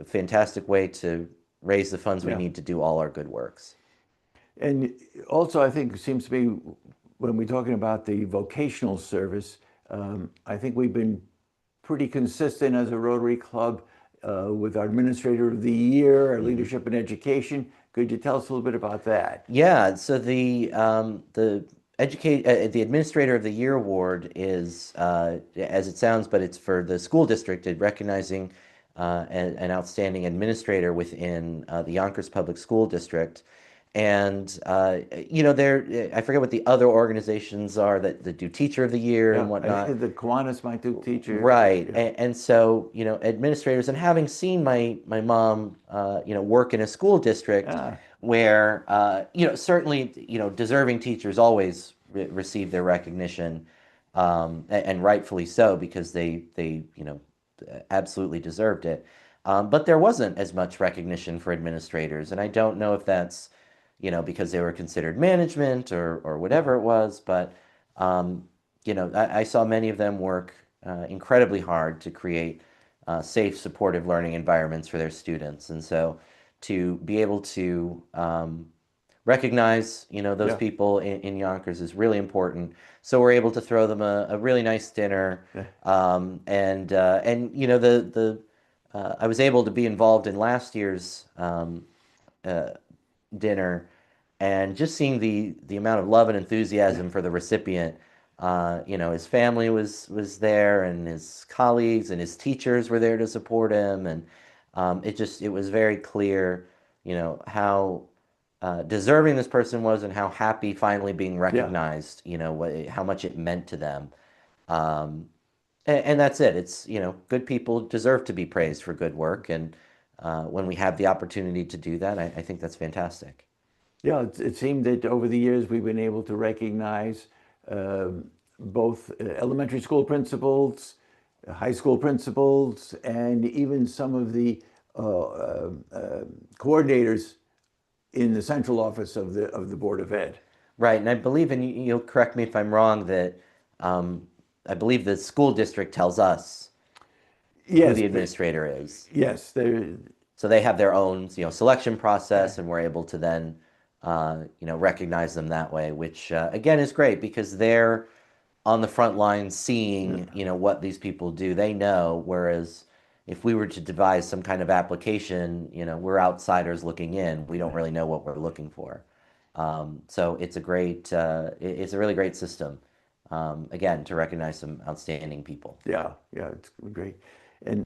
fantastic way to raise the funds we Yeah. need to do all our good works. And also, I think it seems to be when we're talking about the vocational service, I think we've been pretty consistent as a Rotary Club with our Administrator of the Year, our Mhm. Leadership in Education. Could you tell us a little bit about that? Yeah, so the Administrator of the Year award is as it sounds, but it's for the school district, recognizing an outstanding administrator within the Yonkers Public School District. And there I forget what the other organizations are that do Teacher of the Year and Yeah, I whatnot. think the Kiwanis might do teacher. Right. Yeah, And so, administrators and having seen my mom, work in a school district yeah, where, certainly, deserving teachers always receive their recognition, and rightfully so because they, absolutely deserved it. But there wasn't as much recognition for administrators, and I don't know if that's, because they were considered management or whatever it was, but I saw many of them work incredibly hard to create safe, supportive learning environments for their students. And so to be able to recognize, those yeah, people in Yonkers is really important. So we're able to throw them a really nice dinner. yeah, And I was able to be involved in last year's uh, dinner and just seeing the amount of love and yeah, enthusiasm for the recipient. His family was there, and his colleagues and his teachers were there to support him, and it was very clear, how deserving this person was, and how happy finally being yeah. recognized. How much it meant to them. Um, and that's it. It's, good people deserve to be praised for good work, and when we have the opportunity to do that, I think that's fantastic. Yeah, it seemed that over the years we've been able to recognize both elementary school principals, high school principals, and even some of the coordinators in the central office of the Board of Ed. Right, and I believe, and you'll correct me if I'm wrong, that um, I believe the school district tells us who Yes, the administrator is. yes, there. So they have their own, selection Yeah, process, and we're able to then, recognize them that way, which again is great because they're on the front line seeing, what these people do. They know, whereas if we were to devise some kind of application, we're outsiders looking in. We don't really know what we're looking for. So it's a really great system, again, to recognize some outstanding people. yeah, yeah, it's great, and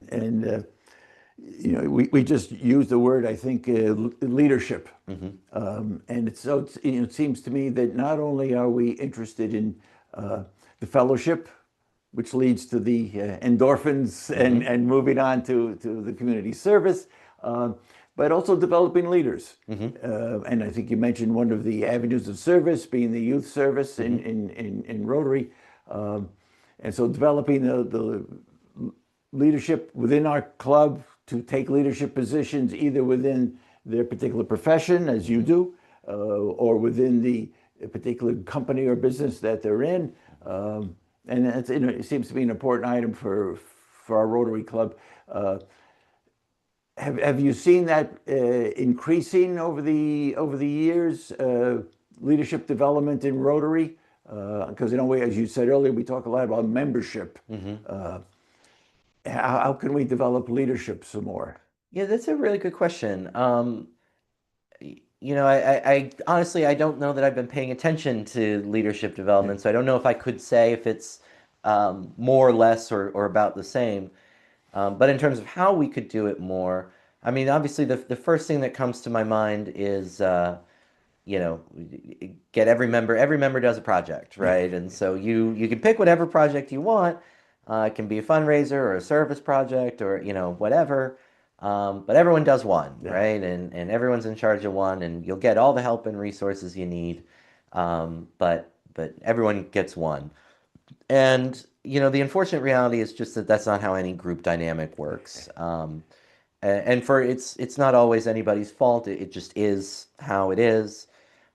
we just use the word, I think, leadership. Hmm. And it seems to me that not only are we interested in the fellowship, which leads to the endorphins and, Hmm. and moving on to the community service, uh, but also developing leaders. Hmm. And I think you mentioned one of the avenues of service being the youth service in, Hmm. in, in, in Rotary. Um, and so developing the leadership within our club to take leadership positions either within their particular profession, as you Hmm. do, or within the particular company or business that they're in. And it seems to be an important item for our Rotary Club. Uh, have you seen that increasing over the years, leadership development in Rotary? Because in a way, as you said earlier, we talk a lot about membership. Hmm. Uh, how can we develop leadership some more? Yeah, that's a really good question. I honestly, I don't know that I've been paying attention to leadership Yeah, development, so I don't know if I could say if it's more or less or about the same. But in terms of how we could do it more, I mean, obviously the first thing that comes to my mind is you know, get every member does a project, right? And so you can pick whatever project you want. It can be a fundraiser or a service project or whatever. But everyone does one, yeah, right? And everyone's in charge of one, and you'll get all the help and resources you need. But everyone gets one. And the unfortunate reality is just that that's not how any group dynamic works. And for it's not always anybody's fault. It just is how it is.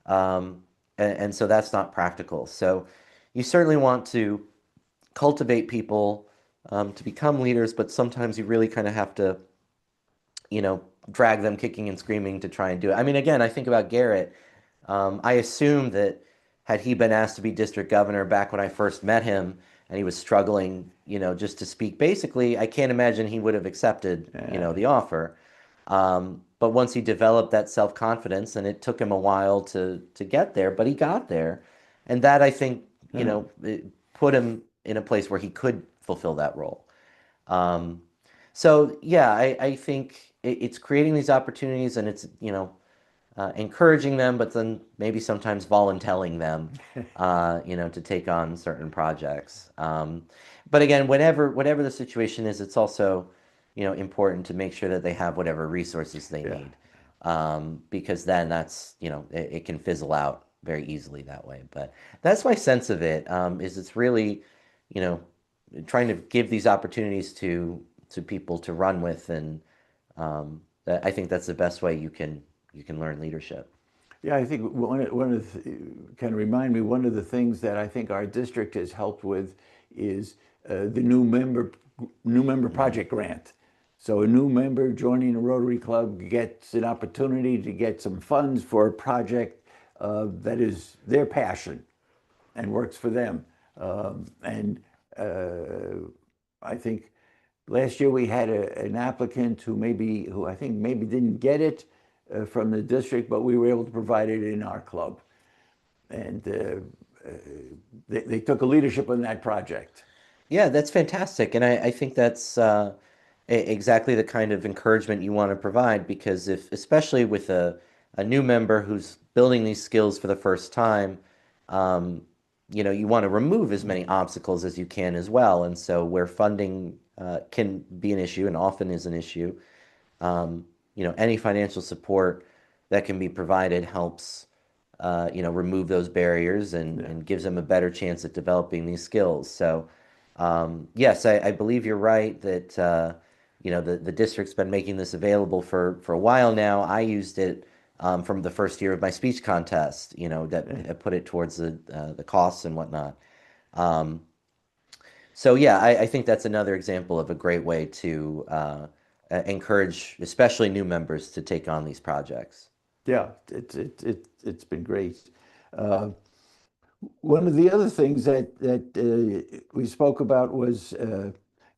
And so that's not practical. So you certainly want to cultivate people to become leaders, but sometimes you really kind of have to, drag them kicking and screaming to try and do it. I mean, again, I think about Garrett. I assume that had he been asked to be district governor back when I first met him and he was struggling, just to speak basically, I can't imagine he would have accepted, Yeah. the offer. But once he developed that self-confidence, and it took him a while to get there, but he got there. And that I think, Yeah. it put him in a place where he could fulfill that role. Um, so yeah, I think it's creating these opportunities, and it's, encouraging them, but then maybe sometimes voluntelling them, to take on certain projects. But again, whatever the situation is, it's also, important to make sure that they have whatever resources they Yeah. need, because then that's, it can fizzle out very easily that way. But that's my sense of it, is it's really, you know, trying to give these opportunities to people to run with, and I think that's the best way you can learn leadership. Yeah, I think one of can remind me, one of the things that I think our district has helped with is the new member Hmm. project grant. So a new member joining a Rotary Club gets an opportunity to get some funds for a project that is their passion and works for them. And I think last year we had an applicant who I think maybe didn't get it from the district, but we were able to provide it in our club. And they took a leadership on that project. Yeah, that's fantastic. And I think that's exactly the kind of encouragement you want to provide, because if, especially with a new member who's building these skills for the first time, um, you want to remove as many obstacles as you can as well. And so where funding can be an issue, and often is an issue, any financial support that can be provided helps, remove those barriers, and, Yeah. and gives them a better chance at developing these skills. So, yes, I believe you're right that, the district's been making this available for a while now. I used it from the first year of my speech contest, that Yeah. put it towards the costs and whatnot. Um, so yeah, I think that's another example of a great way to encourage, especially new members, to take on these projects. Yeah, it's been great. Uh, One of the other things that we spoke about was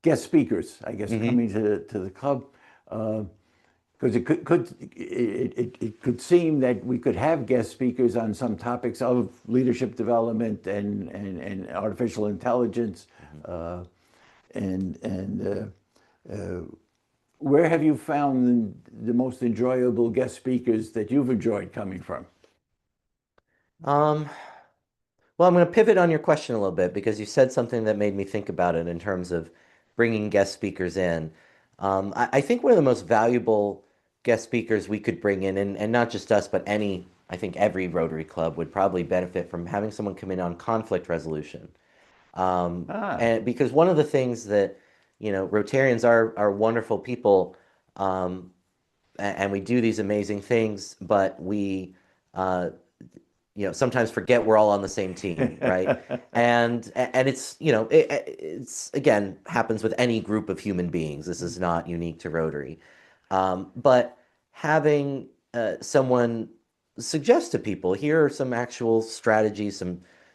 guest speakers, I guess, Hmm. coming to the club. Because it could seem that we could have guest speakers on some topics of leadership development and artificial intelligence, uh, and where have you found the most enjoyable guest speakers that you've enjoyed coming from? Um, well, I'm going to pivot on your question a little bit, because you said something that made me think about it in terms of bringing guest speakers in. I think one of the most valuable guest speakers we could bring in, and not just us, but I think every Rotary Club would probably benefit from having someone come in on conflict resolution. Ah, And because one of the things that, Rotarians are wonderful people, um, and we do these amazing things, but we, uh, sometimes forget we're all on the same team, right? And it's, it's again happens with any group of human beings. This is not unique to Rotary. But having someone suggest to people, here are some actual strategies,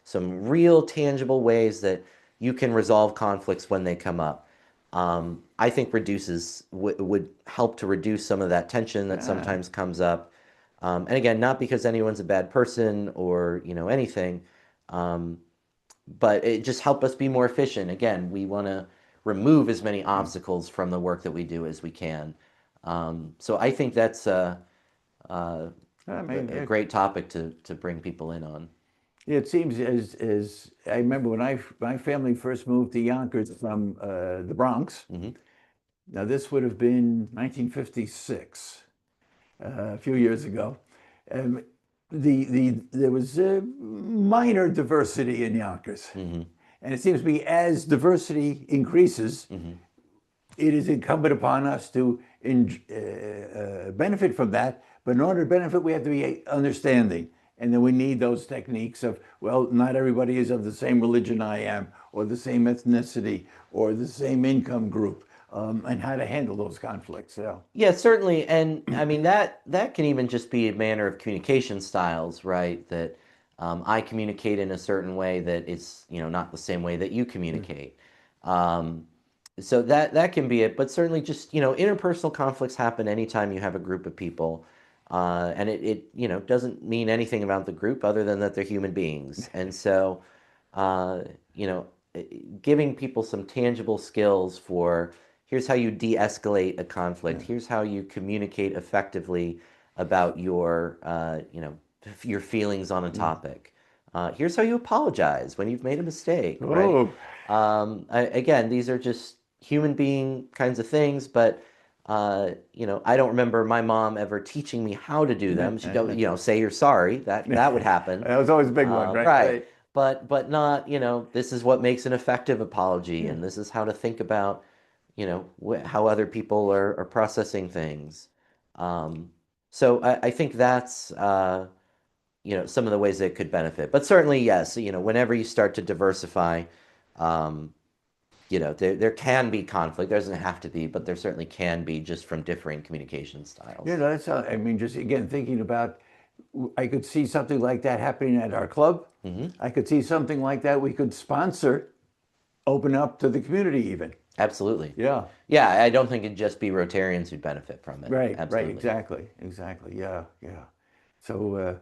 some real tangible ways that you can resolve conflicts when they come up. I think would help to reduce some of that tension that ah, sometimes comes up. And again, not because anyone's a bad person or anything, um, but it just help us be more efficient. Again, we want to remove as many obstacles from the work that we do as we can. So I think that's a, I a mean, great topic to bring people in on. it seems as I remember when my family first moved to Yonkers from the Bronx. Hmm. Now this would have been 1956, a few years ago. Um, there was a minor diversity in Yonkers. Hmm. And it seems to me as diversity increases, Hmm. it is incumbent upon us to benefit from that. But in order to benefit, we have to be understanding. And then we need those techniques of, well, not everybody is of the same religion I am, or the same ethnicity, or the same income group, and how to handle those conflicts. Yeah. Yeah, certainly. And I mean that can even just be a manner of communication styles, right? That I communicate in a certain way that is, not the same way that you communicate. Um, so that can be it. But certainly just, interpersonal conflicts happen anytime you have a group of people. And it doesn't mean anything about the group other than that they're human beings. And so, uh, you know, giving people some tangible skills for here's how you de-escalate a conflict. Yeah. Here's how you communicate effectively about your feelings on a Mm. topic. Here's how you apologize when you've made a mistake, right? Oh, Again, these are just human being kinds of things, but I don't remember my mom ever teaching me how to do them. She don't, say you're sorry. That would happen, that was always a big one, right? right? Right. But not, this is what makes an effective apology, Yeah. and this is how to think about how other people are processing things. Um, so I think that's some of the ways that it could benefit. But certainly, yes, whenever you start to diversify, um, there can be conflict. There doesn't have to be, but there certainly can be just from differing communication Yeah, styles. no, that's, I mean, just again, thinking about, I could see something like that happening at our club. Hmm. I could see something like that we could sponsor, open up to the community even. Absolutely. Yeah. Yeah, I don't think it'd just be Rotarians who'd benefit from it. Right, right, Absolutely. exactly, exactly. Yeah, yeah. So,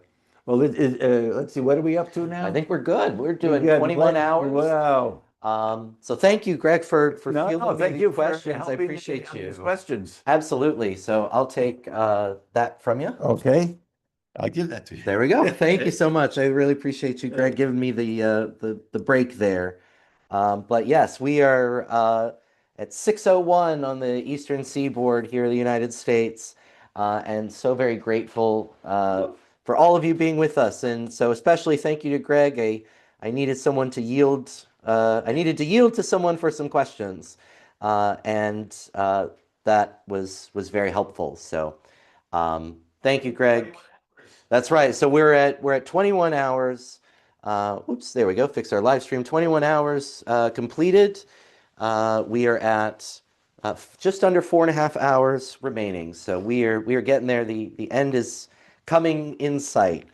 well, let's see, what are we up to I now? think we're good. We're We doing got 21 plenty. hours. Wow. So thank you, Greg, for No, no, fielding me thank these you for questions. I helping me appreciate on these you. questions. Absolutely. So I'll take that from you. Okay, I'll give that to There we go. Thank you you. so much. I really appreciate you, Greg, giving me the break there. But yes, we are at 6:01 on the Eastern Seaboard here in the United States, and so very grateful for all of you being with us. And so especially thank you to Greg. I needed someone to yield. I needed to yield to someone for some questions, and that was very helpful. So thank you, Greg. That's right. So we're at 21 hours. Oops, there we go. Fix our live stream. 21 hours completed. We are at just under 4.5 hours remaining. So we are getting there. The end is coming in sight.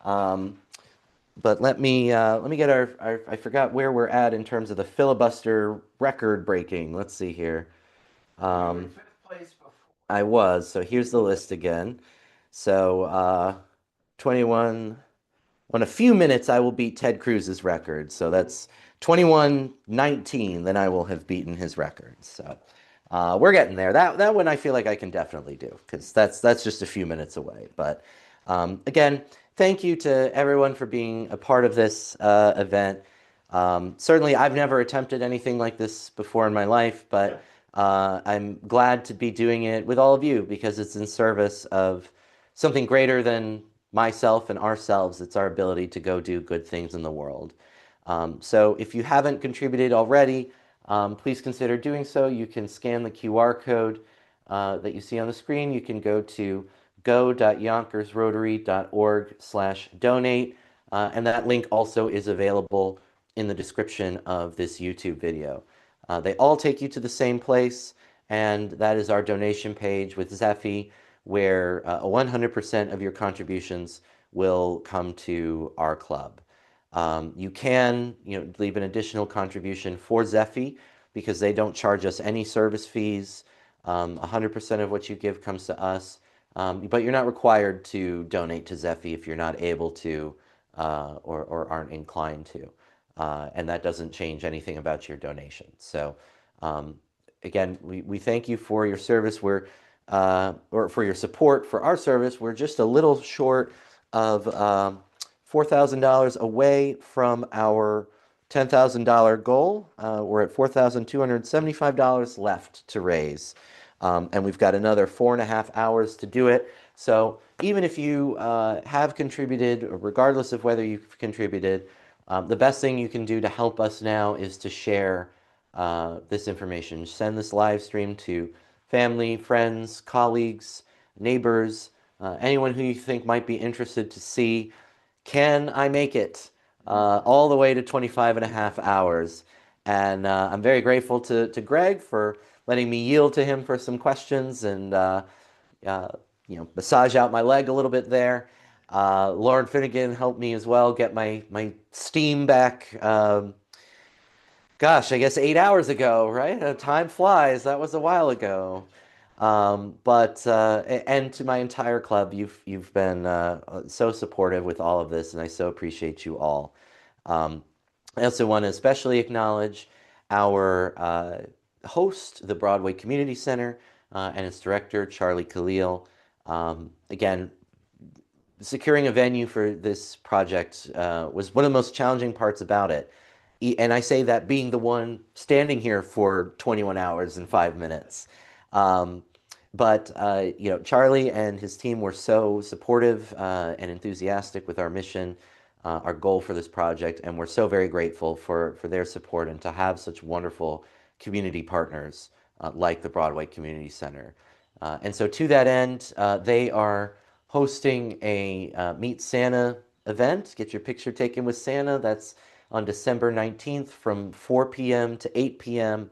Um, but let me get our I forgot where we're at in terms of the filibuster record breaking. Let's see here. You were in Um, fifth place before. I was. So here's the list again. So 21. Well, in a few minutes, I will beat Ted Cruz's record. So that's 21:19. Then I will have beaten his record. So we're getting there. That one I feel like I can definitely do because that's just a few minutes away. But again, thank you to everyone for being a part of this event. Certainly, I've never attempted anything like this before in my life, but I'm glad to be doing it with all of you because it's in service of something greater than myself and ourselves. It's our ability to go do good things in the world. So if you haven't contributed already, please consider doing so. You can scan the QR code that you see on the screen. You can go to go.yonkersrotary.org/donate. And that link also is available in the description of this YouTube video. They all take you to the same place, and that is our donation page with Zephy, where 100% of your contributions will come to our club. You can, leave an additional contribution for Zephy because they don't charge us any service fees. 100% of what you give comes to us, but you're not required to donate to Zephy if you're not able to or aren't inclined to. And that doesn't change anything about your donation. So um, again, we thank you for your service. Or for your support for our service. We're just a little short of $4,000 away from our $10,000 goal. We're at $4,275 left to raise. And we've got another 4.5 hours to do it. So even if you have contributed, regardless of whether you've contributed, the best thing you can do to help us now is to share this information. Send this live stream to family, friends, colleagues, neighbors, anyone who you think might be interested to see, can I make it all the way to 25 and a half hours? And I'm very grateful to Greg for letting me yield to him for some questions and uh, massage out my leg a little bit there. Lauren Finnegan helped me as well get my steam back. Gosh, I guess 8 hours ago, right? Time flies. That was a while ago. And to my entire club, you've been so supportive with all of this, and I so appreciate you all. Um, I also want to especially acknowledge our host, the Broadway Community Center, and its director, Charlie Khalil. Again, securing a venue for this project was one of the most challenging parts about it. And I say that being the one standing here for 21 hours and 5 minutes. Um, Charlie and his team were so supportive and enthusiastic with our mission, our goal for this project, and we're so very grateful for their support and to have such wonderful community partners like the Broadway Community Center. And so to that end, they are hosting a Meet Santa event. Get your picture taken with Santa. That's on December 19th from 4 p.m. to 8 p.m.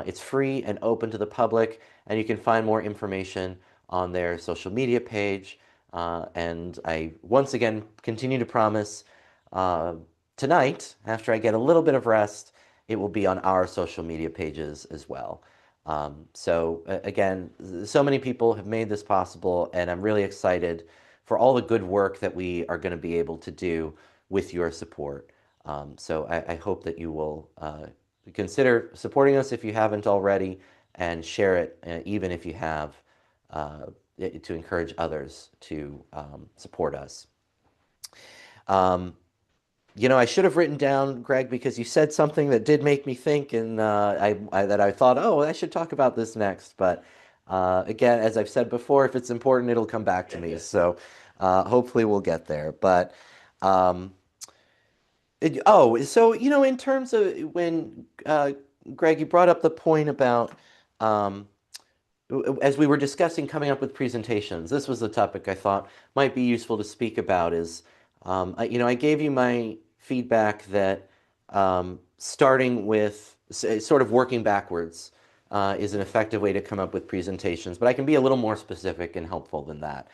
It's free and open to the public, and you can find more information on their social media page. And I once again continue to promise uh, tonight, after I get a little bit of rest, it will be on our social media pages as well. Again, so many people have made this possible, and I'm really excited for all the good work that we are going to be able to do with your support. I hope that you will consider supporting us if you haven't already, and share it even if you have, to encourage others to support us. Um, I should have written down, Greg, because you said something that did make me think, and that I thought, oh, I should talk about this next. But again, as I've said before, if it's important, it'll come back to me. So hopefully we'll get there. Um, in terms of when Greg, you brought up the point about um, as we were discussing coming up with presentations, this was the topic I thought might be useful to speak about is, I gave you my feedback that starting with sort of working backwards is an effective way to come up with presentations, but I can be a little more specific and helpful than that.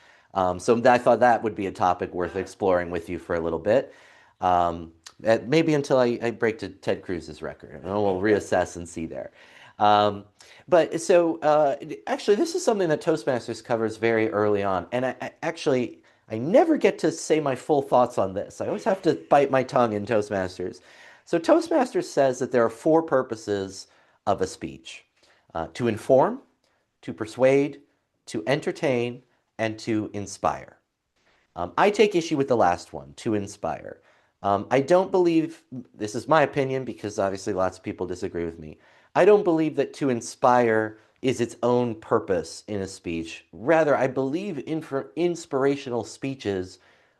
So I thought that would be a topic worth exploring with you for a little bit. Maybe until I break to Ted Cruz's record, and we'll reassess and see there. Um, actually, this is something that Toastmasters covers very early on, and I never get to say my full thoughts on this. I always have to bite my tongue in Toastmasters. So Toastmasters says that there are four purposes of a speech: to inform, to persuade, to entertain, and to inspire. I take issue with the last one, to inspire. I don't believe, this is my opinion because obviously lots of people disagree with me. I don't believe that to inspire is its own purpose in a speech. Rather, I believe inspirational speeches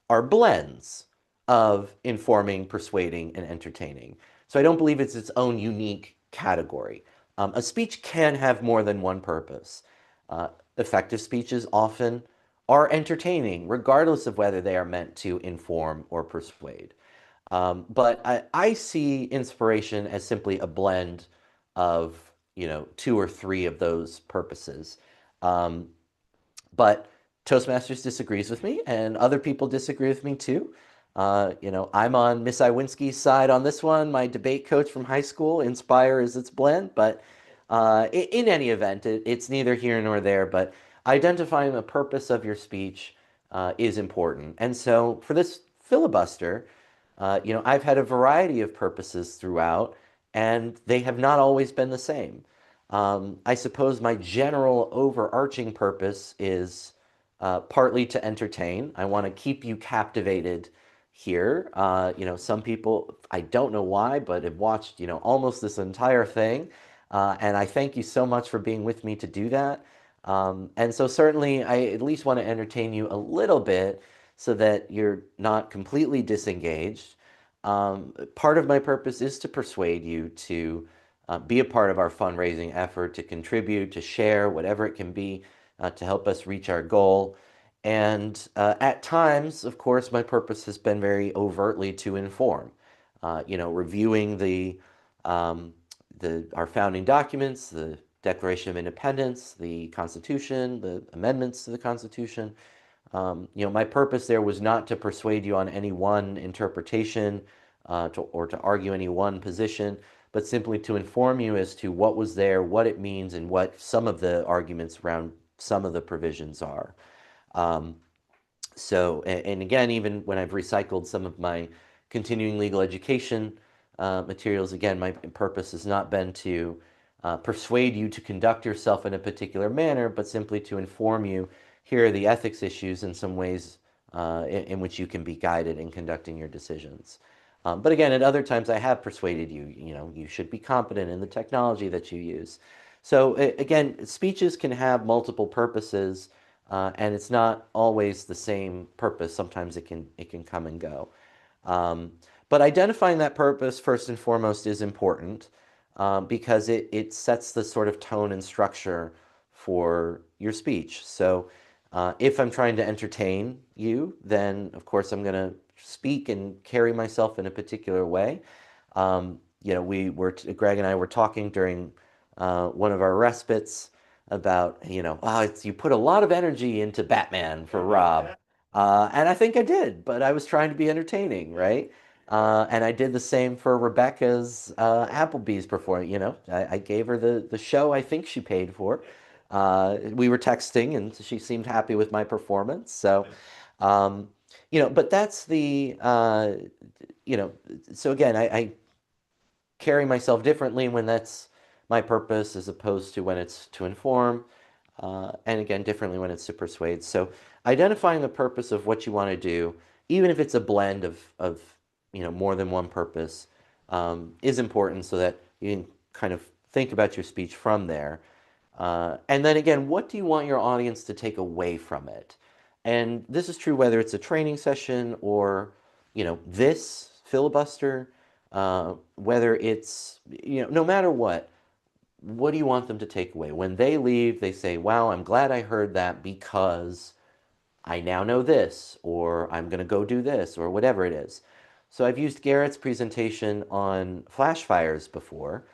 are blends of informing, persuading, and entertaining. So I don't believe it's its own unique category. A speech can have more than one purpose. Effective speeches often are entertaining, regardless of whether they are meant to inform or persuade. I see inspiration as simply a blend of, two or three of those purposes. Um, but Toastmasters disagrees with me, and other people disagree with me too. I'm on Miss Iwinski's side on this one. My debate coach from high school, Inspire is its blend, but in any event, it's neither here nor there. But identifying the purpose of your speech is important. And so for this filibuster, I've had a variety of purposes throughout, and they have not always been the same. I suppose my general overarching purpose is partly to entertain. I want to keep you captivated here. Some people, I don't know why, but have watched, almost this entire thing. And I thank you so much for being with me to do that. And so certainly I at least want to entertain you a little bit so that you're not completely disengaged. Part of my purpose is to persuade you to be a part of our fundraising effort, to contribute, to share, whatever it can be, to help us reach our goal. And at times, of course, my purpose has been very overtly to inform. Reviewing um, our founding documents, the Declaration of Independence, the Constitution, the amendments to the Constitution. My purpose there was not to persuade you on any one interpretation or to argue any one position, but simply to inform you as to what was there, what it means, and what some of the arguments around some of the provisions are. Um, and again, even when I've recycled some of my continuing legal education materials, again, my purpose has not been to persuade you to conduct yourself in a particular manner, but simply to inform you, here are the ethics issues and some ways in which you can be guided in conducting your decisions. But again, at other times I have persuaded you, you should be competent in the technology that you use. So again, speeches can have multiple purposes, and it's not always the same purpose. Sometimes it can come and go. Um, but identifying that purpose first and foremost is important because it sets the sort of tone and structure for your speech. So if I'm trying to entertain you, then of course I'm going to speak and carry myself in a particular way. Greg and I were talking during one of our respites about, you put a lot of energy into Batman for Rob. And I think I did, but I was trying to be entertaining, right? And I did the same for Rebecca's Applebee's performance. I gave her the show I think she paid for. We were texting, and she seemed happy with my performance. So, um, but that's you know, so again, I carry myself differently when that's my purpose as opposed to when it's to inform, and again, differently when it's to persuade. So identifying the purpose of what you want to do, even if it's a blend of more than one purpose, is important so that you can kind of think about your speech from there. And then again, what do you want your audience to take away from it? And this is true whether it's a training session or, this filibuster, whether it's, no matter what do you want them to take away? When they leave, they say, wow, I'm glad I heard that because I now know this, or I'm going to go do this, or whatever it is. So I've used Garrett's presentation on flash fires before.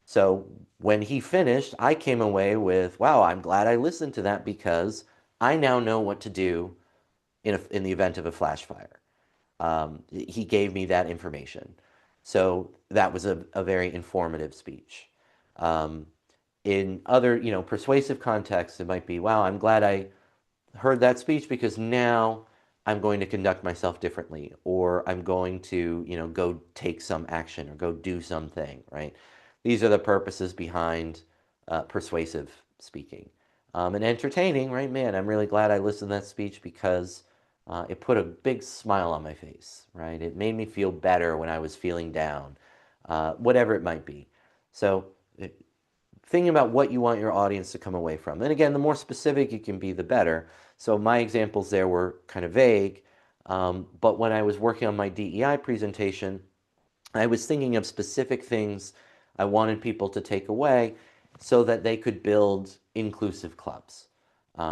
So when he finished, I came away with, wow, I'm glad I listened to that because I now know what to do in the event of a flash fire. He gave me that information. So that was a very informative speech. Um, in other, persuasive contexts, it might be, wow, I'm glad I heard that speech because now I'm going to conduct myself differently, or I'm going to, go take some action or go do something, right? These are the purposes behind persuasive speaking. And entertaining, right? Man, I'm really glad I listened to that speech because it put a big smile on my face, right? It made me feel better when I was feeling down, whatever it might be. So thinking about what you want your audience to come away from. And again, the more specific you can be, the better. So my examples there were kind of vague, but when I was working on my DEI presentation, I was thinking of specific things I wanted people to take away so that they could build inclusive clubs,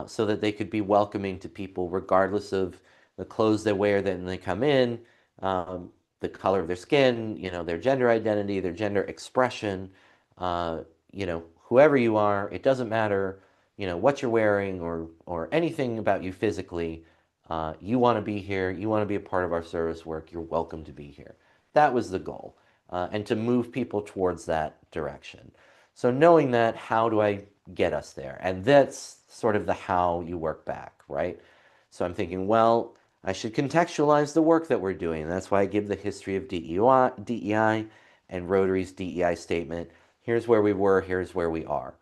so that they could be welcoming to people regardless of the clothes they wear when they come in, um, the color of their skin, their gender identity, their gender expression, whoever you are, it doesn't matter, what you're wearing or anything about you physically. You want to be here, you want to be a part of our service work, you're welcome to be here. That was the goal, and to move people towards that direction. So knowing that, how do I get us there? And that's sort of the how you work back, right? So I'm thinking, well, I should contextualize the work that we're doing. And that's why I give the history of DEI and Rotary's DEI statement. Here's where we were, here's where we are.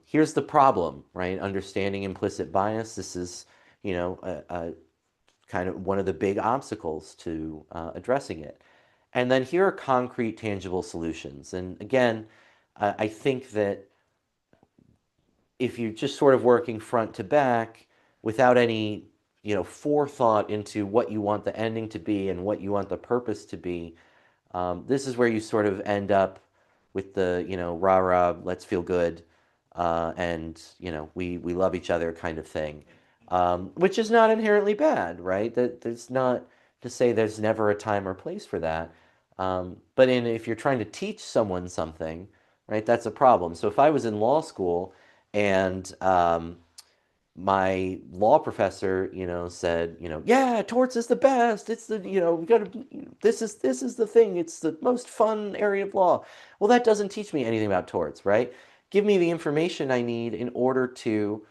Here's the problem, right? Understanding implicit bias. This is, kind of one of the big obstacles to addressing it. And then here are concrete, tangible solutions. And again, I think that if you're just sort of working front to back without any, forethought into what you want the ending to be and what you want the purpose to be, this is where you sort of end up with the, rah rah, let's feel good, and we love each other kind of thing, which is not inherently bad, right? That there's not to say there's never a time or place for that, but if you're trying to teach someone something, right, that's a problem. So if I was in law school and my law professor, said, yeah, torts is the best. It's the, we got to, this is the thing. It's the most fun area of law. Well, that doesn't teach me anything about torts, right? Give me the information I need in order to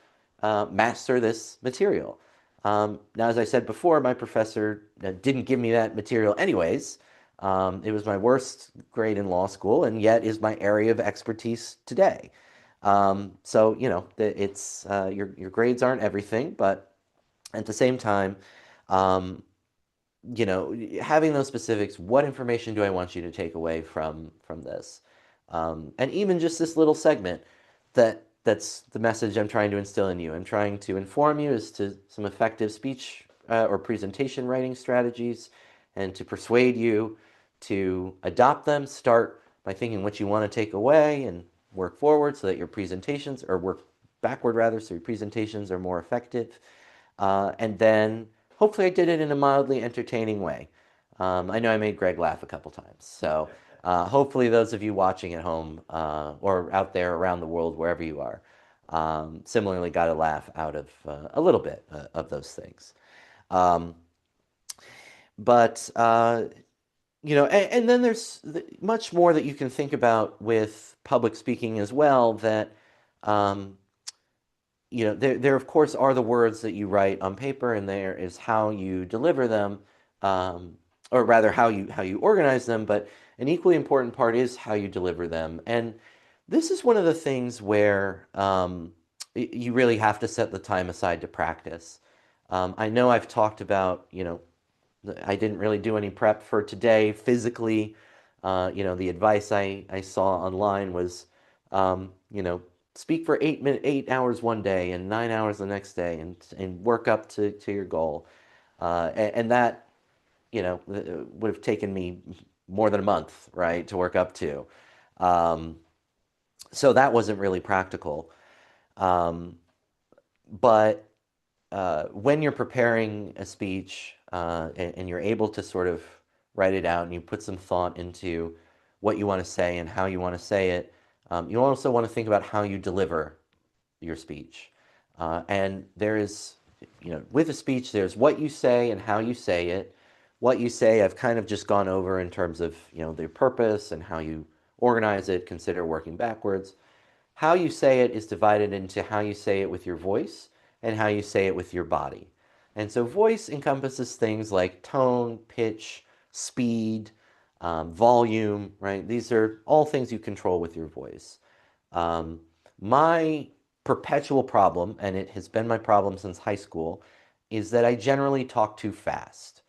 master this material. Now, as I said before, my professor didn't give me that material anyways. It was my worst grade in law school, and yet is my area of expertise today. So it's your grades aren't everything, but at the same time, um, having those specifics, what information do I want you to take away from this? And even just this little segment, that's the message I'm trying to instill in you. I'm trying to inform you as to some effective speech or presentation writing strategies, and to persuade you to adopt them. Start by thinking what you want to take away and work forward so that your presentations, or work backward rather, so your presentations are more effective. And then hopefully I did it in a mildly entertaining way. I know I made Greg laugh a couple times. So hopefully those of you watching at home or out there around the world, wherever you are, similarly got a laugh out of a little bit of those things. Um, but and then there's much more that you can think about with public speaking as well. That um, there of course are the words that you write on paper, and there is how you deliver them, um, or rather how you organize them. But an equally important part is how you deliver them. And this is one of the things where you really have to set the time aside to practice. I know I've talked about, I didn't really do any prep for today physically. The advice I saw online was, speak for 8 hours one day and 9 hours the next day, and work up to your goal. And that, would have taken me more than a month, right, to work up to. Um, so that wasn't really practical. Um, but when you're preparing a speech and you're able to sort of write it out and you put some thought into what you want to say and how you want to say it, you also want to think about how you deliver your speech. And there is, with a speech, there's what you say and how you say it. What you say, I've kind of just gone over in terms of, the purpose and how you organize it, consider working backwards. How you say it is divided into how you say it with your voice and how you say it with your body. And so voice encompasses things like tone, pitch, speed, volume, right? These are all things you control with your voice. Um, my perpetual problem, and it has been my problem since high school, is that I generally talk too fast.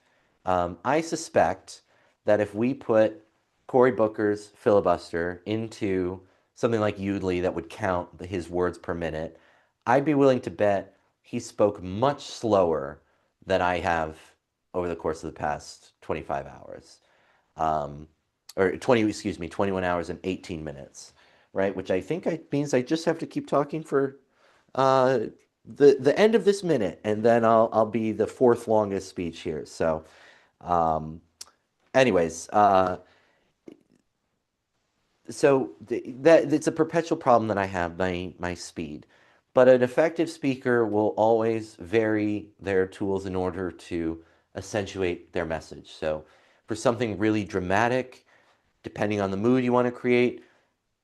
I suspect that if we put Cory Booker's Filibuster into something like Udly that would count his words per minute, I'd be willing to bet he spoke much slower than I have over the course of the past 25 hours. Um, or 21 hours and 18 minutes, right? Which I think means I just have to keep talking for uh, the end of this minute, and then I'll be the fourth longest speech here. So, um, anyways, that it's a perpetual problem that I have, my speed. But an effective speaker will always vary their tools in order to accentuate their message. So for something really dramatic, depending on the mood you want to create,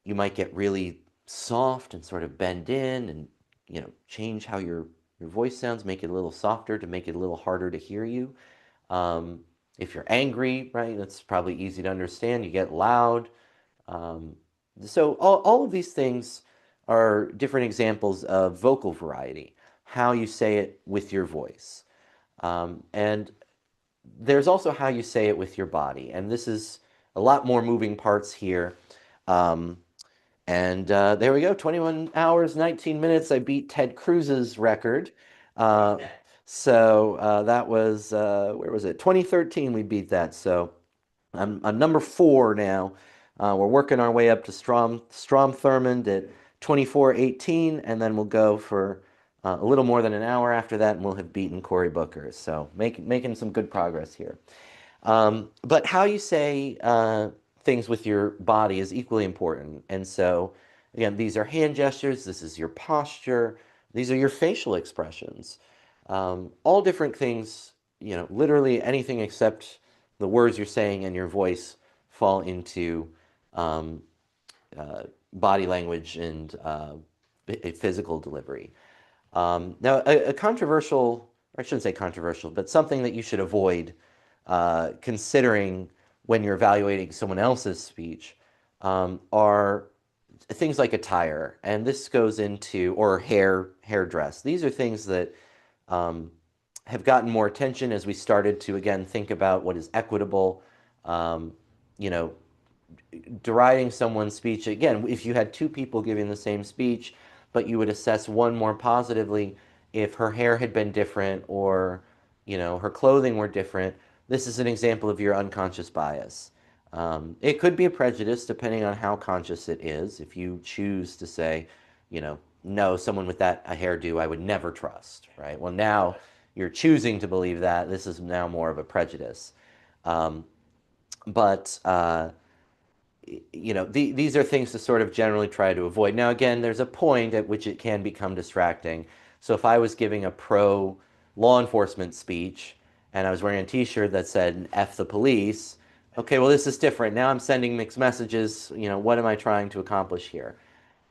you might get really soft and sort of bend in and change how your voice sounds, make it a little softer to make it a little harder to hear you. Um, if you're angry, right, that's probably easy to understand. You get loud. Um, so all of these things are different examples of vocal variety, how you say it with your voice. And there's also how you say it with your body. And this is a lot more moving parts here. Um, And there we go, 21 hours, 19 minutes. I beat Ted Cruz's record. Uh, so that was, where was it? 2013 we beat that. So I'm number four now. We're working our way up to Strom Thurmond at 24:18, and then we'll go for a little more than an hour after that, and we'll have beaten Cory Booker. So making some good progress here. But how you say things with your body is equally important. And so, again, these are hand gestures, this is your posture, these are your facial expressions. All different things, literally anything except the words you're saying and your voice fall into um, uh, body language and physical delivery. Now, a controversial, or I shouldn't say controversial, but something that you should avoid considering when you're evaluating someone else's speech are things like attire, and this goes into or hair dress. These are things that um, have gotten more attention as we started to again think about what is equitable. Um, you know, deriding someone's speech, again, if you had two people giving the same speech, but you would assess one more positively if her hair had been different or, her clothing were different, this is an example of your unconscious bias. It could be a prejudice depending on how conscious it is. If you choose to say, no, someone with that a hairdo I would never trust, right? Well, now you're choosing to believe that. This is now more of a prejudice. Um, but these are things to sort of generally try to avoid. Now, again, there's a point at which it can become distracting. So if I was giving a pro law enforcement speech and I was wearing a t-shirt that said F the police, okay, well, this is different. Now I'm sending mixed messages. What am I trying to accomplish here?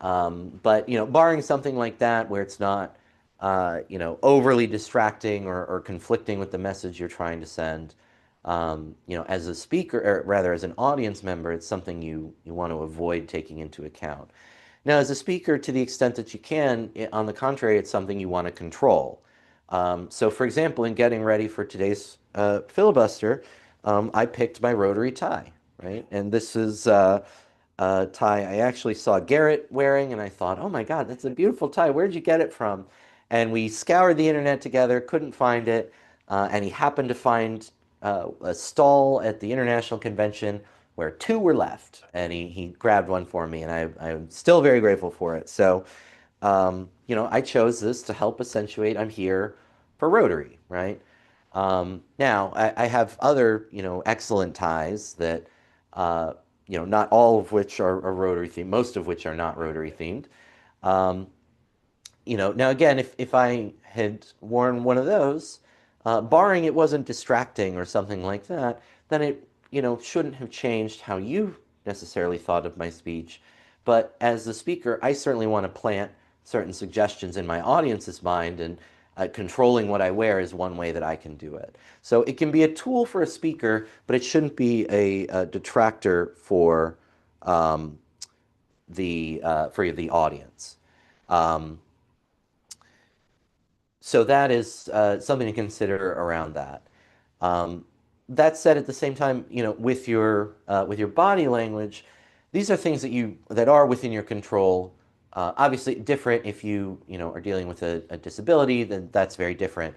But barring something like that where it's not overly distracting or conflicting with the message you're trying to send, as a speaker, or rather as an audience member, it's something you want to avoid taking into account. Now, as a speaker, to the extent that you can, on the contrary, it's something you want to control. So, for example, in getting ready for today's filibuster, I picked my Rotary tie, right? And this is tie I actually saw Garrett wearing, and I thought, oh my God, that's a beautiful tie. Where'd you get it from? And we scoured the internet together, couldn't find it, and he happened to find a stall at the International Convention where two were left, and he grabbed one for me, and I'm still very grateful for it. So, I chose this to help accentuate I'm here for Rotary, right? Now, I have other, excellent ties that, not all of which are Rotary themed, most of which are not Rotary themed. Um, now again, if I had worn one of those, barring it wasn't distracting or something like that, then it, shouldn't have changed how you necessarily thought of my speech. But as the speaker, I certainly want to plant certain suggestions in my audience's mind, and controlling what I wear is one way that I can do it. So it can be a tool for a speaker, but it shouldn't be a detractor um, for the audience. Um, so that is something to consider around that. Um, that said, at the same time, with your body language, these are things that are within your control. Obviously, different if you are dealing with a disability, then that's very different.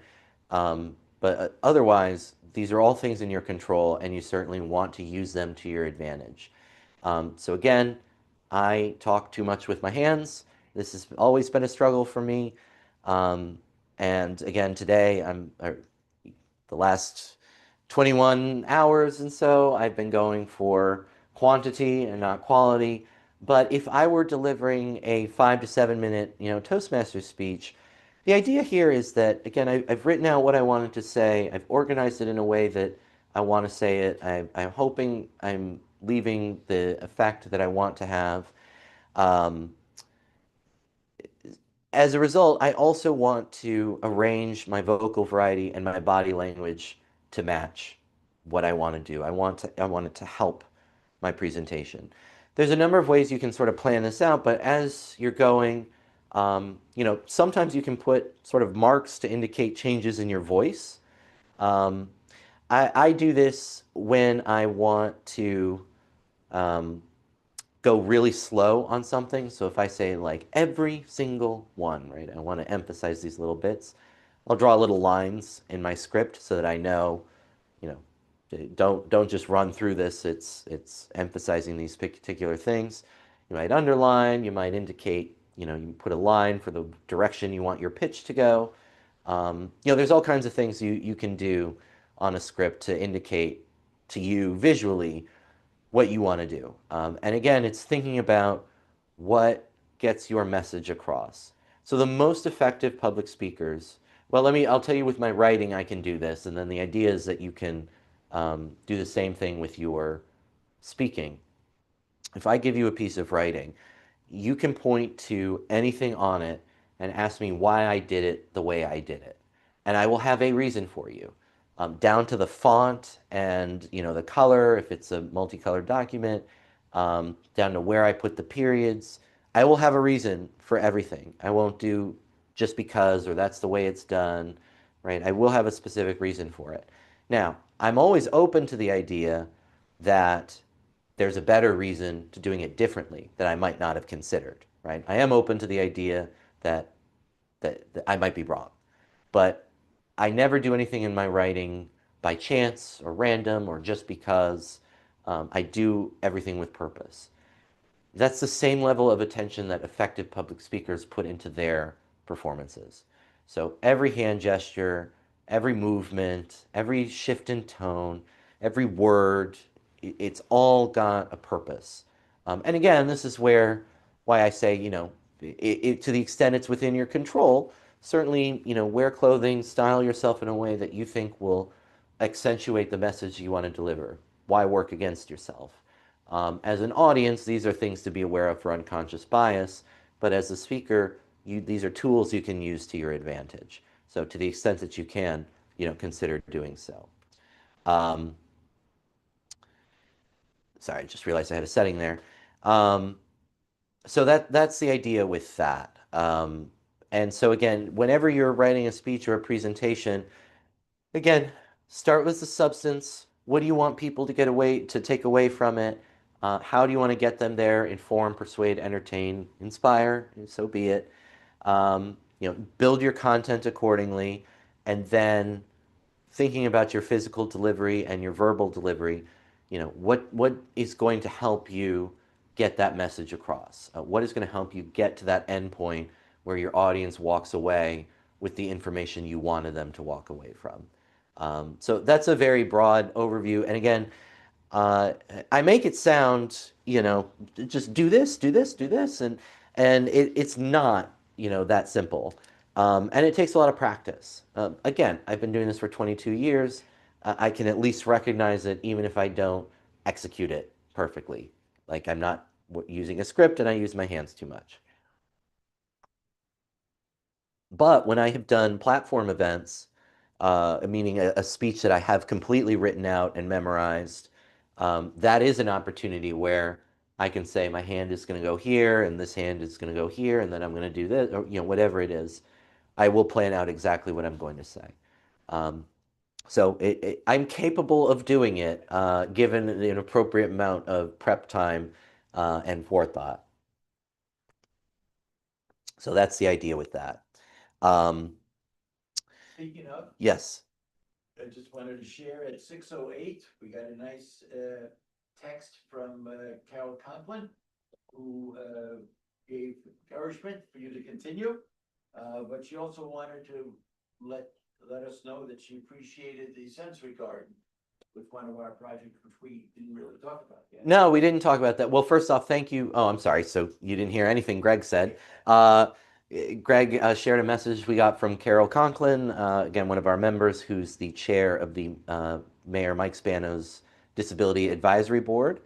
But otherwise, these are all things in your control, and you certainly want to use them to your advantage. So again, I talk too much with my hands. This has always been a struggle for me. Um, and again, today, the last 21 hours and so, I've been going for quantity and not quality. But if I were delivering a 5 to 7 minute, Toastmaster speech, the idea here is that, again, I've written out what I wanted to say. I've organized it in a way that I want to say it. I'm hoping I'm leaving the effect that I want to have. Um, as a result, I also want to arrange my vocal variety and my body language to match what I want to do. I want it to help my presentation. There's a number of ways you can sort of plan this out, but as you're going, sometimes you can put sort of marks to indicate changes in your voice. Um, I do this when I want to um, go really slow on something. So if I say like every single one, right, I want to emphasize these little bits, I'll draw little lines in my script so that I know, you know, don't just run through this. It's emphasizing these particular things. You might underline, you might indicate, you put a line for the direction you want your pitch to go. There's all kinds of things you can do on a script to indicate to you visually what you want to do. And again, it's thinking about what gets your message across. So the most effective public speakers, well, I'll tell you with my writing, I can do this. And then the idea is that you can do the same thing with your speaking. If I give you a piece of writing, you can point to anything on it and ask me why I did it the way I did it. And I will have a reason for you, down to the font and the color, if it's a multicolored document, down to where I put the periods. I will have a reason for everything. I won't do just because or that's the way it's done, right? I will have a specific reason for it. Now, I'm always open to the idea that there's a better reason to doing it differently that I might not have considered, right? I am open to the idea that that I might be wrong, but I never do anything in my writing by chance or random or just because. I do everything with purpose. That's the same level of attention that effective public speakers put into their performances. So every hand gesture, every movement, every shift in tone, every word, it's all got a purpose. And again, this is why I say, to the extent it's within your control, certainly, wear clothing, style yourself in a way that you think will accentuate the message you want to deliver. Why work against yourself? As an audience, these are things to be aware of for unconscious bias, but as a speaker, these are tools you can use to your advantage. So to the extent that you can, consider doing so. Um, Sorry, I just realized I had a setting there. Um, so that's the idea with that. And so again, whenever you're writing a speech or a presentation, again, start with the substance. What do you want people to take away from it? How do you want to get them there? Inform, persuade, entertain, inspire, and so be it. Build your content accordingly, and then thinking about your physical delivery and your verbal delivery, what is going to help you get that message across? What is going to help you get to that end point where your audience walks away with the information you wanted them to walk away from? So that's a very broad overview. And again, uh, I make it sound, just do this, do this, do this, and it's not, that simple. And it takes a lot of practice. Again, I've been doing this for 22 years. I can at least recognize it, even if I don't execute it perfectly. Like I'm not using a script and I use my hands too much. But when I have done platform events, meaning a speech that I have completely written out and memorized, that is an opportunity where I can say my hand is going to go here and this hand is going to go here and then I'm going to do this or whatever it is. I will plan out exactly what I'm going to say. Um, so I'm capable of doing it given an appropriate amount of prep time and forethought. So that's the idea with that. Um, Speaking of, yes. I just wanted to share at 6:08, we got a nice text from Carol Conklin, who gave encouragement for you to continue. But she also wanted to let let us know that she appreciated the sensory garden with one of our projects, which we didn't really talk about yet. No, we didn't talk about that. Well, first off, thank you. Oh, I'm sorry. So you didn't hear anything Greg said. Uh, Greg shared a message we got from Carol Conklin, again, one of our members who's the chair of the Mayor Mike Spano's Disability Advisory Board.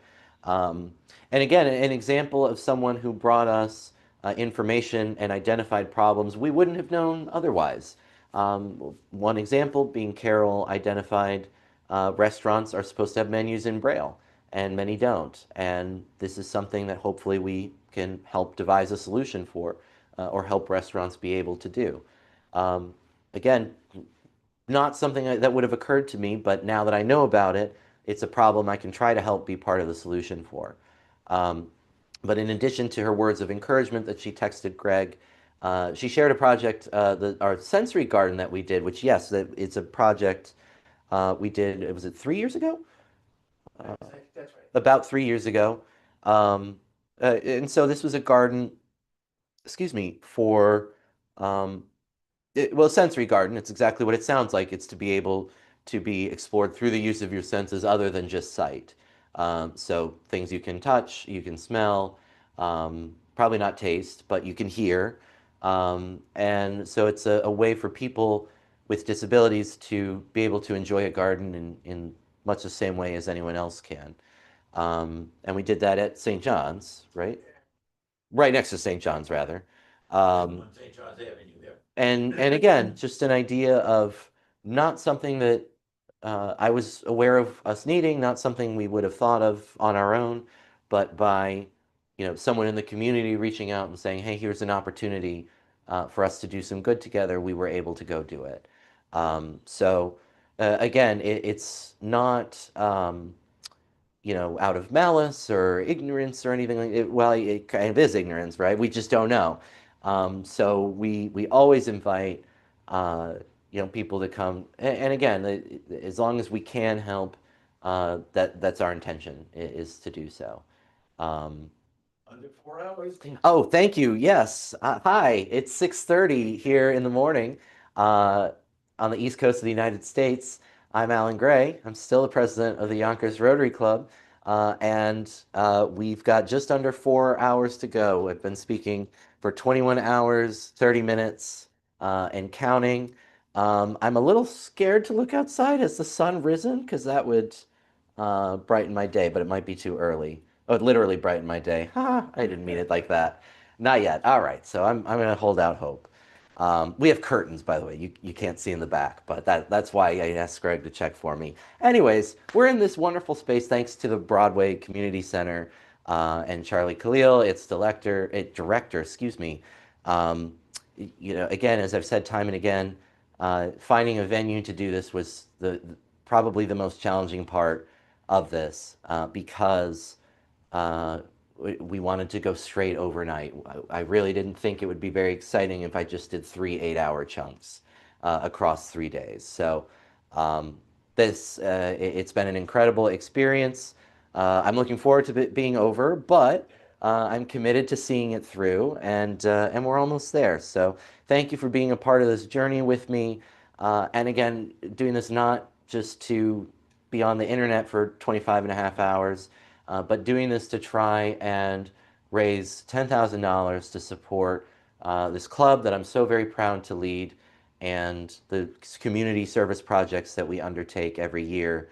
And again, an example of someone who brought us information and identified problems we wouldn't have known otherwise. One example being Carol identified restaurants are supposed to have menus in Braille and many don't. And this is something that hopefully we can help devise a solution for or help restaurants be able to do. Um, Again, not something that would have occurred to me, but now that I know about it, it's a problem I can try to help be part of the solution for. Um, But in addition to her words of encouragement that she texted Greg, she shared a project, our sensory garden that we did, which, yes, it's a project we did, was it 3 years ago? That's right. About 3 years ago. Um, and so this was a garden, excuse me, for um, well, sensory garden, it's exactly what it sounds like. It's to be able to be explored through the use of your senses other than just sight. So things you can touch, you can smell, probably not taste, but you can hear. And so it's a way for people with disabilities to be able to enjoy a garden in much the same way as anyone else can. And we did that at St. John's, right? Right next to St. John's, rather. Um, On St. John's Avenue there. and again, just an idea of not something that I was aware of us needing, not something we would have thought of on our own, but by someone in the community reaching out and saying, "Hey, here's an opportunity for us to do some good together," we were able to go do it. So again, it's not. Out of malice or ignorance or anything like it. Well, it kind of is ignorance, right? We just don't know. So we always invite people to come, and again, as long as we can help, that's our intention is to do so. Um, Under 4 hours. Oh, thank you. Yes. Hi, it's 6:30 here in the morning uh, on the East Coast of the United States. I'm Alan Gray. I'm still the president of the Yonkers Rotary Club, and we've got just under 4 hours to go. I've been speaking for 21 hours, 30 minutes, and counting. I'm a little scared to look outside. Has the sun risen? Because that would brighten my day, but it might be too early. Oh, it literally brightened my day. Ha, I didn't mean it like that. Not yet. All right, so I'm gonna hold out hope. We have curtains, by the way. You can't see in the back, but that's why I asked Greg to check for me. Anyways, we're in this wonderful space thanks to the Broadway Community Center and Charlie Khalil, its director, excuse me. Um, again, as I've said time and again, finding a venue to do this was probably the most challenging part of this because uh, we wanted to go straight overnight. I really didn't think it would be very exciting if I just did 3 8-hour chunks across 3 days. So um, it's been an incredible experience. I'm looking forward to it being over, but I'm committed to seeing it through, and we're almost there. So thank you for being a part of this journey with me. And again, doing this not just to be on the internet for 25 and a half hours, but doing this to try and raise $10,000 to support this club that I'm so very proud to lead and the community service projects that we undertake every year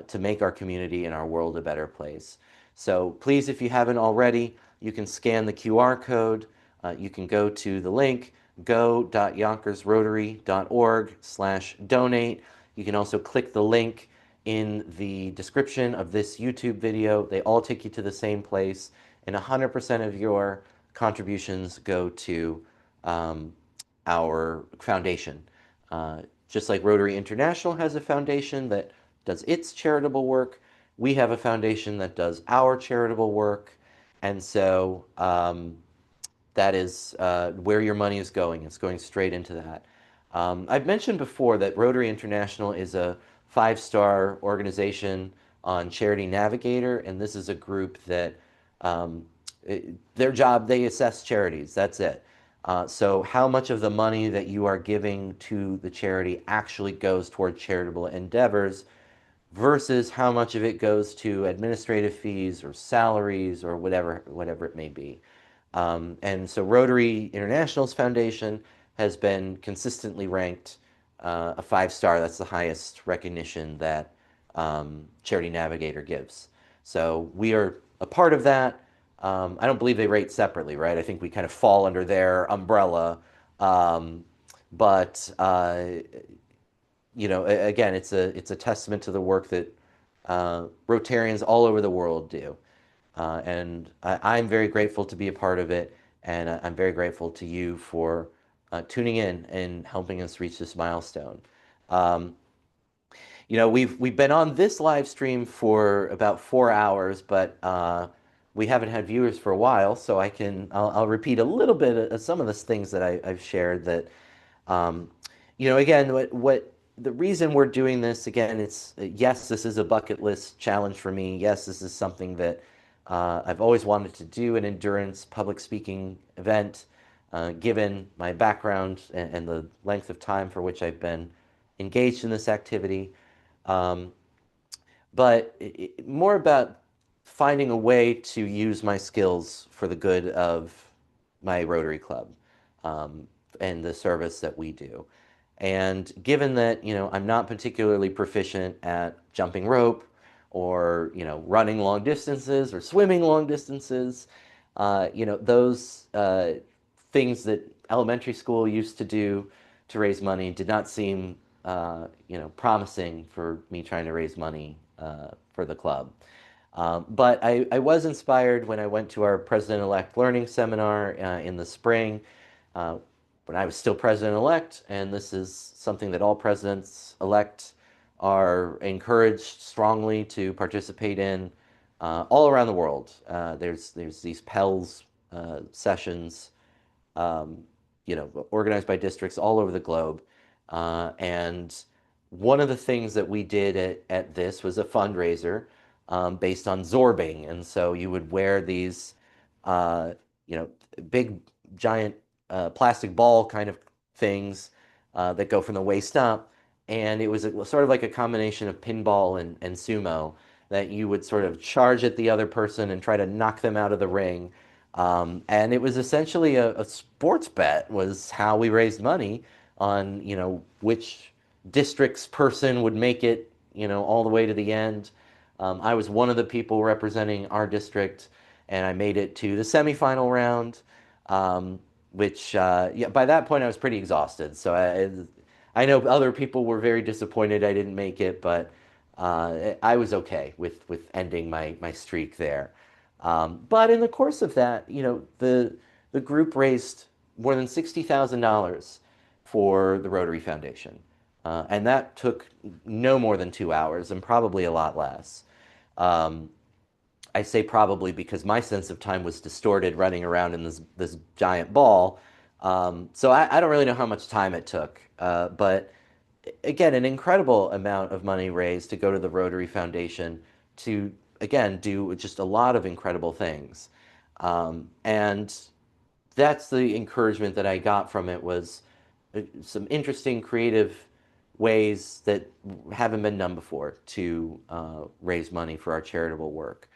to make our community and our world a better place. So please, if you haven't already, you can scan the QR code. You can go to the link go.yonkersrotary.org/donate. You can also click the link in the description of this YouTube video. They all take you to the same place, and 100% of your contributions go to um, our foundation. Just like Rotary International has a foundation that does its charitable work, we have a foundation that does our charitable work. And so that is where your money is going. It's going straight into that. I've mentioned before that Rotary International is a five-star organization on Charity Navigator, and this is a group that um, their job, they assess charities. That's it. So how much of the money that you are giving to the charity actually goes toward charitable endeavors versus how much of it goes to administrative fees or salaries or whatever it may be. And so Rotary International's foundation has been consistently ranked a 5-star. That's the highest recognition that Charity Navigator gives. So we are a part of that. I don't believe they rate separately, right? I think we kind of fall under their umbrella. Um, but again, it's a testament to the work that Rotarians all over the world do. And I'm very grateful to be a part of it, and I'm very grateful to you for tuning in and helping us reach this milestone. Um, we've been on this live stream for about 4 hours, but we haven't had viewers for a while, so I'll repeat a little bit of some of the things that I've shared that um, again, what the reason we're doing this again, it's yes, this is a bucket list challenge for me. Yes, this is something that I've always wanted to do, an endurance public speaking event, given my background and the length of time for which I've been engaged in this activity. Um, but more about finding a way to use my skills for the good of my Rotary Club um, and the service that we do. And given that, I'm not particularly proficient at jumping rope or, running long distances or swimming long distances, those things that elementary school used to do to raise money did not seem, promising for me trying to raise money for the club. But I was inspired when I went to our President-elect Learning Seminar in the spring uh, when I was still president-elect, and this is something that all presidents-elect are encouraged strongly to participate in all around the world. There's these PELS sessions um, organized by districts all over the globe. And one of the things that we did at this was a fundraiser based on zorbing. And so you would wear these, uh, you know, big, giant plastic ball kind of things that go from the waist up. And it was sort of like a combination of pinball and sumo that you would sort of charge at the other person and try to knock them out of the ring. And it was essentially a sports bet was how we raised money on, which district's person would make it, all the way to the end. I was one of the people representing our district, and I made it to the semifinal round, um, which, yeah, by that point I was pretty exhausted. So I know other people were very disappointed I didn't make it, but I was okay with ending my streak there. But in the course of that, the group raised more than $60,000 for the Rotary Foundation. And that took no more than 2 hours and probably a lot less. Um, I say probably because my sense of time was distorted running around in this giant ball. So I don't really know how much time it took. But again, an incredible amount of money raised to go to the Rotary Foundation to, again, do just a lot of incredible things. And that's the encouragement that I got from it was some interesting creative ways that haven't been done before to raise money for our charitable work.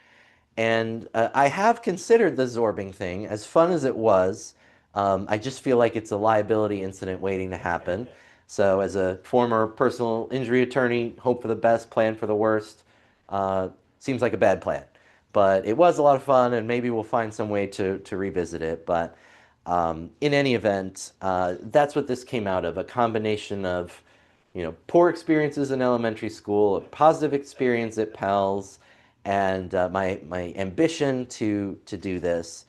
And I have considered the zorbing thing, as fun as it was. I just feel like it's a liability incident waiting to happen. So, as a former personal injury attorney, hope for the best, plan for the worst, uh, seems like a bad plan. But it was a lot of fun, and maybe we'll find some way to revisit it. But in any event, that's what this came out of, a combination of, poor experiences in elementary school, a positive experience at PALS, and my ambition to do this.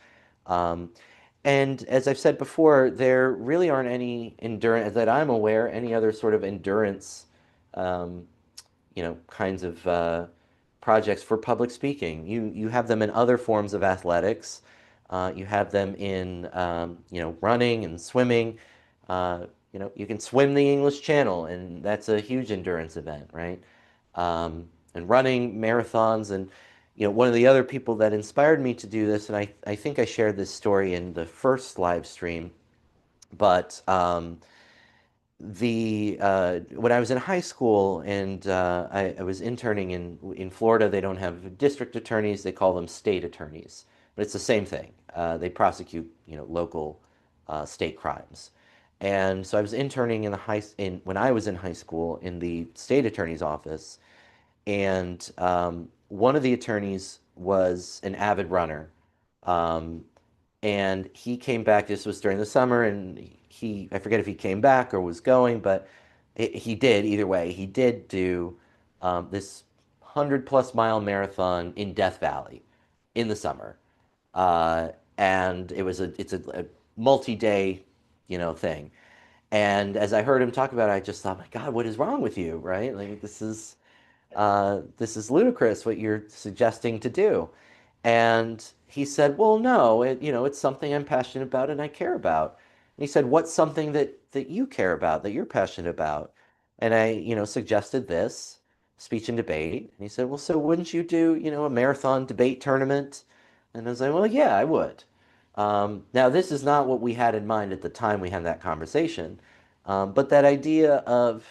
Um, and as I've said before, there really aren't any endurance that I'm aware, any other sort of endurance, um, kinds of projects for public speaking. You have them in other forms of athletics. You have them in running and swimming. You can swim the English Channel, and that's a huge endurance event, right? And running marathons, and one of the other people that inspired me to do this, and I think I shared this story in the first live stream, but the when I was in high school and I was interning in Florida, they don't have district attorneys; they call them state attorneys, but it's the same thing. They prosecute local state crimes, and so I was interning in when I was in high school in the state attorney's office, and one of the attorneys was an avid runner. Um, and he came back. This was during the summer, and I forget if he came back or was going, but he did either way. He did do this 100-plus-mile marathon in Death Valley in the summer. Uh, and it's a multi-day, thing. And as I heard him talk about it, I just thought, my God, what is wrong with you, right? Like this is ludicrous what you're suggesting to do. And he said, well, no, it's something I'm passionate about and I care about. And he said, what's something that you care about, that you're passionate about? And I, suggested this, speech and debate. And he said, well, so wouldn't you do, a marathon debate tournament? And I was like, well, yeah, I would. Now, this is not what we had in mind at the time we had that conversation, but that idea of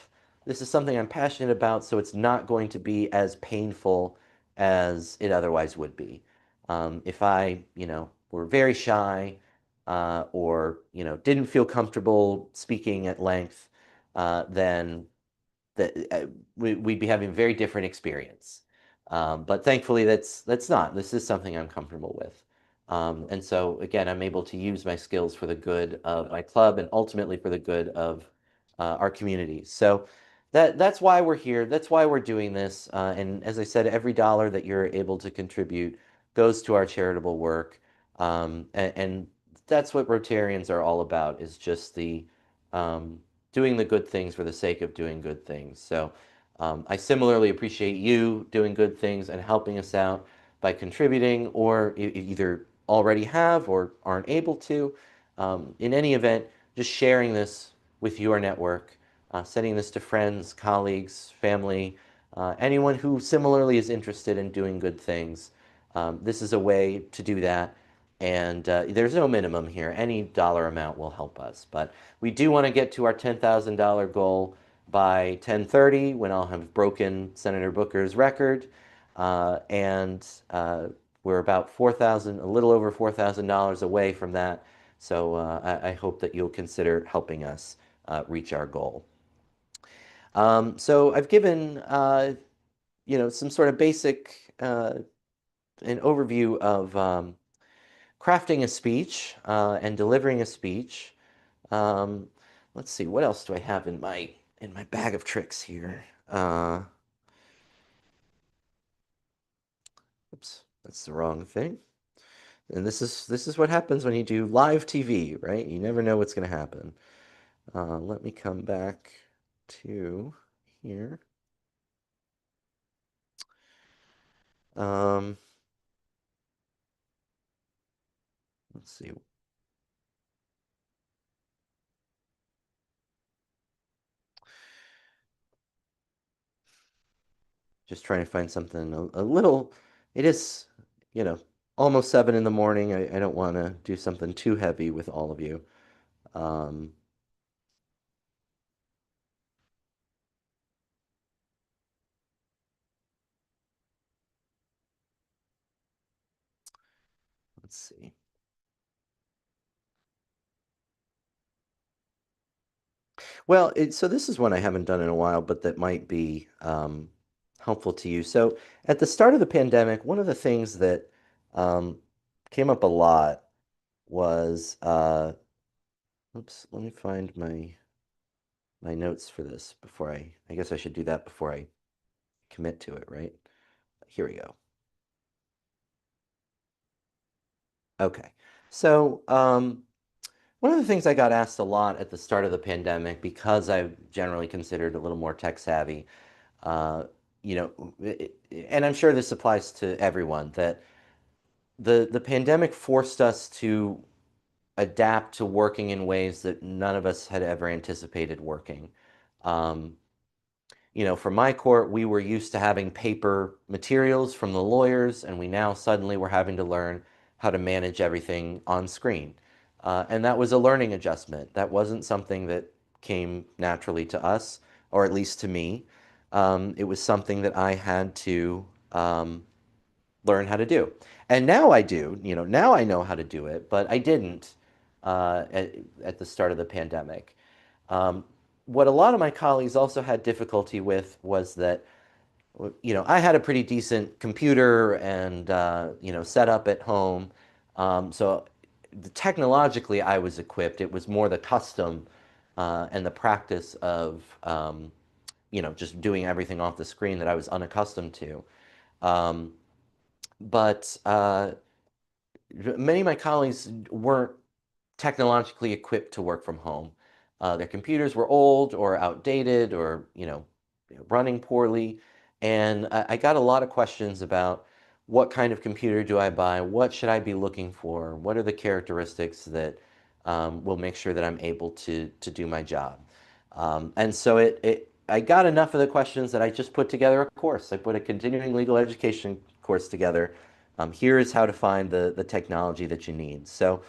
this is something I'm passionate about, so it's not going to be as painful as it otherwise would be. If I, were very shy, or, didn't feel comfortable speaking at length, then we'd be having a very different experience. But thankfully, that's not. This is something I'm comfortable with. And so again, I'm able to use my skills for the good of my club and ultimately for the good of our community. So that's why we're here. That's why we're doing this. And as I said, every dollar that you're able to contribute goes to our charitable work. And that's what Rotarians are all about, is just the doing the good things for the sake of doing good things. So I similarly appreciate you doing good things and helping us out by contributing, or either already have or aren't able to. In any event, just sharing this with your network, sending this to friends, colleagues, family, anyone who similarly is interested in doing good things. This is a way to do that. And there's no minimum here. Any dollar amount will help us. But we do want to get to our $10,000 goal by 10:30, when I'll have broken Senator Booker's record. And we're about 4,000, a little over $4,000 away from that. So I hope that you'll consider helping us reach our goal. So I've given, some sort of basic, an overview of crafting a speech and delivering a speech. Um, let's see, what else do I have in my bag of tricks here? Oops, that's the wrong thing. And this is what happens when you do live TV, right? You never know what's going to happen. Let me come back to here. Um, let's see. Just trying to find something a little. It is, you know, almost 7 in the morning. I don't want to do something too heavy with all of you. Um, let's see. Well, so this is one I haven't done in a while, but that might be helpful to you. So at the start of the pandemic, one of the things that um, came up a lot was, oops, let me find my notes for this before I guess I should do that before I commit to it, right? Here we go. Okay. So one of the things I got asked a lot at the start of the pandemic, because I've generally considered a little more tech savvy, uh, and I'm sure this applies to everyone, that the pandemic forced us to adapt to working in ways that none of us had ever anticipated working. Um, for my court, we were used to having paper materials from the lawyers, and we now suddenly were having to learn how to manage everything on screen. And that was a learning adjustment. That wasn't something that came naturally to us, or at least to me. It was something that I had to learn how to do. And now I do, now I know how to do it, but I didn't at the start of the pandemic. Um, what a lot of my colleagues also had difficulty with was that, I had a pretty decent computer and, set up at home. So technologically, I was equipped. It was more the custom and the practice of, just doing everything off the screen that I was unaccustomed to. Um, but many of my colleagues weren't technologically equipped to work from home. Their computers were old or outdated or, running poorly. And I got a lot of questions about, what kind of computer do I buy? What should I be looking for? What are the characteristics that will make sure that I'm able to do my job? And so I got enough of the questions that I just put together a course. I put a continuing legal education course together. Here is how to find the technology that you need. So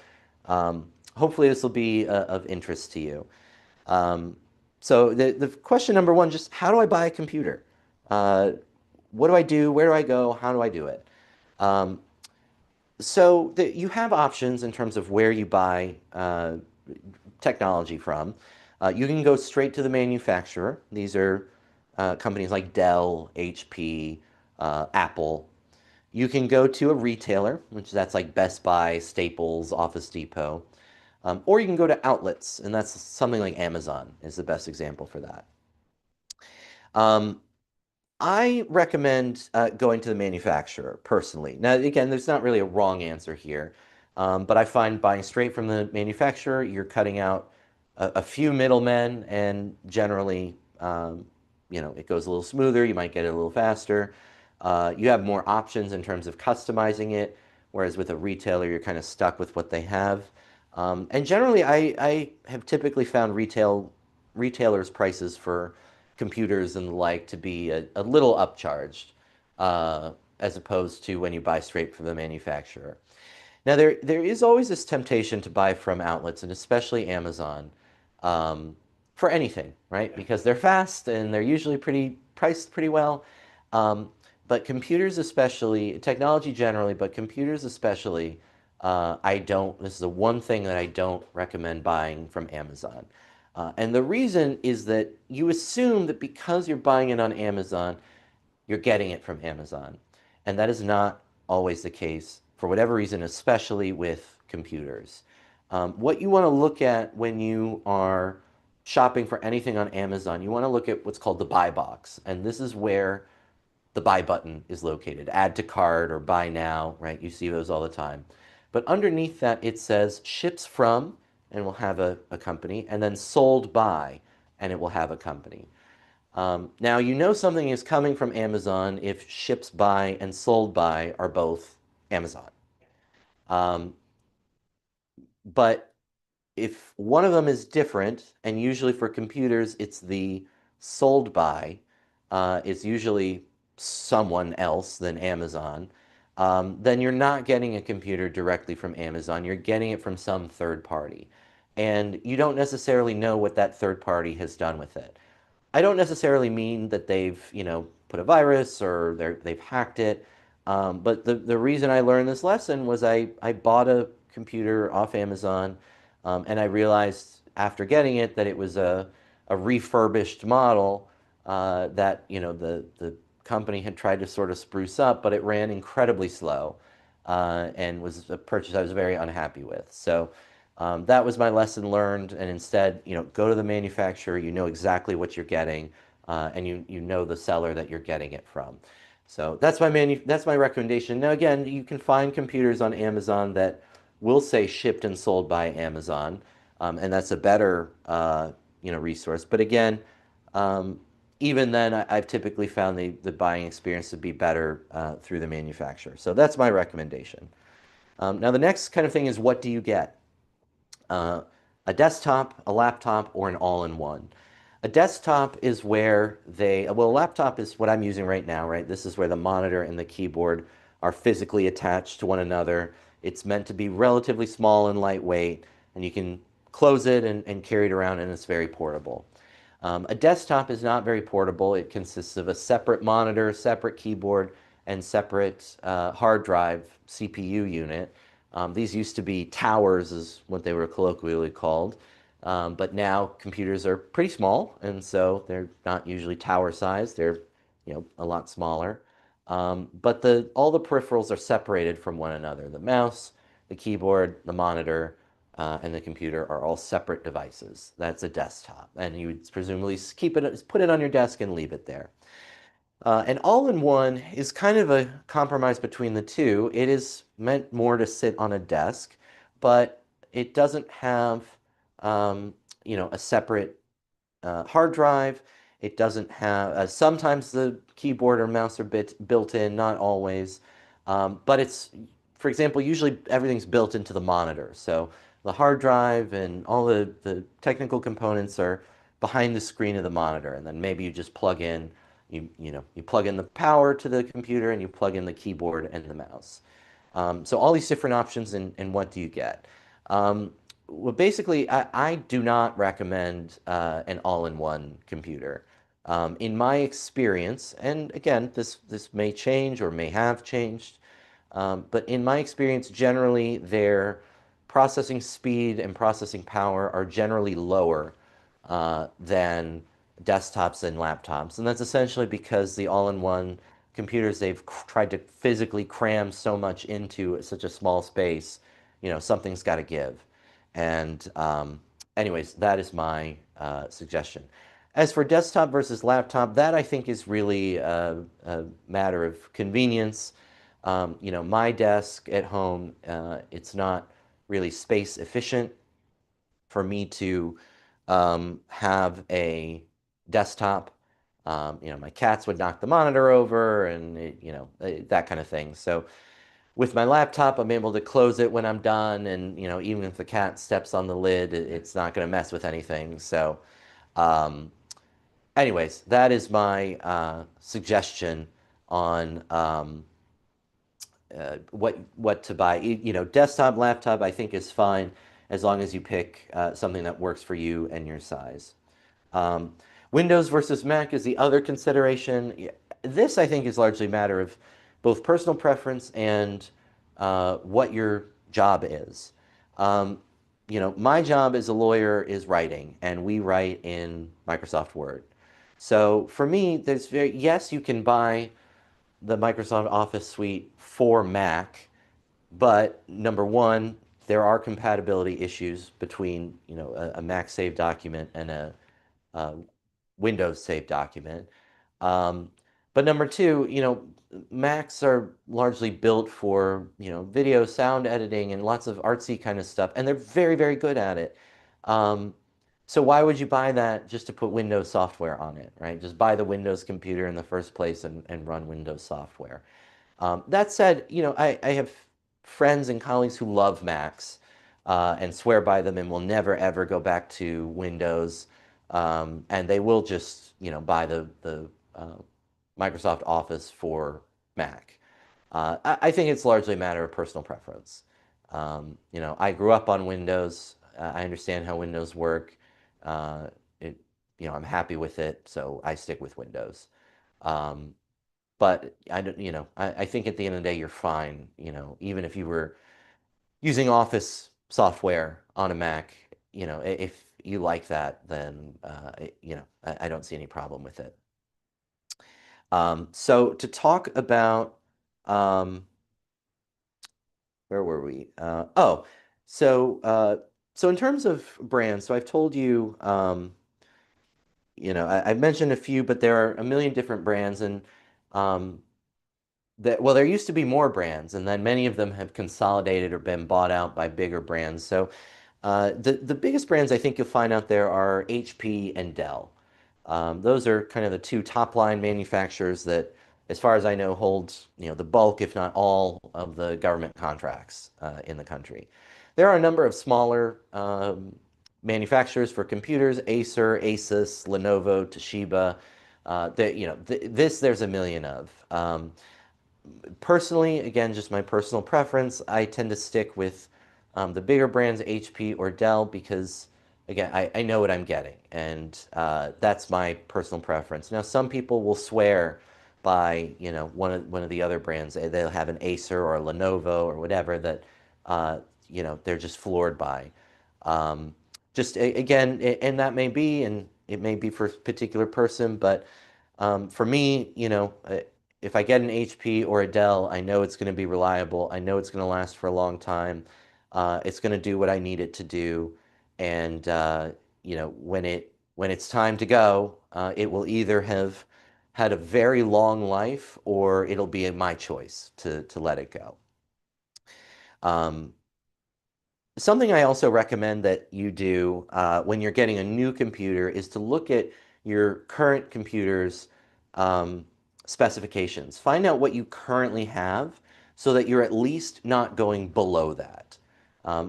hopefully this will be of interest to you. Um, so the question number one, just how do I buy a computer? Uh, what do I do? Where do I go? How do I do it? Um, you have options in terms of where you buy technology from. You can go straight to the manufacturer. These are companies like Dell, HP, Apple. You can go to a retailer, which that's like Best Buy, Staples, Office Depot. Or you can go to outlets, and that's something like Amazon is the best example for that. Um, I recommend going to the manufacturer personally. Now, again, there's not really a wrong answer here, but I find buying straight from the manufacturer, you're cutting out a few middlemen, and generally, it goes a little smoother. You might get it a little faster. You have more options in terms of customizing it, whereas with a retailer, you're kind of stuck with what they have. And generally, I have typically found retailers' prices for computers and the like to be a little upcharged uh, as opposed to when you buy straight from the manufacturer. Now, there is always this temptation to buy from outlets, and especially Amazon, um, for anything, right? Because they're fast and they're usually pretty priced pretty well. Um, but computers especially, technology generally, but computers especially, this is the one thing that I don't recommend buying from Amazon. And the reason is that you assume that because you're buying it on Amazon, you're getting it from Amazon. And that is not always the case for whatever reason, especially with computers. What you want to look at when you are shopping for anything on Amazon, you want to look at what's called the buy box. And this is where the buy button is located. Add to cart or buy now, right? You see those all the time. But underneath that, it says ships from, and will have a company, and then sold by, and it will have a company. Now, you know something is coming from Amazon if ships by and sold by are both Amazon. Um, but if one of them is different, and usually for computers, it's the sold by, it's usually someone else than Amazon, then you're not getting a computer directly from Amazon. You're getting it from some third party. And you don't necessarily know what that third party has done with it. I don't necessarily mean that they've, put a virus or they've hacked it. But the reason I learned this lesson was I bought a computer off Amazon, and I realized after getting it that it was a refurbished model that, the company had tried to sort of spruce up, but it ran incredibly slow and was a purchase I was very unhappy with. So that was my lesson learned. And instead, go to the manufacturer. You know exactly what you're getting, and you know the seller that you're getting it from. So that's my recommendation. Now, again, you can find computers on Amazon that will say shipped and sold by Amazon, and that's a better resource. But again, um, even then, I've typically found the buying experience to be better through the manufacturer. So that's my recommendation. Now, the next kind of thing is, what do you get? uh, a desktop, a laptop, or an all-in-one. A desktop is a laptop is what I'm using right now, right? This is where the monitor and the keyboard are physically attached to one another. It's meant to be relatively small and lightweight, and you can close it and carry it around, and it's very portable. A desktop is not very portable. It consists of a separate monitor, separate keyboard, and separate hard drive CPU unit. These used to be towers, is what they were colloquially called. But now computers are pretty small, and so they're not usually tower size. They're, a lot smaller. But all the peripherals are separated from one another. The mouse, the keyboard, the monitor, and the computer are all separate devices. That's a desktop, and you would presumably put it on your desk and leave it there. And all-in-one is kind of a compromise between the two. It is meant more to sit on a desk, but it doesn't have, a separate hard drive. It doesn't have, sometimes the keyboard or mouse are built in, not always. But it's, for example, usually everything's built into the monitor. So the hard drive and all the technical components are behind the screen of the monitor. And then maybe you just plug in, you plug in the power to the computer and you plug in the keyboard and the mouse. So all these different options and what do you get? Um, well, basically, I do not recommend an all-in-one computer. In my experience, and again, this may change or may have changed, but in my experience, generally their processing speed and processing power are generally lower than desktops and laptops. And that's essentially because the all-in-one computers, they've tried to physically cram so much into such a small space, something's got to give. And anyways, that is my suggestion. As for desktop versus laptop, that I think is really a matter of convenience. My desk at home, it's not really space efficient for me to have a desktop. My cats would knock the monitor over and that kind of thing. So with my laptop, I'm able to close it when I'm done, and even if the cat steps on the lid, it's not going to mess with anything. So, um, anyways, that is my suggestion on what to buy. Desktop, laptop, I think is fine as long as you pick something that works for you and your size. Um, Windows versus Mac is the other consideration. Yeah, this, I think, is largely a matter of both personal preference and what your job is. Um, my job as a lawyer is writing, and we write in Microsoft Word. So for me, yes, you can buy the Microsoft Office suite for Mac, but number one, there are compatibility issues between, a Mac saved document and a Windows saved document. Um, but number two, Macs are largely built for, video, sound editing, and lots of artsy kind of stuff, and they're very, very good at it. Um, so why would you buy that just to put Windows software on it, right? Just buy the Windows computer in the first place and run Windows software. That said, I have friends and colleagues who love Macs and swear by them and will never ever go back to Windows. And they will just, buy the Microsoft Office for Mac. I think it's largely a matter of personal preference. I grew up on Windows. I understand how Windows work. Uh, it, I'm happy with it, so I stick with Windows. Um, but I don't, I think at the end of the day, you're fine. Even if you were using Office software on a Mac, if you like that, then, I don't see any problem with it. So to talk about, um, where were we? So in terms of brands, so I've told you, I've mentioned a few, but there are a million different brands, and um, well, there used to be more brands, and then many of them have consolidated or been bought out by bigger brands. So the biggest brands I think you'll find out there are HP and Dell. Those are kind of the two top line manufacturers that, as far as I know, hold the bulk, if not all, of the government contracts in the country. There are a number of smaller manufacturers for computers: Acer, Asus, Lenovo, Toshiba. This there's a million of. Personally, again, just my personal preference, I tend to stick with the bigger brands, HP or Dell, because again, I know what I'm getting, and that's my personal preference. Now, some people will swear by one of the other brands. They'll have an Acer or a Lenovo or whatever that they're just floored by. Um, again, and that may be, and it may be for a particular person, but for me, if I get an HP or a Dell, I know it's going to be reliable. I know it's going to last for a long time. It's going to do what I need it to do. And when it's time to go, it will either have had a very long life or it'll be my choice to let it go. Um, Something I also recommend that you do when you're getting a new computer is to look at your current computer's um, specifications. Find out what you currently have so that you're at least not going below that.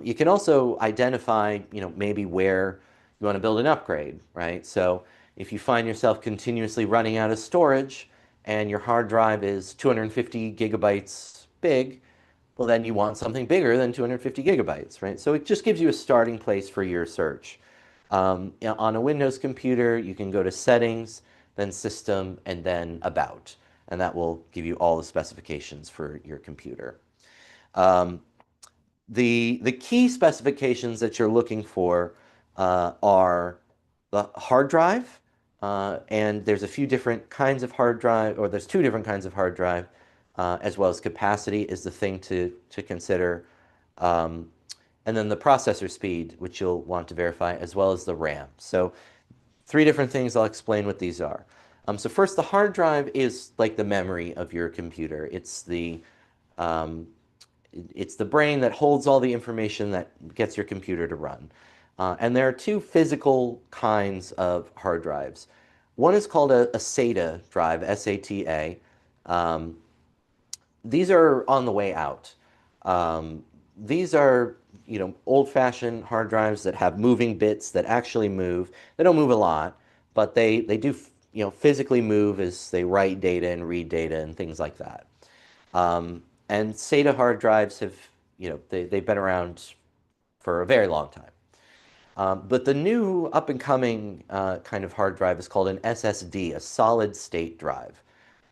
You can also identify, maybe where you want to build an upgrade, right? So if you find yourself continuously running out of storage and your hard drive is 250 gigabytes big, well, then you want something bigger than 250 gigabytes, right? So it just gives you a starting place for your search. On a Windows computer, you can go to Settings, then System, and then About, and that will give you all the specifications for your computer. Um, the key specifications that you're looking for are the hard drive, and there's a few different kinds of hard drive, or there's two different kinds of hard drive, as well as capacity is the thing to consider. Um, and then the processor speed, which you'll want to verify, as well as the RAM. So three different things. I'll explain what these are. So first, the hard drive is like the memory of your computer. Um, it's the brain that holds all the information that gets your computer to run. And there are two physical kinds of hard drives. One is called a SATA drive, SATA. Um, these are on the way out. These are, old-fashioned hard drives that have moving bits that actually move. They don't move a lot, but they do, physically move as they write data and read data and things like that. And SATA hard drives have, they've been around for a very long time. But the new up and coming kind of hard drive is called an SSD, a solid state drive.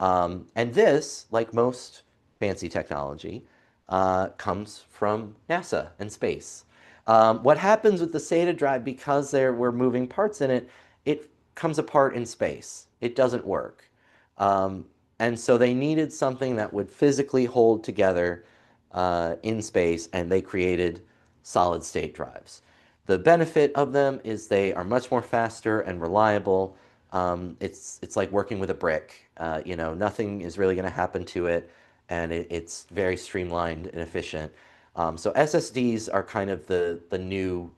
And this, like most fancy technology, comes from NASA and space. What happens with the SATA drive, because there were moving parts in it, it comes apart in space. It doesn't work. Um, and so they needed something that would physically hold together in space, and they created solid state drives. The benefit of them is they are much more faster and reliable. It's like working with a brick. Nothing is really going to happen to it, and it's very streamlined and efficient. So SSDs are kind of the new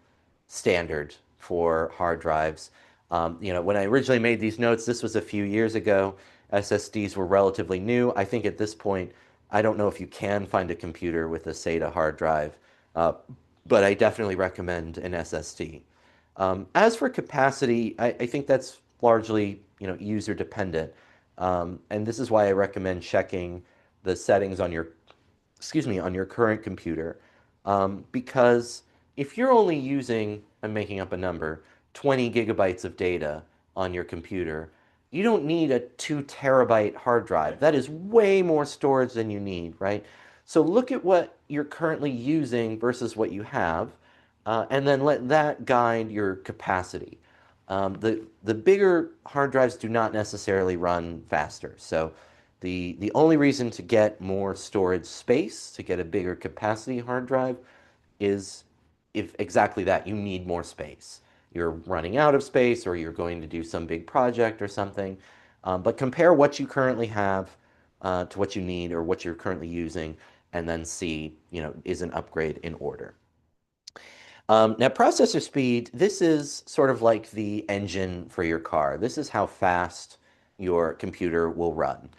standard for hard drives. When I originally made these notes, this was a few years ago. SSDs were relatively new. I think at this point, I don't know if you can find a computer with a SATA hard drive, but I definitely recommend an SSD. As for capacity, I think that's largely, user dependent. And this is why I recommend checking the settings on your, excuse me, on your current computer. Because if you're only using, I'm making up a number, 20 gigabytes of data on your computer, you don't need a 2 terabyte hard drive. That is way more storage than you need, right? So look at what you're currently using versus what you have, and then let that guide your capacity. The bigger hard drives do not necessarily run faster. So the only reason to get more storage space, to get a bigger capacity hard drive, is if exactly that, you need more space. You're running out of space, or you're going to do some big project or something. But compare what you currently have to what you need or what you're currently using, and then see, is an upgrade in order. Now, processor speed, this is sort of like the engine for your car. This is how fast your computer will run.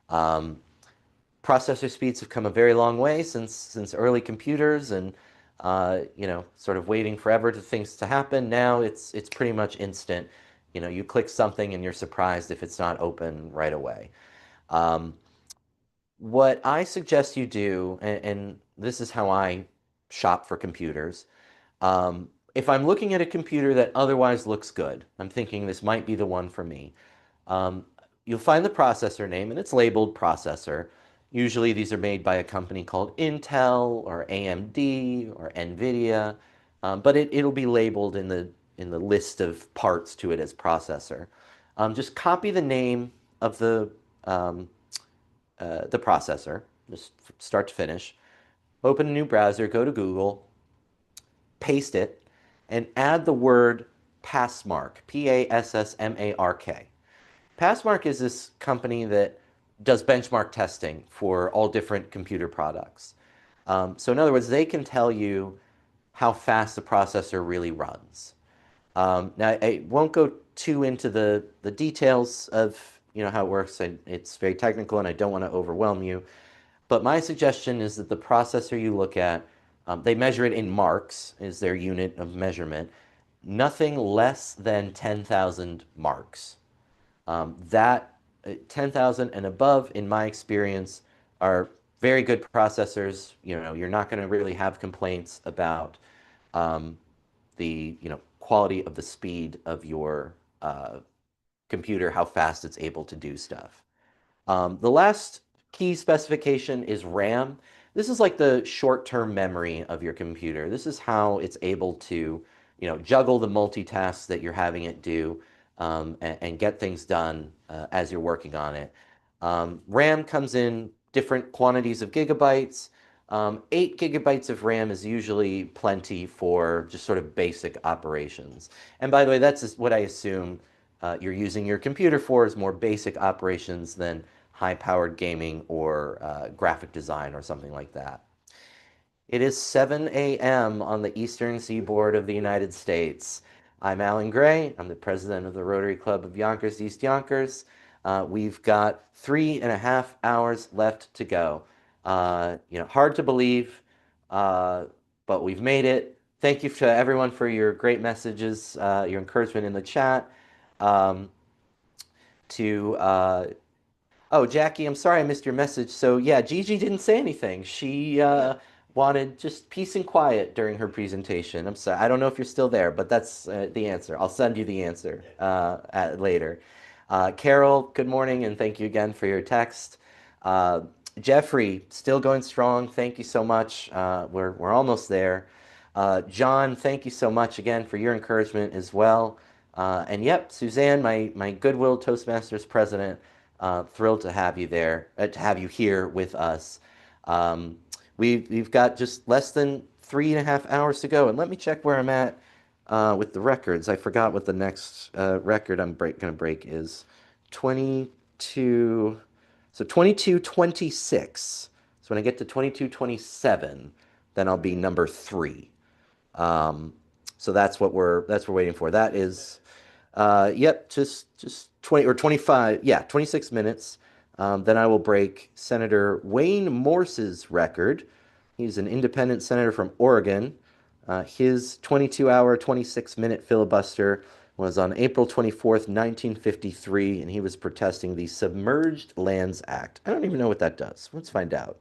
Um, Processor speeds have come a very long way since early computers, and sort of waiting forever to things to happen. Now it's pretty much instant. You click something and you're surprised if it's not open right away. Um, what I suggest you do, and this is how I shop for computers. If I'm looking at a computer that otherwise looks good, I'm thinking this might be the one for me. Um, you'll find the processor name, and it's labeled processor. Usually these are made by a company called Intel or AMD or NVIDIA, but it'll be labeled in the list of parts to it as processor. Just copy the name of um, the processor, just start to finish. Open a new browser, go to Google, paste it, and add the word Passmark, Passmark. Passmark is this company that does benchmark testing for all different computer products. So in other words, they can tell you how fast the processor really runs. Now, I won't go too into the details of how it works. It's very technical, and I don't want to overwhelm you. But my suggestion is that the processor you look at, they measure it in marks, is their unit of measurement, nothing less than 10,000 marks. That 10,000 and above, in my experience, are very good processors. You're not going to really have complaints about um, the quality of the speed of your computer, how fast it's able to do stuff. The last key specification is RAM. This is like the short-term memory of your computer. This is how it's able to, juggle the multitasks that you're having it do, and get things done as you're working on it. RAM comes in different quantities of gigabytes. 8 gigabytes of RAM is usually plenty for just sort of basic operations. And by the way, that's just what I assume you're using your computer for, is more basic operations than high-powered gaming or graphic design or something like that. It is 7 a.m. on the eastern seaboard of the United States. I'm Alan Gray. I'm the president of the Rotary Club of Yonkers-East Yonkers. We've got 3.5 hours left to go. Hard to believe, but we've made it. Thank you to everyone for your great messages, your encouragement in the chat. Um, to Oh, Jackie, I'm sorry I missed your message. So yeah, Gigi didn't say anything. She wanted just peace and quiet during her presentation. I'm sorry. I don't know if you're still there, but that's the answer. I'll send you the answer later. Carol, good morning, and thank you again for your text. Uh, Jeffrey, still going strong. Thank you so much. We're almost there. John, thank you so much again for your encouragement as well. And yep, Suzanne, my Goodwill Toastmasters president. Thrilled to have you there, to have you here with us. Um, we've got just less than 3.5 hours to go, and let me check where I'm at with the records. I forgot what the next record I'm going to break is. 22. So 22:26. So when I get to 22:27, then I'll be number 3. Um, so that's what we're waiting for. That is, yep, just 20 or 25, yeah, 26 minutes. Then I will break Senator Wayne Morse's record. He's an independent senator from Oregon. His 22-hour, 26-minute filibuster was on April 24th, 1953, and he was protesting the Submerged Lands Act. I don't even know what that does. Let's find out.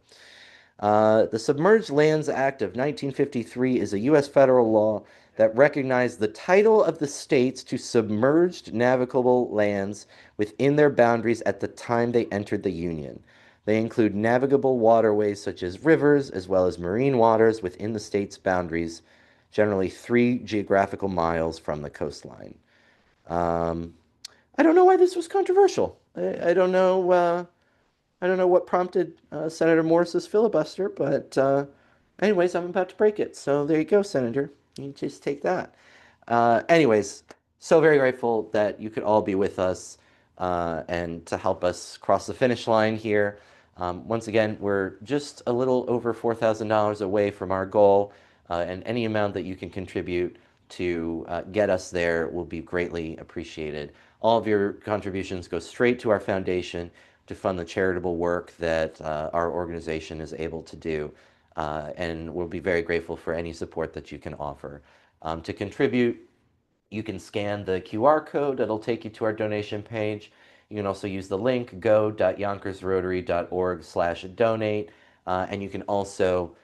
The Submerged Lands Act of 1953 is a U.S. federal law that recognized the title of the states to submerged navigable lands within their boundaries at the time they entered the Union. They include navigable waterways such as rivers, as well as marine waters within the state's boundaries, generally 3 geographical miles from the coastline. Um, I don't know why this was controversial. I don't know what prompted Senator Morse's filibuster, but anyways, I'm about to break it. So there you go, Senator. You just take that. Anyways, so very grateful that you could all be with us and to help us cross the finish line here. Once again, we're just a little over $4,000 away from our goal, and any amount that you can contribute to get us there will be greatly appreciated. All of your contributions go straight to our foundation to fund the charitable work that our organization is able to do. And we'll be very grateful for any support that you can offer. To contribute, you can scan the QR code that'll take you to our donation page. You can also use the link go.yonkersrotary.org/donate. And you can also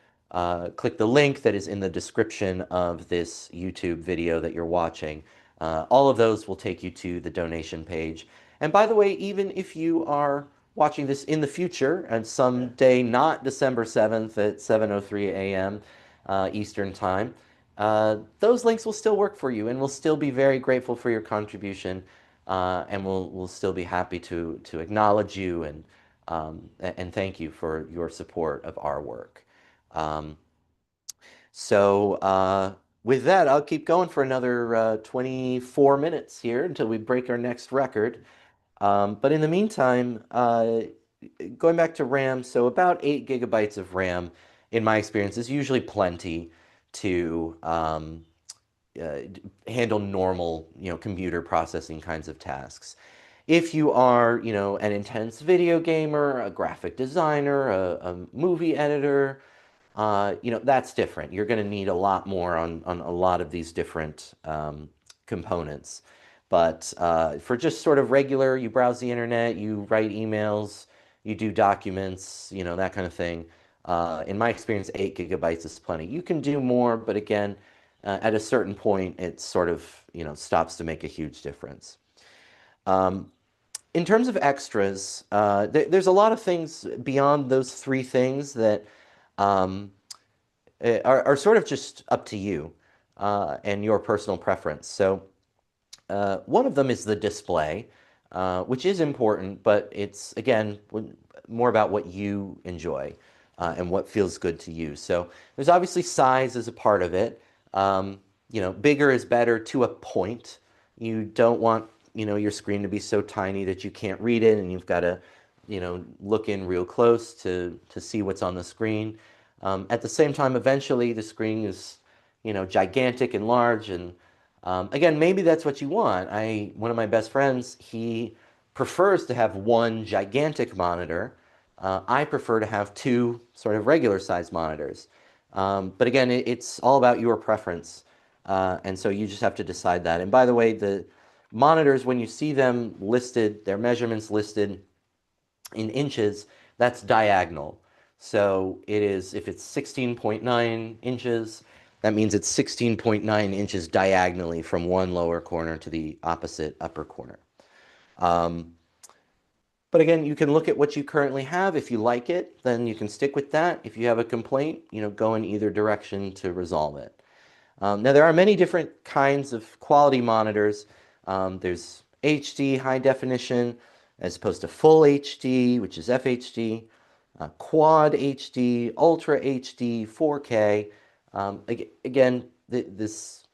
click the link that is in the description of this YouTube video that you're watching. All of those will take you to the donation page. And by the way, even if you are watching this in the future and someday not December 7th at 7:03 a.m. Eastern Time, those links will still work for you, and we'll still be very grateful for your contribution, and we'll still be happy to acknowledge you and thank you for your support of our work. Um, so with that, I'll keep going for another 24 minutes here until we break our next record. But in the meantime, going back to RAM, so about 8 gigabytes of RAM, in my experience, is usually plenty to handle normal, computer processing kinds of tasks. If you are, an intense video gamer, a graphic designer, a movie editor, that's different. You're going to need a lot more on a lot of these different components. But for just sort of regular, you browse the internet, you write emails, you do documents, that kind of thing. In my experience, 8 GB is plenty. You can do more, but again, at a certain point, it sort of, stops to make a huge difference. Um, in terms of extras, there's a lot of things beyond those three things that um, are sort of just up to you and your personal preference. So one of them is the display, which is important, but it's, again, more about what you enjoy and what feels good to you. So there's obviously size as a part of it. Bigger is better to a point. You don't want, your screen to be so tiny that you can't read it and you've got to, look in real close to see what's on the screen. At the same time, eventually the screen is, gigantic and large and again, maybe that's what you want. One of my best friends, he prefers to have one gigantic monitor. I prefer to have two sort of regular size monitors. But again, it's all about your preference. And so you just have to decide that. And by the way, the monitors, when you see them listed, their measurements listed in inches, that's diagonal. So it is, if it's 16.9 inches, that means it's 16.9 inches diagonally from one lower corner to the opposite upper corner. Um, but again, you can look at what you currently have. If you like it, then you can stick with that. If you have a complaint, go in either direction to resolve it. Now, there are many different kinds of quality monitors. There's HD, high definition, as opposed to full HD, which is FHD, quad HD, ultra HD, 4K. Again, that's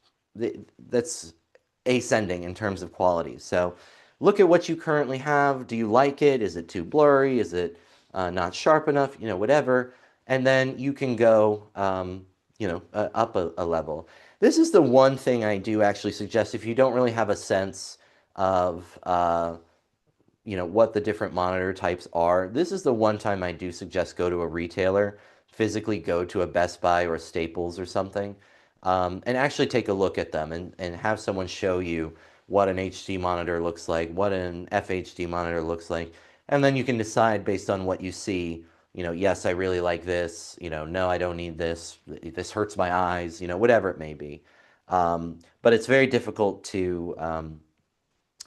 ascending in terms of quality. So look at what you currently have. Do you like it? Is it too blurry? Is it not sharp enough? Whatever. And then you can go, up a level. This is the one thing I do actually suggest if you don't really have a sense of, what the different monitor types are. This is the one time I do suggest go to a retailer, physically go to a Best Buy or a Staples or something, and actually take a look at them and have someone show you what an HD monitor looks like, what an FHD monitor looks like, and then you can decide based on what you see, yes, I really like this, no, I don't need this, this hurts my eyes, whatever it may be. But it's very difficult to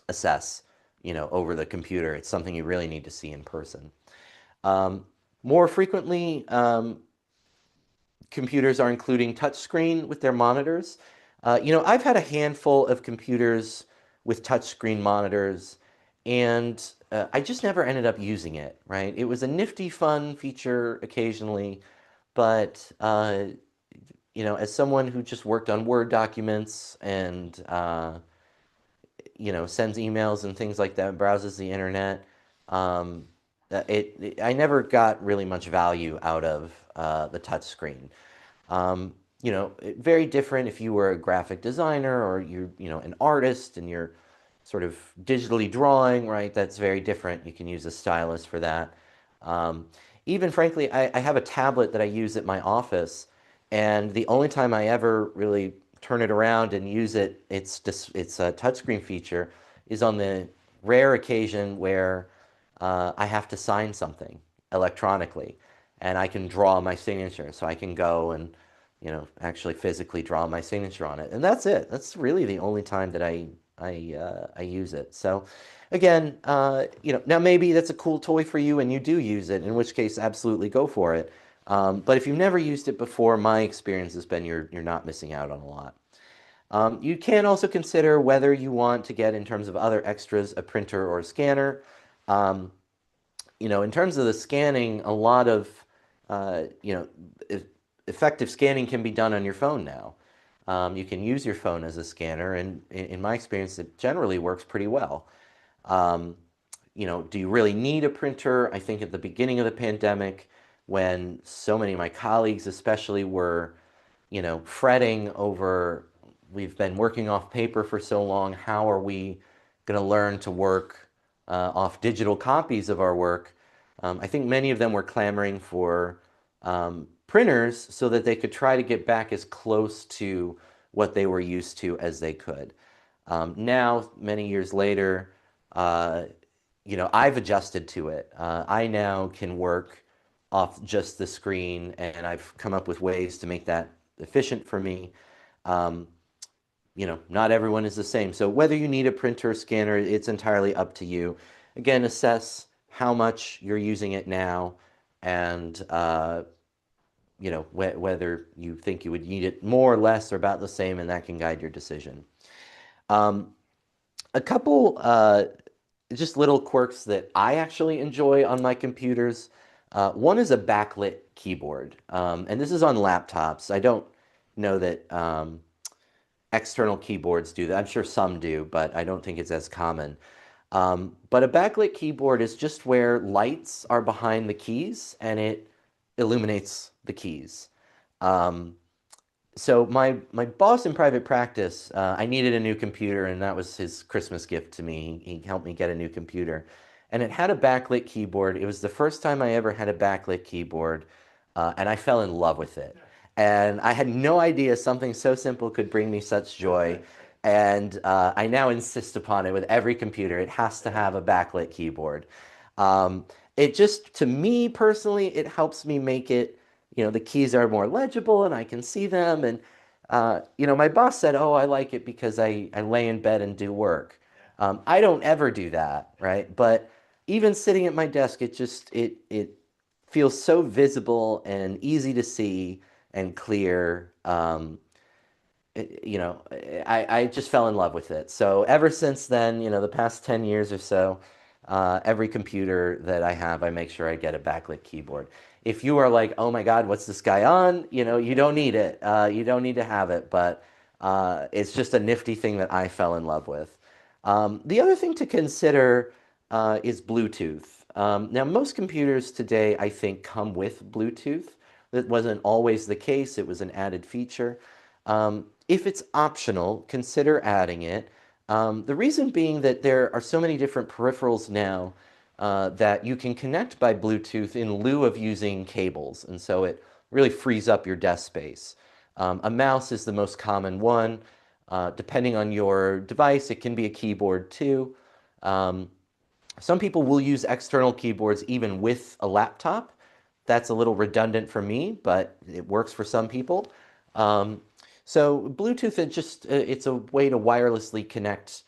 assess, over the computer. It's something you really need to see in person. Um, More frequently, computers are including touchscreen with their monitors. I've had a handful of computers with touchscreen monitors, and I just never ended up using it, right? It was a nifty, fun feature occasionally, but as someone who just worked on Word documents and sends emails and things like that, browses the internet. Um, I never got really much value out of the touch screen. Very different if you were a graphic designer or you're, an artist and you're sort of digitally drawing, right? That's very different. You can use a stylus for that. Um, Even frankly, I have a tablet that I use at my office, and the only time I ever really turn it around and use it, it's a touchscreen feature, is on the rare occasion where I have to sign something electronically, and I can draw my signature, so I can go and actually physically draw my signature on it, and that's it. That's really the only time that I use it. So again, now maybe that's a cool toy for you and you do use it, in which case absolutely go for it. But if you've never used it before, my experience has been you're not missing out on a lot. You can also consider whether you want to get, in terms of other extras, a printer or a scanner. Um, in terms of the scanning, a lot of e- effective scanning can be done on your phone now. You can use your phone as a scanner, and in my experience, it generally works pretty well. Um, do you really need a printer? I think at the beginning of the pandemic, when so many of my colleagues especially were, fretting over, we've been working off paper for so long, how are we going to learn to work off digital copies of our work, I think many of them were clamoring for printers so that they could try to get back as close to what they were used to as they could. Now, many years later, uh, I've adjusted to it. I now can work off just the screen, and I've come up with ways to make that efficient for me. Um, not everyone is the same. So whether you need a printer or scanner, it's entirely up to you. Again, assess how much you're using it now, and whether you think you would need it more or less or about the same, and that can guide your decision. Um, a couple just little quirks that I actually enjoy on my computers. One is a backlit keyboard, and this is on laptops. I don't know that external keyboards do that. I'm sure some do, but I don't think it's as common. But a backlit keyboard is just where lights are behind the keys and it illuminates the keys. Um, so my boss in private practice, I needed a new computer, and that was his Christmas gift to me. He helped me get a new computer, and it had a backlit keyboard. It was the first time I ever had a backlit keyboard, and I fell in love with it. And I had no idea something so simple could bring me such joy. And I now insist upon it with every computer. It has to have a backlit keyboard. Um, it just, to me personally, it helps me make it, the keys are more legible and I can see them. And, my boss said, oh, I like it because I lay in bed and do work. I don't ever do that, right? But even sitting at my desk, it feels so visible and easy to see and clear. I just fell in love with it. So ever since then, the past 10 years or so, every computer that I have, I make sure I get a backlit keyboard. If you are like, oh my God, what's this guy on? You don't need it. You don't need to have it, but it's just a nifty thing that I fell in love with. The other thing to consider is Bluetooth. Now, most computers today, I think, come with Bluetooth. That wasn't always the case. It was an added feature. If it's optional, consider adding it. The reason being that there are so many different peripherals now that you can connect by Bluetooth in lieu of using cables, and so it really frees up your desk space. A mouse is the most common one. Depending on your device, it can be a keyboard too. Um, some people will use external keyboards even with a laptop. That's a little redundant for me, but it works for some people. Um, so Bluetooth, it's a way to wirelessly connect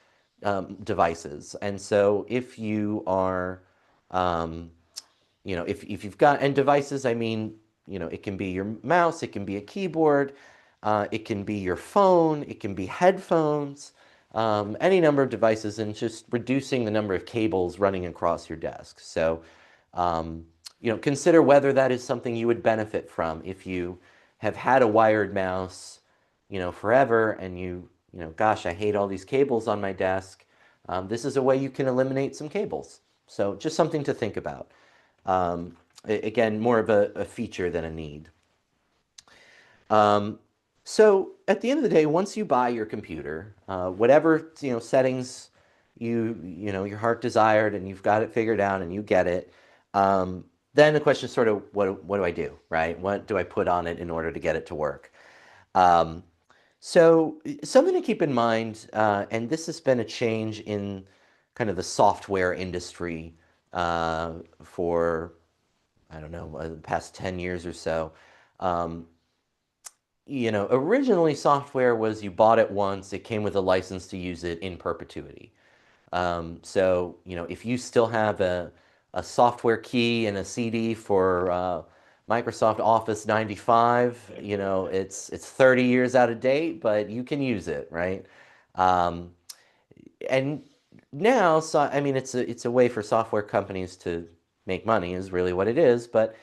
devices. And so if you are, um, if you've got, and devices, I mean, it can be your mouse, it can be a keyboard, it can be your phone, it can be headphones, any number of devices, and just reducing the number of cables running across your desk. So, consider whether that is something you would benefit from if you have had a wired mouse, forever, and gosh, I hate all these cables on my desk. This is a way you can eliminate some cables. So just something to think about. Um, Again, more of a feature than a need. Um, so at the end of the day, once you buy your computer, whatever settings your heart desired, and you've got it figured out, and you get it, then the question is sort of what do I do, right? What do I put on it in order to get it to work? Um, so something to keep in mind, and this has been a change in kind of the software industry for, I don't know, the past 10 years or so. Um, Originally software was you bought it once, it came with a license to use it in perpetuity. So, if you still have a software key and a CD for Microsoft Office 95, it's 30 years out of date, but you can use it, right? Um, and now, so I mean, it's a way for software companies to make money, is really what it is, but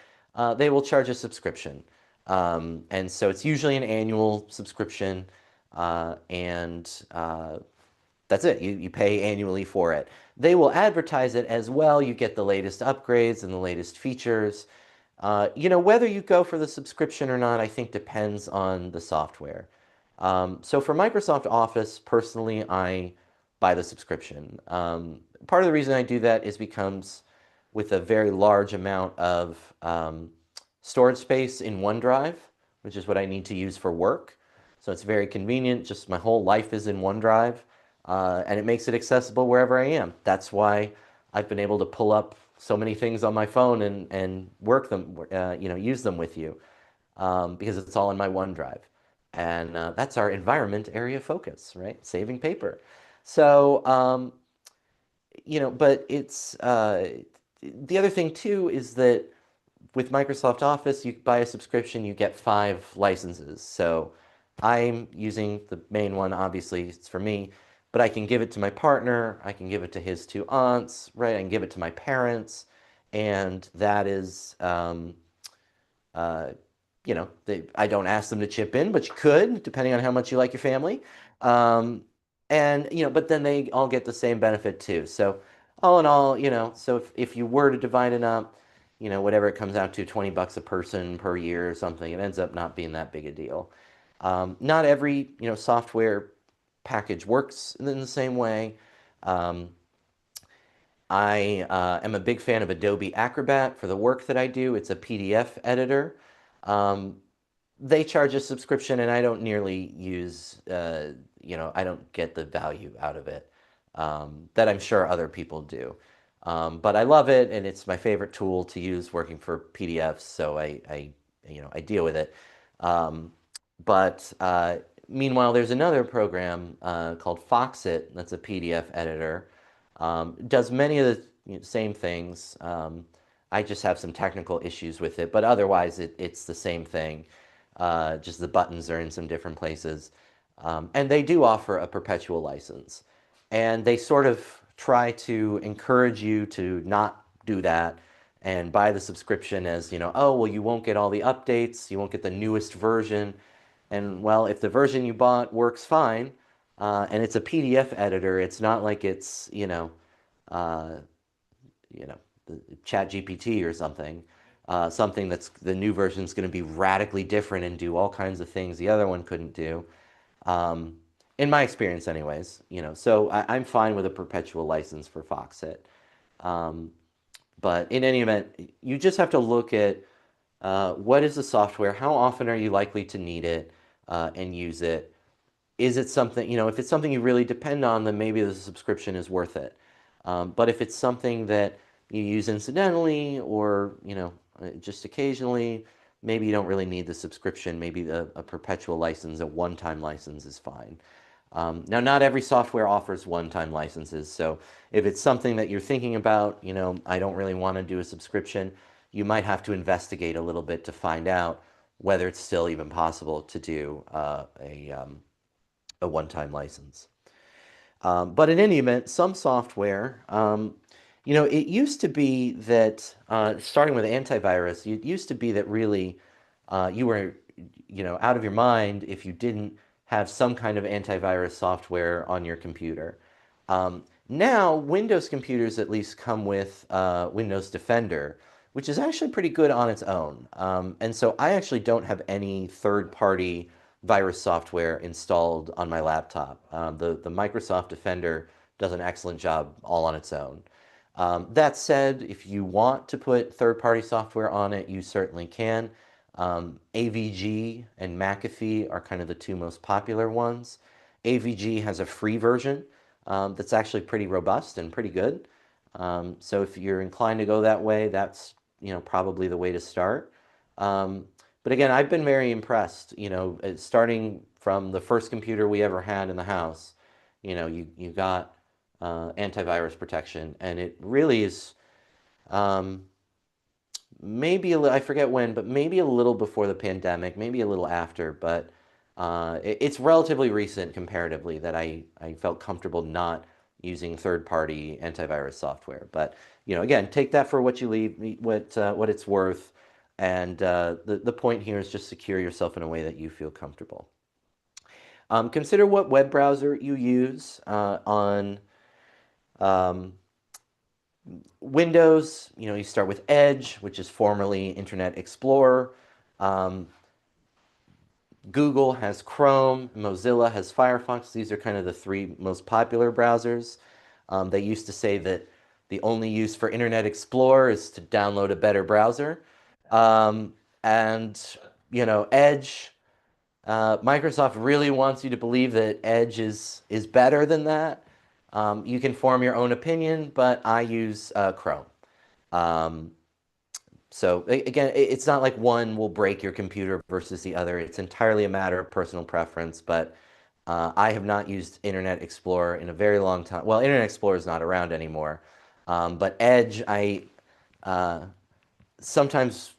they will charge a subscription. And so it's usually an annual subscription, and that's it. You pay annually for it. They will advertise it as well. You get the latest upgrades and the latest features. Whether you go for the subscription or not, I think depends on the software. So for Microsoft Office, personally, I buy the subscription. Part of the reason I do that is becomes with a very large amount of storage space in OneDrive, which is what I need to use for work. So it's very convenient. Just my whole life is in OneDrive, and it makes it accessible wherever I am. That's why I've been able to pull up so many things on my phone and work them, use them with you, because it's all in my OneDrive. And that's our environment area focus, right? Saving paper. So, but it's the other thing too is that with Microsoft Office, you buy a subscription, you get 5 licenses. So I'm using the main one, obviously, it's for me, but I can give it to my partner, I can give it to his 2 aunts, right? I can give it to my parents, and that is, uh, I don't ask them to chip in, but you could, depending on how much you like your family. Um, and, but then they all get the same benefit too. So all in all, so if you were to divide it up, whatever it comes out to, $20 a person per year or something, it ends up not being that big a deal. Not every, software package works in the same way. Um, I am a big fan of Adobe Acrobat for the work that I do. It's a PDF editor. Um, they charge a subscription, and I don't nearly use, I don't get the value out of it that I'm sure other people do. But I love it, and it's my favorite tool to use working for PDFs, so I deal with it. Um, but meanwhile, there's another program called Foxit that's a PDF editor. Does many of the same things. I just have some technical issues with it, but otherwise it's the same thing. Just the buttons are in some different places. And they do offer a perpetual license. And they sort of try to encourage you to not do that and buy the subscription as, oh, well, you won't get all the updates, you won't get the newest version. And well, if the version you bought works fine, and it's a PDF editor, it's not like it's, uh, you know, the Chat GPT or something, something that's the new version is going to be radically different and do all kinds of things the other one couldn't do. Um, in my experience, anyways, so I'm fine with a perpetual license for Foxit. Um, but in any event, you just have to look at what is the software, how often are you likely to need it and use it. Is it something, if it's something you really depend on, then maybe the subscription is worth it. But if it's something that you use incidentally or, just occasionally, maybe you don't really need the subscription. Maybe a perpetual license, a one-time license is fine. Now, not every software offers one-time licenses. So if it's something that you're thinking about, I don't really want to do a subscription, you might have to investigate a little bit to find out whether it's still even possible to do a one-time license. But in any event, some software, it used to be that, starting with antivirus, it used to be that really you were, out of your mind if you didn't have some kind of antivirus software on your computer. Now, Windows computers at least come with Windows Defender, which is actually pretty good on its own. And so I actually don't have any third-party virus software installed on my laptop. The Microsoft Defender does an excellent job all on its own. That said, if you want to put third-party software on it, you certainly can. AVG and McAfee are kind of the two most popular ones. AVG has a free version that's actually pretty robust and pretty good. So if you're inclined to go that way, that's probably the way to start. Um, but again, I've been very impressed, starting from the first computer we ever had in the house, you got antivirus protection, and it really is um, maybe I forget when, but maybe a little before the pandemic, maybe a little after, but it's relatively recent comparatively that I felt comfortable not using third-party antivirus software. But again, take that for what you leave, what it's worth, and the point here is just secure yourself in a way that you feel comfortable. Consider what web browser you use on um, Windows. You start with Edge, which is formerly Internet Explorer. Um, Google has Chrome, Mozilla has Firefox. These are kind of the three most popular browsers. They used to say that the only use for Internet Explorer is to download a better browser. Um, and, Edge, Microsoft really wants you to believe that Edge is better than that. You can form your own opinion, but I use Chrome. Um, so again, it's not like one will break your computer versus the other. It's entirely a matter of personal preference. But I have not used Internet Explorer in a very long time. Well, Internet Explorer is not around anymore. But Edge, I uh, sometimes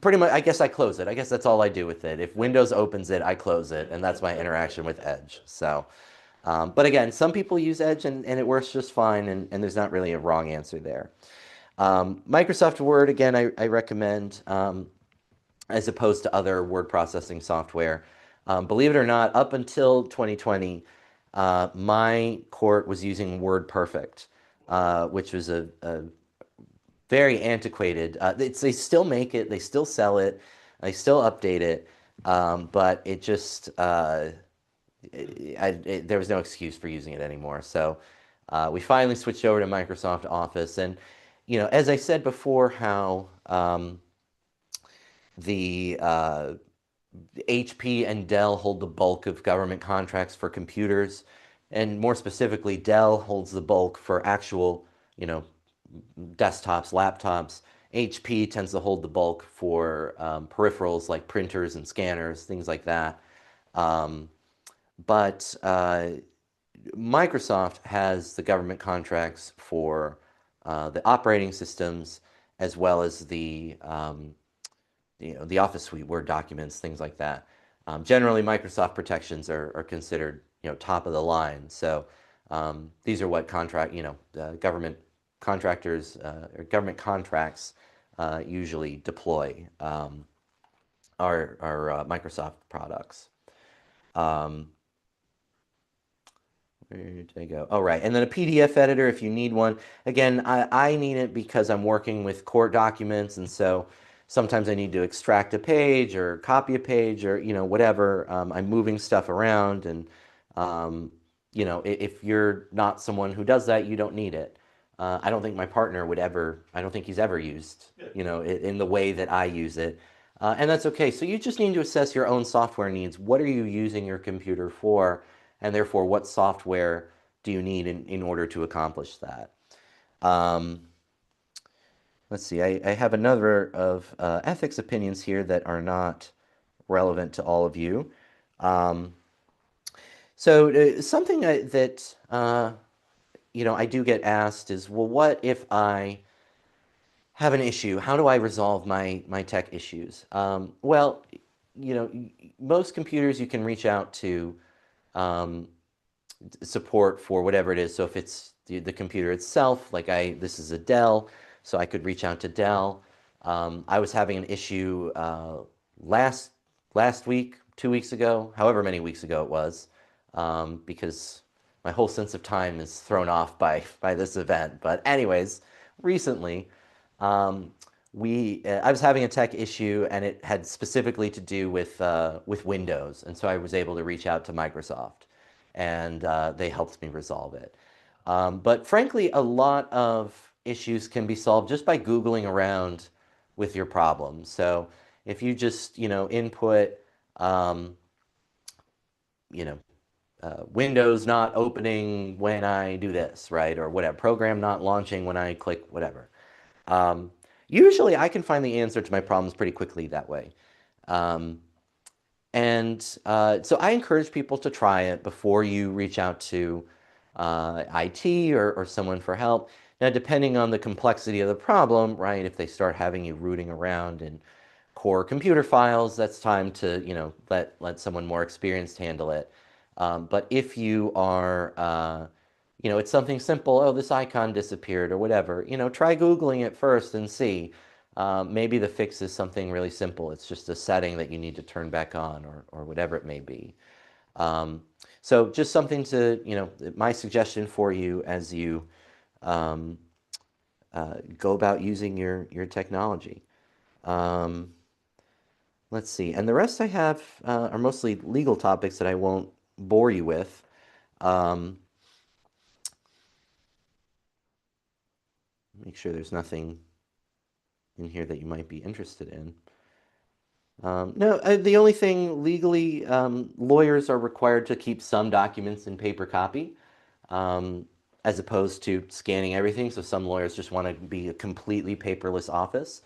pretty much, I guess I close it. I guess that's all I do with it. If Windows opens it, I close it, and that's my interaction with Edge. So, but again, some people use Edge and it works just fine, and there's not really a wrong answer there. Microsoft Word, again, I recommend as opposed to other word processing software. Believe it or not, up until 2020, my court was using WordPerfect, which was a very antiquated. They still make it, they still sell it, they still update it, but it just there was no excuse for using it anymore. So we finally switched over to Microsoft Office, and as I said before, how the HP and Dell hold the bulk of government contracts for computers, and more specifically, Dell holds the bulk for actual, you know, desktops, laptops. HP tends to hold the bulk for peripherals like printers and scanners, things like that. Um, but Microsoft has the government contracts for the operating systems as well as the Office suite, Word documents, things like that. Generally, Microsoft protections are considered top of the line. So these are what government contractors or government contracts usually deploy are Microsoft products. Um, Where did I go? Oh, right. And then a PDF editor if you need one. Again, I need it because I'm working with court documents, and so sometimes I need to extract a page or copy a page or whatever. I'm moving stuff around, and um, if you're not someone who does that, you don't need it. I don't think my partner would ever. I don't think he's ever used it in the way that I use it. And that's okay. So you just need to assess your own software needs. What are you using your computer for? And therefore, what software do you need in order to accomplish that? Um, let's see, I have another of ethics opinions here that are not relevant to all of you. Um, so something that I do get asked is, well, what if I have an issue? How do I resolve my tech issues? Well, most computers you can reach out to um, support for whatever it is. So if it's the computer itself, this is a Dell, so I could reach out to Dell. I was having an issue last last week, 2 weeks ago, however many weeks ago it was, because my whole sense of time is thrown off by this event. But anyways, recently, um, I was having a tech issue, and it had specifically to do with Windows, and so I was able to reach out to Microsoft, and they helped me resolve it. But frankly, a lot of issues can be solved just by Googling around with your problem. So if you just, input, um, you know, Windows not opening when I do this, right? Or whatever, program not launching when I click whatever. Um, Usually I can find the answer to my problems pretty quickly that way. Um, and so I encourage people to try it before you reach out to IT or someone for help. Now, depending on the complexity of the problem, right, if they start having you rooting around in core computer files, that's time to, let someone more experienced handle it. But if you are, it's something simple, oh, this icon disappeared or whatever, try Googling it first and see. Maybe the fix is something really simple. It's just a setting that you need to turn back on or whatever it may be. Um, so just something to, my suggestion for you as you um, go about using your technology. Um, let's see. And the rest I have are mostly legal topics that I won't bore you with. Um, make sure there's nothing in here that you might be interested in. No, the only thing legally, lawyers are required to keep some documents in paper copy, um, as opposed to scanning everything. So some lawyers just want to be a completely paperless office,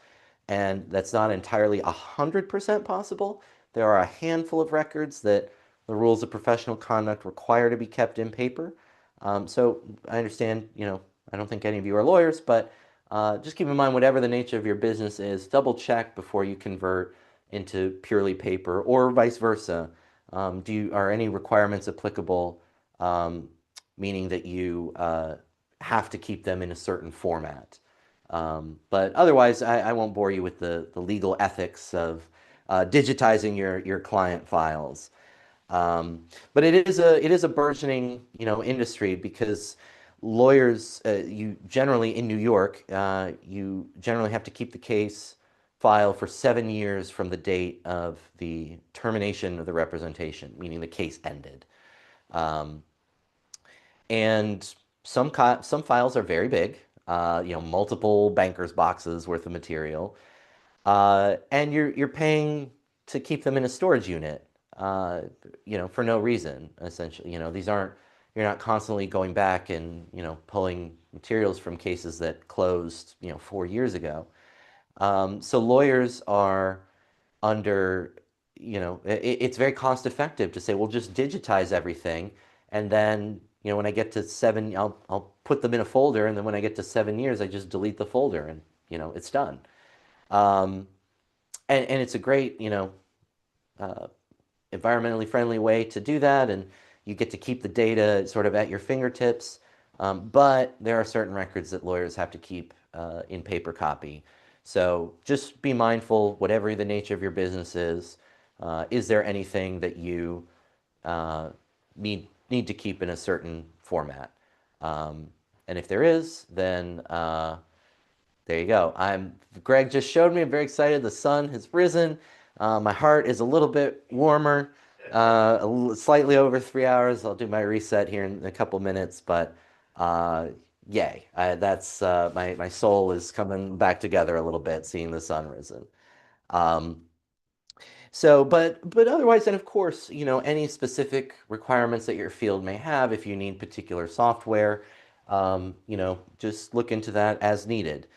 and that's not entirely 100% possible. There are a handful of records that the rules of professional conduct require to be kept in paper. So I understand, I don't think any of you are lawyers, but just keep in mind whatever the nature of your business is, double check before you convert into purely paper or vice versa. Are any requirements applicable, um, meaning that you have to keep them in a certain format? But otherwise, I won't bore you with the legal ethics of digitizing your client files. Um, but it is a burgeoning, industry because lawyers, you generally in New York, you generally have to keep the case file for 7 years from the date of the termination of the representation, meaning the case ended. Um, and some files are very big, multiple bankers' boxes worth of material, and you're paying to keep them in a storage unit, uh, for no reason, essentially. These aren't You're not constantly going back and pulling materials from cases that closed 4 years ago. So lawyers are under, it's very cost effective to say, well, just digitize everything, and then when I get to seven, I'll put them in a folder, and then when I get to 7 years, I just delete the folder, and it's done. Um, and it's a great, uh, environmentally friendly way to do that, and you get to keep the data sort of at your fingertips. But there are certain records that lawyers have to keep in paper copy. So just be mindful, whatever the nature of your business is there anything that you uh, need to keep in a certain format? Um, and if there is, then there you go. Greg just showed me. I'm very excited. The sun has risen. My heart is a little bit warmer. Slightly over 3 hours. I'll do my reset here in a couple minutes, but yay! That's my soul is coming back together a little bit, seeing the sun risen. Um, but otherwise, and of course, any specific requirements that your field may have, if you need particular software, just look into that as needed.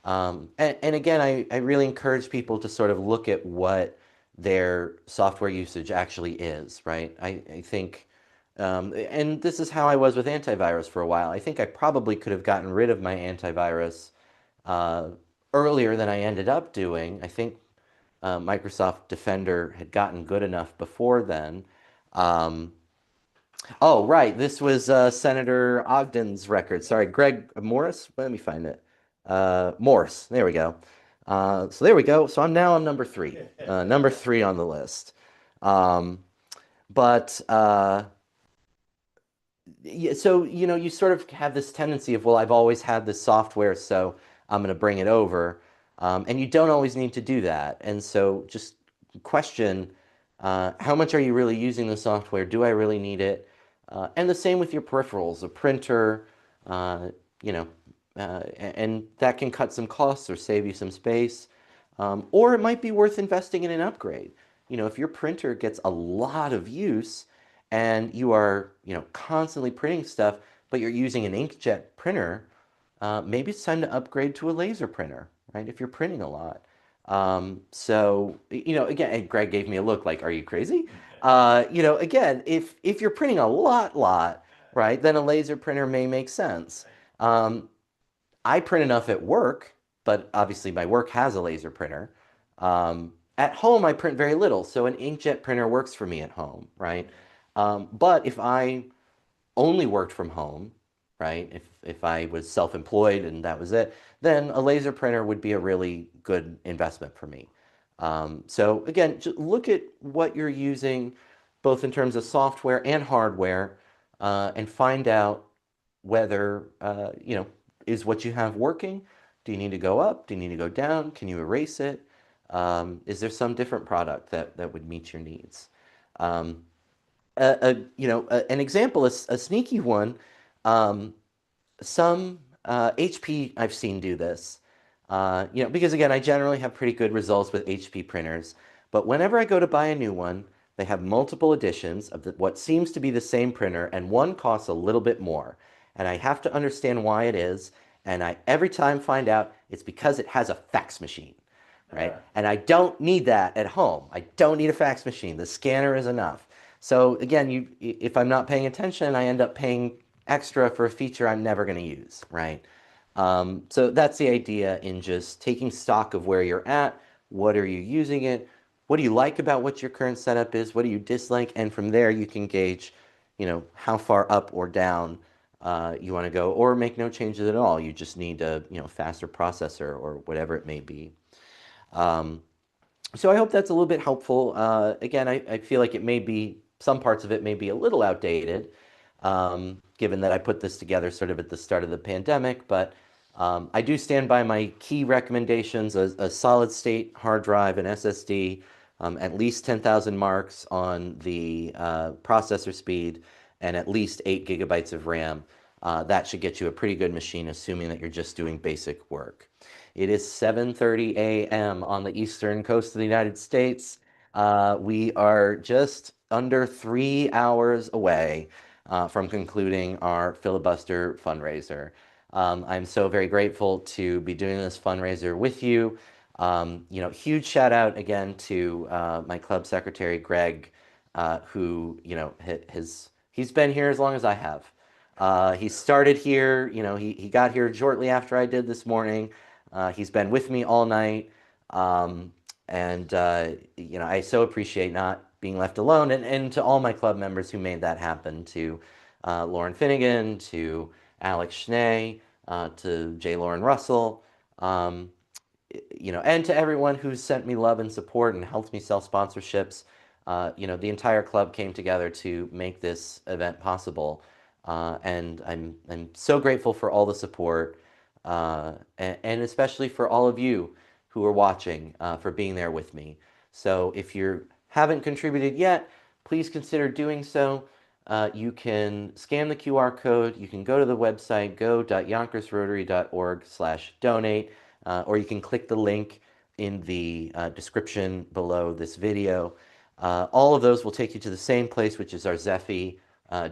And again, I really encourage people to sort of look at what their software usage actually is, right? I think, and this is how I was with antivirus for a while. I think I probably could have gotten rid of my antivirus uh, earlier than I ended up doing. I think Microsoft Defender had gotten good enough before then. Um, oh, right. This was Senator Ogden's record. Sorry, Greg Morris. Let me find it. Morse. There we go. So there we go. So I'm now on number three on the list. Um, but yeah, so you sort of have this tendency of, well, I've always had this software, so I'm going to bring it over, and you don't always need to do that. And so just question, how much are you really using the software? Do I really need it? And the same with your peripherals, a printer, uh, you know, and that can cut some costs or save you some space. Or it might be worth investing in an upgrade. If your printer gets a lot of use and you are, constantly printing stuff, but you're using an inkjet printer, maybe it's time to upgrade to a laser printer, right? If you're printing a lot. So, again, and Greg gave me a look like, are you crazy? Again, if you're printing a lot, right, then a laser printer may make sense. Um, I print enough at work, but obviously my work has a laser printer. At home, I print very little, so an inkjet printer works for me at home, right? But if I only worked from home, right? If I was self-employed and that was it, then a laser printer would be a really good investment for me. So again, just look at what you're using, both in terms of software and hardware, and find out whether is what you have working. Do you need to go up? Do you need to go down? Can you erase it? Is there some different product that would meet your needs? Um, an example is a sneaky one. Um, some HP I've seen do this. Because again, I generally have pretty good results with HP printers. But whenever I go to buy a new one, they have multiple editions of what seems to be the same printer, and one costs a little bit more. And I have to understand why it is. And I every time find out it's because it has a fax machine, right? And I don't need that at home. I don't need a fax machine. The scanner is enough. So again, if I'm not paying attention, I end up paying extra for a feature I'm never going to use, right? So that's the idea in just taking stock of where you're at. What are you using it? What do you like about what your current setup is? What do you dislike? And from there, you can gauge, how far up or down you want to go, or make no changes at all. You just need a, faster processor or whatever it may be. Um, so I hope that's a little bit helpful. Again, I feel like it may be, some parts of it may be a little outdated, given that I put this together sort of at the start of the pandemic, but I do stand by my key recommendations: a solid state hard drive, an SSD, at least 10,000 marks on the processor speed, and at least 8 gigabytes of RAM. That should get you a pretty good machine, assuming that you're just doing basic work. It is 7:30 a.m. on the eastern coast of the United States. We are just under 3 hours away from concluding our Filibuster fundraiser. I'm so very grateful to be doing this fundraiser with you. Huge shout out again to my club secretary, Greg, who, he's been here as long as I have. He started here, he got here shortly after I did this morning. He's been with me all night. I so appreciate not being left alone. And to all my club members who made that happen, to Lauren Finnegan, to Alex Schnee, to J. Lauren Russell, um, and to everyone who's sent me love and support and helped me sell sponsorships. The entire club came together to make this event possible. And I'm so grateful for all the support, and especially for all of you who are watching, for being there with me. So if you haven't contributed yet, please consider doing so. You can scan the QR code. You can go to the website, go.yonkersrotary.org/donate, or you can click the link in the description below this video. All of those will take you to the same place, which is our Zephy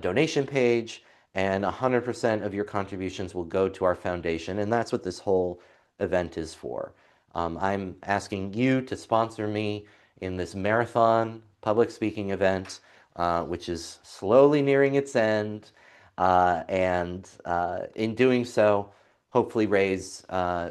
donation page, and 100% of your contributions will go to our foundation, and that's what this whole event is for. I'm asking you to sponsor me in this marathon public speaking event, which is slowly nearing its end, and in doing so, hopefully raise,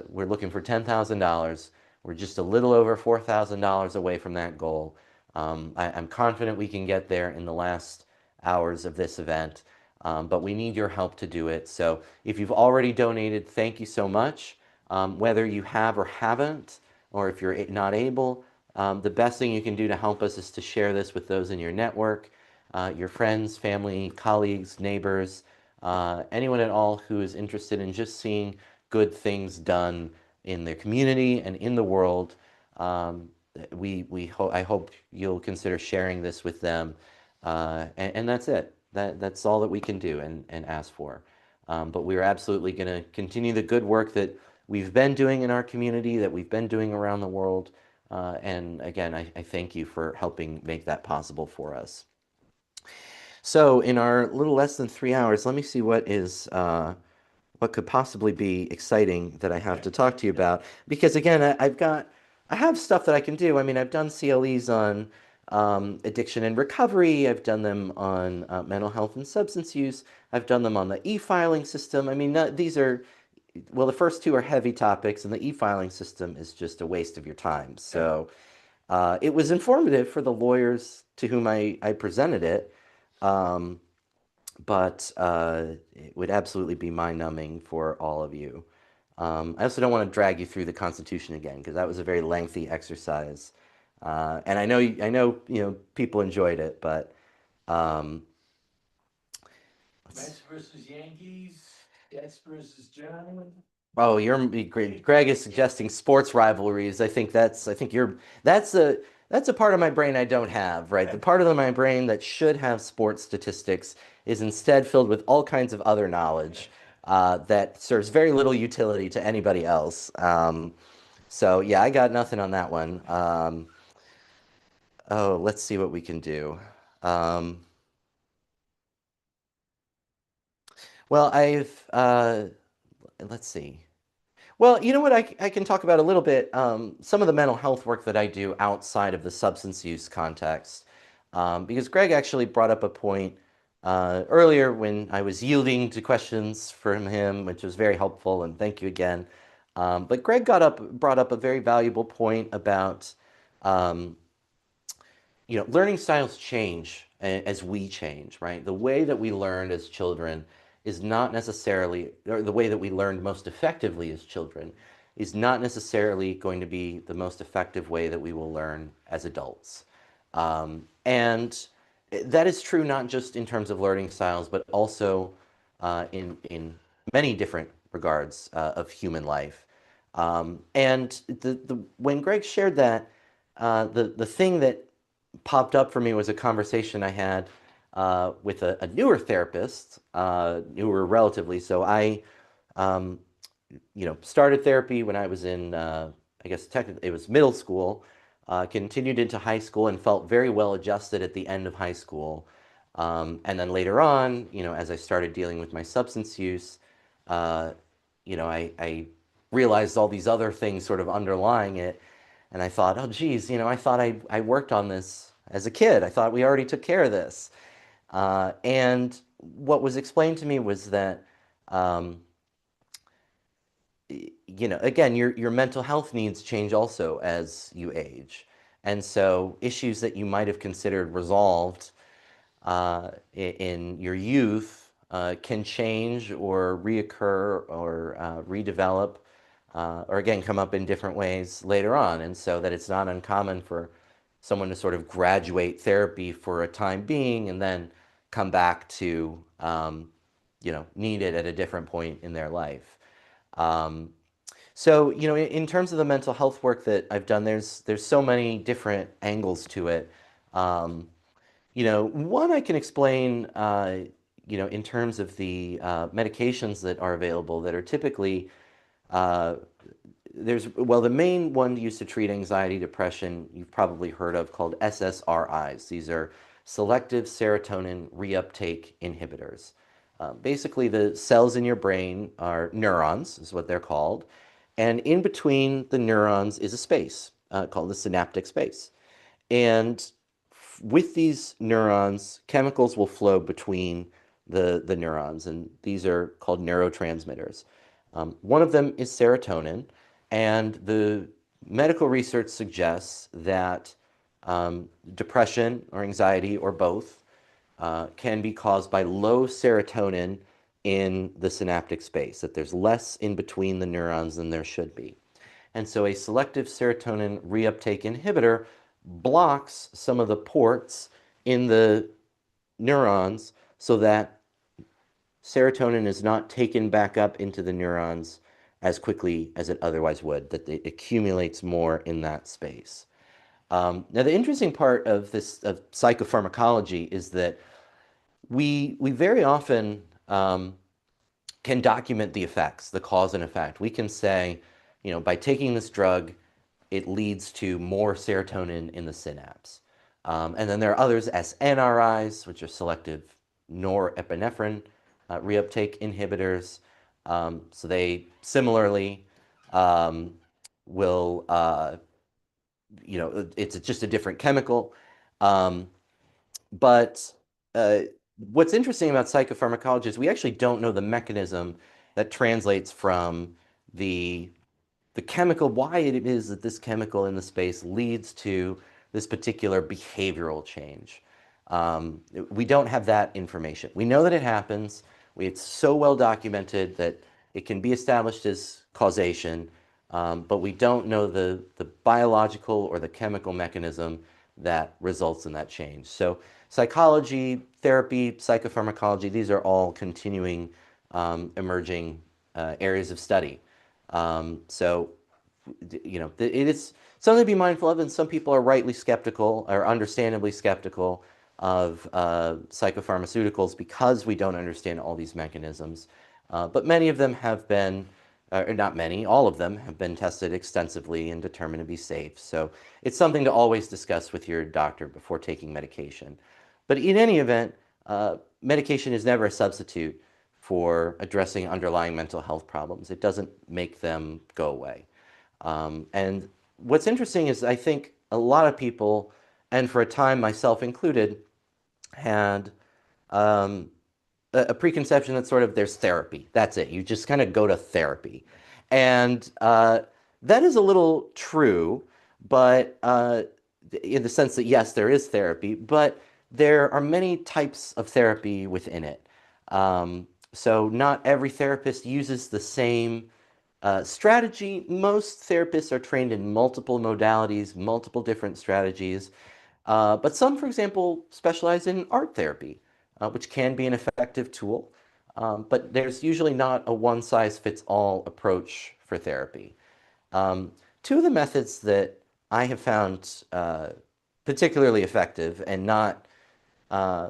we're looking for $10,000. We're just a little over $4,000 away from that goal. I'm confident we can get there in the last hours of this event, but we need your help to do it. So if you've already donated, thank you so much. Whether you have or haven't, or if you're not able, the best thing you can do to help us is to share this with those in your network, your friends, family, colleagues, neighbors, anyone at all who is interested in just seeing good things done in their community and in the world. I hope you'll consider sharing this with them, and that's it. That's all that we can do and ask for. But we are absolutely going to continue the good work that we've been doing in our community, that we've been doing around the world. And again, I thank you for helping make that possible for us. So in our little less than 3 hours, let me see what could possibly be exciting that I have to talk to you about. Because again, I have stuff that I can do. I mean, I've done CLEs on addiction and recovery. I've done them on mental health and substance use. I've done them on the e-filing system. I mean, these are, well, the first two are heavy topics, and the e-filing system is just a waste of your time. So it was informative for the lawyers to whom I presented it. Um, but it would absolutely be mind-numbing for all of you. I also don't want to drag you through the Constitution again, because that was a very lengthy exercise. And people enjoyed it, but um, Mets versus Yankees, Jets versus Giants. Oh, Greg is suggesting sports rivalries. I think that's a that's a part of my brain I don't have, right? The part of my brain that should have sports statistics is instead filled with all kinds of other knowledge that serves very little utility to anybody else. So yeah, I got nothing on that one. Oh, let's see what we can do. Um, well, let's see. Well, you know what? I can talk about a little bit some of the mental health work that I do outside of the substance use context. Because Greg actually brought up a point earlier when I was yielding to questions from him, which was very helpful, and thank you again. But Greg brought up a very valuable point about um, learning styles change as we change, right? The way that we learned as children is not necessarily, or the way that we learned most effectively as children is not necessarily going to be the most effective way that we will learn as adults. And that is true not just in terms of learning styles, but also in many different regards of human life. And when Greg shared that, the thing that popped up for me was a conversation I had with a newer therapist, newer relatively. So I, um, started therapy when I was in, I guess technically it was middle school, continued into high school and felt very well adjusted at the end of high school. And then later on, as I started dealing with my substance use, uh, I realized all these other things sort of underlying it. And I thought, oh, geez, I thought I worked on this as a kid. I thought we already took care of this. And what was explained to me was that, um, again, your mental health needs change also as you age. And so issues that you might have considered resolved in your youth can change or reoccur or redevelop or again come up in different ways later on. And so that it's not uncommon for someone to sort of graduate therapy for a time being and then come back to need it at a different point in their life. Um, so, in terms of the mental health work that I've done, there's so many different angles to it. Um, One I can explain, in terms of the medications that are available that are typically uh, the main one used to treat anxiety, depression, you've probably heard of called SSRIs. These are selective serotonin reuptake inhibitors. Basically, the cells in your brain are neurons, is what they're called. And in between the neurons is a space called the synaptic space. And with these neurons, chemicals will flow between the neurons, and these are called neurotransmitters. One of them is serotonin, and the medical research suggests that depression or anxiety or both can be caused by low serotonin in the synaptic space, that there's less in between the neurons than there should be. And so a selective serotonin reuptake inhibitor blocks some of the ports in the neurons so that serotonin is not taken back up into the neurons as quickly as it otherwise would, that it accumulates more in that space. Now, the interesting part of this of psychopharmacology is that we very often can document the effects, the cause and effect. We can say, by taking this drug, it leads to more serotonin in the synapse. And then there are others, SNRIs, which are selective norepinephrine reuptake inhibitors. So they similarly um, will, it's just a different chemical. Um, but uh, what's interesting about psychopharmacology is we actually don't know the mechanism that translates from the chemical, why it is that this chemical in the space leads to this particular behavioral change. We don't have that information. We know that it happens. It's so well documented that it can be established as causation, but we don't know the biological or the chemical mechanism that results in that change. So psychology, therapy, psychopharmacology, these are all continuing emerging areas of study. So, it is something to be mindful of, and some people are rightly skeptical or understandably skeptical of psychopharmaceuticals because we don't understand all these mechanisms. But many of them have been, or not many, all of them have been tested extensively and determined to be safe. So it's something to always discuss with your doctor before taking medication. But in any event, medication is never a substitute for addressing underlying mental health problems. It doesn't make them go away. And what's interesting is I think a lot of people, and for a time myself included, had um, a preconception that sort of there's therapy. That's it. You just kind of go to therapy. And that is a little true, but in the sense that, yes, there is therapy, but there are many types of therapy within it. So not every therapist uses the same strategy. Most therapists are trained in multiple modalities, multiple different strategies. But some, for example, specialize in art therapy, which can be an effective tool. But there's usually not a one-size-fits-all approach for therapy. Two of the methods that I have found particularly effective and not, uh,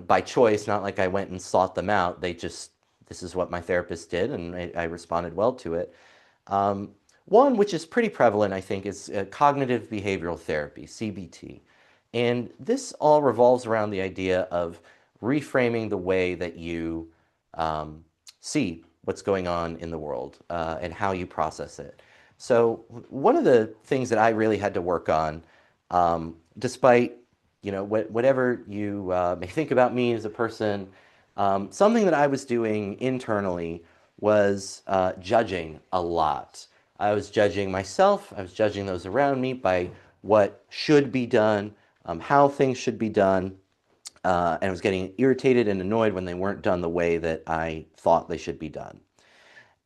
by choice, not like I went and sought them out. This is what my therapist did, and I responded well to it. Um, One which is pretty prevalent, I think, is cognitive behavioral therapy, CBT. And this all revolves around the idea of reframing the way that you um, see what's going on in the world and how you process it. So one of the things that I really had to work on, despite whatever you may think about me as a person, something that I was doing internally was judging a lot. I was judging myself, I was judging those around me by what should be done, how things should be done, and I was getting irritated and annoyed when they weren't done the way that I thought they should be done.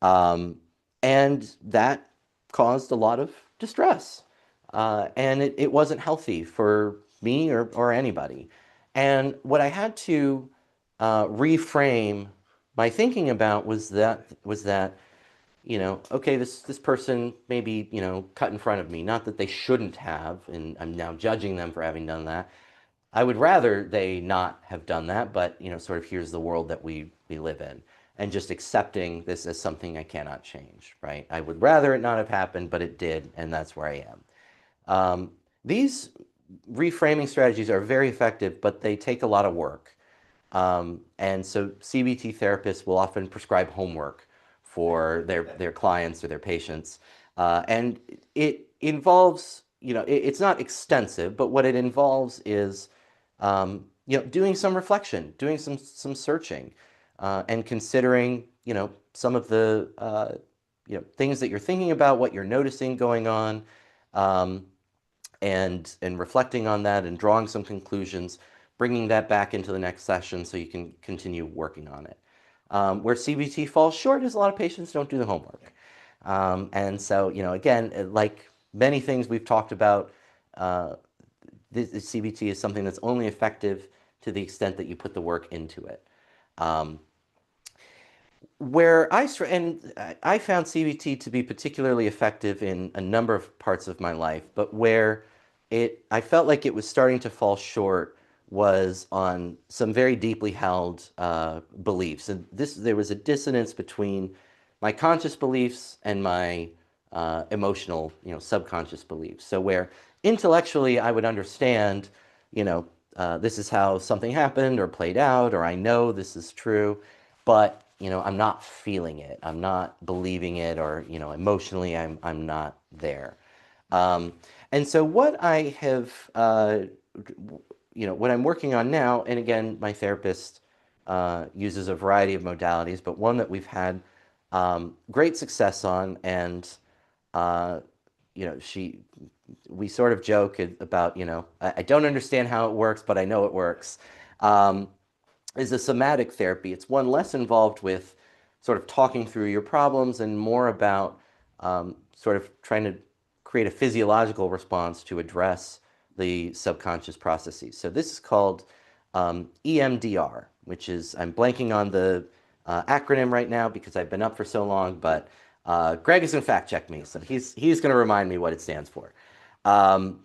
Um, and that caused a lot of distress. And it wasn't healthy for me or anybody. And what I had to reframe my thinking about was that okay, this person maybe, cut in front of me. Not that they shouldn't have, and I'm now judging them for having done that. I would rather they not have done that, but sort of here's the world that we live in, and just accepting this as something I cannot change, right? I would rather it not have happened, but it did, and that's where I am. These reframing strategies are very effective, but they take a lot of work. And so CBT therapists will often prescribe homework for their clients or their patients. And it involves, it's not extensive, but what it involves is, doing some reflection, doing some searching, and considering, some of the, things that you're thinking about, what you're noticing going on, um, and reflecting on that and drawing some conclusions, bringing that back into the next session so you can continue working on it. Where CBT falls short is a lot of patients don't do the homework. And so, again, like many things we've talked about, the CBT is something that's only effective to the extent that you put the work into it. Um, where I found CBT to be particularly effective in a number of parts of my life, but where I felt like it was starting to fall short was on some very deeply held beliefs. And there was a dissonance between my conscious beliefs and my emotional, subconscious beliefs. So where intellectually I would understand, this is how something happened or played out, or I know this is true, but I'm not feeling it. I'm not believing it, or emotionally, I'm not there. Um, and so what I have, what I'm working on now, and again, my therapist uses a variety of modalities, but one that we've had great success on, and uh, we sort of joke about, I don't understand how it works, but I know it works. Um, is a somatic therapy. It's one less involved with sort of talking through your problems and more about sort of trying to create a physiological response to address the subconscious processes. So this is called EMDR, which is, I'm blanking on the acronym right now because I've been up for so long, but Greg is going to fact check me, so he's going to remind me what it stands for. Um,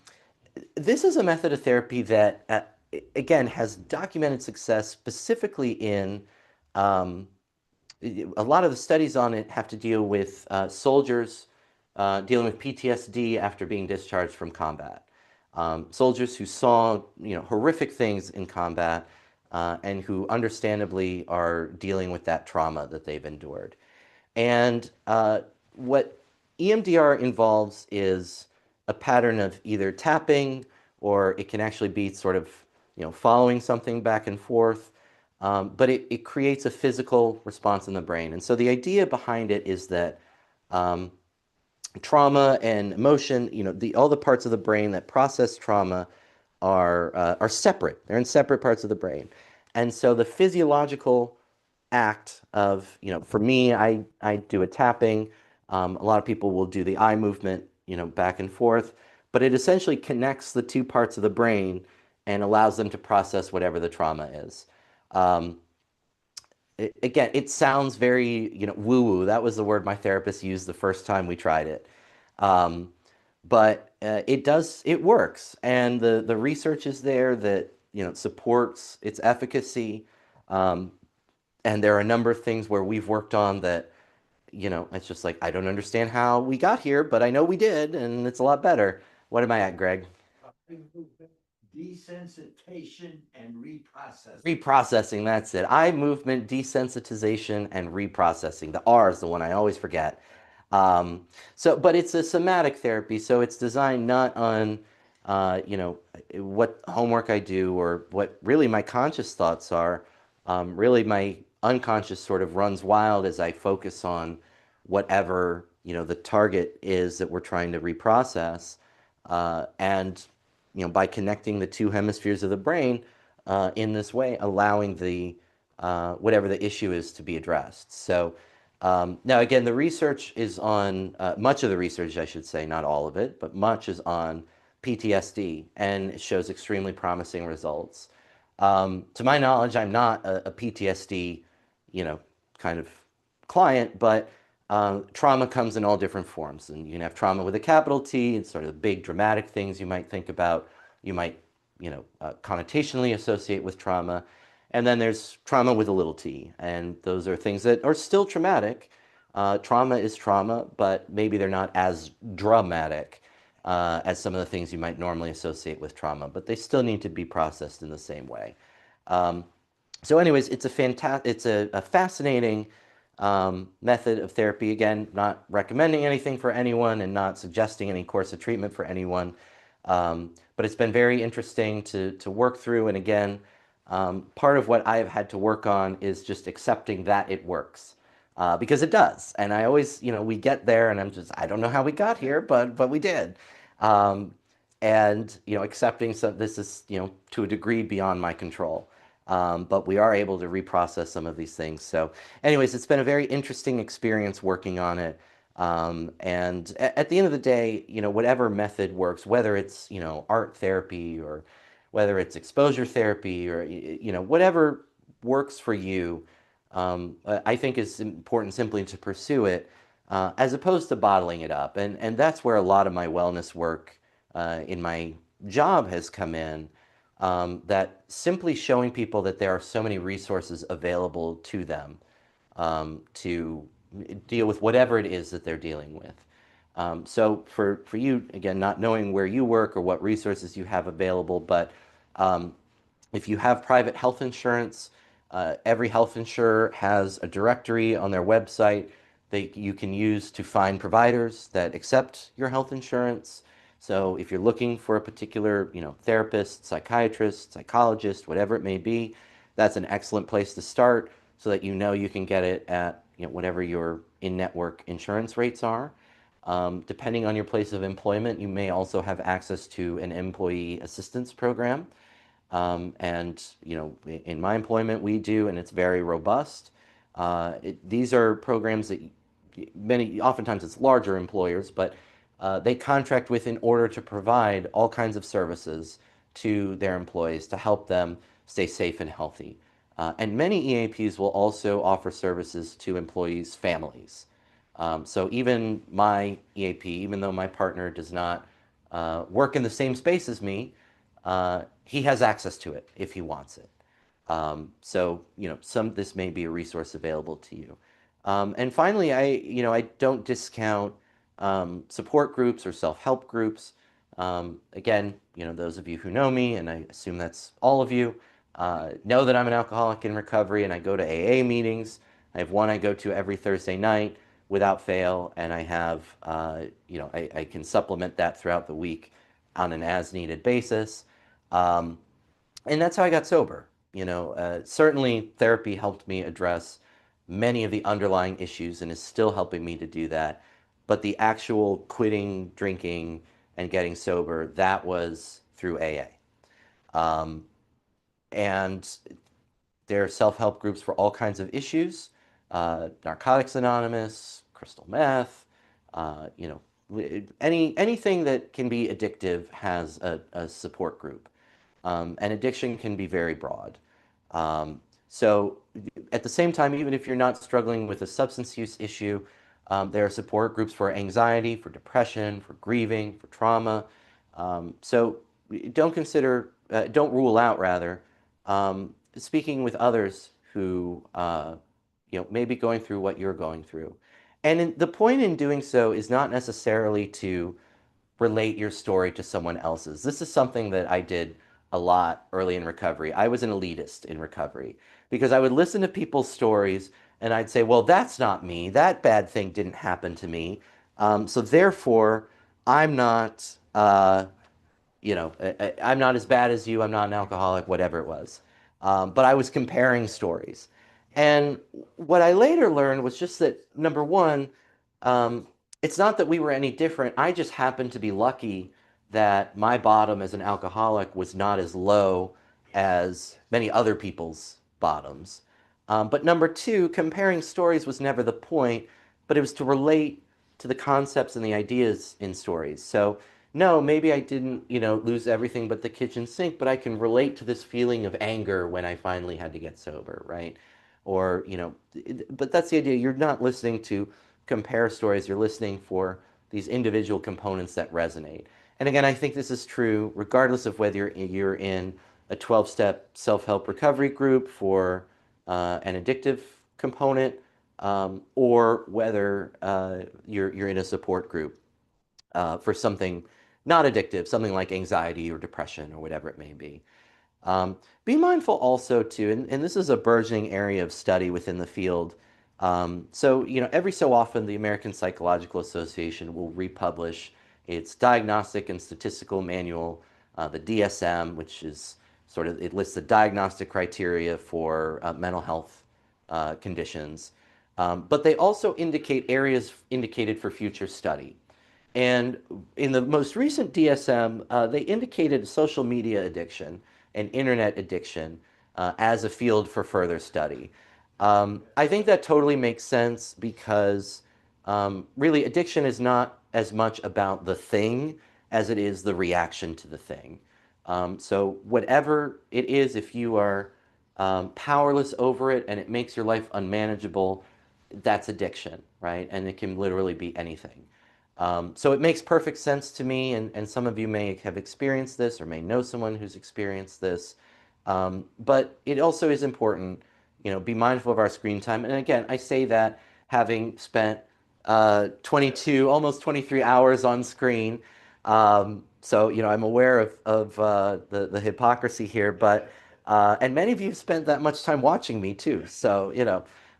this is a method of therapy that, again, has documented success specifically in um, a lot of the studies on it have to deal with soldiers dealing with PTSD after being discharged from combat. Soldiers who saw, horrific things in combat and who understandably are dealing with that trauma that they've endured. And what EMDR involves is a pattern of either tapping or it can actually be sort of, following something back and forth. But it creates a physical response in the brain. And so the idea behind it is that um, trauma and emotion, all the parts of the brain that process trauma are separate. They're in separate parts of the brain. And so the physiological act of, for me, I do a tapping. A lot of people will do the eye movement, back and forth, but it essentially connects the two parts of the brain and allows them to process whatever the trauma is. Um, Again, it sounds very, woo-woo. That was the word my therapist used the first time we tried it. Um, but it works. And the research is there that, supports its efficacy. Um, and there are a number of things where we've worked on that, it's just like, I don't understand how we got here, but I know we did, and it's a lot better. What am I at, Greg? Desensitization and reprocessing. Reprocessing, that's it. Eye movement, desensitization, and reprocessing. The R is the one I always forget. But it's a somatic therapy, so it's designed not on, what homework I do or what really my conscious thoughts are. Really, my unconscious sort of runs wild as I focus on whatever, the target is that we're trying to reprocess. And, by connecting the two hemispheres of the brain in this way, allowing the whatever the issue is to be addressed. So now, again, the research is on much of the research, I should say, not all of it, but much is on PTSD, and it shows extremely promising results. To my knowledge, I'm not a PTSD, you know, kind of client, but trauma comes in all different forms. And you can have trauma with a capital T, and sort of the big dramatic things you might think about, you might, connotationally associate with trauma. And then there's trauma with a little t, and those are things that are still traumatic. Trauma is trauma, but maybe they're not as dramatic as some of the things you might normally associate with trauma, but they still need to be processed in the same way. Um, so anyways, it's a fascinating method of therapy. Again, not recommending anything for anyone and not suggesting any course of treatment for anyone. But it's been very interesting to work through. And again, part of what I've had to work on is just accepting that it works. Because it does. And I always, we get there and I don't know how we got here, but we did. Um, and, accepting this is, to a degree beyond my control. But we are able to reprocess some of these things. So anyways, it's been a very interesting experience working on it. And at the end of the day, whatever method works, whether it's, art therapy or whether it's exposure therapy or, whatever works for you, I think it's important simply to pursue it as opposed to bottling it up. And that's where a lot of my wellness work in my job has come in. That simply showing people that there are so many resources available to them to deal with whatever it is that they're dealing with. So for you, again, not knowing where you work or what resources you have available, but um, if you have private health insurance, every health insurer has a directory on their website that you can use to find providers that accept your health insurance. So if you're looking for a particular, therapist, psychiatrist, psychologist, whatever it may be, that's an excellent place to start so that you can get it at, whatever your in-network insurance rates are. Depending on your place of employment, you may also have access to an employee assistance program. And in my employment, we do, and it's very robust. These are programs that oftentimes it's larger employers, but they contract with in order to provide all kinds of services to their employees to help them stay safe and healthy. And many EAPs will also offer services to employees' families. So even my EAP, even though my partner does not work in the same space as me, he has access to it if he wants it. So, this may be a resource available to you. And finally, I don't discount support groups or self-help groups. Again, those of you who know me, and I assume that's all of you, know that I'm an alcoholic in recovery, and I go to AA meetings. I have one I go to every Thursday night without fail, and I have, I can supplement that throughout the week on an as-needed basis. Um, and that's how I got sober. Certainly therapy helped me address many of the underlying issues and is still helping me to do that. But the actual quitting drinking and getting sober, that was through AA. And there are self-help groups for all kinds of issues, Narcotics Anonymous, crystal meth, anything that can be addictive has a support group. And addiction can be very broad. Um, so at the same time, even if you're not struggling with a substance use issue, there are support groups for anxiety, for depression, for grieving, for trauma. So don't rule out rather, speaking with others who, may be going through what you're going through. And the point in doing so is not necessarily to relate your story to someone else's. This is something that I did a lot early in recovery. I was an elitist in recovery because I would listen to people's stories and I'd say, well, that's not me. That bad thing didn't happen to me. So therefore, I'm not, I'm not as bad as you. I'm not an alcoholic, whatever it was. But I was comparing stories. And what I later learned was just that, number one, um, it's not that we were any different. I just happened to be lucky that my bottom as an alcoholic was not as low as many other people's bottoms. But number two, comparing stories was never the point, but it was to relate to the concepts and the ideas in stories. So, no, maybe I didn't, lose everything but the kitchen sink, but I can relate to this feeling of anger when I finally had to get sober, right? Or, but that's the idea. You're not listening to compare stories, you're listening for these individual components that resonate. And again, I think this is true regardless of whether you're in a 12-step self-help recovery group for an addictive component, or whether you're in a support group for something not addictive, something like anxiety or depression or whatever it may be. Be mindful also too, and this is a burgeoning area of study within the field. So, every so often the American Psychological Association will republish its Diagnostic and Statistical Manual, the DSM, which is it lists the diagnostic criteria for mental health conditions. But they also indicate areas indicated for future study. And in the most recent DSM, they indicated social media addiction and internet addiction as a field for further study. I think that totally makes sense because really addiction is not as much about the thing as it is the reaction to the thing. So whatever it is, if you are powerless over it and it makes your life unmanageable, that's addiction, right? And it can literally be anything. So it makes perfect sense to me, and some of you may have experienced this or may know someone who's experienced this. But it also is important, be mindful of our screen time. And again, I say that having spent 22, almost 23 hours on screen. So, I'm aware of the hypocrisy here, but and many of you have spent that much time watching me too. So,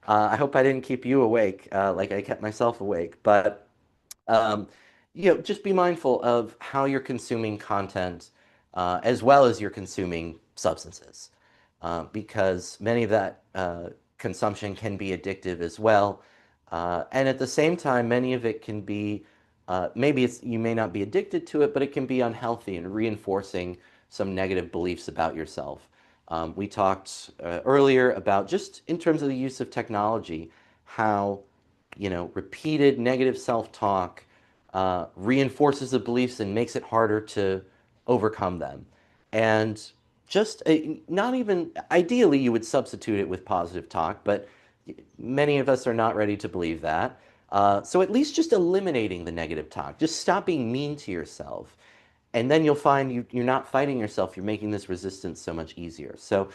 I hope I didn't keep you awake like I kept myself awake. But um, just be mindful of how you're consuming content as well as you're consuming substances, because many of that consumption can be addictive as well. And at the same time, many of it can be, maybe you may not be addicted to it, but it can be unhealthy and reinforcing some negative beliefs about yourself. We talked earlier about just in terms of the use of technology, how repeated negative self-talk reinforces the beliefs and makes it harder to overcome them. And just not even ideally, you would substitute it with positive talk, but many of us are not ready to believe that. So at least just eliminating the negative talk, just stop being mean to yourself. And then you'll find you're not fighting yourself. You're making this resistance so much easier. So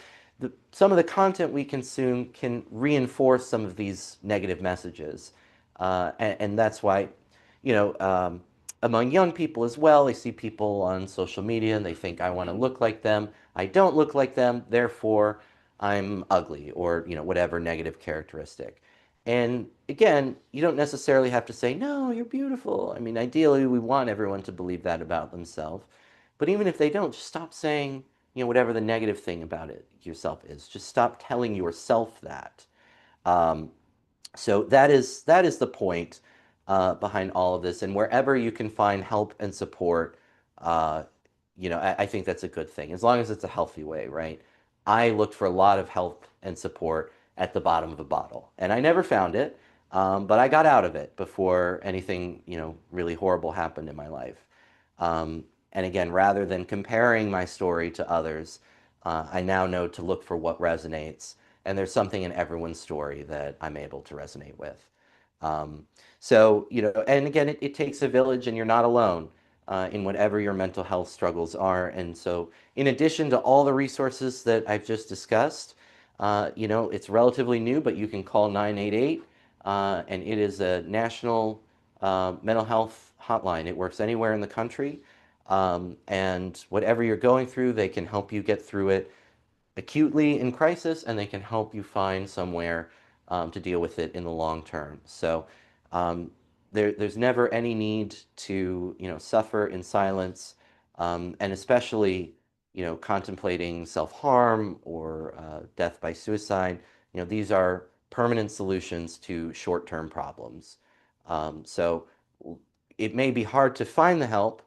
some of the content we consume can reinforce some of these negative messages. And that's why, you know, among young people as well, they see people on social media and they think, I want to look like them. I don't look like them, therefore I'm ugly, or, you know, whatever negative characteristic. And again, you don't necessarily have to say, no, you're beautiful. I mean, ideally, we want everyone to believe that about themselves. But even if they don't, just stop saying, you know, whatever the negative thing about it yourself is. Just stop telling yourself that. Um, so that is the point behind all of this. And wherever you can find help and support, uh, you know, I think that's a good thing, as long as it's a healthy way, right? I looked for a lot of help and support at the bottom of a bottle, and I never found it, but I got out of it before anything, you know, really horrible happened in my life. Um, and again, rather than comparing my story to others, I now know to look for what resonates, and there's something in everyone's story that I'm able to resonate with. Um, so, you know, and again, it takes a village, and you're not alone in whatever your mental health struggles are. And so, in addition to all the resources that I've just discussed, you know, it's relatively new, but you can call 988, and it is a national mental health hotline. It works anywhere in the country. And whatever you're going through, they can help you get through it acutely in crisis, and they can help you find somewhere to deal with it in the long term. So um, there's never any need to, you know, suffer in silence, and especially, you know, contemplating self-harm or death by suicide. You know, these are permanent solutions to short-term problems. So it may be hard to find the help,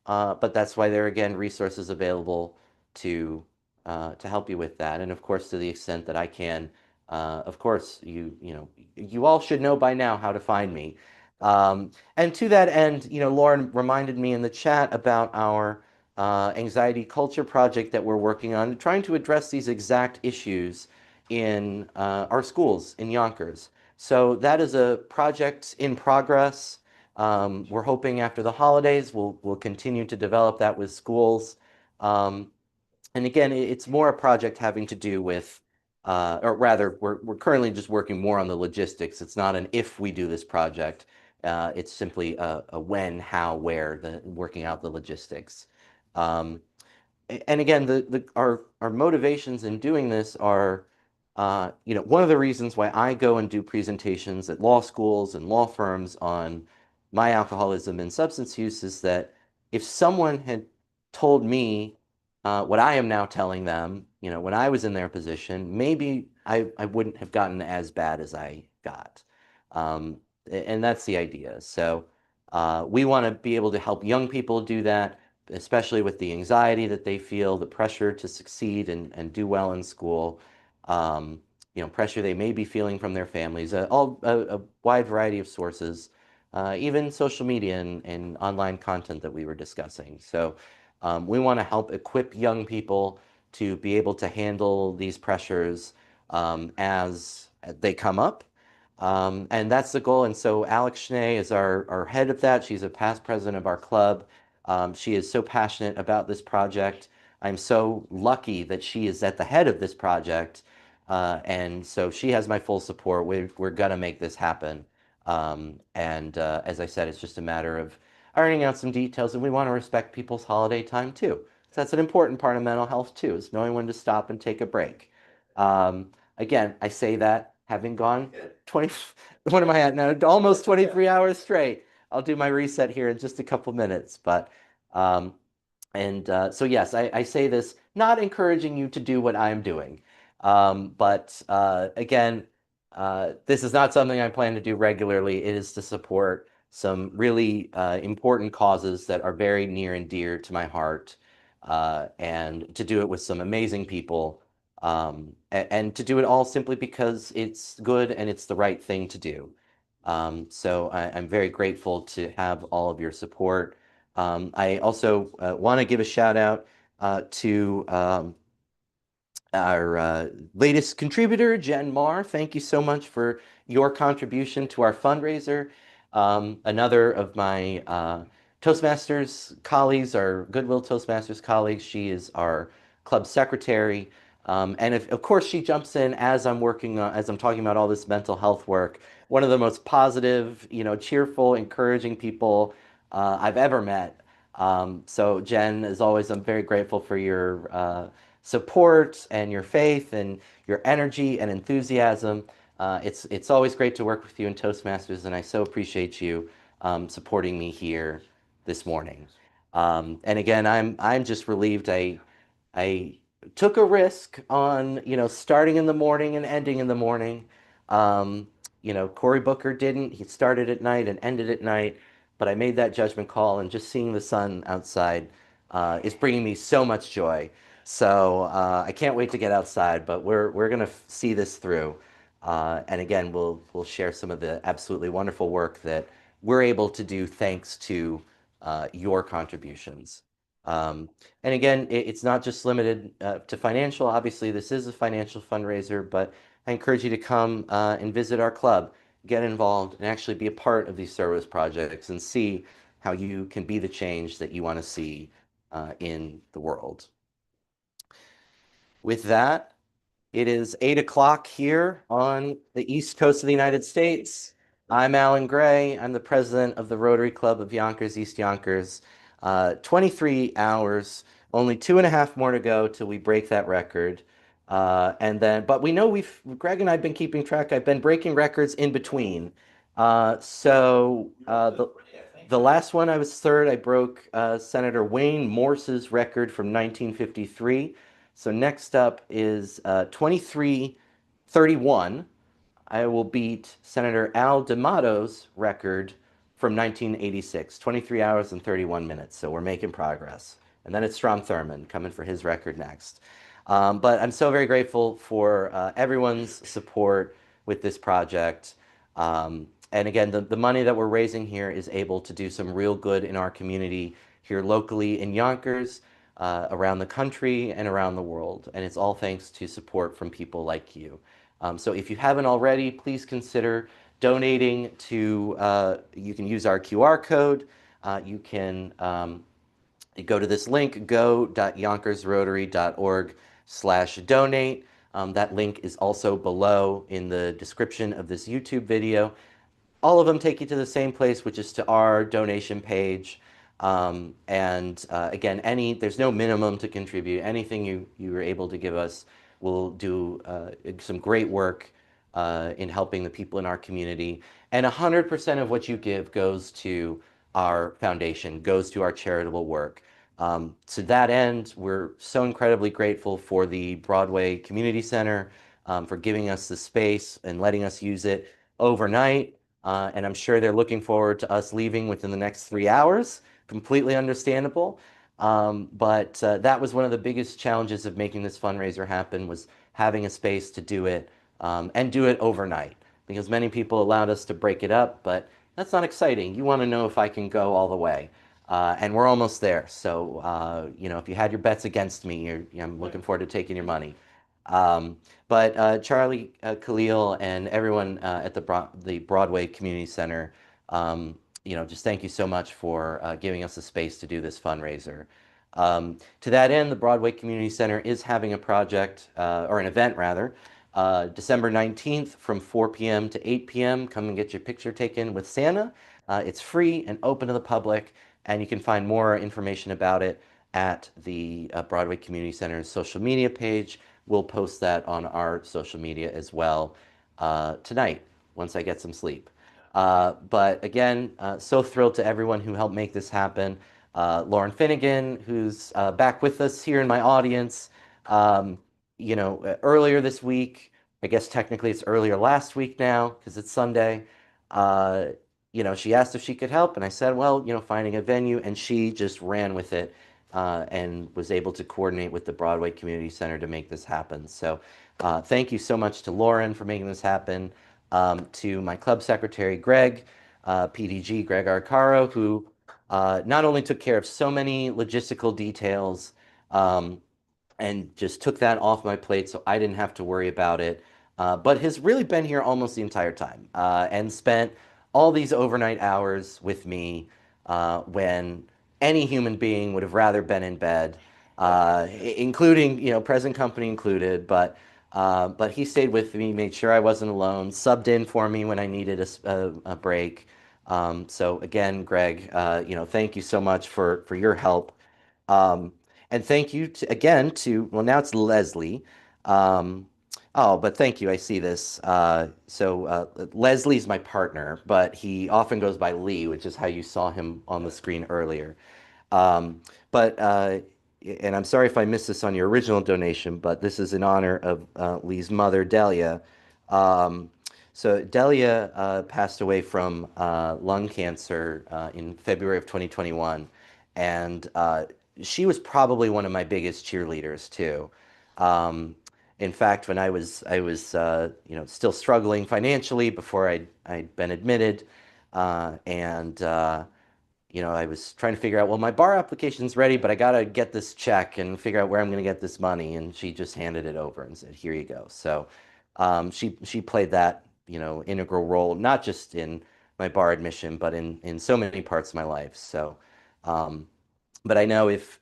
but that's why there are, again, resources available to to help you with that. And of course, to the extent that I can, of course, you know, you all should know by now how to find me. And to that end, you know, Lauren reminded me in the chat about our anxiety culture project that we're working on, trying to address these exact issues in our schools in Yonkers. So that is a project in progress. We're hoping after the holidays, we'll continue to develop that with schools. Um, and again, it's more a project having to do with, or rather, we're currently just working more on the logistics. It's not an if we do this project. It's simply a when, how, where, the working out the logistics. Um, and again, our motivations in doing this are, you know, one of the reasons why I go and do presentations at law schools and law firms on my alcoholism and substance use is that if someone had told me what I am now telling them, you know, when I was in their position, maybe I wouldn't have gotten as bad as I got. Um, and that's the idea. So we want to be able to help young people do that, especially with the anxiety that they feel, the pressure to succeed and do well in school, you know, pressure they may be feeling from their families, a wide variety of sources, even social media and online content that we were discussing. So we want to help equip young people to be able to handle these pressures as they come up. And that's the goal. And so Alex Schnee is our head of that. She's a past president of our club. She is so passionate about this project. I'm so lucky that she is at the head of this project. And so she has my full support. We're going to make this happen. And as I said, it's just a matter of ironing out some details, and we want to respect people's holiday time too. So that's an important part of mental health too, is knowing when to stop and take a break. Again, I say that having gone 20, what am I at now? Almost 23 hours straight. I'll do my reset here in just a couple minutes. But um, so yes, I say this not encouraging you to do what I'm doing, but again, this is not something I plan to do regularly. It is to support some really important causes that are very near and dear to my heart, and to do it with some amazing people, and to do it all simply because it's good and it's the right thing to do. So I'm very grateful to have all of your support. I also want to give a shout out to our latest contributor, Jen Marr. Thank you so much for your contribution to our fundraiser. Another of my Toastmasters colleagues, our Goodwill Toastmasters colleagues, she is our club secretary. And of course, she jumps in as I'm working on, as I'm talking about all this mental health work. One of the most positive, cheerful, encouraging people I've ever met. So Jen, as always, I'm very grateful for your support and your faith and your energy and enthusiasm. It's always great to work with you in Toastmasters, and I so appreciate you supporting me here this morning. And again, I'm just relieved. I took a risk on, starting in the morning and ending in the morning. Um, Cory Booker didn't. He started at night and ended at night, but I made that judgment call, and just seeing the sun outside is bringing me so much joy. So I can't wait to get outside, but we're gonna see this through. And again, we'll share some of the absolutely wonderful work that we're able to do thanks to your contributions. Um, and again, it's not just limited to financial. Obviously, this is a financial fundraiser, but I encourage you to come and visit our club, get involved, and actually be a part of these service projects and see how you can be the change that you want to see in the world. With that, it is 8 o'clock here on the East Coast of the United States. I'm Alan Gray. I'm the president of the Rotary Club of Yonkers-East Yonkers. 23 hours, only 2.5 more to go till we break that record. But we know Greg and I've been keeping track. I've been breaking records in between. The last one I was third. I broke Senator Wayne Morse's record from 1953. So next up is 23:31. I will beat Senator Al D'Amato's record from 1986, 23 hours and 31 minutes. So we're making progress. And then it's Strom Thurmond coming for his record next. But I'm so very grateful for everyone's support with this project. And again, the money that we're raising here is able to do some real good in our community here locally in Yonkers, around the country, and around the world. And it's all thanks to support from people like you. So if you haven't already, please consider donating to, you can use our QR code. You can go to this link, go.yonkersrotary.org/donate. That link is also below in the description of this YouTube video. All of them take you to the same place, which is to our donation page. Again, there's no minimum to contribute. Anything you are able to give us will do some great work in helping the people in our community. And 100% of what you give goes to our foundation, goes to our charitable work. To that end, we're so incredibly grateful for the Broadway Community Center, for giving us the space and letting us use it overnight. And I'm sure they're looking forward to us leaving within the next 3 hours. Completely understandable. But that was one of the biggest challenges of making this fundraiser happen, was having a space to do it, and do it overnight. Because many people allowed us to break it up, but that's not exciting. You want to know if I can go all the way. And we're almost there. So, if you had your bets against me, I'm looking forward to taking your money. But Charlie, Khalil, and everyone at the Broadway Community Center, just thank you so much for giving us the space to do this fundraiser. To that end, the Broadway Community Center is having a project, or an event rather, December 19th from 4 p.m. to 8 p.m. Come and get your picture taken with Santa. It's free and open to the public, and you can find more information about it at the Broadway Community Center's social media page. We'll post that on our social media as well tonight, once I get some sleep. But again, so thrilled to everyone who helped make this happen. Lauren Finnegan, who's back with us here in my audience. Earlier this week, I guess technically it's earlier last week now because it's Sunday. Uh, she asked if she could help, and I said, well, finding a venue, and she just ran with it, and was able to coordinate with the Broadway Community Center to make this happen. So thank you so much to Lauren for making this happen, to my club secretary, Greg, PDG, Greg Arcaro, who not only took care of so many logistical details, and just took that off my plate so I didn't have to worry about it. But has really been here almost the entire time and spent all these overnight hours with me when any human being would have rather been in bed, including, present company included. But he stayed with me, made sure I wasn't alone, subbed in for me when I needed a break. So again, Greg, thank you so much for your help. Um, and thank you again well, now it's Leslie. Um, oh, but thank you. I see this. Leslie's my partner, but he often goes by Lee, which is how you saw him on the screen earlier. Um, but and I'm sorry if I missed this on your original donation, but this is in honor of Lee's mother, Delia. Um, so Delia passed away from lung cancer in February of 2021, and she was probably one of my biggest cheerleaders too. Um, in fact, when I was still struggling financially before I'd been admitted, and I was trying to figure out, well, my bar application's ready, but I gotta get this check and figure out where I'm gonna get this money. And she just handed it over and said, "Here you go." So she played that, integral role, not just in my bar admission, but in so many parts of my life. So um, but I know if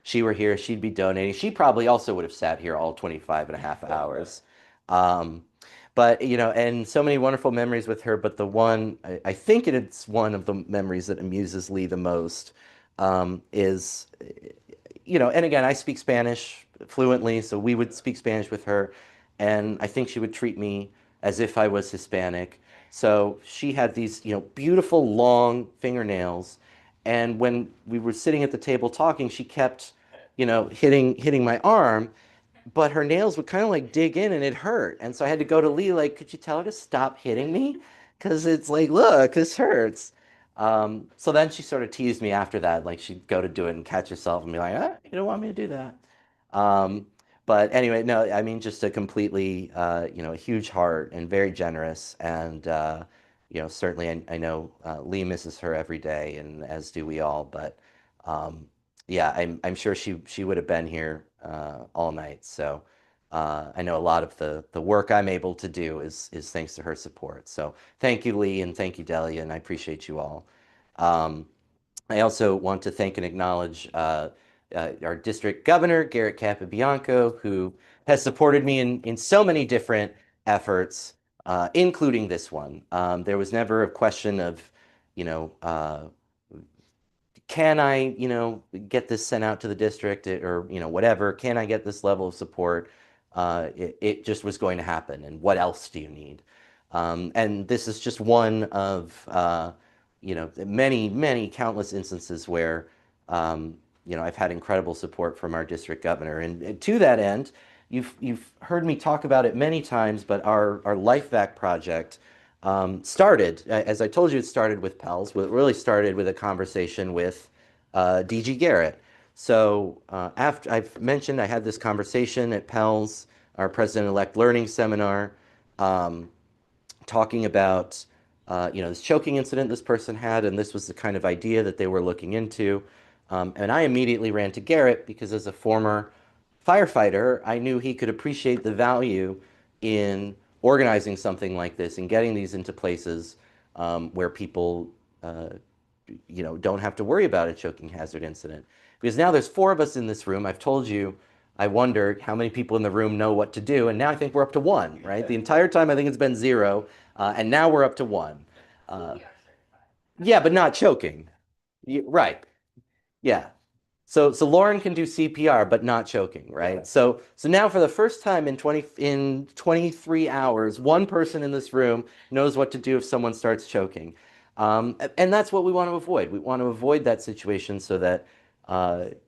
she were here, she'd be donating. She probably also would have sat here all 25 and a half hours. Um, but and so many wonderful memories with her. But the one I think it's one of the memories that amuses Lee the most is and again, I speak Spanish fluently, so we would speak Spanish with her, and I think she would treat me as if I was Hispanic. So she had these, beautiful long fingernails, and when we were sitting at the table talking, she kept, hitting my arm, but her nails would kind of like dig in and it hurt. And so I had to go to Lee, like, could you tell her to stop hitting me? Because it's like, look, this hurts. So then she sort of teased me after that. Like she'd go to do it and catch herself and be like, you don't want me to do that. Um, but anyway, no, I mean, just a completely, a huge heart and very generous. And, certainly I know Lee misses her every day, and as do we all. But um, yeah, I'm sure she would have been here all night. So I know a lot of the work I'm able to do is thanks to her support. So thank you, Lee, and thank you, Delia, and I appreciate you all. Um, I also want to thank and acknowledge our district governor, Garrett Capabianco, who has supported me in so many different efforts, including this one. There was never a question of, you know, uh, can I, get this sent out to the district or, whatever? Can I get this level of support? It just was going to happen. And what else do you need? And this is just one of, many, many countless instances where, I've had incredible support from our district governor. And to that end, you've heard me talk about it many times, but our Life Back project started, as I told you, it started with Pels, but it really started with a conversation with DG Garrett. So after I've mentioned I had this conversation at Pels, our President-elect Learning Seminar, um, talking about this choking incident this person had, and this was the kind of idea that they were looking into. And I immediately ran to Garrett because as a former firefighter, I knew he could appreciate the value in organizing something like this and getting these into places where people, don't have to worry about a choking hazard incident. Because now there's four of us in this room. I've told you, I wondered how many people in the room know what to do, and now I think we're up to one, right? The entire time I think it's been zero, and now we're up to one. Uh, yeah, but not choking. Right. Yeah. So Lauren can do CPR, but not choking, right? So now for the first time in 23 hours, one person in this room knows what to do if someone starts choking. And that's what we want to avoid. We want to avoid that situation so that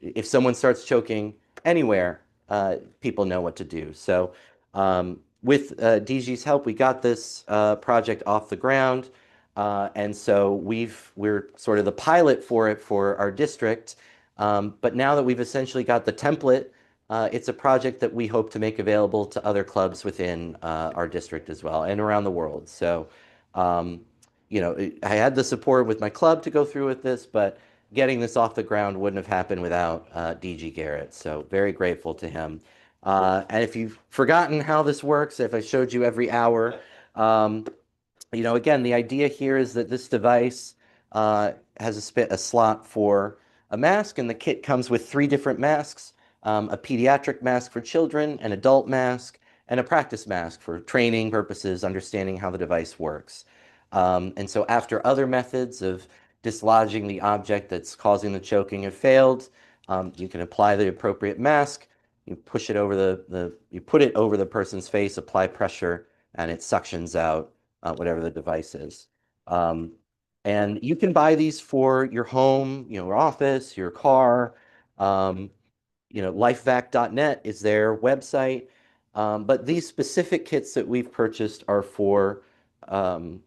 if someone starts choking anywhere, people know what to do. So with DG's help, we got this project off the ground. And so we're sort of the pilot for it for our district. But now that we've essentially got the template, it's a project that we hope to make available to other clubs within our district as well and around the world. So, I had the support with my club to go through with this, but getting this off the ground wouldn't have happened without DG Garrett. So very grateful to him. And if you've forgotten how this works, if I showed you every hour, um, again, the idea here is that this device has a slot for a mask, and the kit comes with three different masks, a pediatric mask for children, an adult mask, and a practice mask for training purposes, understanding how the device works. And so after other methods of dislodging the object that's causing the choking have failed, you can apply the appropriate mask, you push it over you put it over the person's face, apply pressure, and it suctions out whatever the device is. Um, and you can buy these for your home, your office, your car. Um, lifevac.net is their website. But these specific kits that we've purchased are um,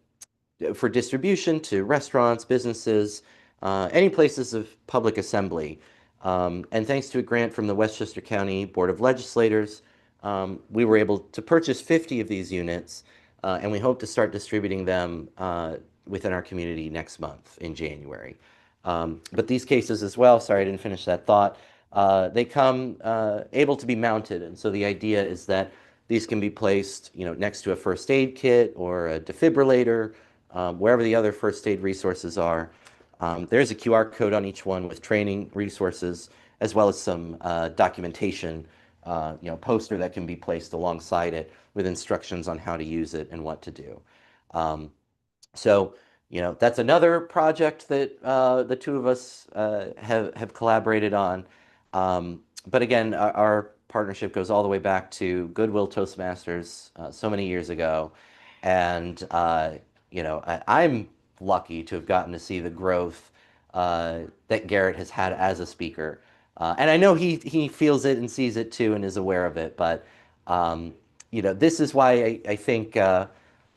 for distribution to restaurants, businesses, any places of public assembly. And thanks to a grant from the Westchester County Board of Legislators, we were able to purchase 50 of these units, and we hope to start distributing them within our community next month in January. But these cases as well, sorry, I didn't finish that thought, they come able to be mounted. And so the idea is that these can be placed, next to a first aid kit or a defibrillator, wherever the other first aid resources are. There's a QR code on each one with training resources, as well as some documentation, poster that can be placed alongside it with instructions on how to use it and what to do. Um, so, that's another project that the two of us have collaborated on. But again, our partnership goes all the way back to Goodwill Toastmasters so many years ago. And, I'm lucky to have gotten to see the growth that Garrett has had as a speaker. And I know he feels it and sees it too and is aware of it. But, this is why I think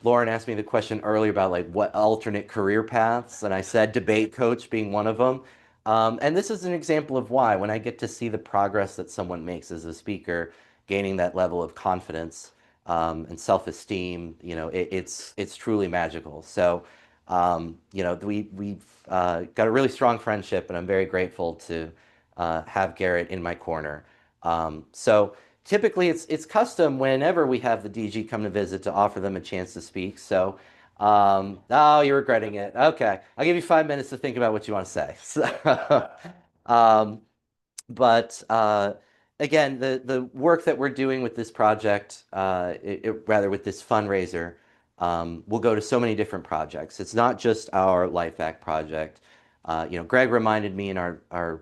Lauren asked me the question earlier about like what alternate career paths, and I said debate coach being one of them. And this is an example of why when I get to see the progress that someone makes as a speaker, gaining that level of confidence and self-esteem, it's truly magical. So, we've got a really strong friendship, and I'm very grateful to have Garrett in my corner. So typically it's custom whenever we have the DG come to visit to offer them a chance to speak. So, oh, you're regretting it. Okay, I'll give you 5 minutes to think about what you want to say. So, um, but again, the work that we're doing with this project, rather with this fundraiser, will go to so many different projects. It's not just our Life Act project. Greg reminded me in our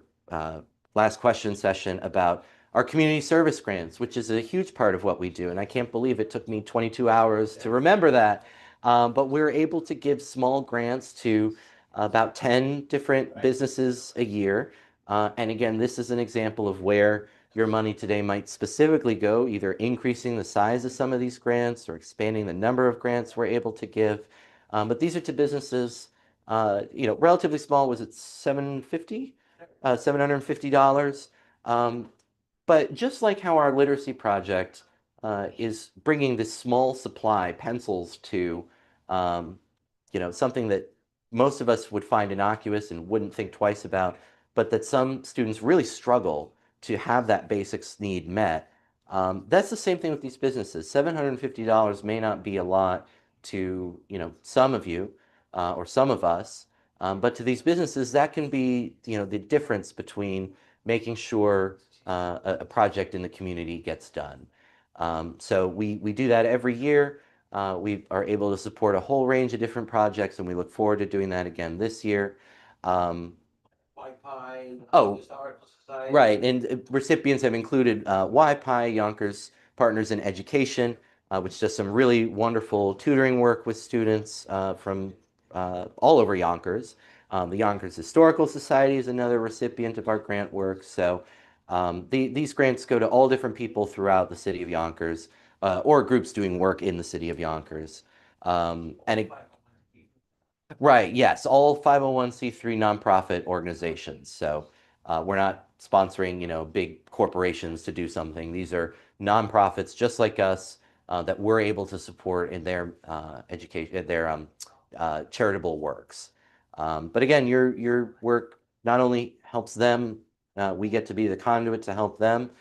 last question session about our community service grants, which is a huge part of what we do. And I can't believe it took me 22 hours to remember that. But we're able to give small grants to about 10 different businesses a year. And again, this is an example of where your money today might specifically go, either increasing the size of some of these grants or expanding the number of grants we're able to give. But these are to businesses, relatively small. Was it $750? But just like how our literacy project is bringing this small supply, pencils, to um, something that most of us would find innocuous and wouldn't think twice about, but that some students really struggle to have that basics need met. That's the same thing with these businesses. $750 may not be a lot to, some of you or some of us, but to these businesses, that can be, the difference between making sure a project in the community gets done. So we do that every year. We are able to support a whole range of different projects, and we look forward to doing that again this year. Um, oh, right, and recipients have included YPI, Yonkers Partners in Education, which does some really wonderful tutoring work with students from all over Yonkers. The Yonkers Historical Society is another recipient of our grant work. So these grants go to all different people throughout the city of Yonkers, or groups doing work in the city of Yonkers. And it, Right, yes, all 501(c)(3) nonprofit organizations. So we're not sponsoring, big corporations to do something. These are nonprofits just like us that we're able to support in their education, their charitable works. But again, your work not only helps them, we get to be the conduit to help them,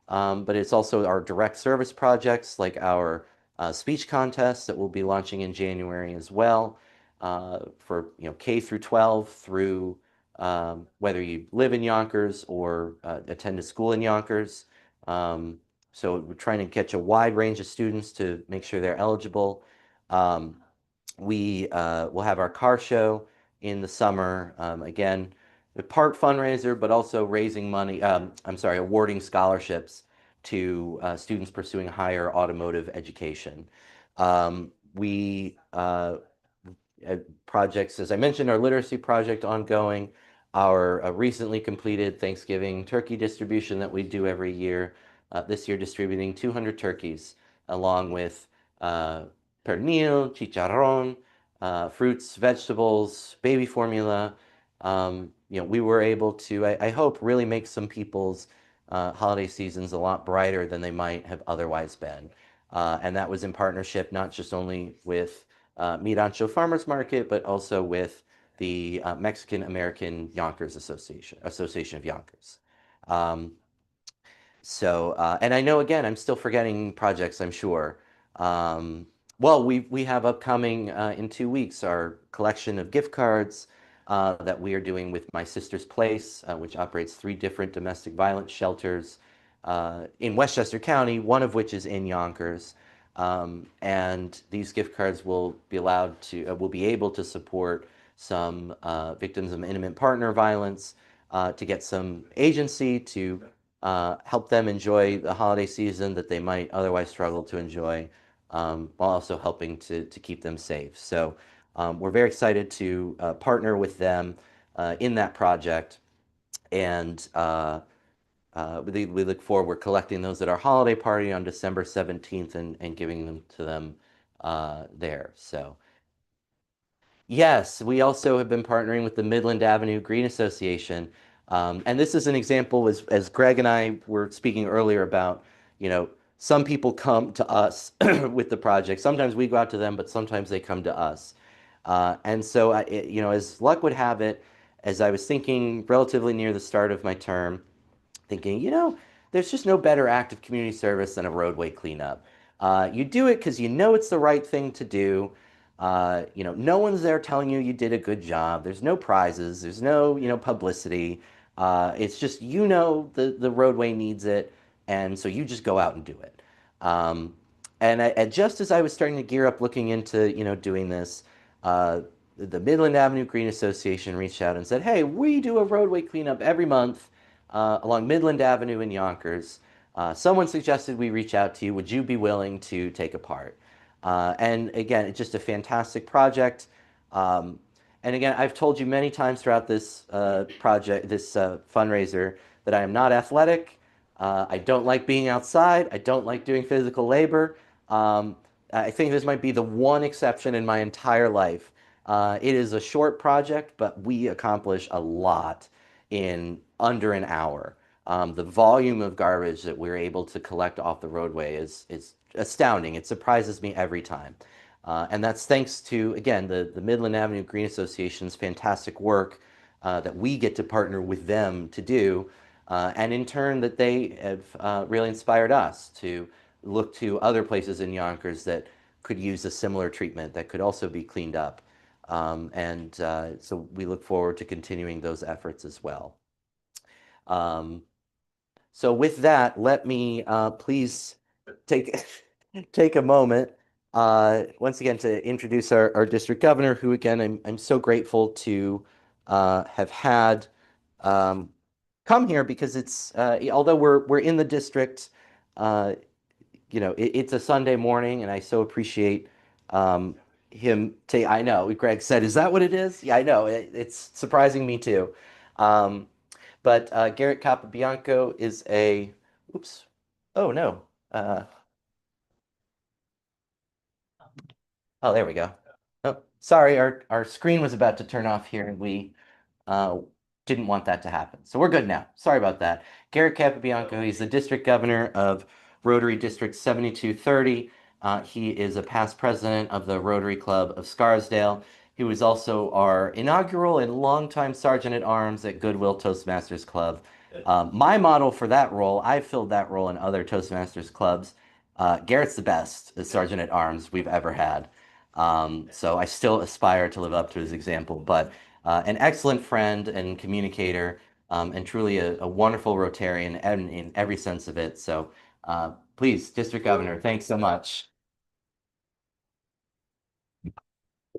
but it's also our direct service projects like our speech contest that we'll be launching in January as well, for K through 12 through whether you live in Yonkers or attend a school in Yonkers. Um, so we're trying to catch a wide range of students to make sure they're eligible. Um, we will have our car show in the summer. Again, part fundraiser, but also raising money. I'm sorry, awarding scholarships to students pursuing higher automotive education. We projects, as I mentioned, our literacy project ongoing, our recently completed Thanksgiving turkey distribution that we do every year. This year, distributing 200 turkeys, along with uh, pernil, chicharrón, fruits, vegetables, baby formula. We were able to, I hope, really make some people's holiday seasons a lot brighter than they might have otherwise been. And that was in partnership not just only with Mi Rancho Farmers Market, but also with the Mexican American Yonkers Association of Yonkers. Um, and I know again, I'm still forgetting projects, I'm sure. Um, well, we have upcoming in 2 weeks our collection of gift cards that we are doing with My Sister's Place, which operates 3 different domestic violence shelters in Westchester County, one of which is in Yonkers. And these gift cards will be able to support some victims of intimate partner violence, to get some agency to help them enjoy the holiday season that they might otherwise struggle to enjoy, while also helping to keep them safe. So we're very excited to partner with them in that project. And we look forward, we're collecting those at our holiday party on December 17th and giving them to them there. So yes, we also have been partnering with the Midland Avenue Green Association. And this is an example, as Greg and I were speaking earlier about, some people come to us with the project. Sometimes we go out to them, but sometimes they come to us. And so, as luck would have it, as I was thinking relatively near the start of my term, thinking, there's just no better act of community service than a roadway cleanup. You do it because you know it's the right thing to do. No one's there telling you you did a good job. There's no prizes. There's no, publicity. It's just, the roadway needs it, and so you just go out and do it. Um, and just as I was starting to gear up looking into, doing this, the Midland Avenue Green Association reached out and said, "Hey, we do a roadway cleanup every month along Midland Avenue in Yonkers. Someone suggested we reach out to you. Would you be willing to take a part?" And again, it's just a fantastic project. Um, and again, I've told you many times throughout this fundraiser, that I am not athletic. I don't like being outside. I don't like doing physical labor. Um, I think this might be the one exception in my entire life. It is a short project, but we accomplish a lot in under an hour. The volume of garbage that we're able to collect off the roadway is astounding. It surprises me every time. And that's thanks to, again, the Midland Avenue Green Association's fantastic work that we get to partner with them to do. And in turn, that they have really inspired us to look to other places in Yonkers that could use a similar treatment that could also be cleaned up. So we look forward to continuing those efforts as well. Um, so with that, let me please take take a moment once again to introduce our district governor, who again I'm so grateful to have had um, come here, because it's although we're in the district, uh, it's a Sunday morning, and I so appreciate um, him. I know Greg said, "Is that what it is?" Yeah, I know it's surprising me too. Um, but Garrett Capabianco is a, oops, oh no. Uh, oh, there we go. Oh, sorry, our screen was about to turn off here, and we uh, didn't want that to happen. So we're good now. Sorry about that. Garrett Capabianco, he's the district governor of Rotary District 7230. He is a past president of the Rotary Club of Scarsdale. He was also our inaugural and longtime Sergeant at Arms at Goodwill Toastmasters Club. My model for that role, I filled that role in other Toastmasters clubs. Garrett's the best as Sergeant at Arms we've ever had. So I still aspire to live up to his example, but an excellent friend and communicator, and truly a wonderful Rotarian in every sense of it. So please, District Governor, thanks so much.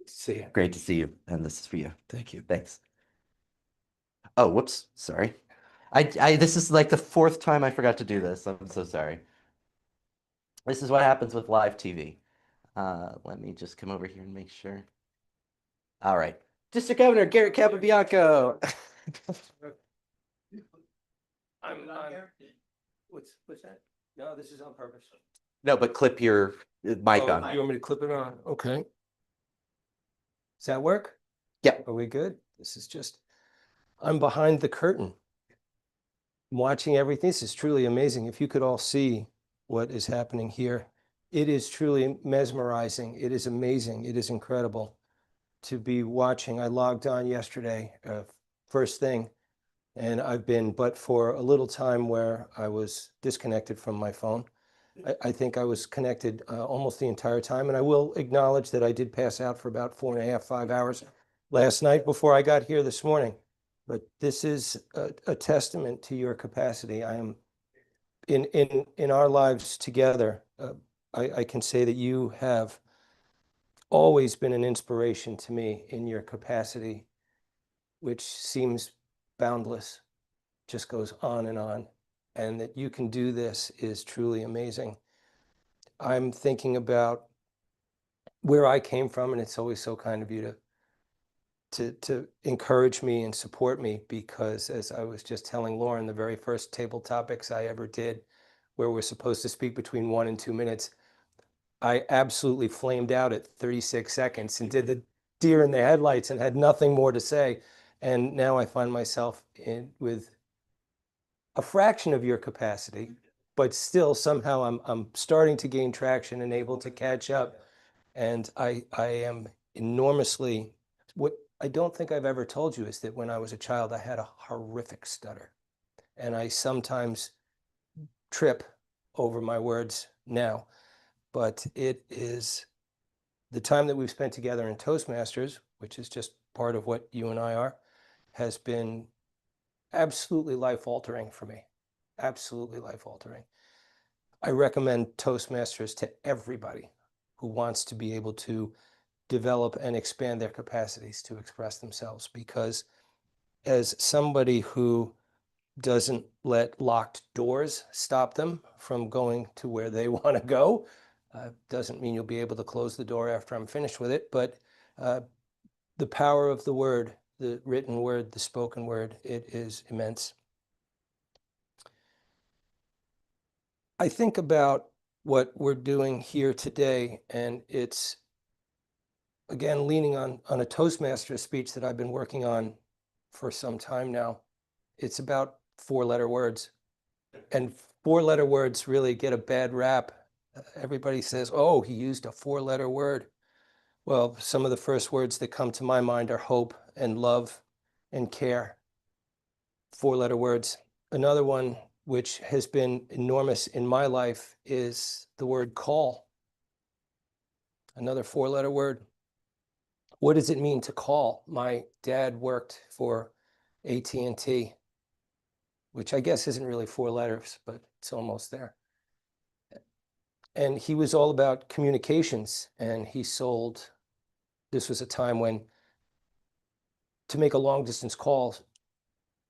See you. Great to see you. And this is for you. Thank you. Thanks. Oh, whoops. Sorry. This is like the fourth time I forgot to do this. I'm so sorry. This is what happens with live TV. Let me just come over here and make sure. All right. District Governor Garrett Capabianco. I'm what's that? No, this is on purpose. No, but clip your mic on. You want me to clip it on? Okay. Does that work? Yep. Are we good? This is just, I'm behind the curtain. I'm watching everything. This is truly amazing. If you could all see what is happening here, it is truly mesmerizing. It is amazing. It is incredible to be watching. I logged on yesterday, first thing, and I've been, but for a little time where I was disconnected from my phone. I think I was connected almost the entire time, and I will acknowledge that I did pass out for about 4.5, 5 hours last night before I got here this morning. But this is a testament to your capacity. I am in our lives together. I can say that you have always been an inspiration to me in your capacity, which seems boundless, just goes on, and that you can do this is truly amazing. I'm thinking about where I came from, and it's always so kind of you to encourage me and support me, because as I was just telling Lauren, the very first table topics I ever did, where we're supposed to speak between 1 and 2 minutes, I absolutely flamed out at 36 seconds and did the deer in the headlights and had nothing more to say. And now I find myself with a fraction of your capacity, but still somehow I'm starting to gain traction and able to catch up. And I am enormously, what I don't think I've ever told you is that when I was a child, I had a horrific stutter. And I sometimes trip over my words now, but it is the time that we've spent together in Toastmasters, which is just part of what you and I are, has been absolutely life-altering for me. Absolutely life-altering. I recommend Toastmasters to everybody who wants to be able to develop and expand their capacities to express themselves, because as somebody who doesn't let locked doors stop them from going to where they want to go, doesn't mean you'll be able to close the door after I'm finished with it, but the power of the word, the written word, the spoken word, it is immense. I think about what we're doing here today, and it's, again, leaning on a Toastmaster speech that I've been working on for some time now. It's about 4-letter words. And 4-letter words really get a bad rap. Everybody says, oh, he used a 4-letter word. Well, some of the first words that come to my mind are hope and love and care. 4-letter words. Another one which has been enormous in my life is the word call. Another 4-letter word. What does it mean to call? My dad worked for AT&T, which I guess isn't really 4 letters, but it's almost there. And he was all about communications, and he sold, this was a time when to make a long distance call,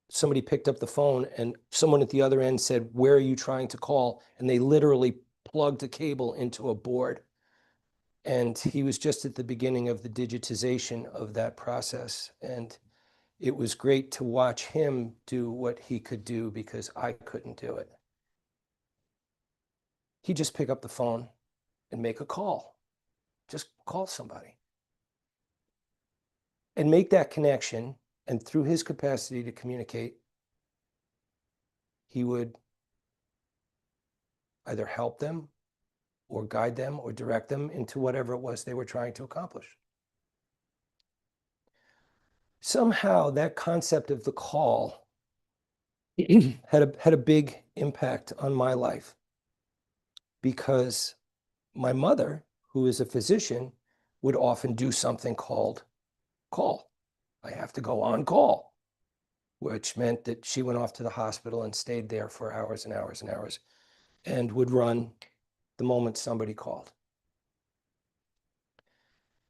somebody picked up the phone and someone at the other end said, where are you trying to call? And they literally plugged a cable into a board. And he was just at the beginning of the digitization of that process. And it was great to watch him do what he could do, because I couldn't do it. He'd just pick up the phone and make a call. Just call somebody. And make that connection. And through his capacity to communicate, he would either help them or guide them or direct them into whatever it was they were trying to accomplish. somehow that concept of the call had a big impact on my life, because my mother, who is a physician, would often do something called call. I have to go on call, which meant that she went off to the hospital and stayed there for hours and hours and hours, and would run the moment somebody called.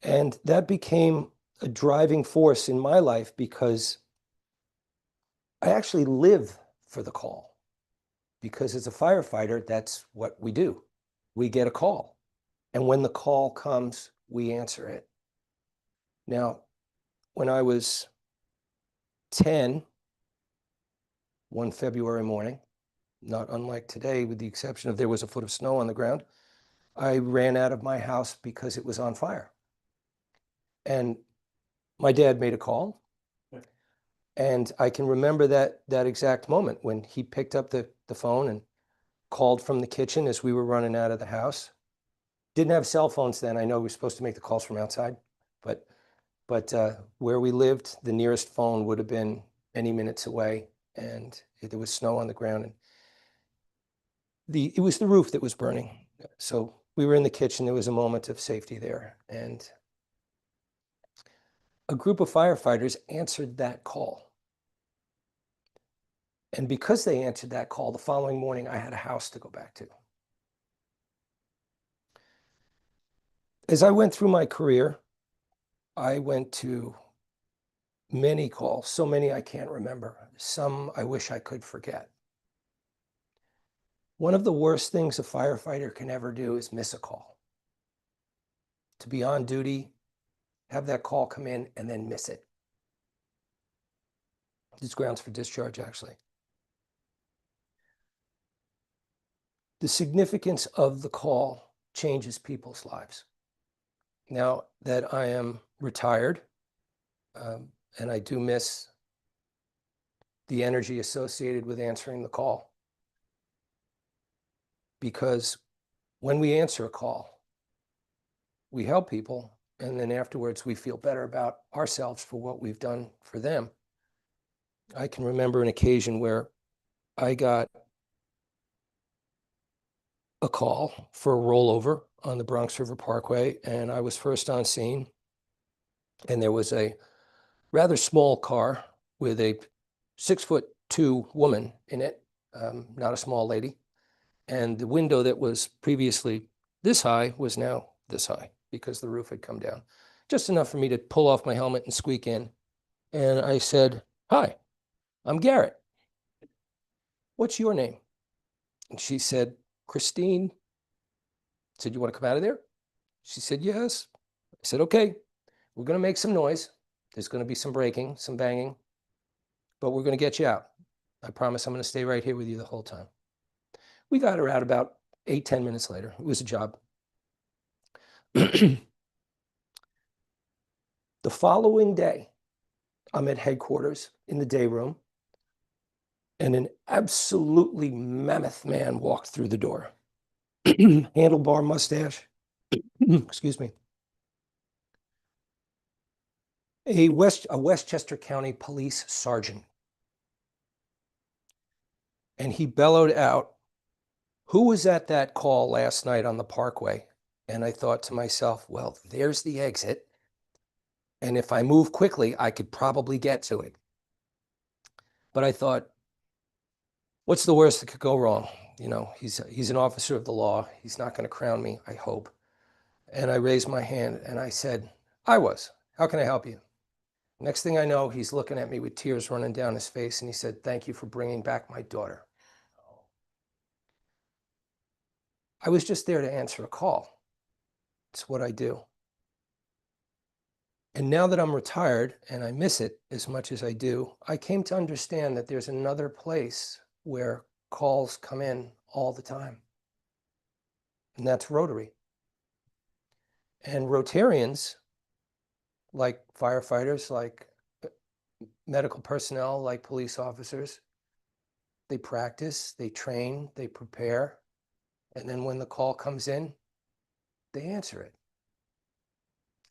And that became a driving force in my life, because I actually live for the call. Because as a firefighter, that's what we do. We get a call. And when the call comes, we answer it. Now, when I was 10, one February morning, not unlike today, with the exception of there was a foot of snow on the ground, I ran out of my house because it was on fire. And my dad made a call. And I can remember that exact moment when he picked up the phone and called from the kitchen as we were running out of the house. Didn't have cell phones then. I know we were supposed to make the calls from outside, but where we lived, the nearest phone would have been many minutes away, and there was snow on the ground, and it was the roof that was burning. So we were in the kitchen. There was a moment of safety there, and a group of firefighters answered that call. And because they answered that call, the following morning, I had a house to go back to. As I went through my career, I went to many calls, so many I can't remember. Some I wish I could forget. One of the worst things a firefighter can ever do is miss a call. To be on duty, have that call come in, and then miss it. It's grounds for discharge, actually. The significance of the call changes people's lives. Now that I am retired, and I do miss the energy associated with answering the call, because when we answer a call, we help people, and then afterwards we feel better about ourselves for what we've done for them. I can remember an occasion where I got a call for a rollover on the Bronx River Parkway, and I was first on scene, and there was a rather small car with a 6'2" woman in it, not a small lady. And the window that was previously this high was now this high because the roof had come down. Just enough for me to pull off my helmet and squeak in. And I said, "Hi, I'm Garrett. What's your name?" And she said, "Christine." I said, "You want to come out of there?" She said, "Yes." I said, "Okay, we're going to make some noise. There's going to be some breaking, some banging, but we're going to get you out. I promise I'm going to stay right here with you the whole time." We got her out about 8-10 minutes later. It was a job. The following day, I'm at headquarters in the day room, and an absolutely mammoth man walked through the door. Handlebar mustache, excuse me. A Westchester County police sergeant. And he bellowed out, "Who was at that call last night on the Parkway?" And I thought to myself, well, there's the exit. And if I move quickly, I could probably get to it. But I thought, what's the worst that could go wrong? You know, he's an officer of the law. He's not going to crown me, I hope. And I raised my hand and I said, "I was. How can I help you?" Next thing I know, he's looking at me with tears running down his face, and he said, "Thank you for bringing back my daughter." I was just there to answer a call. It's what I do. And now that I'm retired and I miss it as much as I do, I came to understand that there's another place where calls come in all the time. And that's Rotary. And Rotarians, like firefighters, like medical personnel, like police officers, they practice, they train, they prepare. And then when the call comes in, they answer it.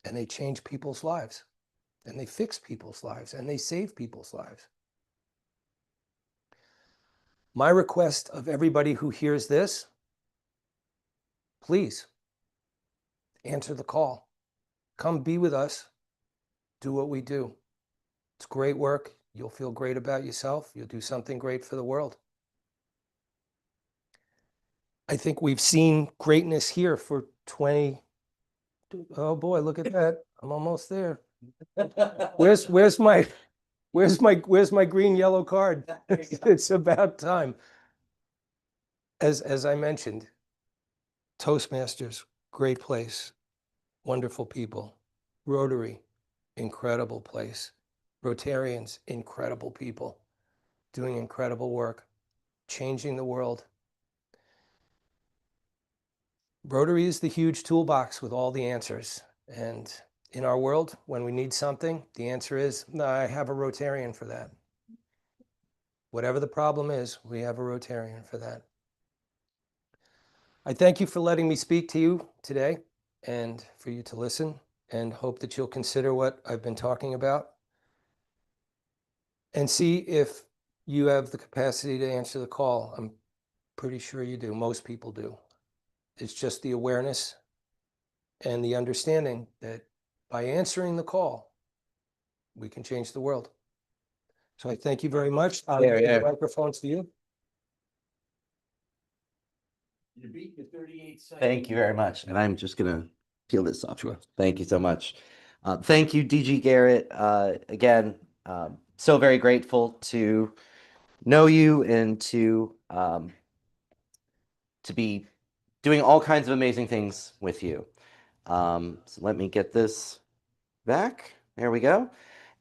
And they change people's lives. and they fix people's lives, and they save people's lives. My request of everybody who hears this, please answer the call. Come be with us. Do what we do. It's great work. You'll feel great about yourself. You'll do something great for the world. I think we've seen greatness here for 20. Oh boy, look at that. I'm almost there. Where's my green yellow card? It's about time. As I mentioned, Toastmasters, great place, wonderful people. Rotary, incredible place. Rotarians, incredible people, doing incredible work, changing the world. Rotary is the huge toolbox with all the answers. And in our world, when we need something, the answer is, no, I have a Rotarian for that. Whatever the problem is, we have a Rotarian for that. I thank you for letting me speak to you today and for you to listen, and hope that you'll consider what I've been talking about and see if you have the capacity to answer the call. I'm pretty sure you do. Most people do. It's just the awareness and the understanding that by answering the call, we can change the world. So I thank you very much. I'll give the microphones to you. You beat the 38 seconds. Thank you very much. And I'm just going to peel this off. Sure. Thank you so much. Thank you, DG Garrett. Again, so very grateful to know you and to be doing all kinds of amazing things with you. So let me get this back. There we go.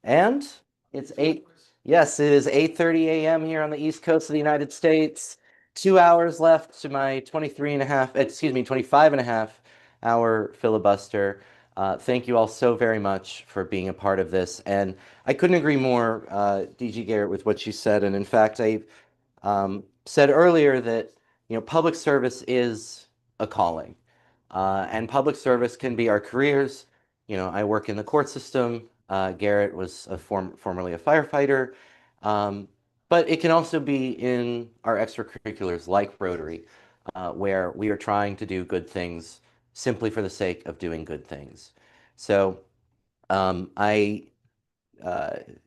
And it's 8. Yes, it is 8:30 a.m. here on the East Coast of the United States. 2 hours left to my 25 and a half hour filibuster. Thank you all so very much for being a part of this. And I couldn't agree more, DG Garrett, with what you said. And in fact, I said earlier that public service is a calling, and public service can be our careers. I work in the court system. Garrett was formerly a firefighter, but it can also be in our extracurriculars like Rotary, where we are trying to do good things simply for the sake of doing good things. So I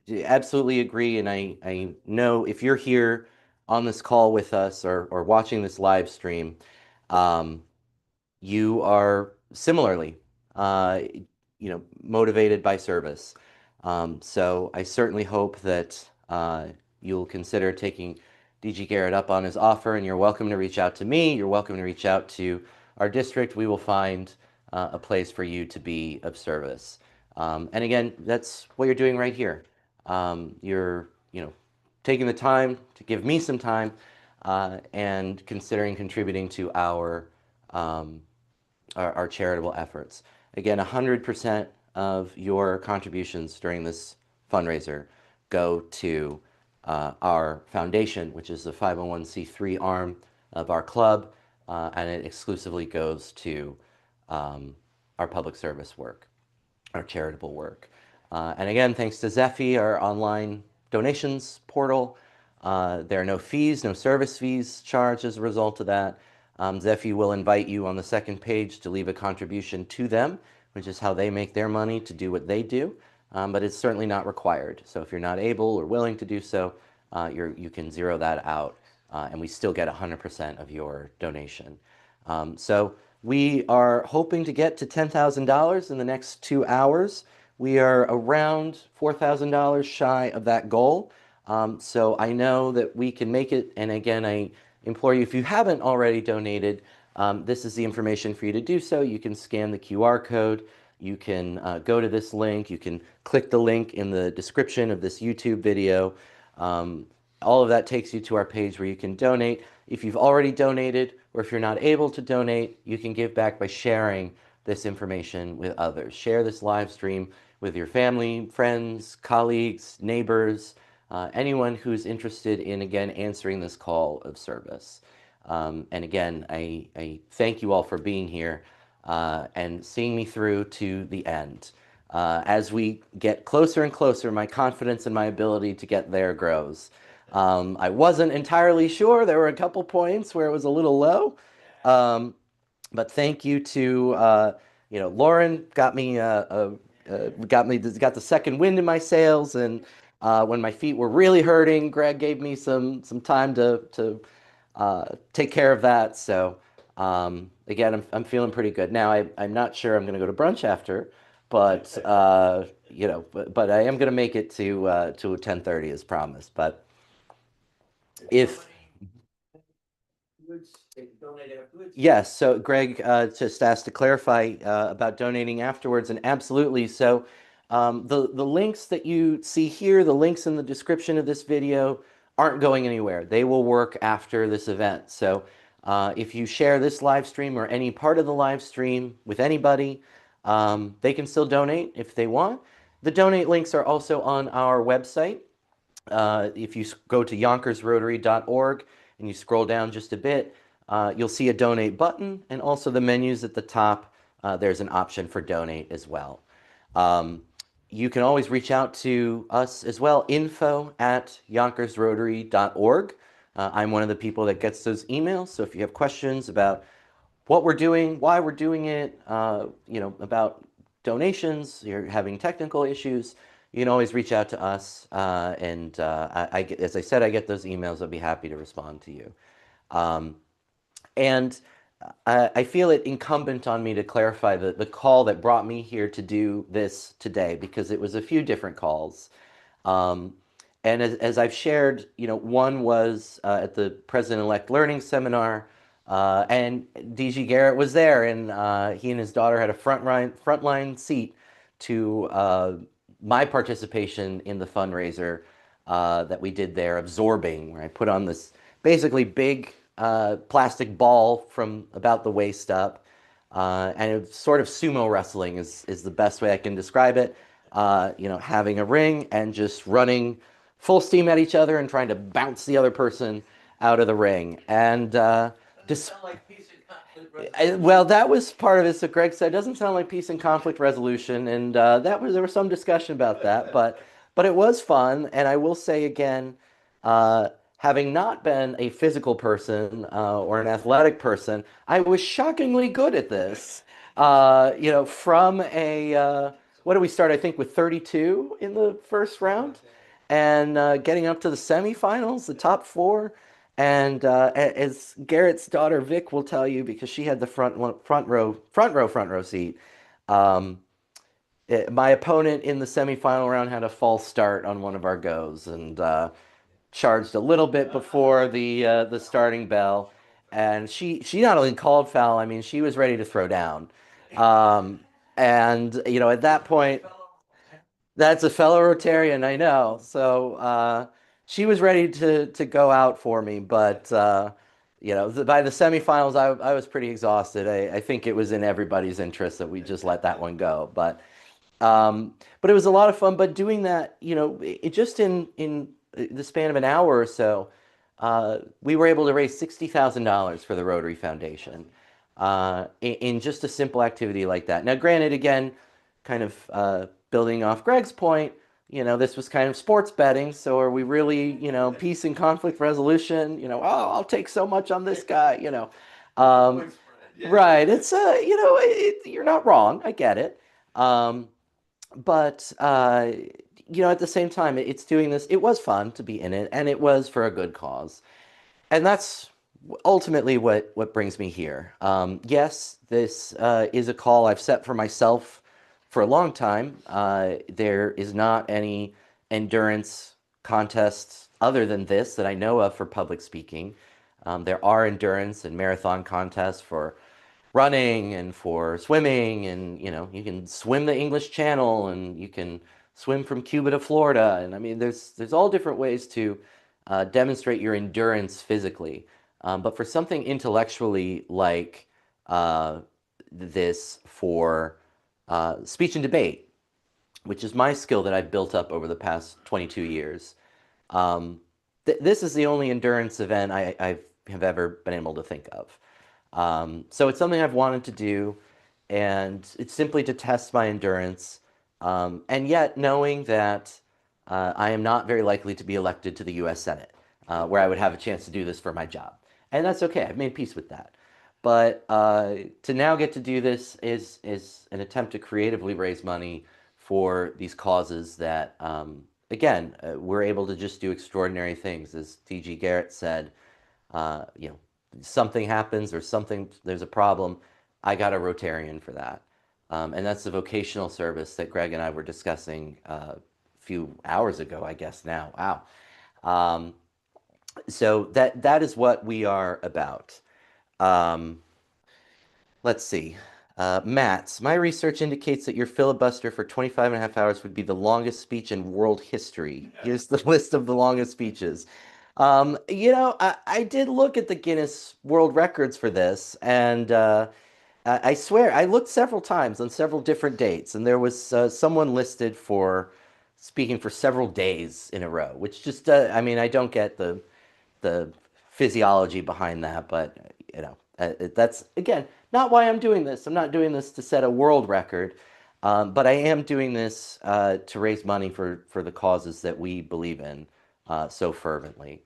absolutely agree, and I know if you're here on this call with us or watching this live stream, you are similarly, motivated by service. So I certainly hope that you'll consider taking DG Garrett up on his offer, and you're welcome to reach out to me. You're welcome to reach out to our district. We will find a place for you to be of service. And again, that's what you're doing right here. You're, taking the time to give me some time and considering contributing to our charitable efforts. Again, 100% of your contributions during this fundraiser go to our foundation, which is the 501c3 arm of our club, and it exclusively goes to our public service work, our charitable work. And again, thanks to Zephy, our online donations portal. There are no fees, no service fees charged as a result of that. Zephy will invite you on the second page to leave a contribution to them, which is how they make their money to do what they do, but it's certainly not required. So if you're not able or willing to do so, you can zero that out, and we still get 100% of your donation. So we are hoping to get to $10,000 in the next 2 hours. We are around $4,000 shy of that goal. So I know that we can make it. And again, I implore you, if you haven't already donated, this is the information for you to do so. You can scan the QR code. You can go to this link. You can click the link in the description of this YouTube video. All of that takes you to our page where you can donate. If you've already donated, or if you're not able to donate, you can give back by sharing this information with others. Share this live stream with your family, friends, colleagues, neighbors, anyone who's interested in, again, answering this call of service. And again, I thank you all for being here and seeing me through to the end. As we get closer and closer, my confidence in my ability to get there grows. I wasn't entirely sure. There were a couple points where it was a little low. But thank you to Lauren got me got the second wind in my sails, and when my feet were really hurting, Greg gave me some time to take care of that. So again, I'm feeling pretty good now. I'm not sure I'm going to go to brunch after, but but I am going to make it to 10:30 as promised. But if yes, so Greg just asked to clarify about donating afterwards, and absolutely. So the links that you see here, the links in the description of this video, aren't going anywhere. They will work after this event. So if you share this live stream or any part of the live stream with anybody, they can still donate if they want. The donate links are also on our website. If you go to YonkersRotary.org and you scroll down just a bit, you'll see a donate button, and also the menus at the top. There's an option for donate as well. You can always reach out to us as well, info@YonkersRotary.org. I'm one of the people that gets those emails, so if you have questions about what we're doing, why we're doing it, about donations, you're having technical issues, you can always reach out to us. As I said, I get those emails. I'll be happy to respond to you. And I feel it incumbent on me to clarify the call that brought me here to do this today, because it was a few different calls. And as I've shared, one was at the President-elect Learning Seminar, and DG Garrett was there, and he and his daughter had a frontline seat to my participation in the fundraiser that we did there, Absorbing, where I put on this basically big plastic ball from about the waist up, and it was sort of sumo wrestling is the best way I can describe it. Having a ring and just running full steam at each other and trying to bounce the other person out of the ring. And well, that was part of it. So Greg said, it doesn't sound like peace and conflict resolution, and there was some discussion about that, but it was fun. And I will say again, having not been a physical person or an athletic person, I was shockingly good at this. From what did we start? I think with 32 in the first round, and getting up to the semifinals, the top four. And as Garrett's daughter Vic will tell you, because she had the front row seat, my opponent in the semifinal round had a false start on one of our goes, and charged a little bit before the starting bell, and she not only called foul, I mean, she was ready to throw down. And at that point, that's a fellow Rotarian, I know. So she was ready to go out for me, but by the semifinals, I was pretty exhausted. I think it was in everybody's interest that we just let that one go. But it was a lot of fun. But doing that, it just in the span of an hour or so, we were able to raise $60,000 for the Rotary Foundation in just a simple activity like that. Now, granted, again, kind of building off Greg's point, this was kind of sports betting. So are we really, peace and conflict resolution? Oh, I'll take so much on this guy. Right? It's you're not wrong. I get it. But at the same time, it's doing this. It was fun to be in it, and it was for a good cause, and that's ultimately what brings me here. Yes, this is a call I've set for myself for a long time. There is not any endurance contests other than this that I know of for public speaking. There are endurance and marathon contests for running and for swimming, and you can swim the English Channel, and you can swim from Cuba to Florida, and I mean there's all different ways to demonstrate your endurance physically, but for something intellectually like this, for speech and debate, which is my skill that I've built up over the past 22 years, this is the only endurance event I have ever been able to think of. So it's something I've wanted to do, and it's simply to test my endurance. And yet knowing that I am not very likely to be elected to the US Senate, where I would have a chance to do this for my job. And that's okay. I've made peace with that. But to now get to do this is an attempt to creatively raise money for these causes that, again, we're able to just do extraordinary things. As T.G. Garrett said, you know, something happens or something, there's a problem, I got a Rotarian for that. And that's the vocational service that Greg and I were discussing a few hours ago, I guess now. Wow. Um, so that is what we are about. Um, let's see. Matt, my research indicates that your filibuster for 25 and a half hours would be the longest speech in world history. Here's the list of the longest speeches. You know, I did look at the Guinness World Records for this, and I swear I looked several times on several different dates, and there was someone listed for speaking for several days in a row, which just, I mean, I don't get the physiology behind that, but you know, that's again not why I'm doing this. I'm not doing this to set a world record, but I am doing this to raise money for the causes that we believe in so fervently.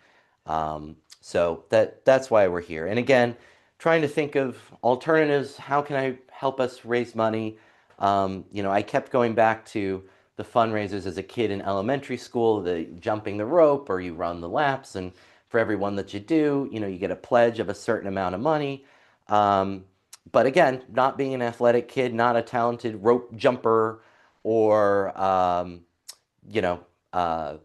So that's why we're here. And again, trying to think of alternatives. How can I help us raise money? You know, I kept going back to the fundraisers as a kid in elementary school, the jumping the rope or you run the laps, and for every one that you do, you know, you get a pledge of a certain amount of money. Um, but again, not being an athletic kid, not a talented rope jumper or, you know, uh,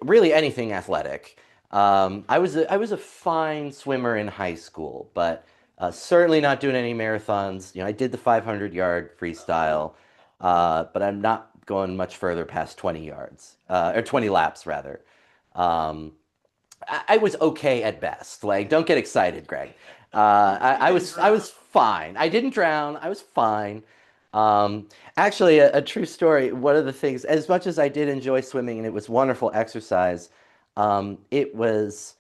really anything athletic. I was a fine swimmer in high school, but certainly not doing any marathons. You know, I did the 500-yard freestyle, but I'm not going much further past 20 yards or 20 laps rather. Um, I was okay at best. Like, don't get excited, Greg. I was fine. I didn't drown. I was fine. Um, Actually, a true story. One of the things, as much as I did enjoy swimming and it was wonderful exercise, it was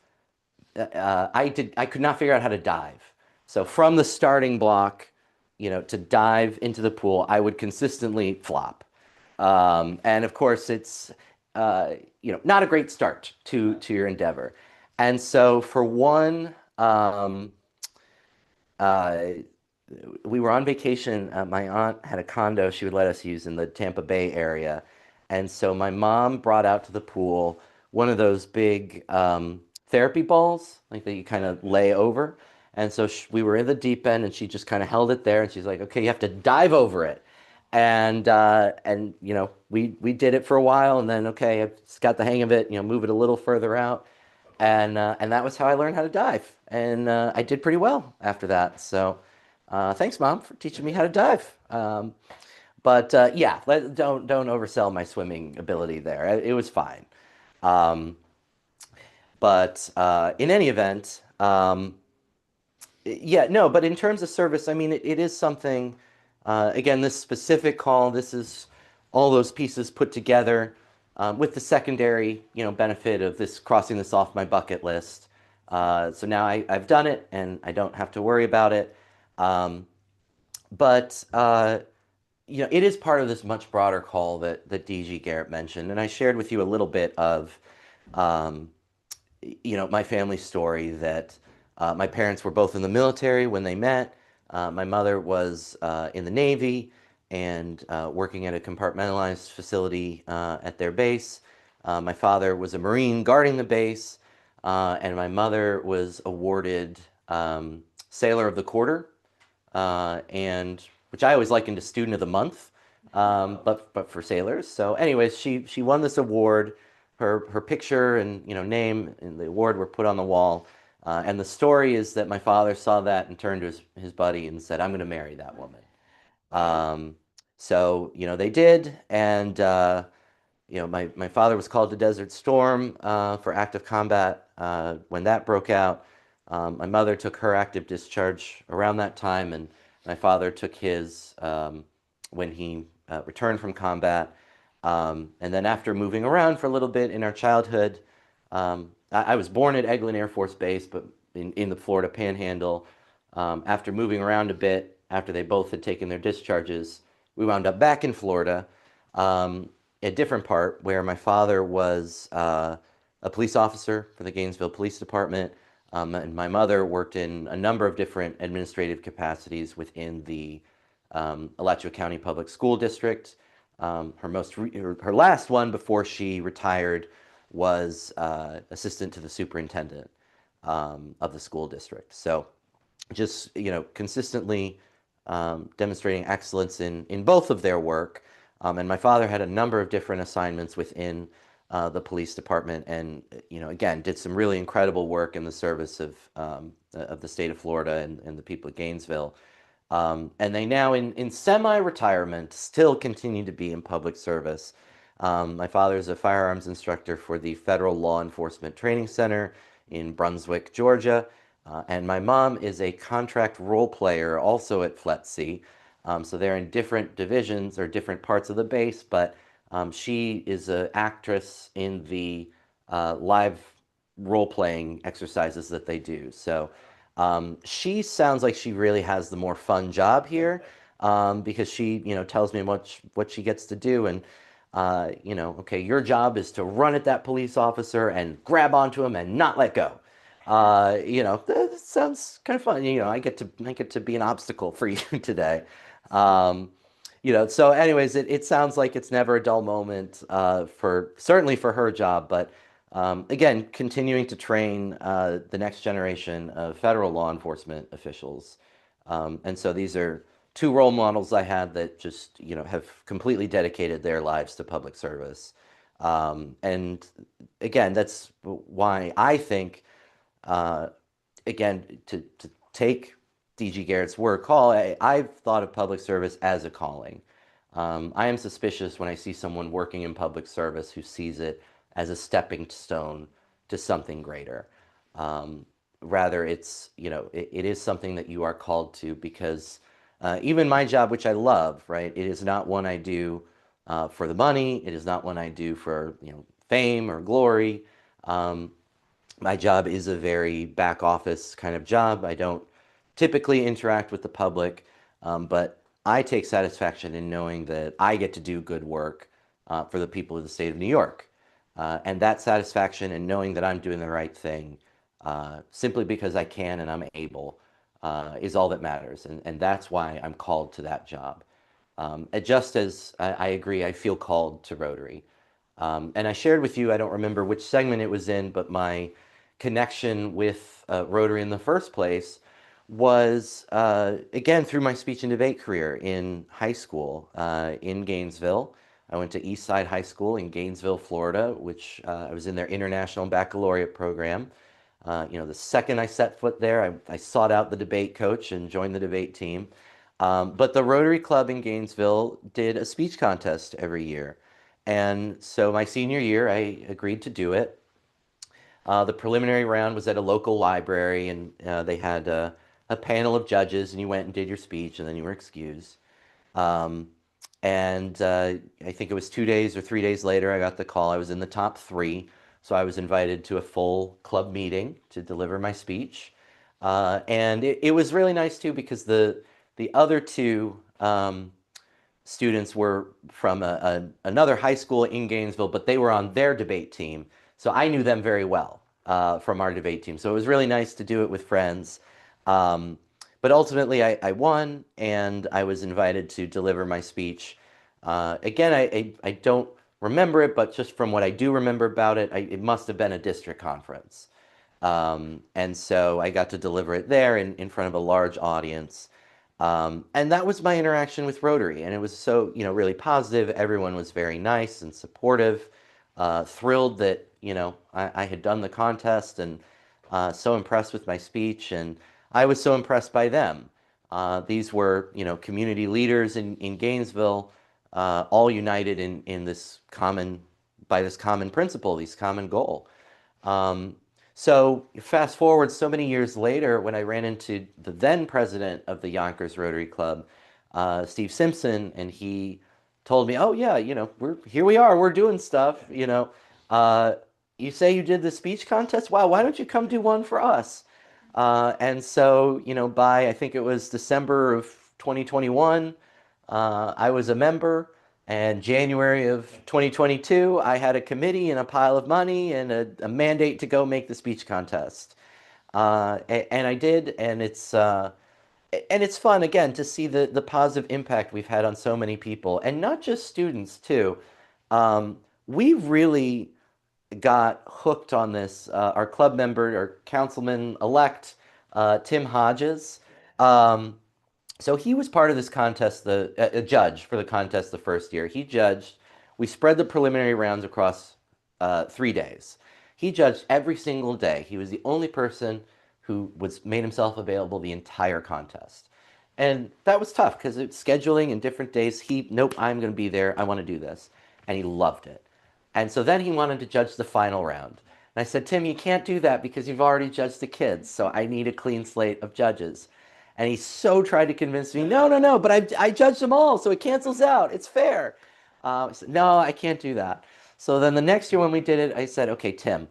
I could not figure out how to dive. So from the starting block, you know, to dive into the pool, I would consistently flop. And of course, it's you know, not a great start to your endeavor. And so for one, uh, we were on vacation. My aunt had a condo she would let us use in the Tampa Bay area. And so my mom brought out to the pool one of those big therapy balls, like that you kind of lay over. And so we were in the deep end and she just kind of held it there and she's like, okay, you have to dive over it. And you know, we did it for a while and then, okay, I just got the hang of it, you know, move it a little further out. And that was how I learned how to dive. And I did pretty well after that. So thanks, Mom, for teaching me how to dive. But yeah, don't oversell my swimming ability there. It was fine. Um, but in any event, yeah, no, but in terms of service, I mean, it is something, again, this specific call, this is all those pieces put together with the secondary, you know, benefit of this crossing this off my bucket list. So now I've done it and I don't have to worry about it. Um, but you know, it is part of this much broader call that DG Garrett mentioned, and I shared with you a little bit of, um, you know, my family story that my parents were both in the military when they met. My mother was in the Navy and working at a compartmentalized facility at their base. My father was a Marine guarding the base, and my mother was awarded Sailor of the Quarter and which I always likened to Student of the Month, but for sailors. So, anyways, she won this award. Her picture and you know name and the award were put on the wall. And the story is that my father saw that and turned to his buddy and said, "I'm going to marry that woman." Um, so you know they did, and you know my father was called to Desert Storm for active combat when that broke out. My mother took her active discharge around that time, and my father took his when he returned from combat. And then after moving around for a little bit in our childhood, I was born at Eglin Air Force Base, but in the Florida Panhandle. After moving around a bit, after they both had taken their discharges, we wound up back in Florida. um, a different part where my father was a police officer for the Gainesville Police Department, and my mother worked in a number of different administrative capacities within the Alachua County Public School District. Her last one before she retired was assistant to the superintendent of the school district. So just consistently demonstrating excellence in both of their work. And my father had a number of different assignments within the police department, and again did some really incredible work in the service of the state of Florida and the people of Gainesville. And they now, in semi-retirement, still continue to be in public service. My father is a firearms instructor for the Federal Law Enforcement Training Center in Brunswick, Georgia. And my mom is a contract role player also at FLETC. So they're in different divisions or different parts of the base, but she is an actress in the live role-playing exercises that they do. So she sounds like she really has the more fun job here, because she, tells me what she gets to do. And, okay, your job is to run at that police officer and grab onto him and not let go. That sounds kind of fun. I get to be an obstacle for you today. So anyways, it sounds like it's never a dull moment, certainly for her job, but again, continuing to train the next generation of federal law enforcement officials. And so these are two role models I had that just, have completely dedicated their lives to public service. And again, that's why I think, again, to take DG Garrett's word call, I've thought of public service as a calling. I am suspicious when I see someone working in public service who sees it as a stepping stone to something greater. Rather, it's, it is something that you are called to, because even my job, which I love, right, it is not one I do for the money. It is not one I do for, fame or glory. My job is a very back office kind of job. I don't typically interact with the public, but I take satisfaction in knowing that I get to do good work for the people of the state of New York. And that satisfaction in knowing that I'm doing the right thing simply because I can and I'm able is all that matters. And that's why I'm called to that job. And just as I agree, I feel called to Rotary. And I shared with you, I don't remember which segment it was in, but my connection with Rotary in the first place was, again, through my speech and debate career in high school in Gainesville. I went to Eastside High School in Gainesville, Florida, which I was in their International Baccalaureate program. The second I set foot there, I sought out the debate coach and joined the debate team. But the Rotary Club in Gainesville did a speech contest every year. And so my senior year, I agreed to do it. The preliminary round was at a local library, and they had a panel of judges, and you went and did your speech, and then you were excused. Um, and I think it was 2 days or 3 days later, I got the call. I was in the top three, so I was invited to a full club meeting to deliver my speech. And it was really nice too, because the other two students were from another high school in Gainesville, but they were on their debate team. So I knew them very well from our debate team. So it was really nice to do it with friends. But ultimately, I won, and I was invited to deliver my speech. Again, I don't remember it, but just from what I do remember about it, it must have been a district conference. And so I got to deliver it there in front of a large audience. And that was my interaction with Rotary. And it was so, really positive. Everyone was very nice and supportive, thrilled that, I had done the contest, and so impressed with my speech. And I was so impressed by them. These were, community leaders in Gainesville, all united in by this common principle, this common goal. So fast forward so many years later, when I ran into the then president of the Yonkers Rotary Club, Steve Simpson, and he told me, "Oh yeah, we're doing stuff. You say you did the speech contest? Wow, why don't you come do one for us?" And so, by I think it was December of 2021, I was a member. And January of 2022, I had a committee and a pile of money and a mandate to go make the speech contest. And I did, and it's fun again to see the positive impact we've had on so many people, and not just students too. We really got hooked on this. Our club member, our councilman-elect, Tim Hodges. Um, so he was part of this contest, a judge for the contest the first year. He judged. We spread the preliminary rounds across 3 days. He judged every single day. He was the only person who was made himself available the entire contest. And that was tough because it's scheduling and different days. Nope, I'm going to be there. I want to do this. And he loved it. And so then he wanted to judge the final round. And I said, Tim, you can't do that because you've already judged the kids. So I need a clean slate of judges. And he so tried to convince me, no, no, no, but I judged them all, so it cancels out. It's fair. I said, no, I can't do that. So then the next year when we did it, I said, okay, Tim,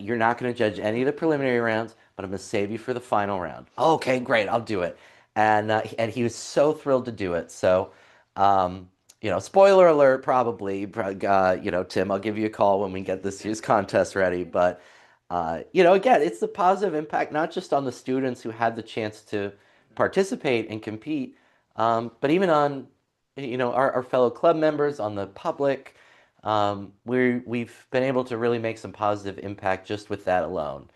you're not going to judge any of the preliminary rounds, but I'm going to save you for the final round. Okay, great, I'll do it. And he was so thrilled to do it. So, spoiler alert, probably, Tim, I'll give you a call when we get this year's contest ready. But, again, it's the positive impact, not just on the students who had the chance to participate and compete, but even on, our fellow club members, on the public. We've been able to really make some positive impact just with that alone.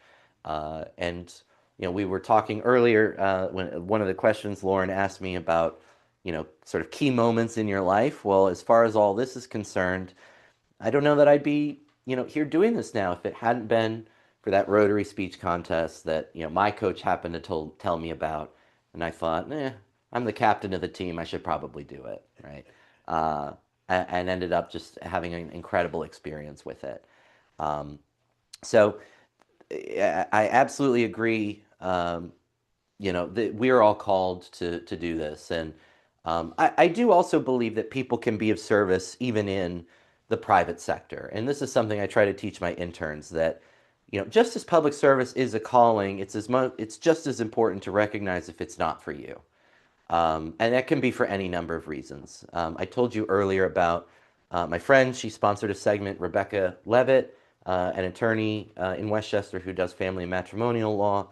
And we were talking earlier when one of the questions Lauren asked me about, sort of key moments in your life. Well, as far as all this is concerned, I don't know that I'd be, here doing this now if it hadn't been for that Rotary speech contest that, my coach happened to tell me about. And I thought, I'm the captain of the team. I should probably do it, right? And ended up just having an incredible experience with it. So I absolutely agree. That we're all called to do this, and I do also believe that people can be of service even in the private sector. And this is something I try to teach my interns that, just as public service is a calling, it's just as important to recognize if it's not for you. And that can be for any number of reasons. I told you earlier about my friend. She sponsored a segment, Rebecca Levitt, an attorney in Westchester who does family and matrimonial law.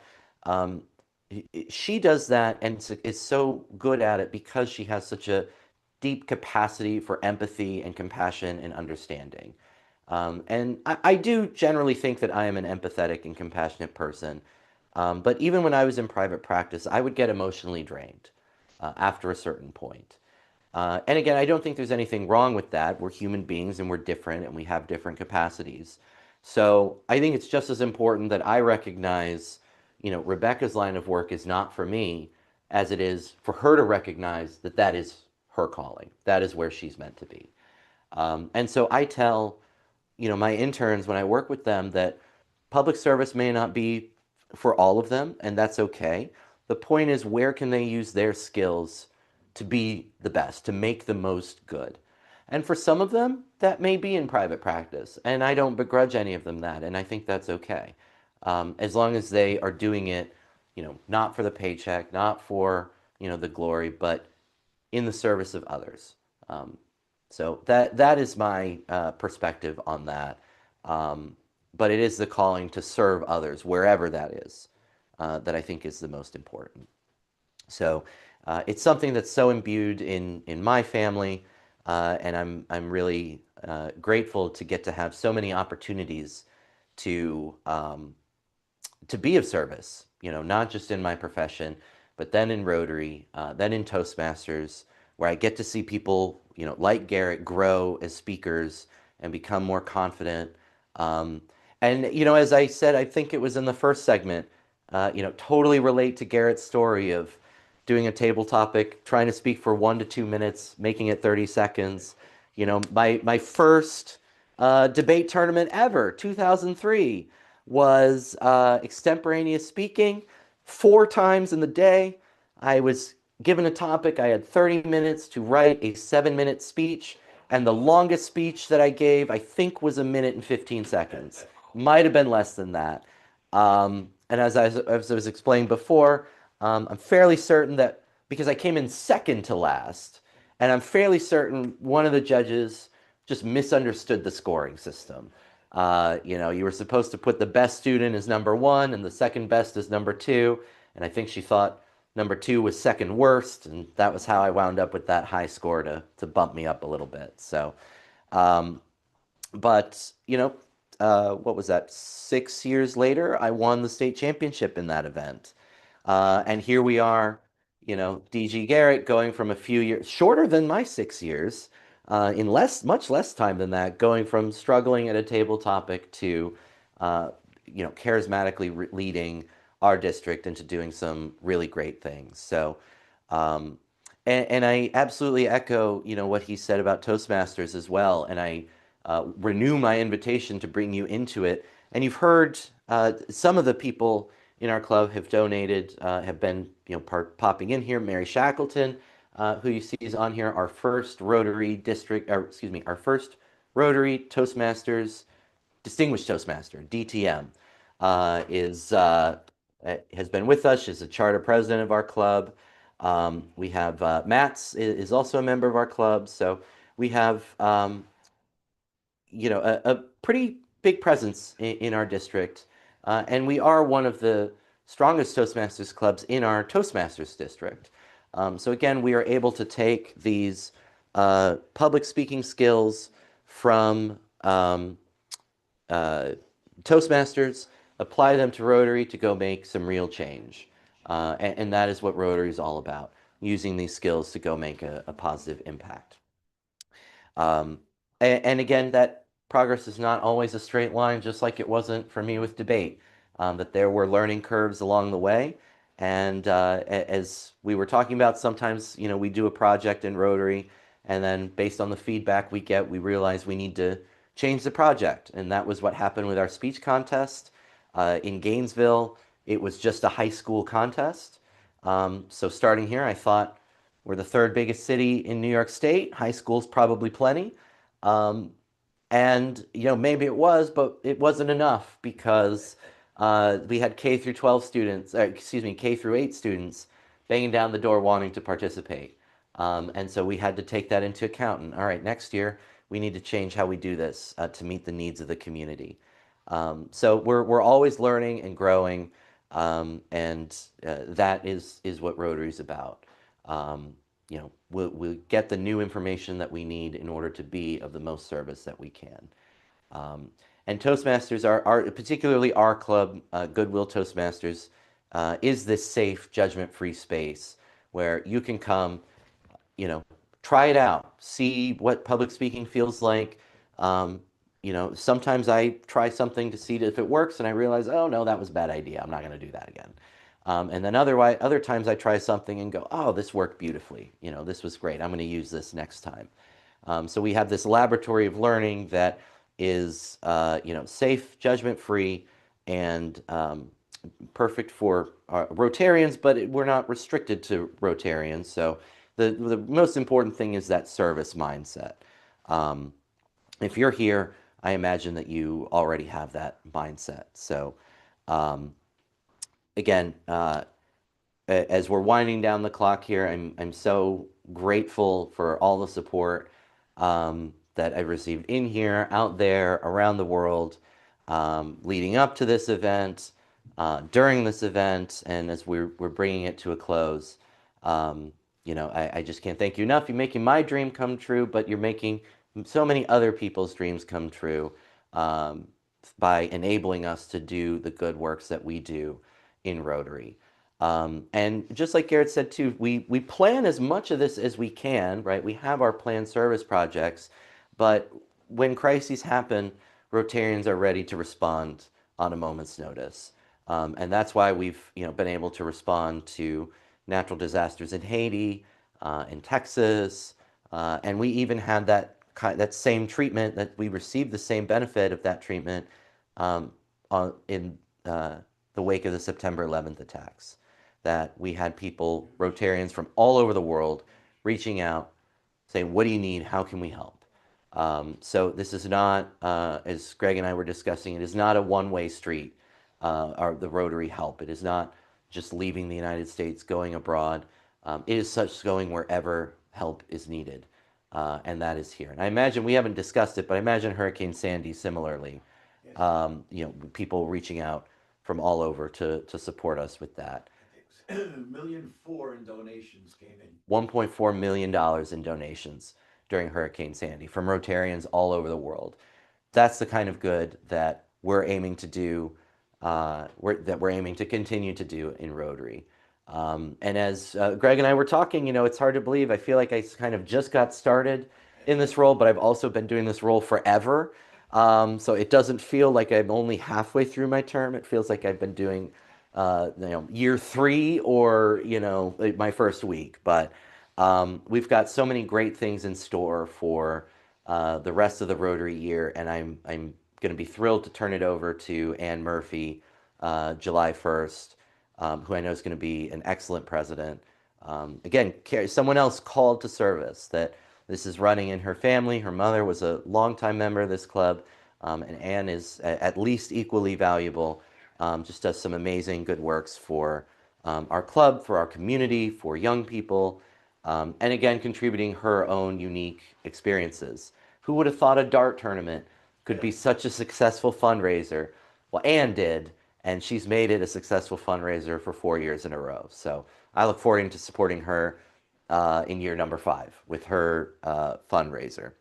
She does that and is so good at it because she has such a deep capacity for empathy and compassion and understanding. And I do generally think that I am an empathetic and compassionate person. But even when I was in private practice, I would get emotionally drained after a certain point. And again, I don't think there's anything wrong with that. We're human beings and we're different and we have different capacities. So I think it's just as important that I recognize, Rebecca's line of work is not for me as it is for her to recognize that that is her calling. That is where she's meant to be. And so I tell, my interns when I work with them that public service may not be for all of them, and that's okay. The point is, where can they use their skills to be the best, to make the most good? And for some of them, that may be in private practice, and I don't begrudge any of them that, and I think that's okay. As long as they are doing it, not for the paycheck, not for, the glory, but in the service of others. So that is my perspective on that. But it is the calling to serve others, wherever that is, that I think is the most important. So it's something that's so imbued in my family, and I'm really grateful to get to have so many opportunities to be of service. Not just in my profession, but then in Rotary, then in Toastmasters, where I get to see people, like Garrett, grow as speakers and become more confident. And as I said, I think it was in the first segment, totally relate to Garrett's story of doing a table topic, trying to speak for 1 to 2 minutes, making it 30 seconds. My first debate tournament ever, 2003, was extemporaneous speaking 4 times in the day. I was given a topic. I had 30 minutes to write a 7-minute speech. And the longest speech that I gave, I think, was 1 minute and 15 seconds. Might have been less than that. And as I was explaining before, I'm fairly certain that because I came in second to last, And I'm fairly certain one of the judges just misunderstood the scoring system. You were supposed to put the best student as number one and the second best as number two. And I think she thought number two was second worst. And that was how I wound up with that high score to bump me up a little bit. So, um, but, what was that? 6 years later, I won the state championship in that event. And here we are, DG Garrett going from a few years, shorter than my 6 years, in much less time than that, going from struggling at a table topic to, charismatically leading our district into doing some really great things. So, um, and I absolutely echo, what he said about Toastmasters as well. And I renew my invitation to bring you into it. And you've heard some of the people in our club have donated, have been, popping in here. Mary Shackleton, who you see is on here, our first Rotary district, or excuse me, our first Rotary Toastmasters, Distinguished Toastmaster, DTM, has been with us. She's a charter president of our club. We have Mats is also a member of our club. So we have, a pretty big presence in our district. And we are one of the strongest Toastmasters clubs in our Toastmasters district. So again, we are able to take these public speaking skills from Toastmasters, apply them to Rotary to go make some real change. And that is what Rotary is all about, using these skills to go make a positive impact. And again, that progress is not always a straight line, just like it wasn't for me with debate, that there were learning curves along the way. And as we were talking about, sometimes, we do a project in Rotary, and then based on the feedback we get, we realize we need to change the project. And that was what happened with our speech contest. In Gainesville, it was just a high school contest. So starting here, I thought, we're the third biggest city in New York State. High school's probably plenty. And, maybe it was, but it wasn't enough because we had K through 12 students, K through 8 students banging down the door wanting to participate. And so we had to take that into account. And all right, next year, we need to change how we do this to meet the needs of the community. So we're always learning and growing. And that is what Rotary is about. We'll get the new information that we need in order to be of the most service that we can. And Toastmasters are particularly our club, Goodwill Toastmasters, is this safe, judgment-free space where you can come, try it out, see what public speaking feels like. Sometimes I try something to see if it works, and I realize, oh no, that was a bad idea. I'm not going to do that again. And then other times I try something and go, oh, this worked beautifully. This was great. I'm going to use this next time. So we have this laboratory of learning that is, safe, judgment-free, and perfect for Rotarians, but we're not restricted to Rotarians. So the most important thing is that service mindset. If you're here, I imagine that you already have that mindset. So again, as we're winding down the clock here, I'm so grateful for all the support that I've received in here, out there, around the world, leading up to this event, during this event, and as we're bringing it to a close. I just can't thank you enough. You're making my dream come true, but you're making so many other people's dreams come true by enabling us to do the good works that we do in Rotary. And just like Garrett said too, we plan as much of this as we can, right? We have our planned service projects, but when crises happen, Rotarians are ready to respond on a moment's notice. And that's why we've been able to respond to natural disasters in Haiti, in Texas, and we even had that same treatment, that we received the same benefit of that treatment in the wake of the September 11th attacks. That we had people, Rotarians from all over the world, reaching out, saying, what do you need? How can we help? So this is not, as Greg and I were discussing, it is not a one-way street, the Rotary help. It is not just leaving the United States, going abroad. It is such going wherever help is needed. And that is here. And I imagine we haven't discussed it, but I imagine Hurricane Sandy similarly. Yes. People reaching out from all over to support us with that. $1.4 million in donations came in. $1.4 million in donations during Hurricane Sandy from Rotarians all over the world. That's the kind of good that we're aiming to do, that we're aiming to continue to do in Rotary. And as Greg and I were talking, it's hard to believe. I feel like I kind of just got started in this role, but I've also been doing this role forever. So it doesn't feel like I'm only halfway through my term. It feels like I've been doing, year 3 or, my first week. But we've got so many great things in store for the rest of the Rotary year, and I'm going to be thrilled to turn it over to Ann Murphy July 1st, who I know is going to be an excellent president. Again, someone else called to service, that this is running in her family. Her mother was a longtime member of this club, and Ann is at least equally valuable. Just does some amazing good works for our club, for our community, for young people, and again, contributing her own unique experiences. Who would have thought a dart tournament could be such a successful fundraiser? Well, Ann did, and she's made it a successful fundraiser for 4 years in a row. So I look forward to supporting her in year number 5 with her fundraiser.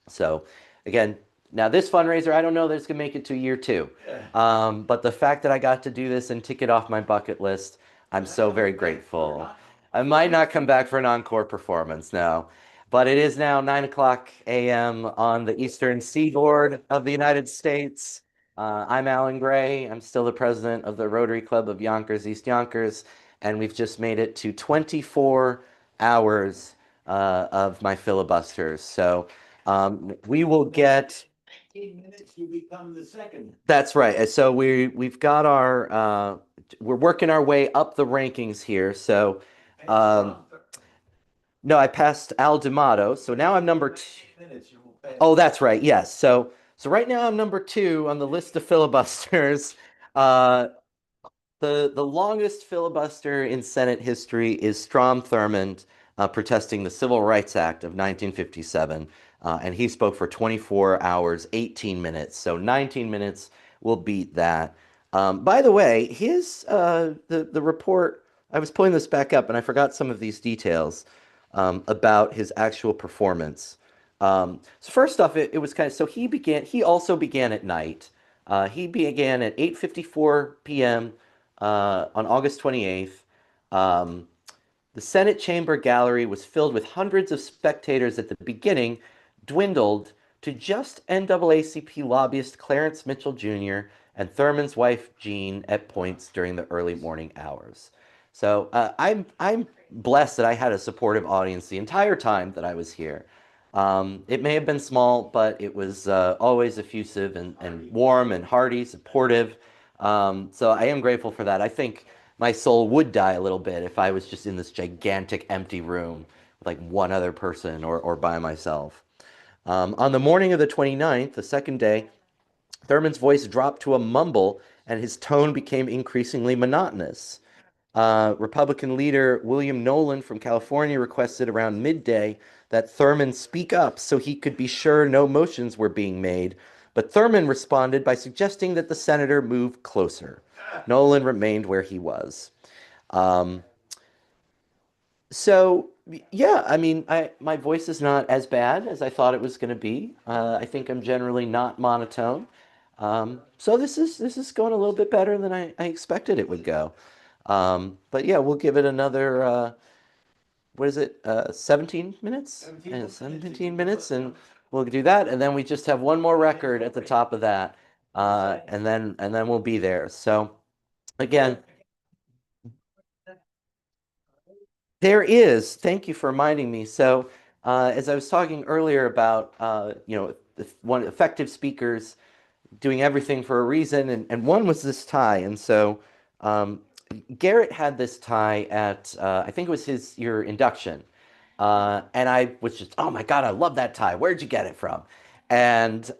So again, now this fundraiser, I don't know that it's gonna make it to year 2. But the fact that I got to do this and tick it off my bucket list, I'm so very grateful. I might not come back for an encore performance now, but it is now 9 a.m. on the eastern seaboard of the United States. I'm Alan Gray. I'm still the president of the Rotary Club of Yonkers-East Yonkers, and we've just made it to 24 hours of my filibusters. So we will get 15 minutes, you become the second. That's right. So we've got our we're working our way up the rankings here. So no, I passed Al D'Amato. So now I'm number 2. Oh, that's right. Yes. So right now I'm number 2 on the list of filibusters. Uh, the longest filibuster in Senate history is Strom Thurmond protesting the Civil Rights Act of 1957. And he spoke for 24 hours, 18 minutes. So 19 minutes will beat that. By the way, the report, I was pulling this back up and I forgot some of these details about his actual performance. So first off, it was kind of, so he also began at night. He began at 8:54 p.m. On August 28th. The Senate chamber gallery was filled with hundreds of spectators at the beginning, dwindled to just NAACP lobbyist Clarence Mitchell Jr. and Thurman's wife Jean at points during the early morning hours. So I'm blessed that I had a supportive audience the entire time that I was here. It may have been small, but it was always effusive and warm and hearty, supportive. So I am grateful for that. I think my soul would die a little bit if I was just in this gigantic empty room with like one other person or by myself. On the morning of the 29th, the second day, Thurman's voice dropped to a mumble and his tone became increasingly monotonous. Republican leader William Nolan from California requested around midday that Thurman speak up so he could be sure no motions were being made, but Thurman responded by suggesting that the senator move closer. Nolan remained where he was. Um, so yeah, I mean, my voice is not as bad as I thought it was going to be. I think I'm generally not monotone. So this is going a little bit better than I expected it would go. But yeah, we'll give it another what is it? 17 minutes? 17 minutes, and we'll do that, and then we just have one more record at the top of that, and then we'll be there. So again, there is. Thank you for reminding me. So, as I was talking earlier about, one effective speakers doing everything for a reason, and one was this tie. And so, Garrett had this tie at, I think it was your induction. And I was just, oh my God, I love that tie. Where'd you get it from? And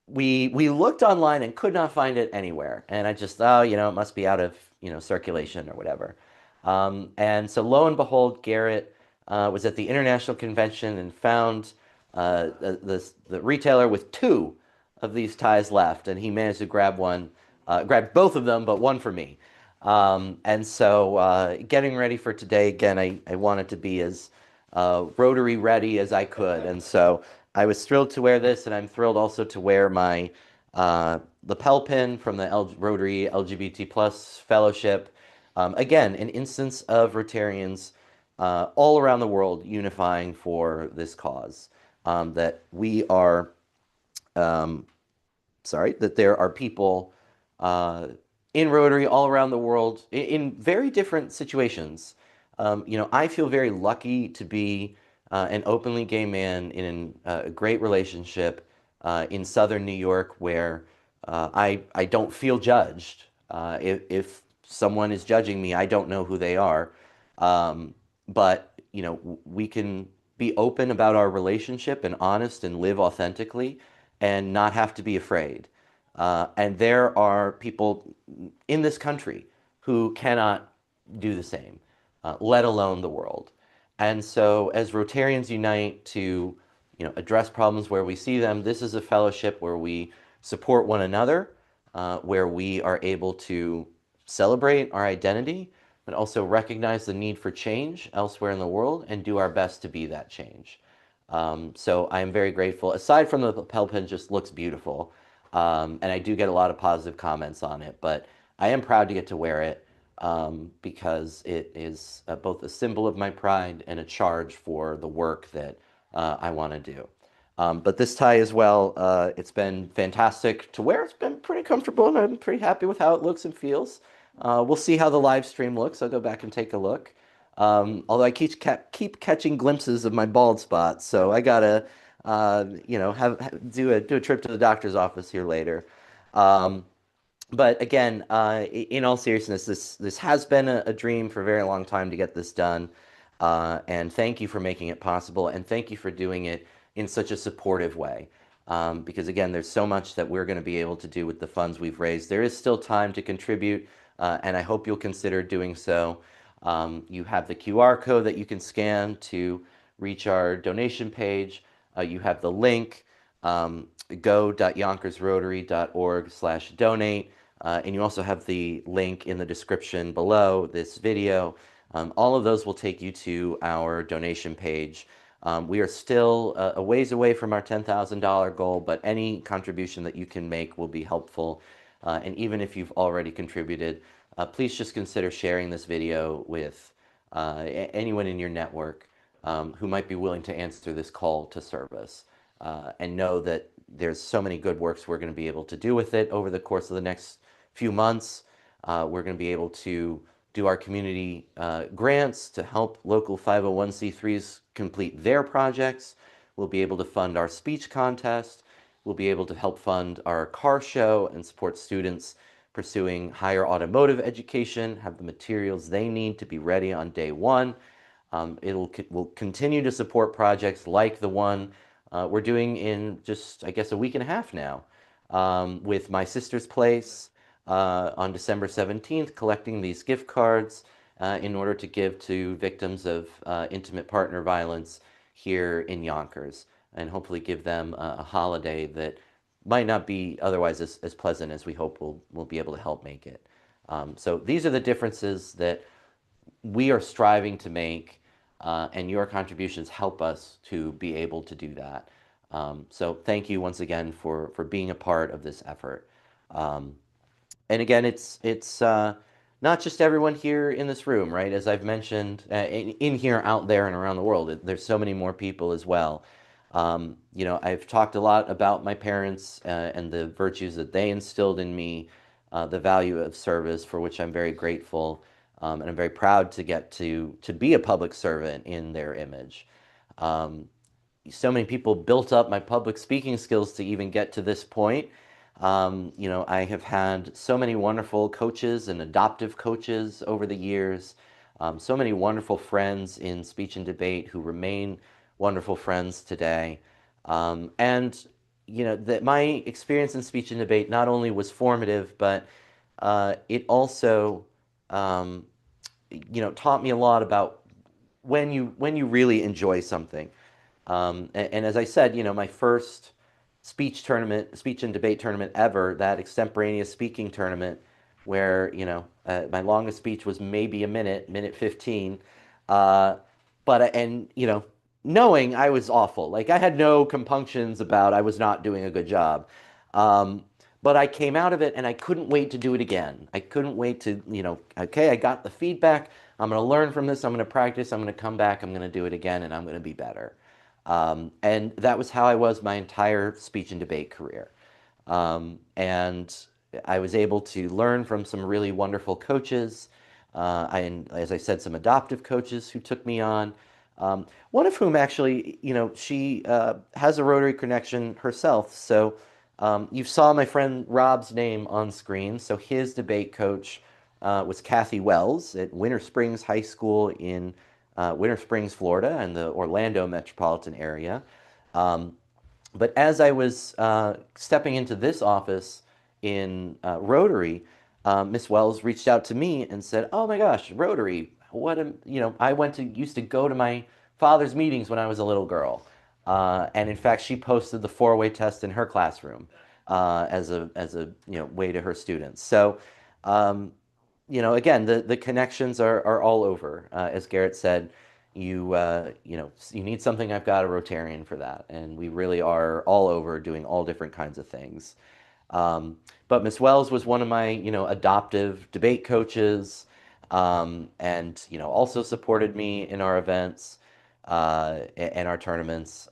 we looked online and could not find it anywhere. And I just, oh, it must be out of, circulation or whatever. And so lo and behold, Garrett was at the international convention and found the retailer with two of these ties left, and he managed to grab both of them, but one for me. And so getting ready for today, again, I wanted to be as Rotary ready as I could. And so I was thrilled to wear this, and I'm thrilled also to wear my lapel pin from the Rotary LGBT Plus Fellowship. Again, an instance of Rotarians all around the world unifying for this cause. That we are sorry, that there are people uh, in Rotary all around the world in very different situations. I feel very lucky to be an openly gay man in a great relationship in Southern New York, where I don't feel judged. If someone is judging me, I don't know who they are. But we can be open about our relationship and honest and live authentically and not have to be afraid. And there are people in this country who cannot do the same, let alone the world. And so, as Rotarians unite to, address problems where we see them, this is a fellowship where we support one another, where we are able to celebrate our identity, but also recognize the need for change elsewhere in the world and do our best to be that change. So I am very grateful. Aside from the lapel pin, just looks beautiful. And I do get a lot of positive comments on it, but I am proud to get to wear it because it is both a symbol of my pride and a charge for the work that I want to do. But this tie as well, it's been fantastic to wear. It's been pretty comfortable, and I'm pretty happy with how it looks and feels. We'll see how the live stream looks. I'll go back and take a look. Although I keep catching glimpses of my bald spot, so I gotta, do a trip to the doctor's office here later. Um, but again, in all seriousness, this has been a dream for a very long time to get this done. And thank you for making it possible, and thank you for doing it in such a supportive way. Because again, there's so much that we're going to be able to do with the funds we've raised. There is still time to contribute, and I hope you'll consider doing so. You have the QR code that you can scan to reach our donation page. You have the link, go.yonkersrotary.org/donate. And you also have the link in the description below this video. All of those will take you to our donation page. We are still a ways away from our $10,000 goal, but any contribution that you can make will be helpful. And even if you've already contributed, please just consider sharing this video with anyone in your network who might be willing to answer this call to service. And know that there's so many good works we're going to be able to do with it over the course of the next few months. We're going to be able to do our community grants to help local 501c3s complete their projects. We'll be able to fund our speech contest. We'll be able to help fund our car show and support students pursuing higher automotive education, have the materials they need to be ready on day one. We'll continue to support projects like the one we're doing in just, I guess, a week and a half now with My Sister's Place on December 17th, collecting these gift cards in order to give to victims of intimate partner violence here in Yonkers, and hopefully give them a holiday that might not be otherwise as pleasant as we hope we'll be able to help make it. So these are the differences that we are striving to make, and your contributions help us to be able to do that. So thank you once again for being a part of this effort. And again, it's not just everyone here in this room, right? As I've mentioned, in here, out there, and around the world, there's so many more people as well. I've talked a lot about my parents and the virtues that they instilled in me, the value of service, for which I'm very grateful, and I'm very proud to get to be a public servant in their image. So many people built up my public speaking skills to even get to this point. I have had so many wonderful coaches and adoptive coaches over the years, so many wonderful friends in speech and debate who remain wonderful friends today. And that my experience in speech and debate not only was formative, but it also, taught me a lot about when you really enjoy something. And as I said, my first speech and debate tournament ever, that extemporaneous speaking tournament, where, my longest speech was maybe a minute 15. Uh, and, knowing I was awful, like I had no compunctions about I was not doing a good job. Um, but I came out of it and I couldn't wait to do it again. I couldn't wait to, okay, I got the feedback. I'm going to learn from this. I'm going to practice. I'm going to come back. I'm going to do it again and I'm going to be better. And that was how I was my entire speech and debate career. And I was able to learn from some really wonderful coaches. And as I said, some adoptive coaches who took me on. One of whom actually, she has a Rotary connection herself. So you saw my friend Rob's name on screen. So his debate coach was Kathy Wells at Winter Springs High School in Winter Springs, Florida, and the Orlando metropolitan area. Um, but as I was stepping into this office in Rotary, Miss Wells reached out to me and said, "Oh my gosh, Rotary! I used to go to my father's meetings when I was a little girl." And in fact, she posted the four-way test in her classroom as a way to her students. So, um, again, the connections are all over. As Garrett said, you need something. I've got a Rotarian for that, and we really are all over doing all different kinds of things. Um, but Miss Wells was one of my, adoptive debate coaches, and also supported me in our events and our tournaments.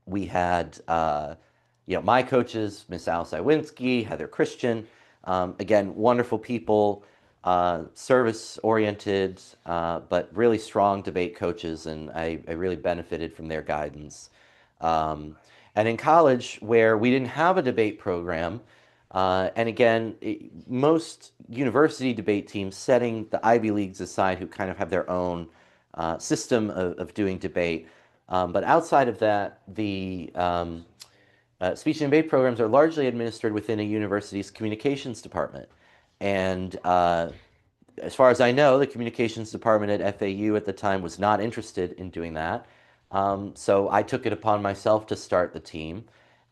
We had my coaches, Miss Al Sywinski, Heather Christian, again, wonderful people, service oriented, but really strong debate coaches, and I really benefited from their guidance. And in college, where we didn't have a debate program, and again, most university debate teams, setting the Ivy Leagues aside, who kind of have their own system of doing debate. But outside of that, the speech and debate programs are largely administered within a university's communications department. And as far as I know, the communications department at FAU at the time was not interested in doing that. So I took it upon myself to start the team.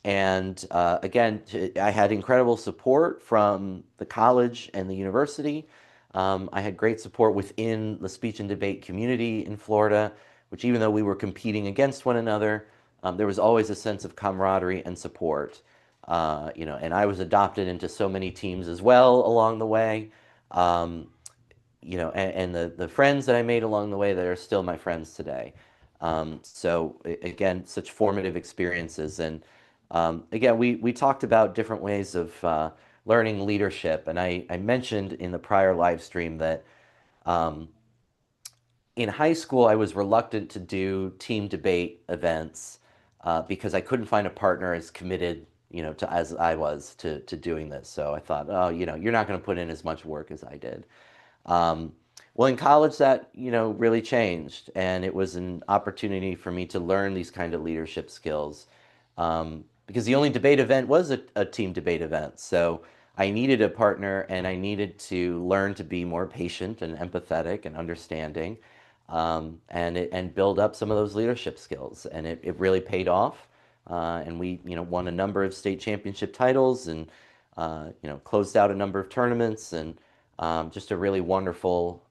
And again, I had incredible support from the college and the university. I had great support within the speech and debate community in Florida, which, even though we were competing against one another, there was always a sense of camaraderie and support. And I was adopted into so many teams as well along the way. Um, and the friends that I made along the way that are still my friends today. So again, such formative experiences. And again, we talked about different ways of learning leadership. And I mentioned in the prior live stream that um, in high school, I was reluctant to do team debate events because I couldn't find a partner as committed, to as I was to doing this. So I thought, oh, you're not going to put in as much work as I did. Um, well, in college, that, really changed, and it was an opportunity for me to learn these kind of leadership skills. Because the only debate event was a team debate event. So I needed a partner and I needed to learn to be more patient and empathetic and understanding, and build up some of those leadership skills. And it really paid off. And we, won a number of state championship titles and, closed out a number of tournaments, and just a really wonderful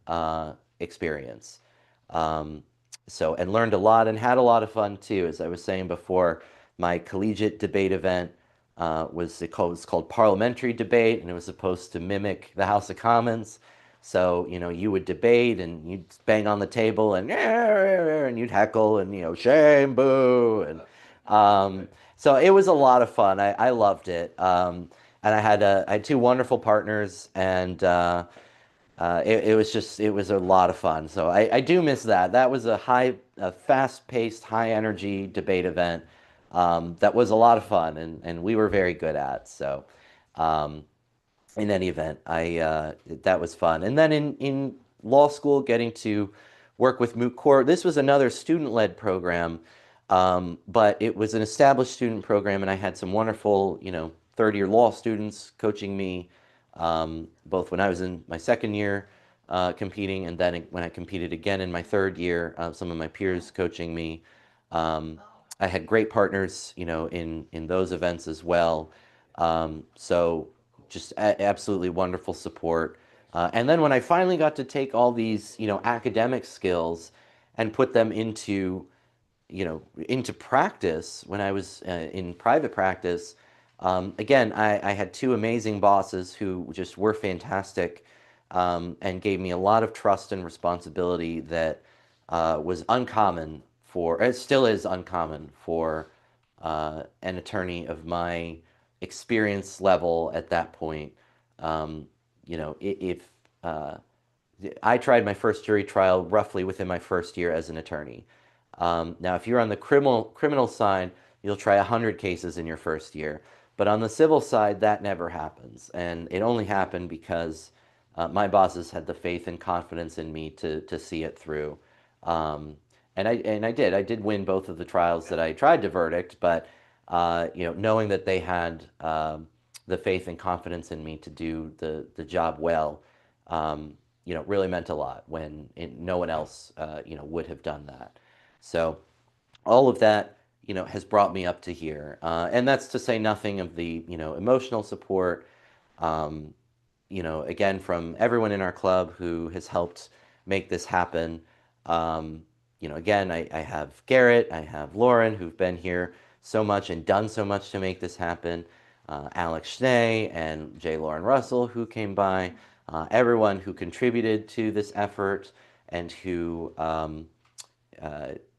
experience. Um, and learned a lot and had a lot of fun too. As I was saying before, my collegiate debate event was called Parliamentary Debate, and it was supposed to mimic the House of Commons. So, you would debate and you'd bang on the table and you'd heckle and, shame, boo. And so it was a lot of fun. I loved it. And I had two wonderful partners, and it was a lot of fun. So I do miss that. That was a fast-paced, high-energy debate event that was a lot of fun, and we were very good at. So um, in any event, I that was fun. And then in law school, getting to work with moot court. This was another student-led program, but it was an established student program, and I had some wonderful, third-year law students coaching me, both when I was in my second year competing, and then when I competed again in my third year, some of my peers coaching me. Um, I had great partners, in those events as well. So just absolutely wonderful support. And then when I finally got to take all these, academic skills and put them into practice when I was in private practice, again, I had two amazing bosses who just were fantastic, and gave me a lot of trust and responsibility that was uncommon for, it still is uncommon for an attorney of my experience level at that point. If I tried my first jury trial roughly within my first year as an attorney. Now, if you're on the criminal side, you'll try 100 cases in your first year. But on the civil side, that never happens. And it only happened because my bosses had the faith and confidence in me to see it through. Um, and I did. I did win both of the trials that I tried to verdict, but knowing that they had the faith and confidence in me to do the job well, really meant a lot when no one else, would have done that. So all of that, has brought me up to here. And that's to say nothing of the, emotional support, um, again, from everyone in our club who has helped make this happen. Again, I have Garrett, I have Lauren, who've been here so much and done so much to make this happen. Alex Schnee and J. Lauren Russell, who came by, everyone who contributed to this effort and who, uh,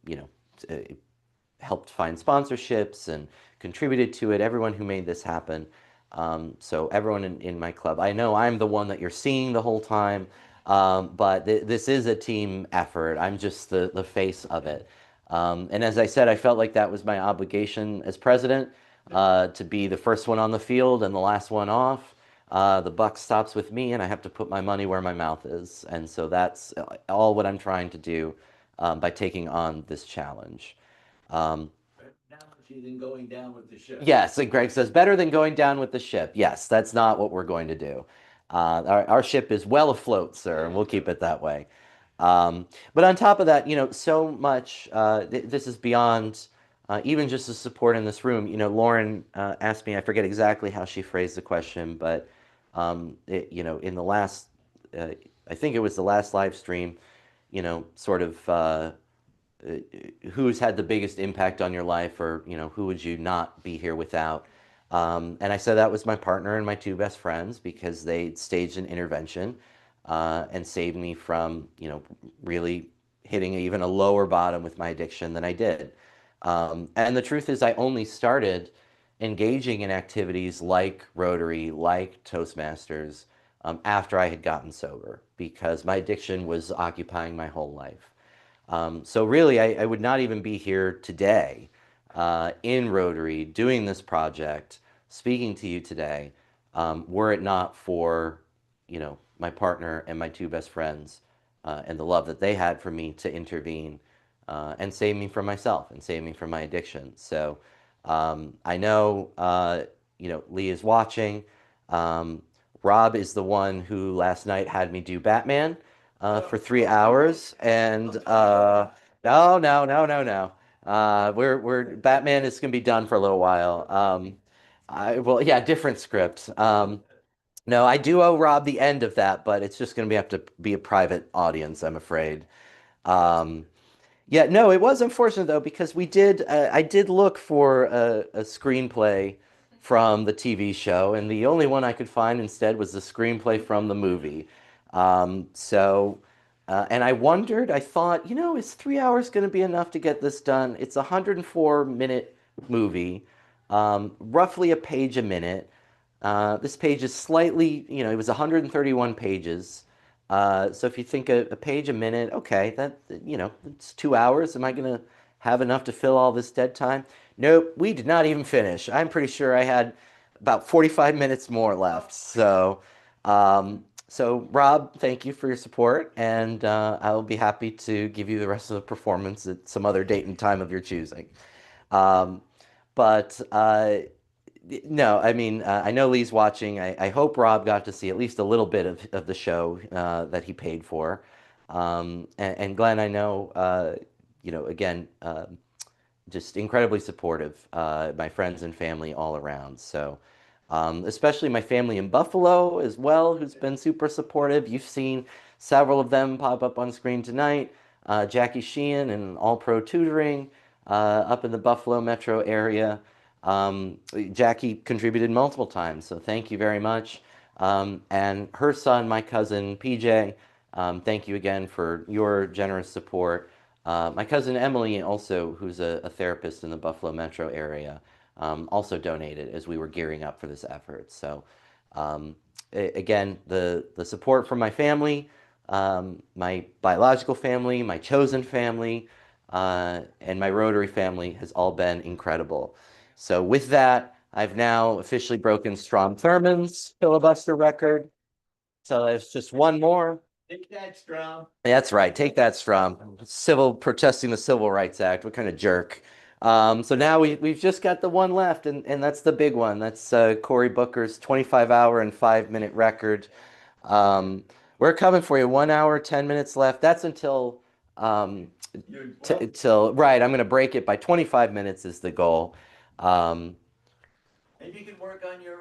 you know, uh, helped find sponsorships and contributed to it, everyone who made this happen. So everyone in my club, I know I'm the one that you're seeing the whole time, but this is a team effort. I'm just the face of it. And as I said, I felt like that was my obligation as president, to be the first one on the field and the last one off. The buck stops with me, and I have to put my money where my mouth is. And so that's all what I'm trying to do, by taking on this challenge. Um, Analogy than going down with the ship. yes, and Greg says, better than going down with the ship. Yes, that's not what we're going to do. Our ship is well afloat, sir, and we'll keep it that way. But on top of that, so much, this is beyond even just the support in this room. Lauren asked me, I forget exactly how she phrased the question, but in the last, uh, I think it was the last live stream, sort of, who's had the biggest impact on your life, or who would you not be here without. And I said that was my partner and my two best friends, because they staged an intervention, and saved me from really hitting even a lower bottom with my addiction than I did. And the truth is, I only started engaging in activities like Rotary, like Toastmasters, after I had gotten sober, because my addiction was occupying my whole life. So really, I would not even be here today, in Rotary, doing this project, speaking to you today, were it not for, my partner and my two best friends, and the love that they had for me to intervene, and save me from myself and save me from my addiction. So I know, Lee is watching. Um, Rob is the one who last night had me do Batman for 3 hours, and no, no, no, no, no. We're Batman is gonna be done for a little while. Well, yeah, different script. No, I do owe Rob the end of that, but it's just gonna have to be a private audience, I'm afraid. Um, yeah, no, it was unfortunate though, because I did look for a screenplay from the TV show, and the only one I could find instead was the screenplay from the movie. And I wondered, I thought, is 3 hours going to be enough to get this done? It's a 104-minute movie, roughly a page a minute. This page is slightly, it was 131 pages. So if you think a page a minute, okay, it's 2 hours. Am I going to have enough to fill all this dead time? Nope, we did not even finish. I'm pretty sure I had about 45 minutes more left. So Rob, thank you for your support, and I'll be happy to give you the rest of the performance at some other date and time of your choosing. Um, but No, I mean, I know Lee's watching. I hope Rob got to see at least a little bit of the show that he paid for. And Glenn, I know, again, just incredibly supportive, my friends and family all around. So, especially my family in Buffalo as well, who's been super supportive. You've seen several of them pop up on screen tonight. Jackie Sheehan and All Pro Tutoring up in the Buffalo metro area. Jackie contributed multiple times, so thank you very much. And her son, my cousin PJ, thank you again for your generous support. My cousin Emily, also, who's a therapist in the Buffalo metro area, also donated as we were gearing up for this effort. So, again, the support from my family, my biological family, my chosen family, and my Rotary family has all been incredible. So, with that, I've now officially broken Strom Thurmond's filibuster record. So, there's just one more. Take that, Strom. That's right. Take that, Strom. Civil protesting the Civil Rights Act. What kind of jerk? So now we've just got the one left, and that's the big one. That's Cory Booker's 25-hour and 5-minute record. Um, we're coming for you. 1 hour, 10 minutes left. That's until till right. I'm going to break it by 25 minutes is the goal. Um, Maybe you can work on your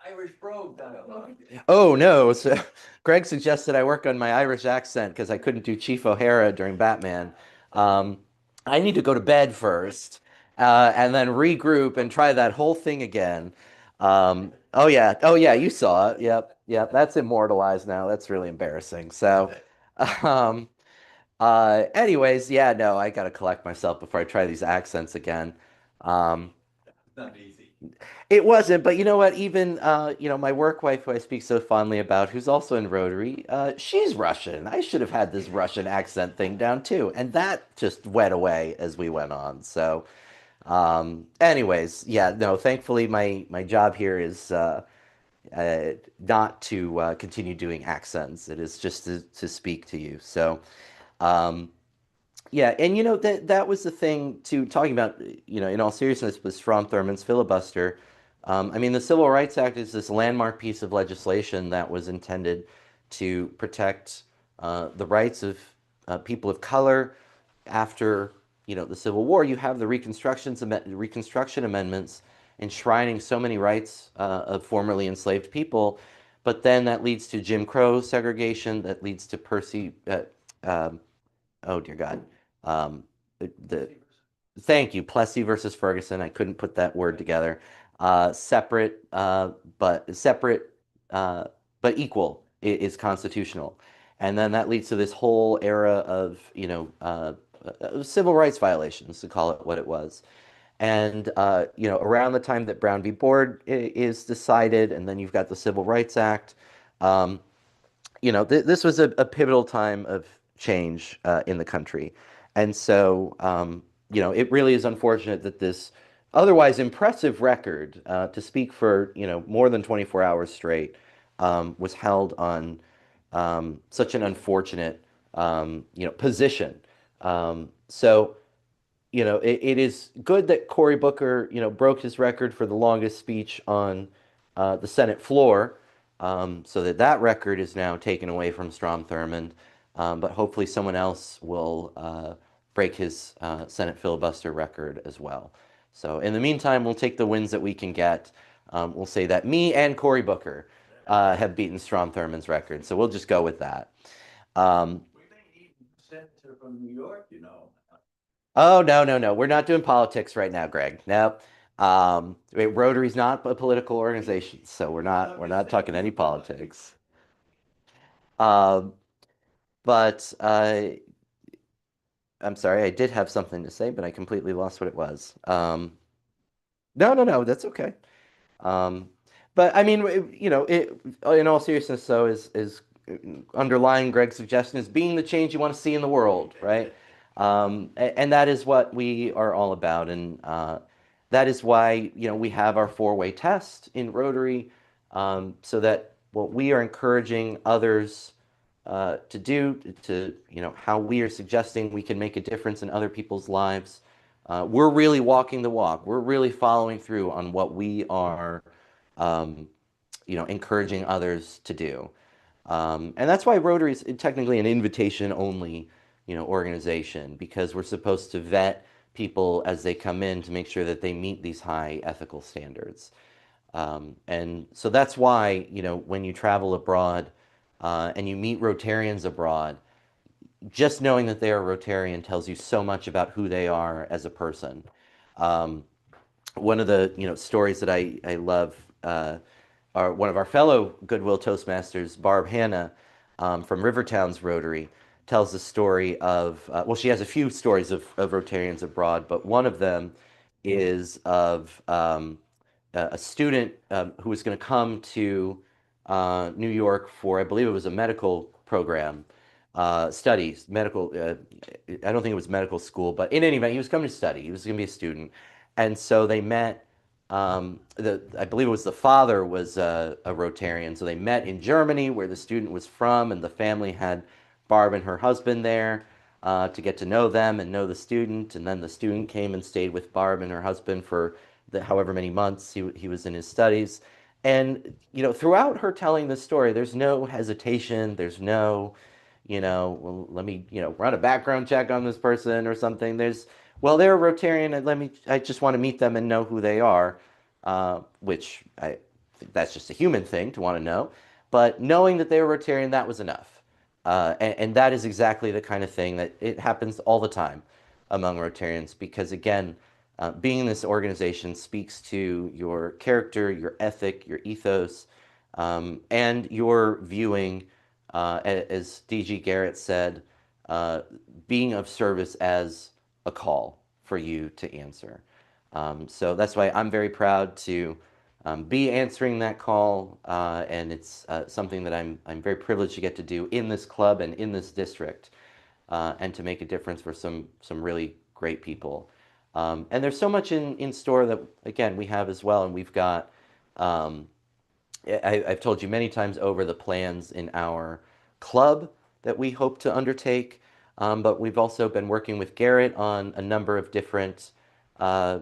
Irish brogue dialogue. Oh no! So Greg suggested I work on my Irish accent because I couldn't do Chief O'Hara during Batman. Um, I need to go to bed first, and then regroup and try that whole thing again. Oh yeah, you saw it. Yep, yep. That's immortalized now. That's really embarrassing. So, um, anyways, yeah, no, I gotta collect myself before I try these accents again. Um, Not easy. it wasn't, but you know what? Even my work wife, who I speak so fondly about, who's also in Rotary, she's Russian. I should have had this Russian accent thing down too, and that just went away as we went on. So, anyways, yeah, no. Thankfully, my job here is not to continue doing accents. It is just to speak to you. So, um, yeah, and that was the thing too, talking about, in all seriousness, with Strom Thurmond's filibuster. I mean, the Civil Rights Act is this landmark piece of legislation that was intended to protect the rights of people of color after, the Civil War. You have the Reconstruction Amendments enshrining so many rights of formerly enslaved people, but then that leads to Jim Crow segregation, that leads to um, oh dear God. Um, the Thank you, Plessy versus Ferguson. I couldn't put that word together. Separate, uh, but equal is constitutional, and then that leads to this whole era of civil rights violations, to call it what it was. And around the time that Brown v. Board is decided, and then you've got the Civil Rights Act. Um, this was a pivotal time of change in the country. And so, it really is unfortunate that this otherwise impressive record, to speak for, more than 24 hours straight, was held on such an unfortunate, position. So, it is good that Cory Booker, broke his record for the longest speech on the Senate floor, so that record is now taken away from Strom Thurmond. But hopefully someone else will break his Senate filibuster record as well. So in the meantime, we'll take the wins that we can get. We'll say that me and Cory Booker have beaten Strom Thurmond's record. So we'll just go with that. We may need a senator from New York, you know. Oh, no, no, no. We're not doing politics right now, Greg. No. Rotary's not a political organization, so we're not talking any politics. Um, but I'm sorry, I did have something to say, but I completely lost what it was. No, no, no, that's okay. Um, but I mean, in all seriousness, though, is underlying Greg's suggestion is being the change you want to see in the world, right? And that is what we are all about, and that is why we have our four-way test in Rotary, so that what we are encouraging others to do, to how we are suggesting we can make a difference in other people's lives, we're really walking the walk. We're really following through on what we are, um, encouraging others to do. And that's why Rotary is technically an invitation only, organization, because we're supposed to vet people as they come in to make sure that they meet these high ethical standards. And so that's why, when you travel abroad, and you meet Rotarians abroad, just knowing that they are Rotarian tells you so much about who they are as a person. Um, One of the stories that I love, one of our fellow Goodwill Toastmasters, Barb Hanna, from Rivertown's Rotary, tells the story of, well, she has a few stories of Rotarians abroad, but one of them is of, a student, who was going to come to, New York for, I believe it was a medical program, studies, medical. I don't think it was medical school, but in any event, he was coming to study. He was going to be a student, and so they met. I believe it was the father was a Rotarian, so they met in Germany, where the student was from, and the family had Barb and her husband there, to get to know them and know the student. And then the student came and stayed with Barb and her husband for however many months he was in his studies. And throughout her telling this story, there's no hesitation. There's no, well, let me, run a background check on this person or something. Well, they're a Rotarian, and I just want to meet them and know who they are, which I think that's just a human thing to want to know. But knowing that they were Rotarian, that was enough. And that is exactly the kind of thing that it happens all the time among Rotarians, because again, being in this organization speaks to your character, your ethic, your ethos, and your viewing, as DG Garrett said, uh, being of service as a call for you to answer. So that's why I'm very proud to, be answering that call, and it's, something that I'm very privileged to get to do in this club and in this district, and to make a difference for some really great people. And there's so much in store that, again, we have as well, and we've got. Um, I've told you many times over the plans in our club that we hope to undertake, but we've also been working with Garrett on a number of different, uh,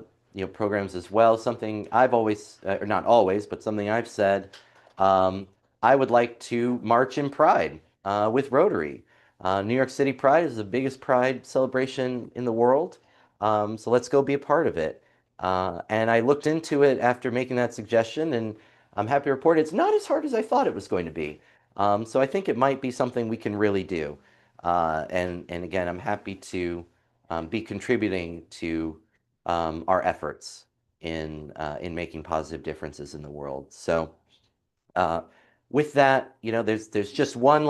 programs as well. Something I've always, or not always, but something I've said, um, I would like to march in Pride, with Rotary. New York City Pride is the biggest Pride celebration in the world, so let's go be a part of it. And I looked into it after making that suggestion, and I'm happy to report it's not as hard as I thought it was going to be. So I think it might be something we can really do. And again, I'm happy to, be contributing to, our efforts in making positive differences in the world. So, uh, with that, there's just one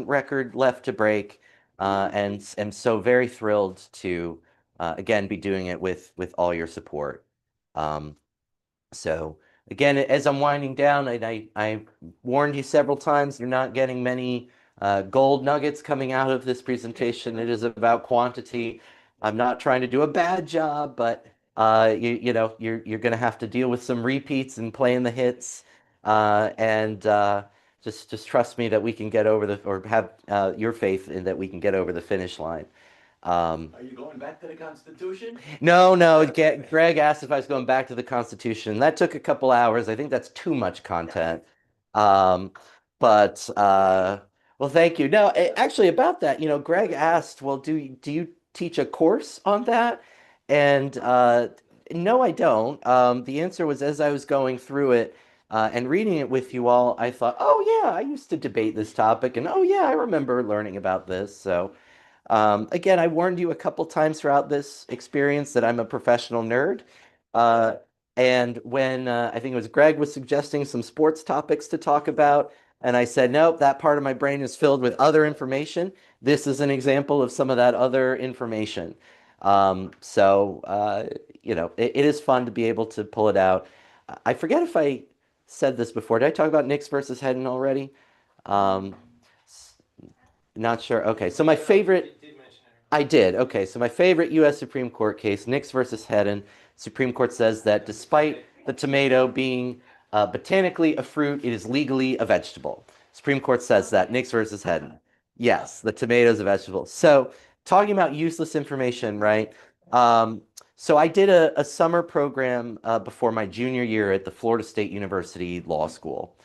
record left to break, and am so very thrilled to, again, be doing it with all your support. Um, so again, as I'm winding down, I warned you several times, you're not getting many, gold nuggets coming out of this presentation. It is about quantity. I'm not trying to do a bad job, but, you're going to have to deal with some repeats and playing the hits, and just trust me that we can get over or have, your faith in that we can get over the finish line. Are you going back to the Constitution? No, no. Greg asked if I was going back to the Constitution. That took a couple hours. I think that's too much content. Um, but well, thank you. No, actually, about that, Greg asked, well, do you teach a course on that? And no, I don't. The answer was, as I was going through it, and reading it with you all, I thought, oh yeah, I used to debate this topic, and oh yeah, I remember learning about this. So. Again, I warned you a couple times throughout this experience that I'm a professional nerd. Uh, and when, I think it was Greg was suggesting some sports topics to talk about, and I said, nope, that part of my brain is filled with other information. This is an example of some of that other information. So, it is fun to be able to pull it out. I forget if I said this before. Did I talk about Knicks versus Hedden already? Um, Not sure. Okay, so my favorite. I did. Okay, so my favorite U.S. Supreme Court case, Nix versus Hedden. Supreme Court says that despite the tomato being, botanically a fruit, it is legally a vegetable. Supreme Court says that. Nix versus Hedden. Yes, the tomato is a vegetable. So talking about useless information, right? Um, So I did a summer program before my junior year at the Florida State University Law School.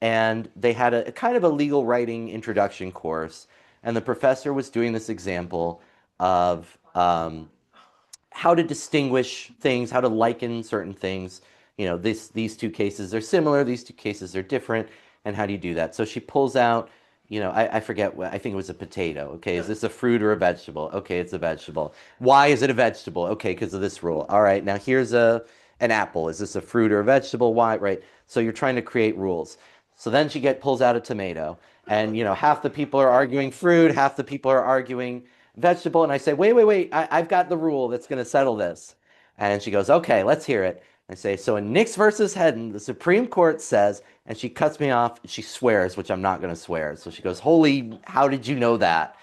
And they had a kind of a legal writing introduction course. And the professor was doing this example of how to distinguish things, how to liken certain things. You know, these two cases are similar, these two cases are different, and how do you do that? So she pulls out, you know, I forget what, I think it was a potato. Okay, is this a fruit or a vegetable? Okay, it's a vegetable. Why is it a vegetable? Okay, because of this rule. All right, now here's an apple. Is this a fruit or a vegetable? Why? Right. So you're trying to create rules. So then she pulls out a tomato, and you know, half the people are arguing fruit, half the people are arguing vegetable. And I say, wait, I've got the rule that's going to settle this. And she goes, okay, let's hear it. I say, so in Nix versus Hedden, the Supreme Court says, and she cuts me off. She swears, which I'm not going to swear. So she goes, holy, how did you know that?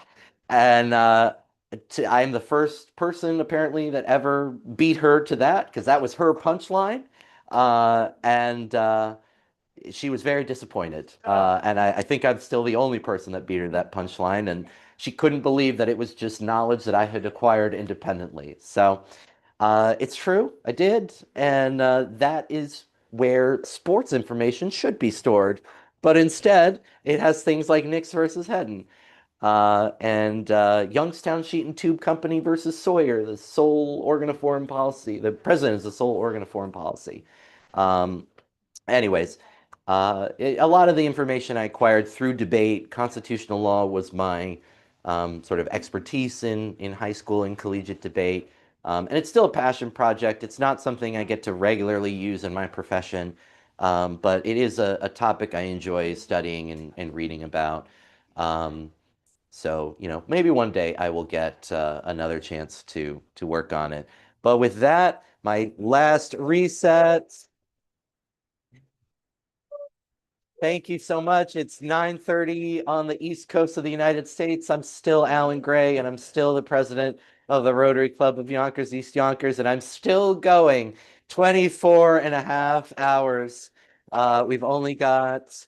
And I'm the first person apparently that ever beat her to that because that was her punchline. And she was very disappointed. And I think I'm still the only person that beat her that punchline. And she couldn't believe that it was just knowledge that I had acquired independently. So it's true, I did. And that is where sports information should be stored. But instead, it has things like Knicks versus Hedden. And Youngstown Sheet and Tube Company versus Sawyer, the sole organ of foreign policy. The president is the sole organ of foreign policy. Um, Anyways, a lot of the information I acquired through debate, constitutional law was my sort of expertise in high school and collegiate debate. And it's still a passion project. It's not something I get to regularly use in my profession, but it is a topic I enjoy studying and reading about. Um, so, you know, maybe one day I will get another chance to work on it. But with that, my last reset. Thank you so much. It's 9:30 on the East Coast of the United States. I'm still Alan Gray, and I'm still the president of the Rotary Club of Yonkers-East Yonkers, and I'm still going 24 and a half hours. We've only got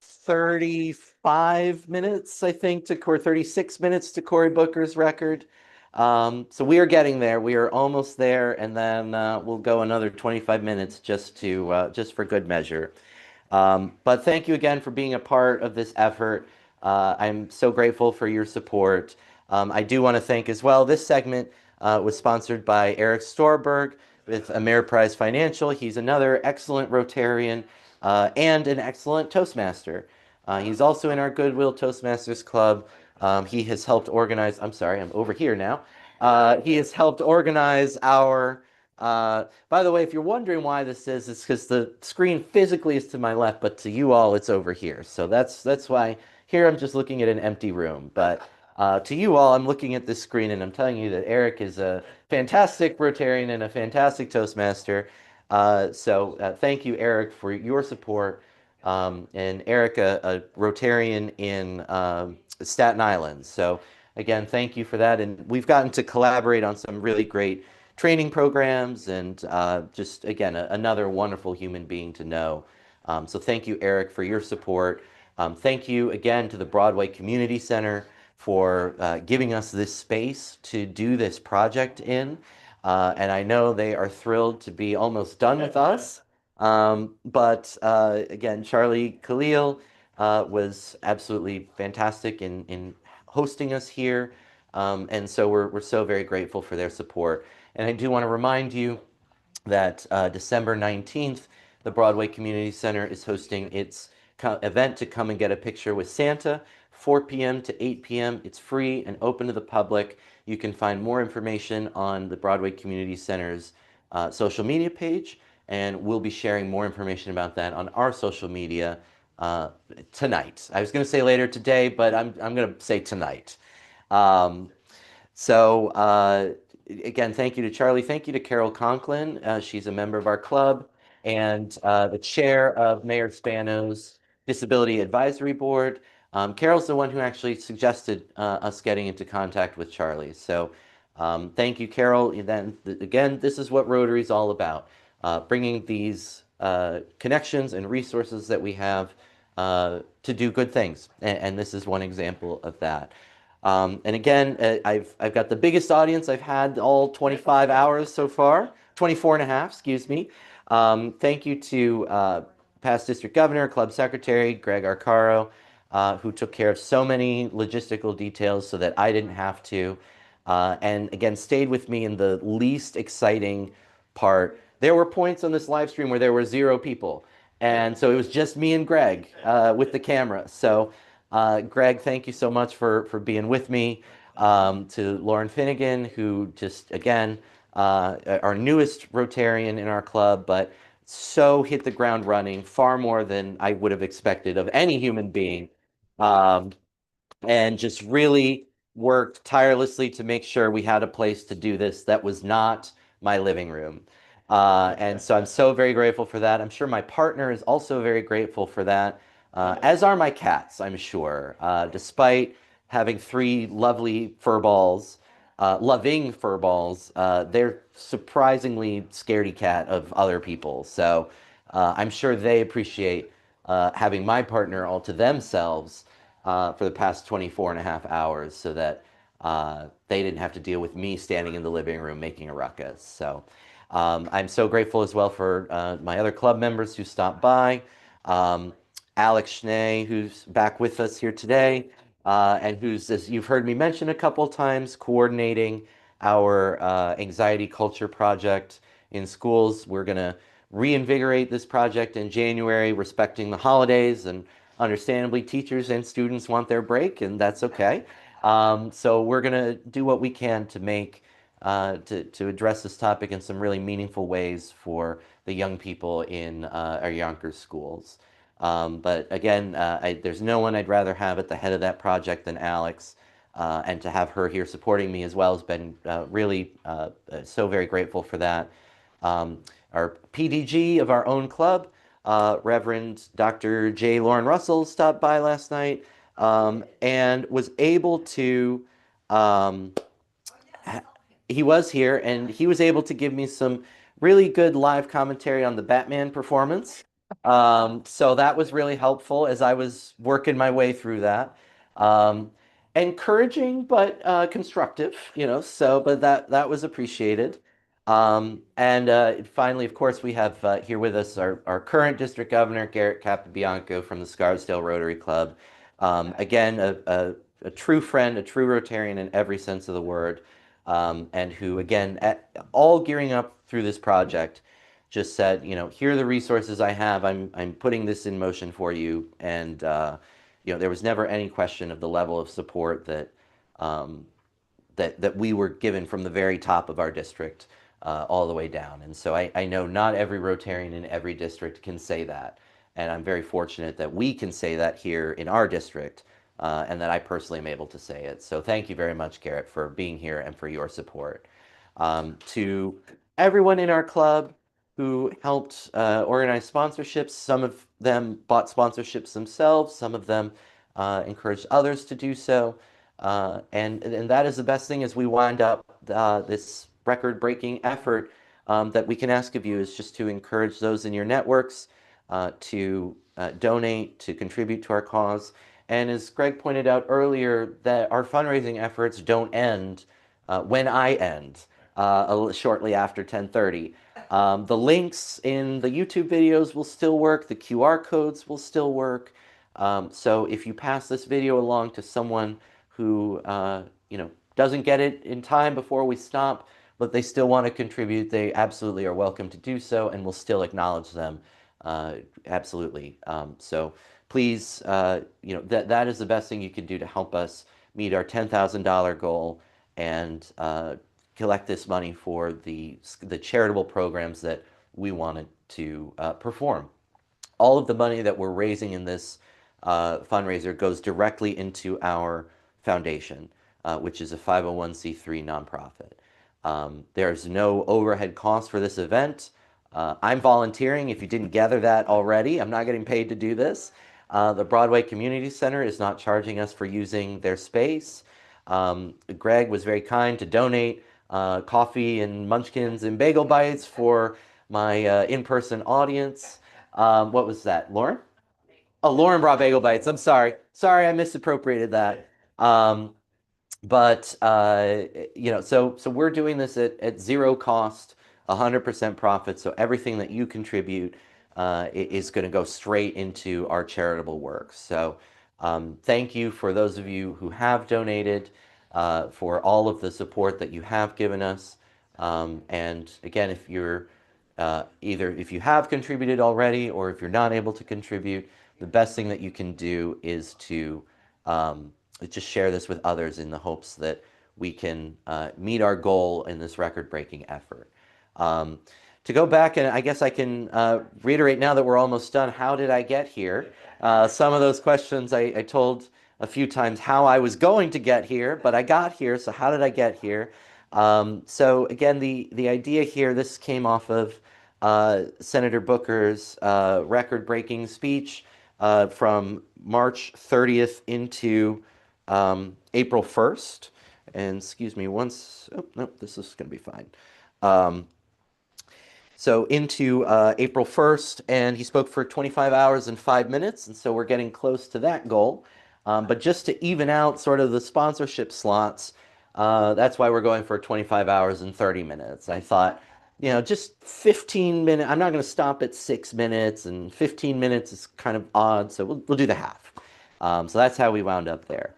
35 minutes, I think, or 36 minutes to Cory Booker's record. So we are getting there. We are almost there, and then we'll go another 25 minutes just for good measure. But thank you again for being a part of this effort. I'm so grateful for your support. I do want to thank as well. This segment was sponsored by Eric Storberg with Ameriprise Financial. He's another excellent Rotarian and an excellent Toastmaster. He's also in our Goodwill Toastmasters Club. He has helped organize, I'm sorry, I'm over here now. He has helped organize our by the way, if you're wondering why this is, it's because the screen physically is to my left, but to you all, it's over here. So that's why here I'm just looking at an empty room. But to you all, I'm looking at this screen and I'm telling you that Eric is a fantastic Rotarian and a fantastic Toastmaster. So thank you, Eric, for your support. And Eric, a Rotarian in Staten Island. So again, thank you for that. And we've gotten to collaborate on some really great training programs and just, again, another wonderful human being to know. So thank you, Eric, for your support. Thank you again to the Broadway Community Center for giving us this space to do this project in. And I know they are thrilled to be almost done with us. But again, Charlie Khalil was absolutely fantastic in hosting us here. And so we're so very grateful for their support. And I do want to remind you that December 19th, the Broadway Community Center is hosting its event to come and get a picture with Santa, 4 p.m. to 8 p.m. It's free and open to the public. You can find more information on the Broadway Community Center's social media page, and we'll be sharing more information about that on our social media tonight. I was going to say later today, but I'm going to say tonight. Um, so again, thank you to Charlie. Thank you to Carol Conklin. She's a member of our club and the chair of Mayor Spano's Disability Advisory Board. Carol's the one who actually suggested us getting into contact with Charlie. So thank you, Carol. And then again, this is what Rotary is all about, bringing these connections and resources that we have to do good things. And this is one example of that. And again, I've got the biggest audience I've had all 25 hours so far, 24 and a half, excuse me. Thank you to past district governor, club secretary, Greg Arcaro, who took care of so many logistical details so that I didn't have to. And again, stayed with me in the least exciting part. There were points on this live stream where there were 0 people. And so it was just me and Greg with the camera. So Greg, thank you so much for being with me. To Lauren Finnegan, who just, again, our newest Rotarian in our club, but so hit the ground running, far more than I would have expected of any human being. Um, and just really worked tirelessly to make sure we had a place to do this that was not my living room. And so I'm so very grateful for that. I'm sure my partner is also very grateful for that, as are my cats, I'm sure. Despite having 3 lovely fur balls, loving fur balls, they're surprisingly scaredy cat of other people. So I'm sure they appreciate having my partner all to themselves for the past 24 and a half hours so that they didn't have to deal with me standing in the living room making a ruckus. So I'm so grateful as well for my other club members who stopped by. Alex Schnee, who's back with us here today, and who's, as you've heard me mention a couple times, coordinating our anxiety culture project in schools. We're going to reinvigorate this project in January, respecting the holidays, and understandably, teachers and students want their break, and that's okay. So we're going to do what we can to make to address this topic in some really meaningful ways for the young people in our Yonkers schools. But again, there's no one I'd rather have at the head of that project than Alex. And to have her here supporting me as well has been really so very grateful for that. Our PDG of our own club, Reverend Dr. J. Lauren Russell, stopped by last night and was able to he was here and he was able to give me some really good live commentary on the Batman performance. So that was really helpful as I was working my way through that. Um, Encouraging but constructive, so but that was appreciated. And finally, of course, we have here with us our current district governor, Garrett Capabianco from the Scarsdale Rotary Club. Again, a true friend, a true Rotarian in every sense of the word, and who, again, all gearing up through this project, just said, here are the resources I have. I'm putting this in motion for you, and there was never any question of the level of support um, that we were given from the very top of our district all the way down. And so I know not every Rotarian in every district can say that. And I'm very fortunate that we can say that here in our district and that I personally am able to say it. So thank you very much, Garrett, for being here and for your support. To everyone in our club who helped organize sponsorships, some of them bought sponsorships themselves, some of them encouraged others to do so. And that is the best thing as we wind up this record-breaking effort that we can ask of you is just to encourage those in your networks to donate, to contribute to our cause. And as Greg pointed out earlier, that our fundraising efforts don't end when I end shortly after 10:30. The links in the YouTube videos will still work. The QR codes will still work. So if you pass this video along to someone who doesn't get it in time before we stop, but they still want to contribute, they absolutely are welcome to do so, and we'll still acknowledge them. Absolutely. So please, that is the best thing you can do to help us meet our $10,000 goal and collect this money for the charitable programs that we wanted to perform. All of the money that we're raising in this fundraiser goes directly into our foundation, which is a 501c3 nonprofit. There's no overhead cost for this event. I'm volunteering, if you didn't gather that already. I'm not getting paid to do this. The Broadway Community Center is not charging us for using their space. Greg was very kind to donate coffee and munchkins and bagel bites for my in-person audience. What was that, Lauren? Oh, Lauren brought bagel bites. I'm sorry. Sorry, I misappropriated that. Um, But so we're doing this at zero cost, 100% profit. So everything that you contribute is going to go straight into our charitable work. So thank you for those of you who have donated, for all of the support that you have given us. And again, if you're either if you have contributed already or if you're not able to contribute, the best thing that you can do is to just share this with others in the hopes that we can meet our goal in this record-breaking effort. To go back, and I guess I can reiterate now that we're almost done, how did I get here? Some of those questions I told a few times how I was going to get here, but I got here, so how did I get here? So again, the idea here, this came off of Senator Booker's record-breaking speech from March 30th into April 1st. And excuse me once, oh, no, this is going to be fine. So into April 1st, and he spoke for 25 hours and 5 minutes, and so we're getting close to that goal. But just to even out sort of the sponsorship slots, that's why we're going for 25 hours and 30 minutes. I thought, just 15 minutes. I'm not going to stop at 6 minutes, and 15 minutes is kind of odd, so we'll do the half. So that's how we wound up there.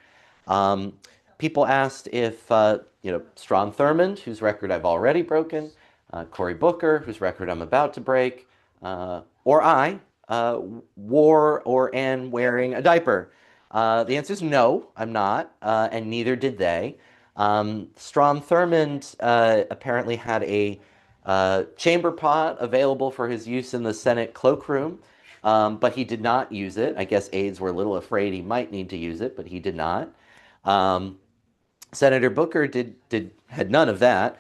People asked if, Strom Thurmond, whose record I've already broken, Cory Booker, whose record I'm about to break, or I wore or am wearing a diaper. The answer is no, I'm not, and neither did they. Strom Thurmond apparently had a chamber pot available for his use in the Senate cloakroom, but he did not use it. I guess aides were a little afraid he might need to use it, but he did not. Senator Booker had none of that.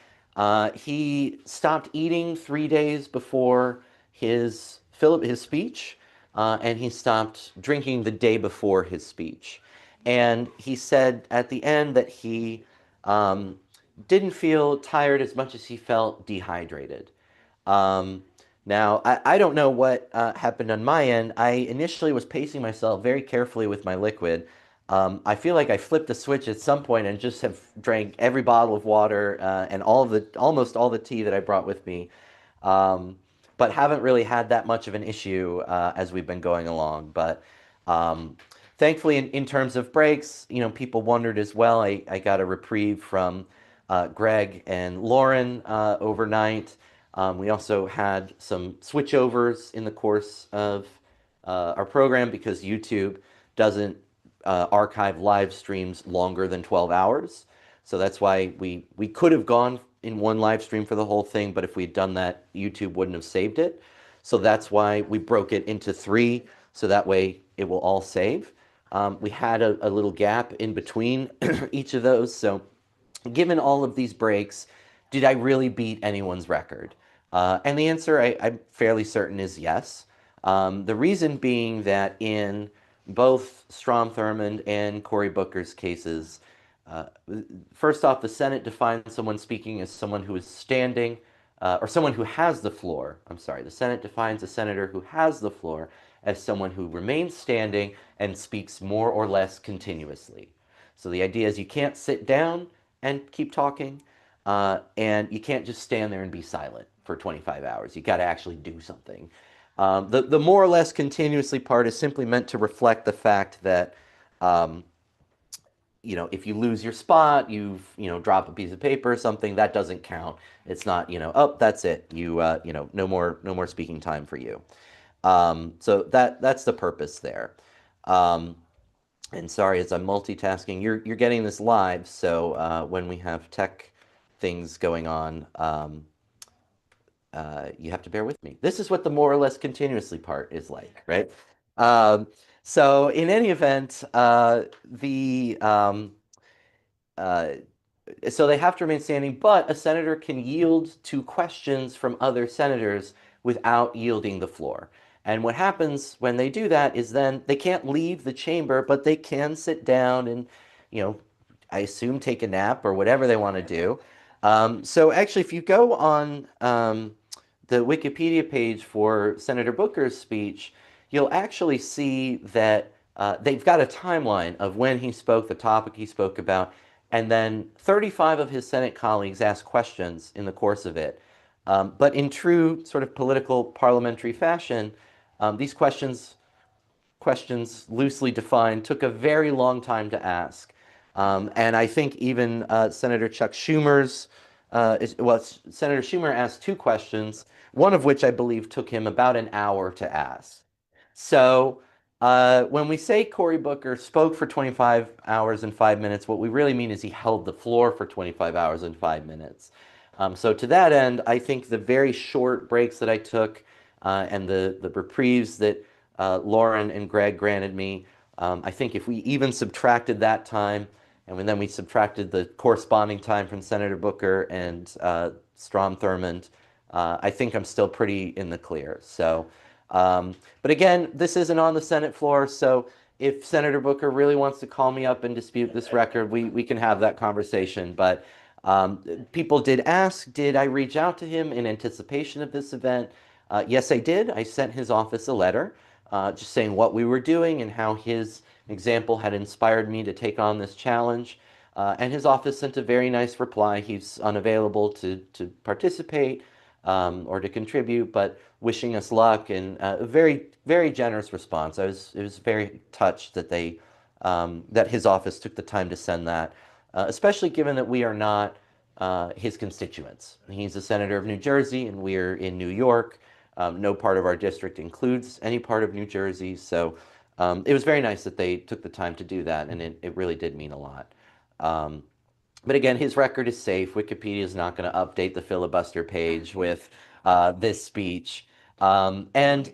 He stopped eating 3 days before his speech, and he stopped drinking the day before his speech. And he said at the end that he didn't feel tired as much as he felt dehydrated. Now, I don't know what happened on my end. I initially was pacing myself very carefully with my liquid. I feel like I flipped a switch at some point and just have drank every bottle of water and almost all the tea that I brought with me, but haven't really had that much of an issue as we've been going along. But thankfully, in terms of breaks, people wondered as well. I got a reprieve from Greg and Lauren overnight. We also had some switchovers in the course of our program because YouTube doesn't archive live streams longer than 12 hours. So that's why we could have gone in one live stream for the whole thing, but if we'd done that, YouTube wouldn't have saved it. So that's why we broke it into 3, so that way it will all save. We had a little gap in between each of those. So given all of these breaks, did I really beat anyone's record? And the answer, I'm fairly certain, is yes. The reason being that in both Strom Thurmond and Cory Booker's cases, first off, the Senate defines someone speaking as someone who is standing, or someone who has the floor. I'm sorry, the Senate defines a senator who has the floor as someone who remains standing and speaks more or less continuously. So the idea is you can't sit down and keep talking, and you can't just stand there and be silent for 25 hours. You got to actually do something. The more or less continuously part is simply meant to reflect the fact that, if you lose your spot, drop a piece of paper or something, that doesn't count. It's not, oh, that's it. No more speaking time for you. So that's the purpose there. And sorry, as I'm multitasking, you're getting this live, so when we have tech things going on, you have to bear with me. This is what the more or less continuously part is like, right? So in any event, so they have to remain standing, but a senator can yield to questions from other senators without yielding the floor. And what happens when they do that is then they can't leave the chamber, but they can sit down and, I assume take a nap or whatever they want to do. So actually, if you go on the Wikipedia page for Senator Booker's speech, you'll actually see that they've got a timeline of when he spoke, the topic he spoke about, And then 35 of his Senate colleagues asked questions in the course of it. But in true sort of political parliamentary fashion, these questions loosely defined took a very long time to ask. And I think even Senator Chuck Schumer's, Senator Schumer asked two questions, one of which I believe took him about an hour to ask. So when we say Cory Booker spoke for 25 hours and 5 minutes, what we really mean is he held the floor for 25 hours and 5 minutes. So to that end, I think the very short breaks that I took and the reprieves that Lauren and Greg granted me, I think if we even subtracted that time, and then we subtracted the corresponding time from Senator Booker and Strom Thurmond, I think I'm still pretty in the clear. So, but again, this isn't on the Senate floor, so if Senator Booker really wants to call me up and dispute this record, we can have that conversation. But people did ask, did I reach out to him in anticipation of this event? Yes, I did. I sent his office a letter just saying what we were doing and how his example had inspired me to take on this challenge. And his office sent a very nice reply. He's unavailable to participate or to contribute, but wishing us luck and a very, very generous response. I was very touched that that his office took the time to send that, especially given that we are not his constituents. He's a senator of New Jersey, and we're in New York. No part of our district includes any part of New Jersey, so it was very nice that they took the time to do that, and it really did mean a lot. But again, his record is safe. Wikipedia is not going to update the filibuster page with this speech. And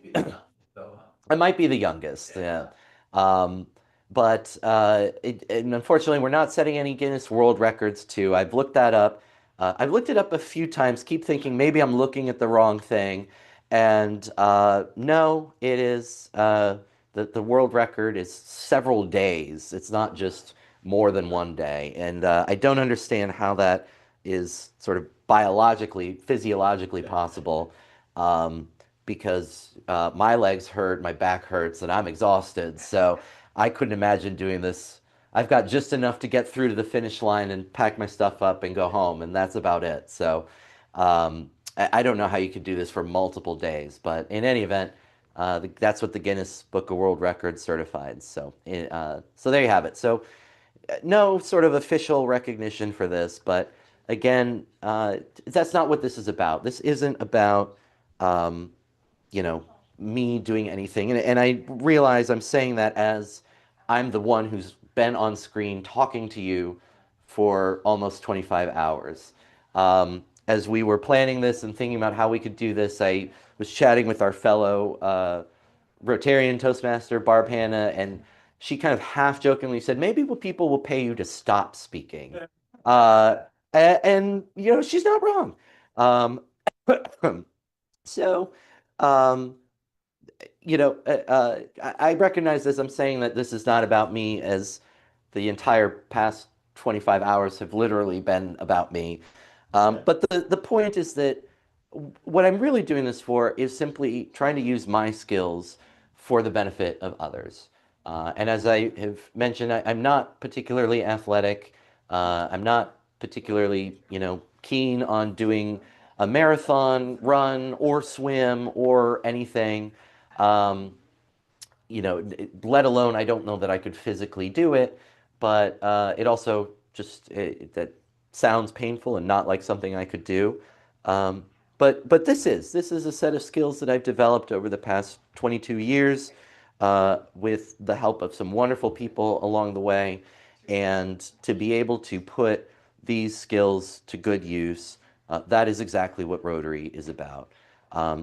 I might be the youngest, yeah. Um, but and unfortunately, we're not setting any Guinness World Records too. I've looked that up. I've looked it up a few times, keep thinking maybe I'm looking at the wrong thing. And no, it is the world record is several days. It's not just more than one day. And I don't understand how that is sort of biologically, physiologically possible. Because my legs hurt, my back hurts, and I'm exhausted. So I couldn't imagine doing this. I've got just enough to get through to the finish line and pack my stuff up and go home, and that's about it. So I don't know how you could do this for multiple days, but in any event, that's what the Guinness Book of World Records certified. So, so there you have it. So no sort of official recognition for this, but again, that's not what this is about. This isn't about um, you know, me doing anything. And I realize I'm saying that as I'm the one who's been on screen talking to you for almost 25 hours. As we were planning this and thinking about how we could do this, I was chatting with our fellow Rotarian Toastmaster, Barb Hanna, and she kind of half jokingly said, maybe people will pay you to stop speaking. Uh, and, you know, she's not wrong. So, um, you know, I recognize as I'm saying that this is not about me, as the entire past 25 hours have literally been about me. But the point is that what I'm really doing this for is simply trying to use my skills for the benefit of others. And as I have mentioned, I'm not particularly athletic. I'm not particularly, you know, keen on doing a marathon run or swim or anything. Um, you know, let alone I don't know that I could physically do it, but it also just that sounds painful and not like something I could do. Um, but this is a set of skills that I've developed over the past 22 years with the help of some wonderful people along the way, and to be able to put these skills to good use, that is exactly what Rotary is about.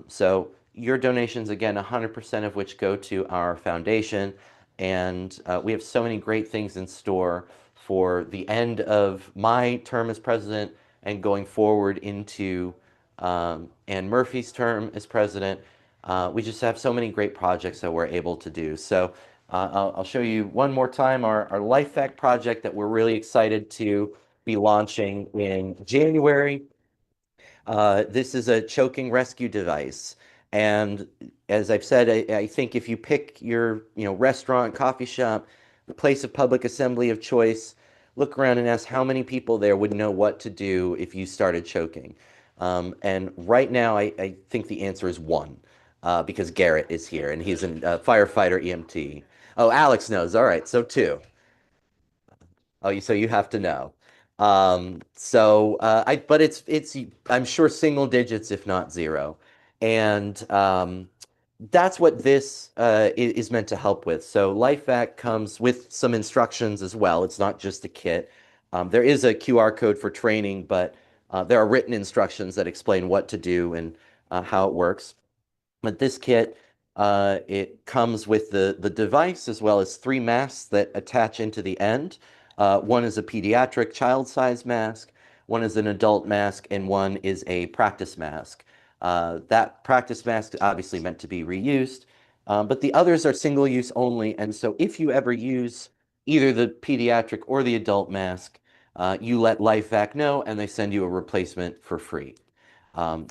So your donations, again, 100% of which go to our foundation. And we have so many great things in store for the end of my term as president and going forward into Ann Murphy's term as president. We just have so many great projects that we're able to do. So I'll show you one more time our Life Fact project that we're really excited to be launching in January. This is a choking rescue device. And as I've said, I think if you pick your restaurant, coffee shop, the place of public assembly of choice, look around and ask how many people there would know what to do if you started choking. And right now, I think the answer is one, because Garrett is here and he's a firefighter EMT. Oh, Alex knows. All right, so two. Oh, so you have to know. But I'm sure single digits, if not zero. And that's what this is meant to help with. So LifeVac comes with some instructions as well. It's not just a kit. There is a QR code for training, but there are written instructions that explain what to do and how it works. But this kit, it comes with the device as well as three masks that attach into the end. One is a pediatric child-size mask, one is an adult mask, and one is a practice mask. That practice mask is obviously meant to be reused, but the others are single use only. And so if you ever use either the pediatric or the adult mask, you let LifeVac know and they send you a replacement for free.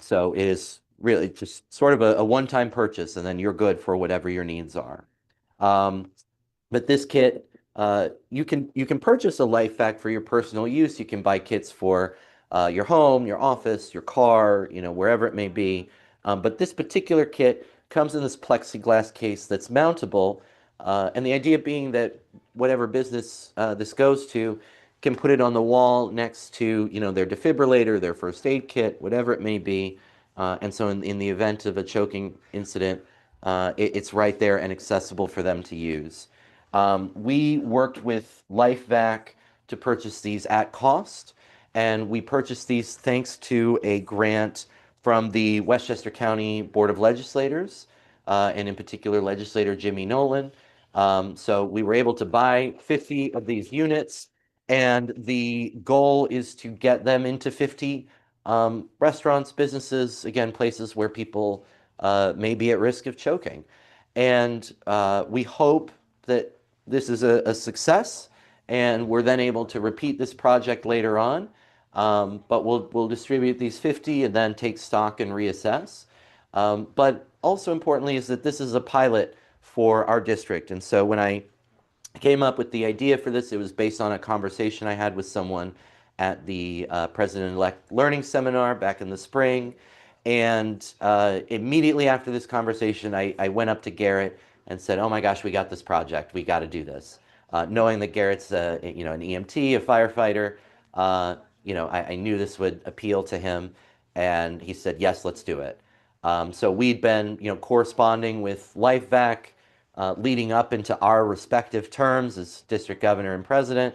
So it is really just sort of a one-time purchase, and then you're good for whatever your needs are. Um, but this kit, you can purchase a life pack for your personal use. You can buy kits for your home, your office, your car, wherever it may be. But this particular kit comes in this plexiglass case that's mountable, and the idea being that whatever business this goes to can put it on the wall next to, their defibrillator, their first aid kit, whatever it may be. And so in the event of a choking incident, it's right there and accessible for them to use. We worked with LifeVac to purchase these at cost, and we purchased these thanks to a grant from the Westchester County Board of Legislators, and in particular, Legislator Jimmy Nolan. So we were able to buy 50 of these units, and the goal is to get them into 50 restaurants, businesses, again, places where people may be at risk of choking. And we hope that this is a success, and we're then able to repeat this project later on. But we'll distribute these 50 and then take stock and reassess. But also importantly is that this is a pilot for our district. And so when I came up with the idea for this, it was based on a conversation I had with someone at the President-elect Learning Seminar back in the spring. And immediately after this conversation, I went up to Garrett and said, "Oh my gosh, we got this project. We got to do this." Knowing that Garrett's an EMT, a firefighter, I knew this would appeal to him, and he said, "Yes, let's do it." So we'd been, corresponding with LifeVac, leading up into our respective terms as district governor and president.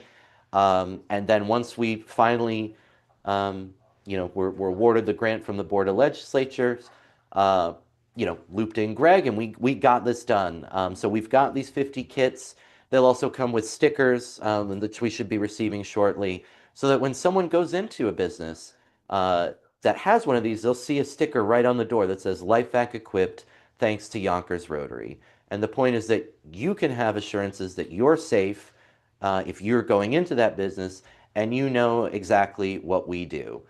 And then once we finally, were awarded the grant from the Board of Legislatures, looped in Greg, and we got this done. So we've got these 50 kits. They'll also come with stickers, which we should be receiving shortly, so that when someone goes into a business that has one of these, they'll see a sticker right on the door that says LifeVac equipped, thanks to Yonkers Rotary. And the point is that you can have assurances that you're safe if you're going into that business and you know exactly what we do.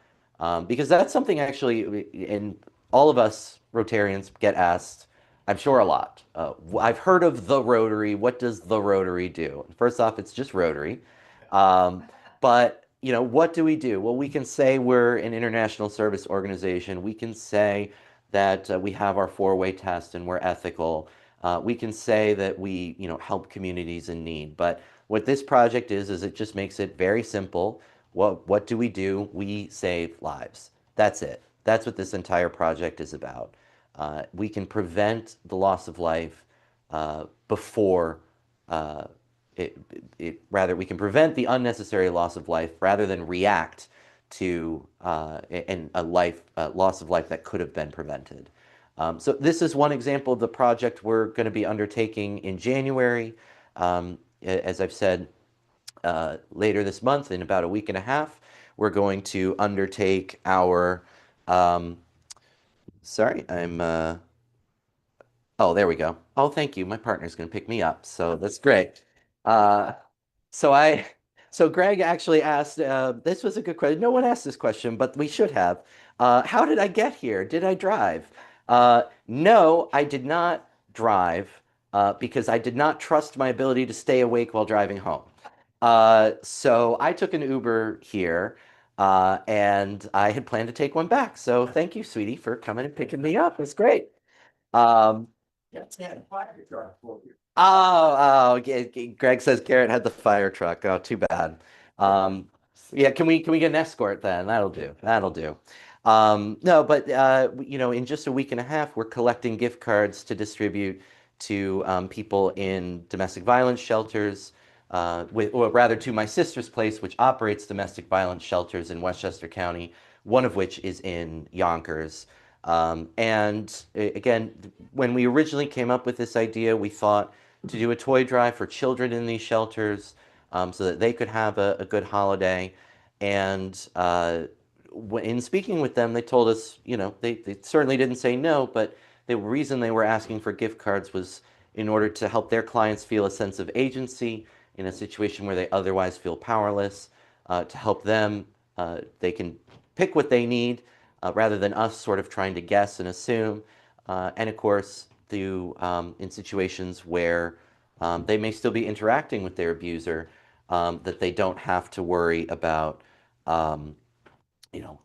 Because that's something actually, and all of us Rotarians get asked, I'm sure a lot. I've heard of the Rotary. What does the Rotary do? First off, it's just Rotary. But, what do we do? Well, we can say we're an international service organization. We can say that we have our four-way test and we're ethical. We can say that we, help communities in need. But what this project is it just makes it very simple. What do? We save lives. That's it. That's what this entire project is about. We can prevent the loss of life before we can prevent the unnecessary loss of life rather than react to a loss of life that could have been prevented. So this is one example of the project we're going to be undertaking in January. As I've said, later this month, in about a week and a half, we're going to undertake our, sorry, oh, there we go. Oh, thank you. My partner's going to pick me up, so that's great. Uh, so I, so Greg actually asked, this was a good question. No one asked this question, but we should have. How did I get here? Did I drive? No, I did not drive because I did not trust my ability to stay awake while driving home. So I took an Uber here, and I had planned to take one back. So thank you, sweetie, for coming and picking me up. It's great. Um, Greg says Garrett had the fire truck. Oh, too bad. Um, yeah, can we get an escort then? That'll do. That'll do. No, but in just a week and a half, we're collecting gift cards to distribute to people in domestic violence shelters, or rather to my sister's place, which operates domestic violence shelters in Westchester County, one of which is in Yonkers. Again, when we originally came up with this idea, we thought to do a toy drive for children in these shelters, so that they could have a good holiday. And in speaking with them, they told us, they certainly didn't say no, but the reason they were asking for gift cards was in order to help their clients feel a sense of agency in a situation where they otherwise feel powerless, to help them. They can pick what they need, rather than us sort of trying to guess and assume. And of course, in situations where they may still be interacting with their abuser, that they don't have to worry about um,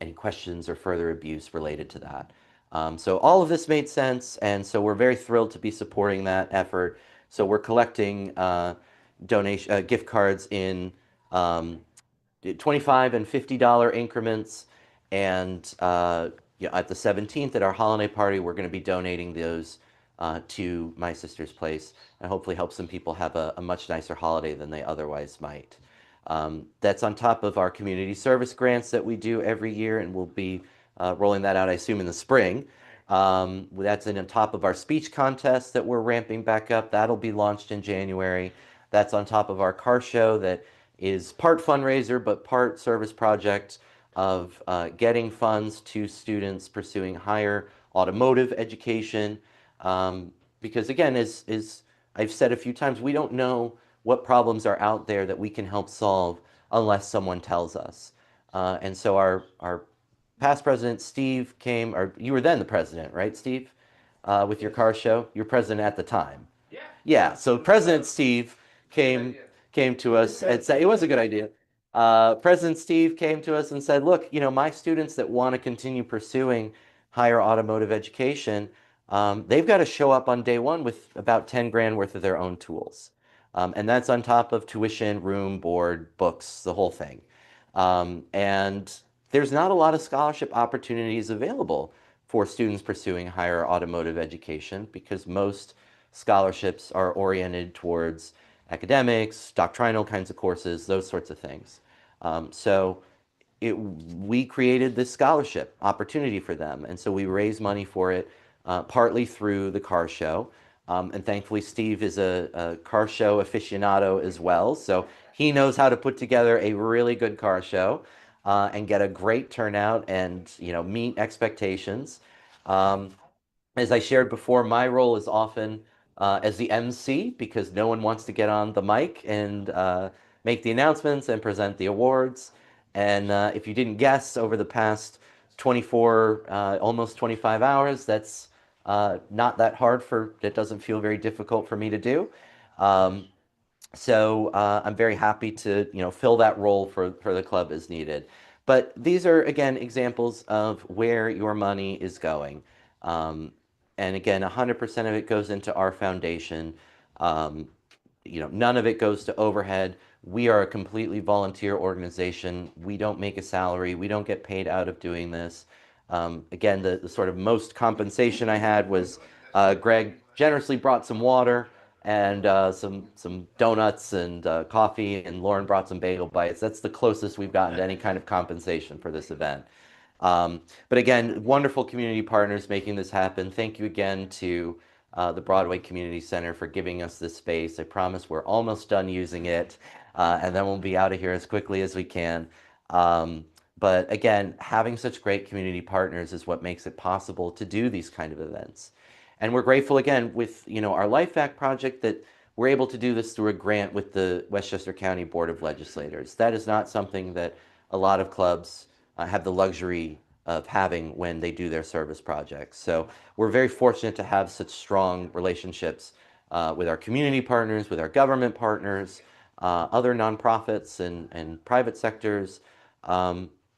any questions or further abuse related to that. So all of this made sense, and so we're very thrilled to be supporting that effort. So we're collecting gift cards in um, 25 and $50 increments. And at the 17th at our holiday party, we're going to be donating those to my sister's place, and hopefully help some people have a much nicer holiday than they otherwise might. That's on top of our community service grants that we do every year, and we'll be rolling that out, I assume, in the spring. That's on top of our speech contest that we're ramping back up. That'll be launched in January. That's on top of our car show that is part fundraiser but part service project of getting funds to students pursuing higher automotive education. Because again, as I've said a few times, we don't know what problems are out there that we can help solve unless someone tells us. And so our past president, Steve, came, or you were then the president, right, Steve? With your car show? You were president at the time. Yeah, so President Steve came came to us and said it was a good idea. President Steve came to us and said, "Look, my students that want to continue pursuing higher automotive education, they've got to show up on day one with about 10 grand worth of their own tools, and that's on top of tuition, room, board, books, the whole thing. And there's not a lot of scholarship opportunities available for students pursuing higher automotive education because most scholarships are oriented towards academics, doctrinal kinds of courses, those sorts of things. So we created this scholarship opportunity for them. And so we raised money for it, partly through the car show. And thankfully, Steve is a car show aficionado as well. So he knows how to put together a really good car show, and get a great turnout and, meet expectations. Um, as I shared before, my role is often as the MC because no one wants to get on the mic and make the announcements and present the awards. And if you didn't guess, over the past 24, almost 25 hours, that's not that hard it doesn't feel very difficult for me to do. Um, so I'm very happy to, fill that role for the club as needed. But these are, again, examples of where your money is going. Um, and again, 100% of it goes into our foundation. Um, None of it goes to overhead. We are a completely volunteer organization. We don't make a salary. We don't get paid out of doing this. Again, the sort of most compensation I had was Greg generously brought some water and some donuts and coffee, and Lauren brought some bagel bites. That's the closest we've gotten to any kind of compensation for this event. But again, wonderful community partners making this happen. Thank you again to the Broadway Community Center for giving us this space. I promise we're almost done using it, and then we'll be out of here as quickly as we can. Um, but again, having such great community partners is what makes it possible to do these kind of events. And we're grateful again with our Life Back project that we're able to do this through a grant with the Westchester County Board of Legislators. That is not something that a lot of clubs have the luxury of having when they do their service projects. So we're very fortunate to have such strong relationships with our community partners, with our government partners, other nonprofits and private sectors,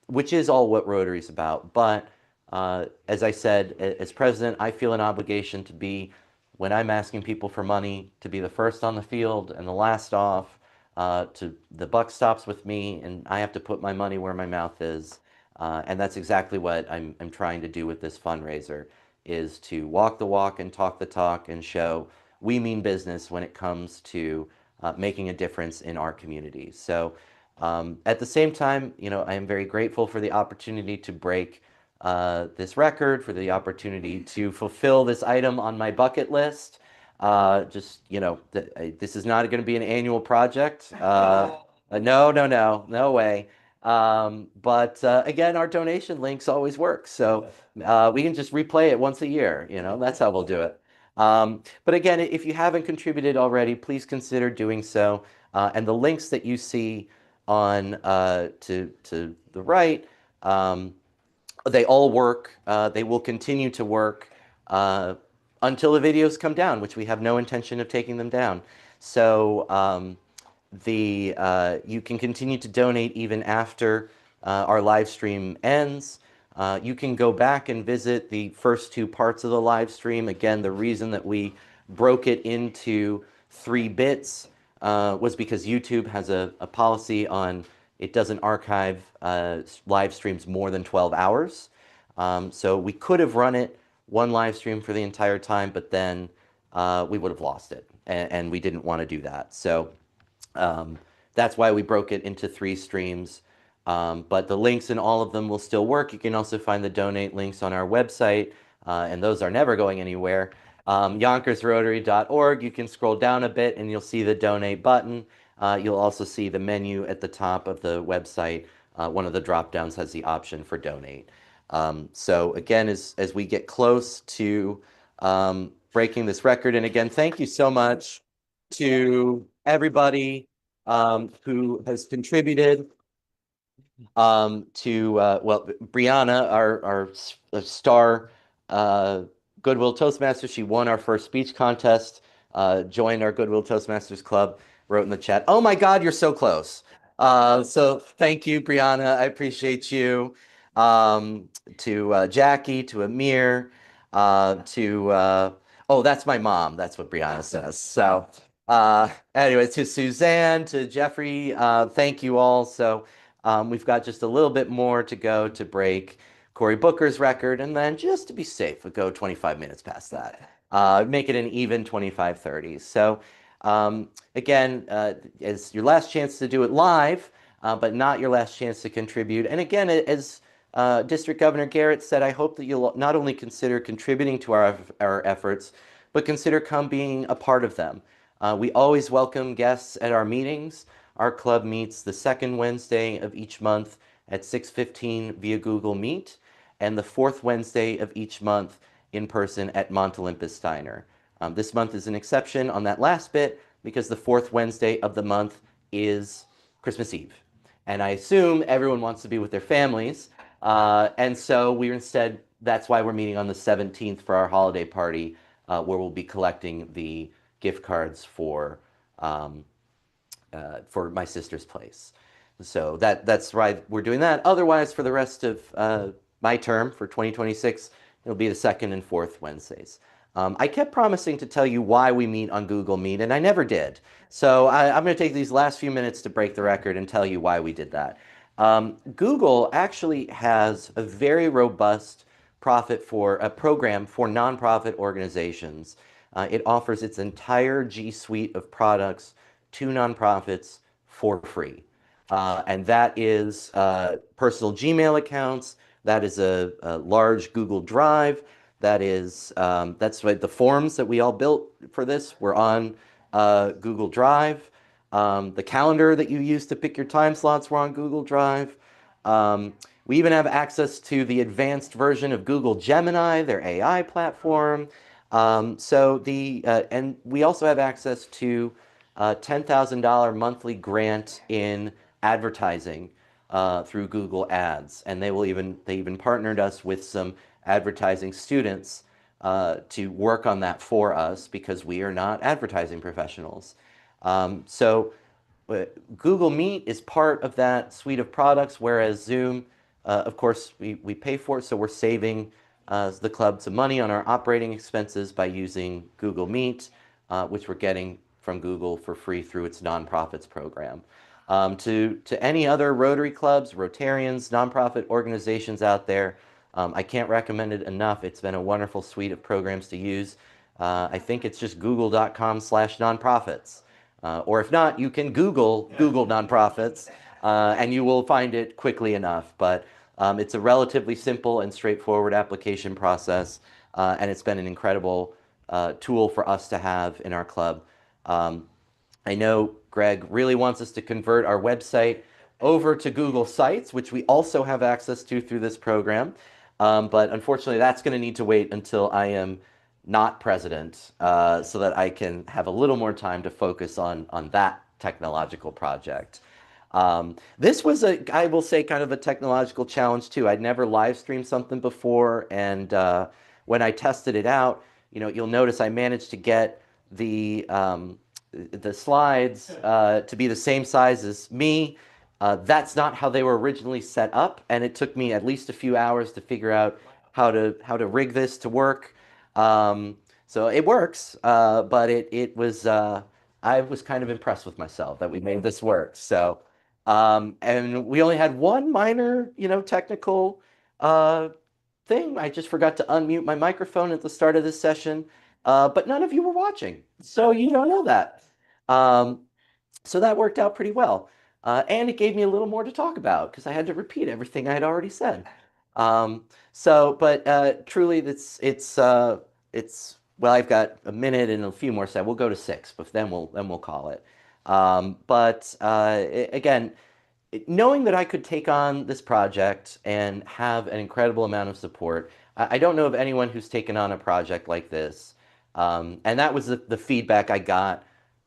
which is all what Rotary's about. But as I said, as president, I feel an obligation to be, when I'm asking people for money, to be the first on the field and the last off. To the buck stops with me, and I have to put my money where my mouth is. And that's exactly what I'm trying to do with this fundraiser, is to walk the walk and talk the talk and show we mean business when it comes to making a difference in our communities. So at the same time, I am very grateful for the opportunity to break this record, for the opportunity to fulfill this item on my bucket list. This is not going to be an annual project. No, no, no, no way. But again, our donation links always work. So we can just replay it once a year. That's how we'll do it. But again, if you haven't contributed already, please consider doing so. And the links that you see on to the right, they all work. They will continue to work until the videos come down, which we have no intention of taking them down. So you can continue to donate even after our live stream ends. You can go back and visit the first two parts of the live stream. Again, the reason that we broke it into 3 bits was because YouTube has a policy on it doesn't archive live streams more than 12 hours. So we could have run it one live stream for the entire time, but then we would have lost it, and we didn't want to do that. So that's why we broke it into 3 streams. But the links in all of them will still work. You can also find the donate links on our website, and those are never going anywhere. YonkersRotary.org. You can scroll down a bit and you'll see the donate button. You'll also see the menu at the top of the website. One of the drop downs has the option for donate. So again, as we get close to breaking this record, and again, thank you so much to everybody who has contributed. Brianna, our star Goodwill Toastmaster, she won our first speech contest, joined our Goodwill Toastmasters Club, wrote in the chat, "Oh my God, you're so close." So thank you, Brianna. I appreciate you. To Jackie, to Amir, oh, that's my mom. That's what Brianna says. So anyway, to Suzanne, to Jeffrey, thank you all. So we've got just a little bit more to go to break Cory Booker's record, and then just to be safe, we'll go 25 minutes past that. Make it an even 25:30. So again, it's your last chance to do it live, but not your last chance to contribute. And again, as District Governor Garrett said, I hope that you'll not only consider contributing to our efforts, but consider being a part of them. We always welcome guests at our meetings. Our club meets the 2nd Wednesday of each month at 6:15 via Google Meet, and the 4th Wednesday of each month in person at Mont Olympus Steiner. This month is an exception on that last bit because the 4th Wednesday of the month is Christmas Eve. And I assume everyone wants to be with their families. And so that's why we're meeting on the 17th for our holiday party, where we'll be collecting the gift cards for my sister's place. So that's why we're doing that. Otherwise, for the rest of my term for 2026, it'll be the 2nd and 4th Wednesdays. I kept promising to tell you why we meet on Google Meet, and I never did. So I'm going to take these last few minutes to break the record and tell you why we did that. Google actually has a very robust program for nonprofit organizations. It offers its entire G Suite of products to nonprofits for free. And that is personal Gmail accounts. That is a large Google Drive. That's right. The forms that we all built for this were on Google Drive. The calendar that you use to pick your time slots were on Google Drive. We even have access to the advanced version of Google Gemini, their AI platform. And we also have access to a $10,000 monthly grant in advertising through Google Ads, and they even partnered us with some advertising students to work on that for us because we are not advertising professionals. So Google Meet is part of that suite of products, whereas Zoom, of course, we pay for it, so we're saving the club some money on our operating expenses by using Google Meet, which we're getting from Google for free through its nonprofits program. To any other Rotary clubs, Rotarians, nonprofit organizations out there, I can't recommend it enough. It's been a wonderful suite of programs to use. I think it's just google.com/nonprofits. Or if not, you can Google nonprofits, and you will find it quickly enough. But it's a relatively simple and straightforward application process, and it's been an incredible tool for us to have in our club. I know Greg really wants us to convert our website over to Google Sites, which we also have access to through this program. But unfortunately, that's going to need to wait until I am not president, so that I can have a little more time to focus on that technological project. This was I will say, kind of a technological challenge too. I'd never live streamed something before, and when I tested it out, you'll notice I managed to get the slides to be the same size as me. That's not how they were originally set up, and it took me at least a few hours to figure out how to rig this to work. So it works, but it was I was kind of impressed with myself that we made this work. So and we only had one minor, technical thing. I just forgot to unmute my microphone at the start of this session, but none of you were watching, so you don't know that. Um, so that worked out pretty well. And it gave me a little more to talk about because I had to repeat everything I had already said. But truly, well, I've got a minute and a few more seconds. We'll go to 6, but then we'll call it. Again, knowing that I could take on this project and have an incredible amount of support, I don't know of anyone who's taken on a project like this. And that was the feedback I got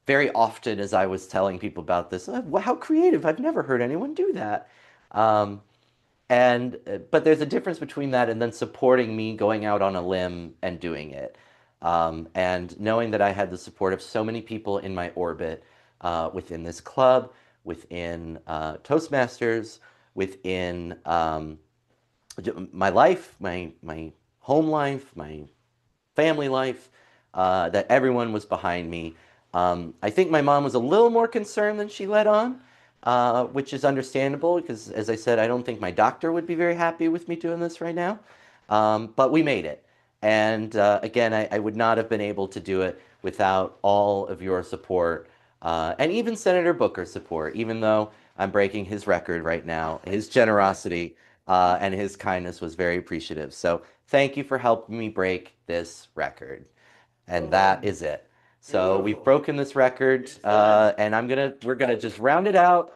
very often as I was telling people about this. How creative! I've never heard anyone do that. Um, but there's a difference between that and then supporting me going out on a limb and doing it. And knowing that I had the support of so many people in my orbit, within this club, within Toastmasters, within my life, my home life, my family life, that everyone was behind me. I think my mom was a little more concerned than she let on, which is understandable because, as I said, I don't think my doctor would be very happy with me doing this right now. But we made it. And again, I would not have been able to do it without all of your support, and even Senator Booker's support, even though I'm breaking his record right now. His generosity and his kindness was very appreciative. So thank you for helping me break this record. And that is it. So we've broken this record, and we're gonna just round it out.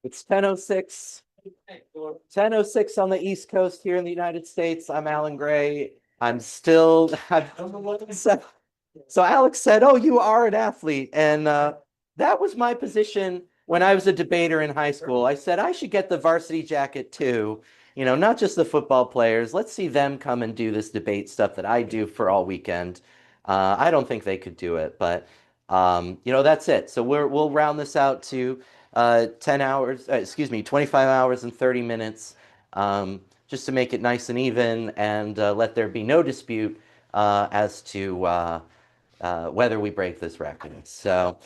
It's 10:06. 10:06 on the East Coast here in the United States. I'm Alan Gray. So Alex said, "Oh, you are an athlete," and that was my position when I was a debater in high school. I said I should get the varsity jacket too. Not just the football players. Let's see them come and do this debate stuff that I do for all weekend. I don't think they could do it, but that's it. So we'll round this out to 10 hours, 25 hours and 30 minutes, just to make it nice and even and let there be no dispute as to whether we break this record. So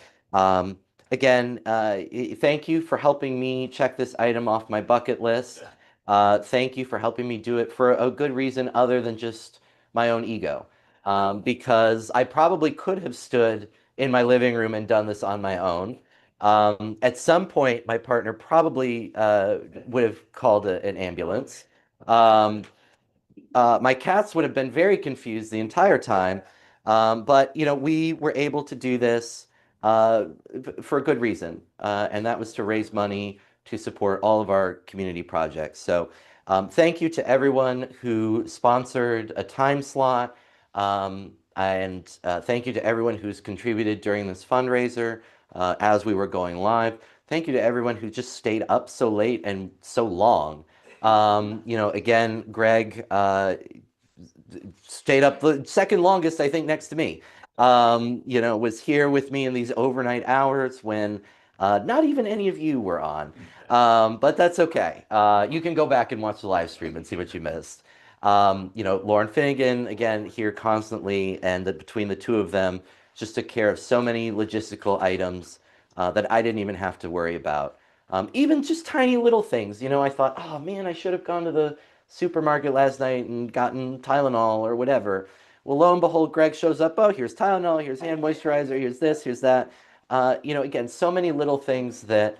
again, thank you for helping me check this item off my bucket list. Thank you for helping me do it for a good reason other than just my own ego. Because I probably could have stood in my living room and done this on my own. At some point, my partner probably would have called an ambulance. My cats would have been very confused the entire time. But we were able to do this for a good reason, and that was to raise money to support all of our community projects. So thank you to everyone who sponsored a time slot, and thank you to everyone who's contributed during this fundraiser as we were going live. Thank you to everyone who just stayed up so late and so long. Again, Greg stayed up the second longest, I think, next to me. was here with me in these overnight hours when not even any of you were on. But that's okay. You can go back and watch the live stream and see what you missed. Lauren Finnegan, again, here constantly, and between the two of them, just took care of so many logistical items that I didn't even have to worry about. Even just tiny little things. I thought, oh man, I should have gone to the supermarket last night and gotten Tylenol or whatever. Well, lo and behold, Greg shows up. Oh, here's Tylenol, here's hand moisturizer, here's this, here's that. Again, so many little things that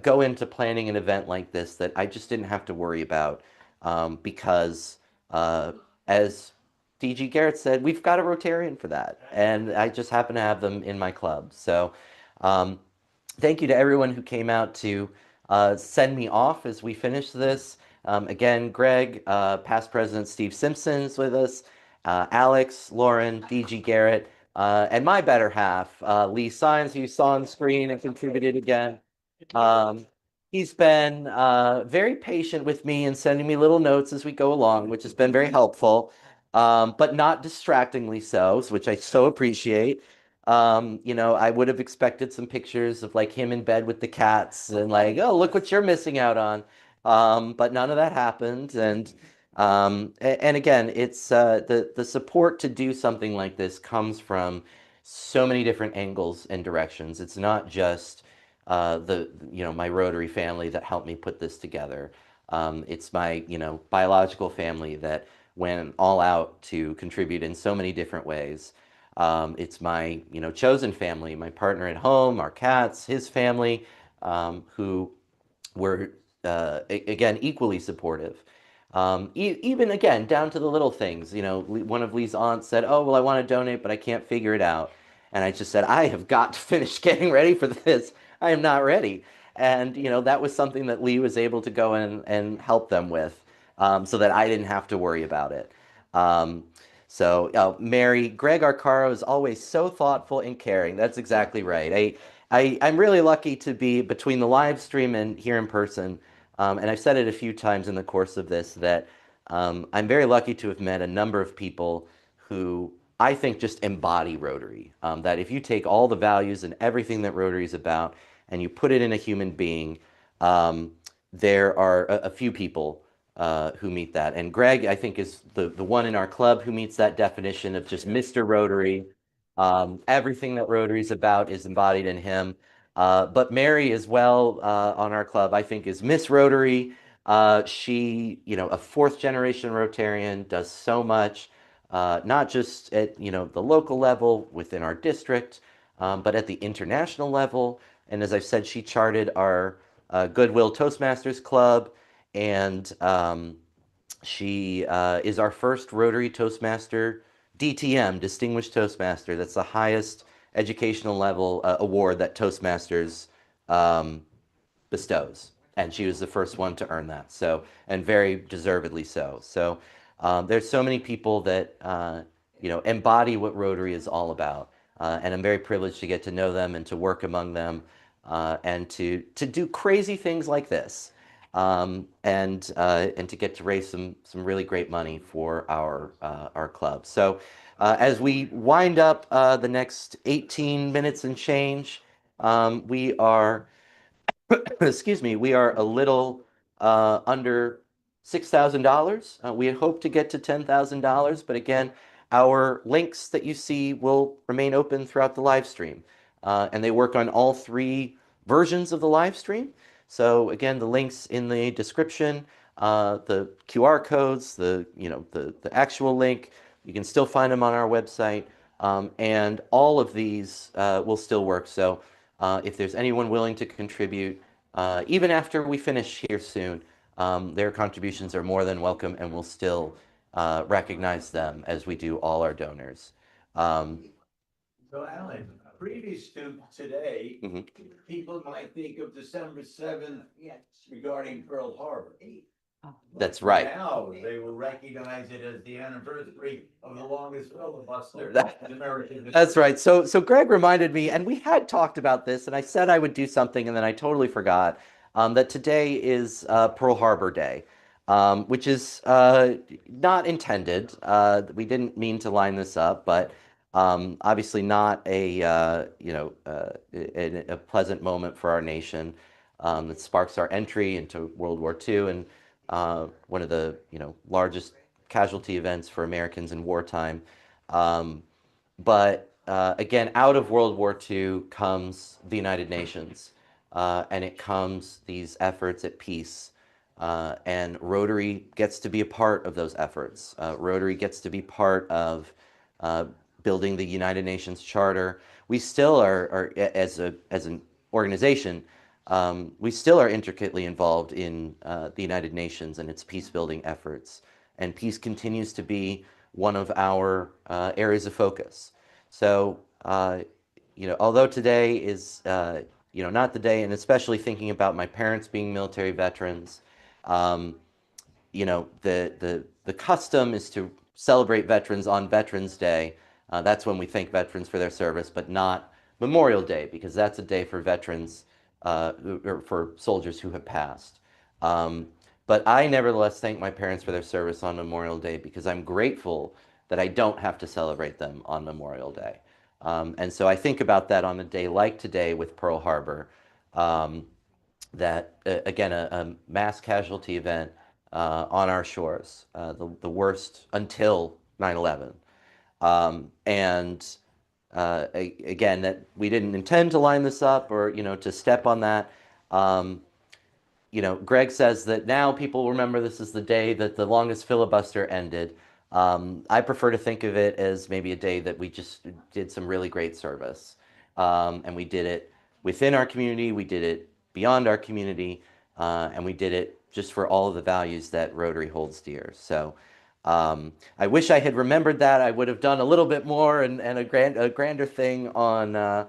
go into planning an event like this that I just didn't have to worry about because, as DG Garrett said, we've got a Rotarian for that, and I just happen to have them in my club. So, um, thank you to everyone who came out to send me off as we finish this. Again, Greg, past President Steve Simpson is with us, Alex, Lauren, DG Garrett, and my better half, Lee Sines, who you saw on screen and contributed again. Um, he's been very patient with me and sending me little notes as we go along, which has been very helpful, but not distractingly so, which I so appreciate. I would have expected some pictures of like him in bed with the cats and like, oh, look what you're missing out on. But none of that happened. And again, it's the support to do something like this comes from so many different angles and directions. It's not just my Rotary family that helped me put this together. It's my biological family that went all out to contribute in so many different ways. It's my, chosen family, my partner at home, our cats, his family, who were, again, equally supportive. Even again, down to the little things. One of Lee's aunts said, "Oh, well, I want to donate, but I can't figure it out." And I just said, "I have got to finish getting ready for this. I am not ready." And, that was something that Lee was able to go in and help them with, so that I didn't have to worry about it. Um, Mary, Greg Arcaro is always so thoughtful and caring. That's exactly right. I'm really lucky to be between the live stream and here in person. And I've said it a few times in the course of this that I'm very lucky to have met a number of people who I think just embody Rotary. That if you take all the values and everything that Rotary is about and you put it in a human being, um, there are a few people who meet that. And Greg, I think, is the one in our club who meets that definition of just Mr. Rotary. Everything that Rotary is about is embodied in him. But Mary as well on our club, I think, is Miss Rotary. She, a fourth generation Rotarian, does so much, not just at, the local level within our district, but at the international level. And as I've said, she charted our Goodwill Toastmasters Club, and she is our first Rotary Toastmaster, DTM, Distinguished Toastmaster. That's the highest educational level award that Toastmasters um, bestows. And she was the first one to earn that. So, and very deservedly so. So, there's so many people that, embody what Rotary is all about. And I'm very privileged to get to know them and to work among them and to do crazy things like this. And to get to raise some really great money for our club. So as we wind up the next 18 minutes and change, we are excuse me, we are a little under $6,000. We had hoped to get to $10,000, but again, our links that you see will remain open throughout the live stream. And they work on all three versions of the live stream. So again, the links in the description, the QR codes, the actual link, you can still find them on our website. And all of these will still work. So if there's anyone willing to contribute, even after we finish here soon, their contributions are more than welcome, and we'll still recognize them as we do all our donors. So Alan, previous to today, Mhm. people might think of December 7th regarding Pearl Harbor. That's right. Now they will recognize it as the anniversary of the longest filibuster in American history. That's right. So Greg reminded me, and we had talked about this, and I said I would do something, and then I totally forgot that today is Pearl Harbor Day, which is not intended. We didn't mean to line this up, but Obviously not a a pleasant moment for our nation. That sparks our entry into World War II and one of the largest casualty events for Americans in wartime. Um, but again, out of World War II comes the United Nations, and it comes these efforts at peace. And Rotary gets to be a part of those efforts. Rotary gets to be part of uh, building the United Nations Charter. We still are as an organization, we still are intricately involved in the United Nations and its peace building efforts. And peace continues to be one of our areas of focus. So, although today is, not the day, and especially thinking about my parents being military veterans, um, the custom is to celebrate veterans on Veterans Day. That's when we thank veterans for their service, but not Memorial Day, because that's a day for veterans or for soldiers who have passed. Um, but I nevertheless thank my parents for their service on Memorial Day because I'm grateful that I don't have to celebrate them on Memorial Day. And so I think about that on a day like today with Pearl Harbor. Um, that again a mass casualty event on our shores, the worst until 9/11, and again that we didn't intend to line this up or to step on that. Um, Greg says that now people remember this is the day that the longest filibuster ended. I prefer to think of it as maybe a day that we just did some really great service. And we did it within our community, we did it beyond our community, and we did it just for all of the values that Rotary holds dear. So I wish I had remembered that. I would have done a little bit more and a grander thing on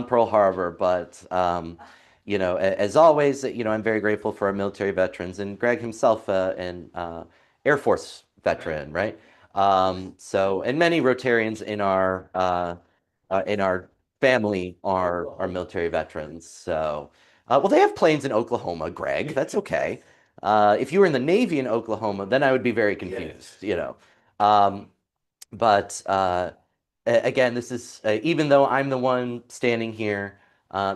Pearl Harbor, but as always, I'm very grateful for our military veterans and Greg himself, an Air Force veteran, right? And many Rotarians in our family are military veterans. So, well, they have planes in Oklahoma, Greg. That's okay. If you were in the Navy in Oklahoma, then I would be very confused. Um, but again, this is even though I'm the one standing here,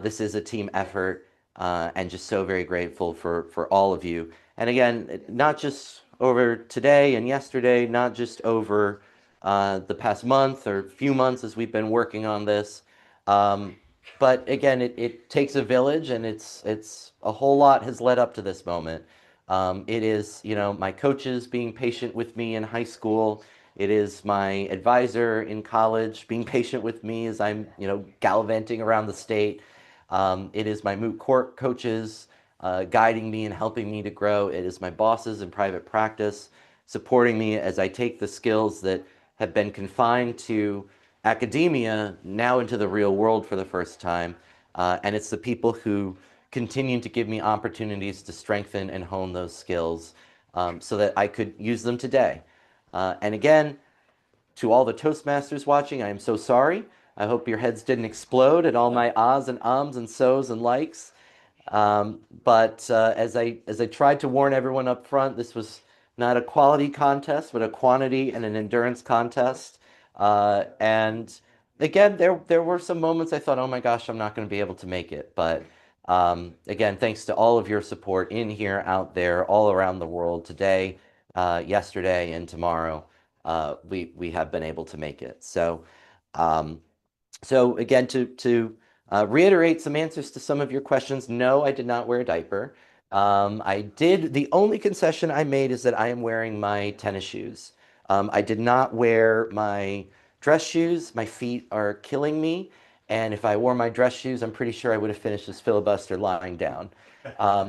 this is a team effort, and just so very grateful for all of you. And again, not just over today and yesterday, not just over the past month or few months as we've been working on this, um, but again, it takes a village, and it's a whole lot has led up to this moment. It is, my coaches being patient with me in high school. It is my advisor in college being patient with me as I'm, gallivanting around the state. It is my moot court coaches guiding me and helping me to grow. It is my bosses in private practice supporting me as I take the skills that have been confined to academia now into the real world for the first time. And it's the people who continue to give me opportunities to strengthen and hone those skills so that I could use them today. And again, to all the Toastmasters watching, I am so sorry. I hope your heads didn't explode at all my ahs and ums and so's and likes. But as I tried to warn everyone up front, this was not a quality contest, but a quantity and an endurance contest. And again, there were some moments I thought, oh my gosh, I'm not going to be able to make it. But again, thanks to all of your support in here, out there, all around the world today, yesterday, and tomorrow, we have been able to make it. Um, so again, to reiterate some answers to some of your questions, no, I did not wear a diaper. The only concession I made is that I am wearing my tennis shoes. I did not wear my dress shoes. My feet are killing me. And if I wore my dress shoes, I'm pretty sure I would have finished this filibuster lying down.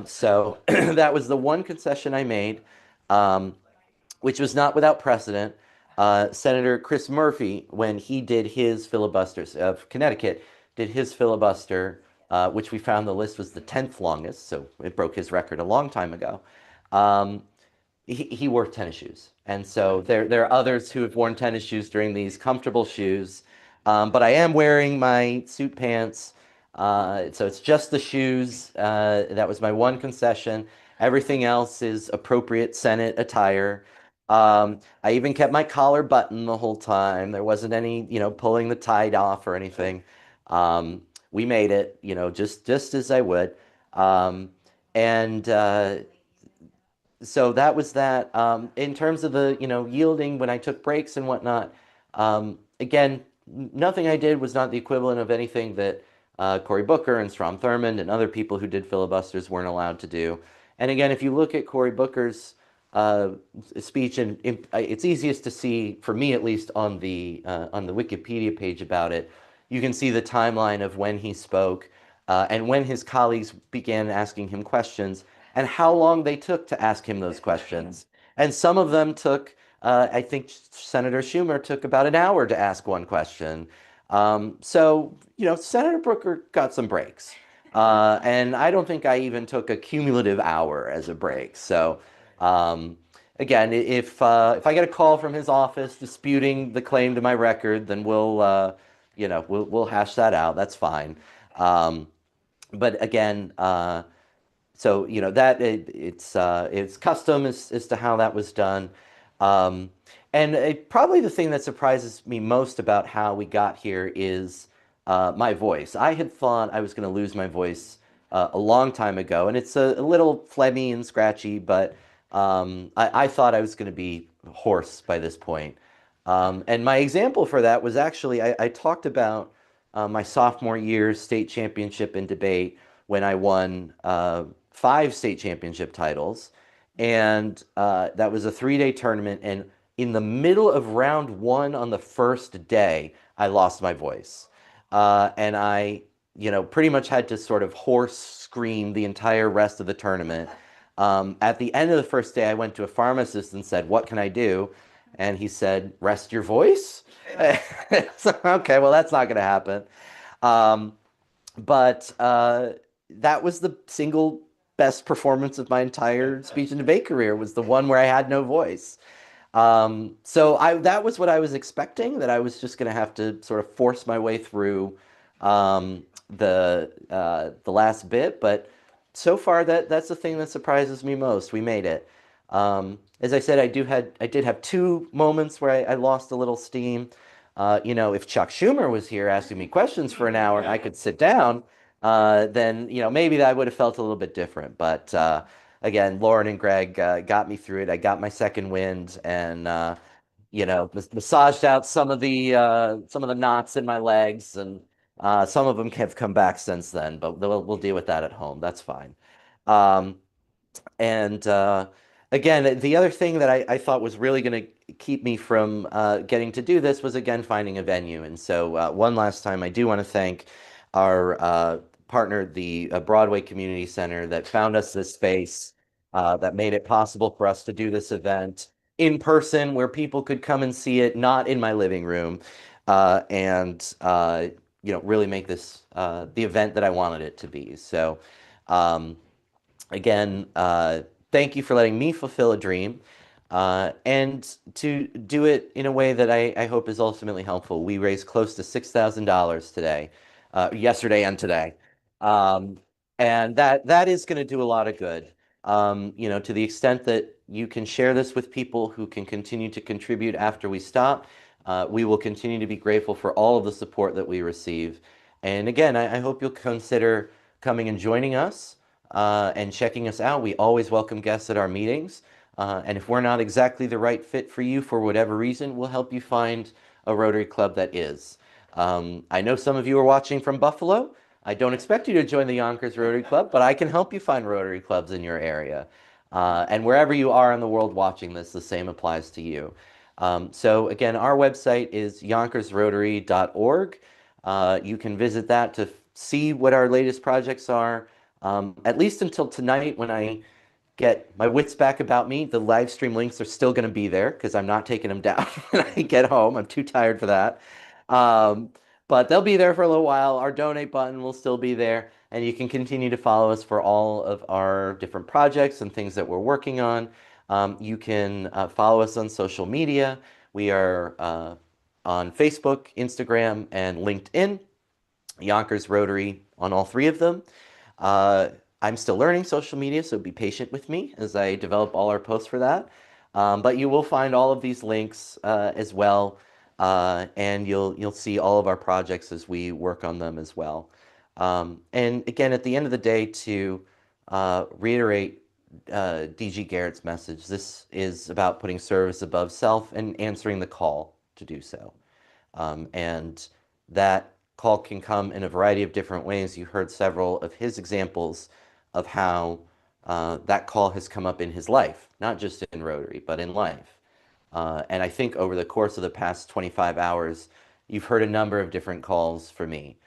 So that was the one concession I made, which was not without precedent. Senator Chris Murphy, when he did his filibusters of Connecticut, did his filibuster, which we found the list was the 10th longest, so it broke his record a long time ago. Um, he wore tennis shoes. And so there are others who have worn tennis shoes during these comfortable shoes. But I am wearing my suit pants. So it's just the shoes. That was my one concession. Everything else is appropriate Senate attire. I even kept my collar buttoned the whole time. There wasn't any, pulling the tie off or anything. We made it, just as I would. Um, and so that was that. In terms of the, yielding when I took breaks and whatnot, again, nothing I did was not the equivalent of anything that Cory Booker and Strom Thurmond and other people who did filibusters weren't allowed to do. And again, if you look at Cory Booker's uh, speech, and it's easiest to see, for me at least, on the Wikipedia page about it, you can see the timeline of when he spoke and when his colleagues began asking him questions and how long they took to ask him those questions. And some of them took, I think Senator Schumer took about an hour to ask one question. So, Senator Booker got some breaks. And I don't think I even took a cumulative hour as a break. So, again, if I get a call from his office disputing the claim to my record, then we'll hash that out. That's fine. Um, but again, so that it's custom as to how that was done. Um, and probably the thing that surprises me most about how we got here is my voice. I had thought I was going to lose my voice a long time ago, and it's a little phlegmy and scratchy, but I thought I was going to be hoarse by this point. And my example for that was actually I talked about my sophomore year's state championship in debate when I won 5 state championship titles. And that was a 3-day tournament. And in the middle of round 1 on the first day, I lost my voice. And I, pretty much had to sort of hoarse scream the entire rest of the tournament. At the end of the first day, I went to a pharmacist and said, "What can I do?" And he said, "Rest your voice." So, okay, well, that's not going to happen. Um, but that was the single best performance of my entire speech and debate career, was the one where I had no voice. So that was what I was expecting, that I was just going to have to sort of force my way through the last bit. But so far, that's the thing that surprises me most. We made it. As I said, I did have 2 moments where I lost a little steam. If Chuck Schumer was here asking me questions for an hour and I could sit down, then maybe that would have felt a little bit different. But again, Lauren and Greg got me through it. I got my second wind, and massaged out some of the knots in my legs, and some of them have come back since then. But we'll deal with that at home. That's fine. Um, and again, the other thing that I thought was really going to keep me from getting to do this was, again, finding a venue. And so one last time, I do want to thank our partner, the Broadway Community Center, that found us this space, that made it possible for us to do this event in person, where people could come and see it, not in my living room, and really make this the event that I wanted it to be. So. Again, thank you for letting me fulfill a dream, and to do it in a way that I hope is ultimately helpful. We raised close to $6,000 today, yesterday and today. Um, and that is going to do a lot of good. To the extent that you can share this with people who can continue to contribute after we stop, we will continue to be grateful for all of the support that we receive. And again, I hope you'll consider coming and joining us and checking us out. We always welcome guests at our meetings. And if we're not exactly the right fit for you for whatever reason, we'll help you find a Rotary Club that is. I know some of you are watching from Buffalo. I don't expect you to join the Yonkers Rotary Club, but I can help you find Rotary Clubs in your area. And wherever you are in the world watching this, the same applies to you. So again, our website is yonkersrotary.org. You can visit that to see what our latest projects are. At least until tonight, when I get my wits back about me, the live stream links are still going to be there because I'm not taking them down when I get home. I'm too tired for that. Um, but they'll be there for a little while. Our donate button will still be there, and you can continue to follow us for all of our different projects and things that we're working on. You can follow us on social media. We are on Facebook, Instagram, and LinkedIn. Yonkers Rotary on all 3 of them. I'm still learning social media, so be patient with me as I develop all our posts for that. But you will find all of these links as well, and you'll see all of our projects as we work on them as well. And again, at the end of the day, to reiterate DG Garrett's message, this is about putting service above self and answering the call to do so. And that call can come in a variety of different ways. You heard several of his examples of how that call has come up in his life, not just in Rotary, but in life. And I think over the course of the past 25 hours, you've heard a number of different calls for me.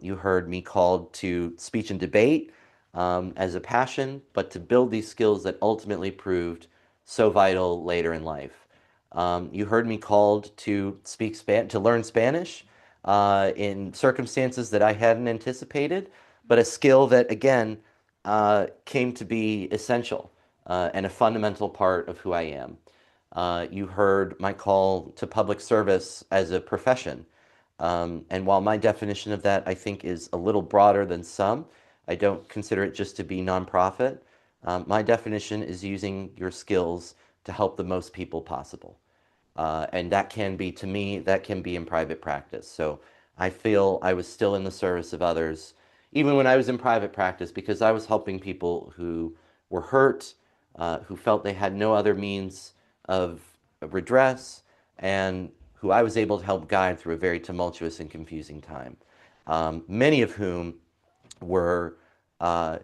You heard me called to speech and debate as a passion, but to build these skills that ultimately proved so vital later in life. You heard me called to to learn Spanish in circumstances that I hadn't anticipated, but a skill that, again, came to be essential and a fundamental part of who I am. You heard my call to public service as a profession. And while my definition of that, I think, is a little broader than some, I don't consider it just to be nonprofit. My definition is using your skills to help the most people possible. And that can be, to me, that can be in private practice. So I feel I was still in the service of others, even when I was in private practice, because I was helping people who were hurt, who felt they had no other means of redress, and who I was able to help guide through a very tumultuous and confusing time. Many of whom were, uh,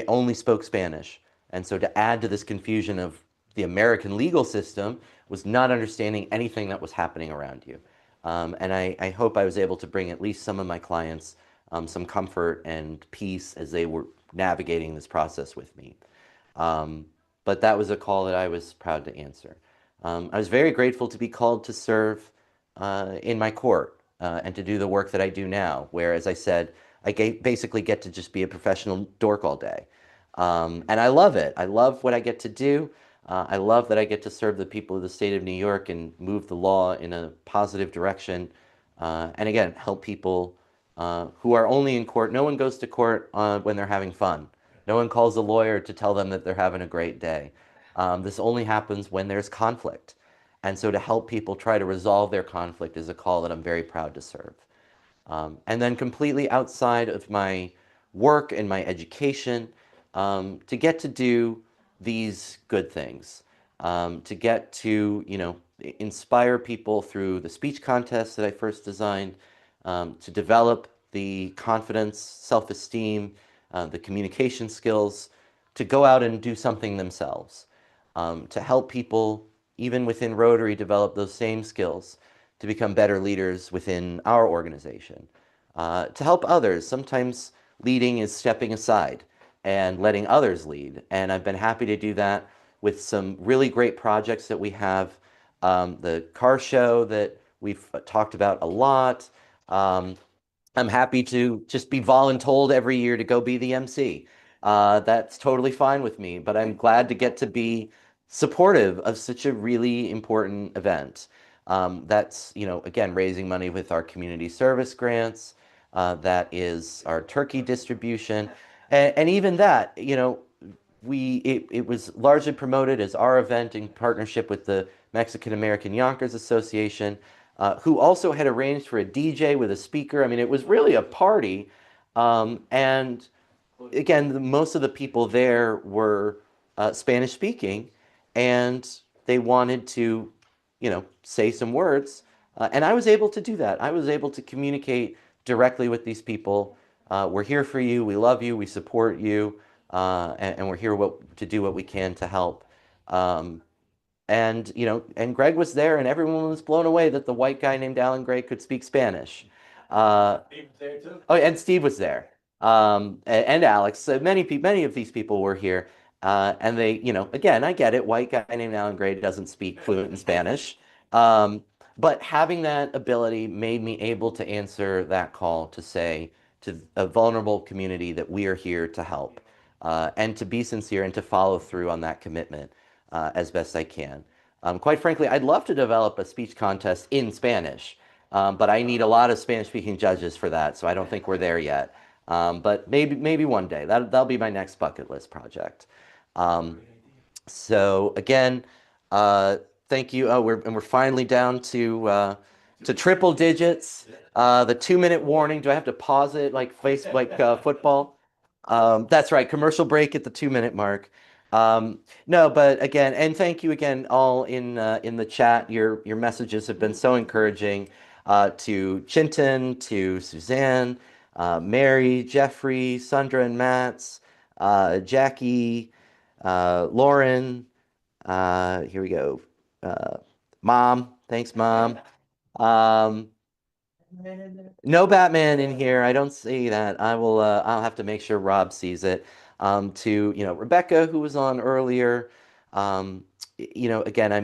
only spoke Spanish. And so to add to this confusion of the American legal system was not understanding anything that was happening around you. And I hope I was able to bring at least some of my clients some comfort and peace as they were navigating this process with me. But that was a call that I was proud to answer. I was very grateful to be called to serve in my court and to do the work that I do now, where, as I said, I basically get to just be a professional dork all day. And I love it. I love what I get to do. I love that I get to serve the people of the state of New York and move the law in a positive direction. And again, help people who are only in court. No one goes to court when they're having fun. No one calls a lawyer to tell them that they're having a great day. This only happens when there's conflict. And so to help people try to resolve their conflict is a call that I'm very proud to serve. And then completely outside of my work and my education, to get to do these good things, to get to, inspire people through the speech contest that I first designed, to develop the confidence, self-esteem, the communication skills, to go out and do something themselves, to help people, even within Rotary, develop those same skills, to become better leaders within our organization, to help others. Sometimes leading is stepping aside and letting others lead. And I've been happy to do that with some really great projects that we have. The car show that we've talked about a lot. I'm happy to just be voluntold every year to go be the MC. That's totally fine with me, but I'm glad to get to be supportive of such a really important event. That's, again, raising money with our community service grants. That is our turkey distribution. And even that, it was largely promoted as our event in partnership with the Mexican American Yonkers Association, who also had arranged for a DJ with a speaker. I mean, it was really a party. And again, most of the people there were Spanish speaking, and they wanted to, say some words. And I was able to do that. I was able to communicate directly with these people. We're here for you. We love you. We support you. And we're here to do what we can to help. And Greg was there, and everyone was blown away that the white guy named Alan Gray could speak Spanish. Steve was there too. Oh, and Steve was there, and Alex. Many of these people were here, and they, again, I get it. White guy named Alan Gray doesn't speak fluent in Spanish, but having that ability made me able to answer that call to say to a vulnerable community that we are here to help, and to be sincere and to follow through on that commitment as best I can. Quite frankly, I'd love to develop a speech contest in Spanish. But I need a lot of Spanish-speaking judges for that, so I don't think we're there yet. But maybe one day. That'll be my next bucket list project. So again, Thank you. We're finally down to triple digits. The 2 minute warning. Do I have to pause it like football? That's right. Commercial break at the 2 minute mark. No, but again, and thank you again all in the chat. Your messages have been so encouraging. To Chinton, to Suzanne, Mary, Jeffrey, Sandra and Mats, Jackie, Lauren. Here we go. Uh, Mom, thanks, Mom. Um, no Batman in here. I don't see that. I'll have to make sure Rob sees it. To, Rebecca, who was on earlier. Again,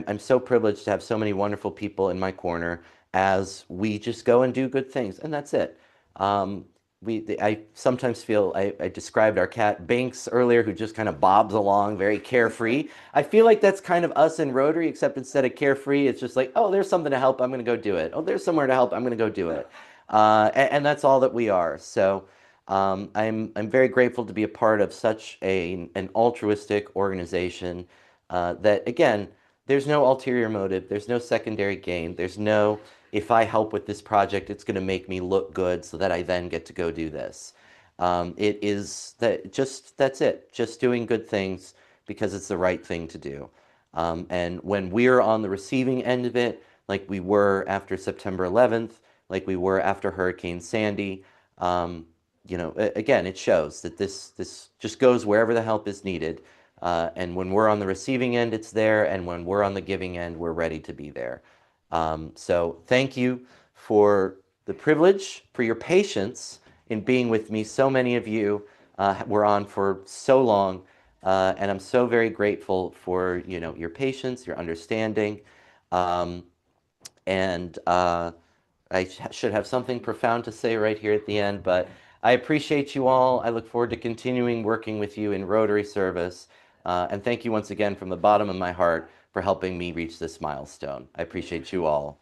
I'm so privileged to have so many wonderful people in my corner as we just go and do good things, and that's it. I sometimes feel I described our cat Binks earlier, who just kind of bobs along very carefree. I feel like that's kind of us in Rotary, except instead of carefree, it's just like, oh, there's something to help, I'm going to go do it. Oh, there's somewhere to help, I'm going to go do it. And that's all that we are. So I'm very grateful to be a part of such an altruistic organization that, again, there's no ulterior motive, there's no secondary gain, there's no, if I help with this project, it's going to make me look good so that I then get to go do this. It is that's it, just doing good things because it's the right thing to do. And when we're on the receiving end of it, like we were after September 11th, like we were after Hurricane Sandy, again, it shows that this just goes wherever the help is needed. And when we're on the receiving end, it's there. And when we're on the giving end, we're ready to be there. So thank you for the privilege, for your patience in being with me. So many of you were on for so long. And I'm so very grateful for, your patience, your understanding. And should have something profound to say right here at the end, but I appreciate you all. I look forward to continuing working with you in Rotary service. And thank you once again from the bottom of my heart for helping me reach this milestone. I appreciate you all.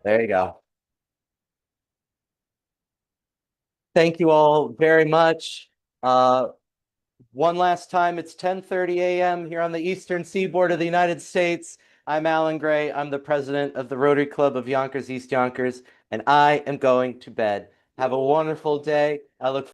There you go. Thank you all very much. One last time, it's 10:30 a.m. here on the eastern seaboard of the United States. I'm Alan Gray. I'm the president of the Rotary Club of Yonkers-East Yonkers, and I am going to bed. Have a wonderful day. I look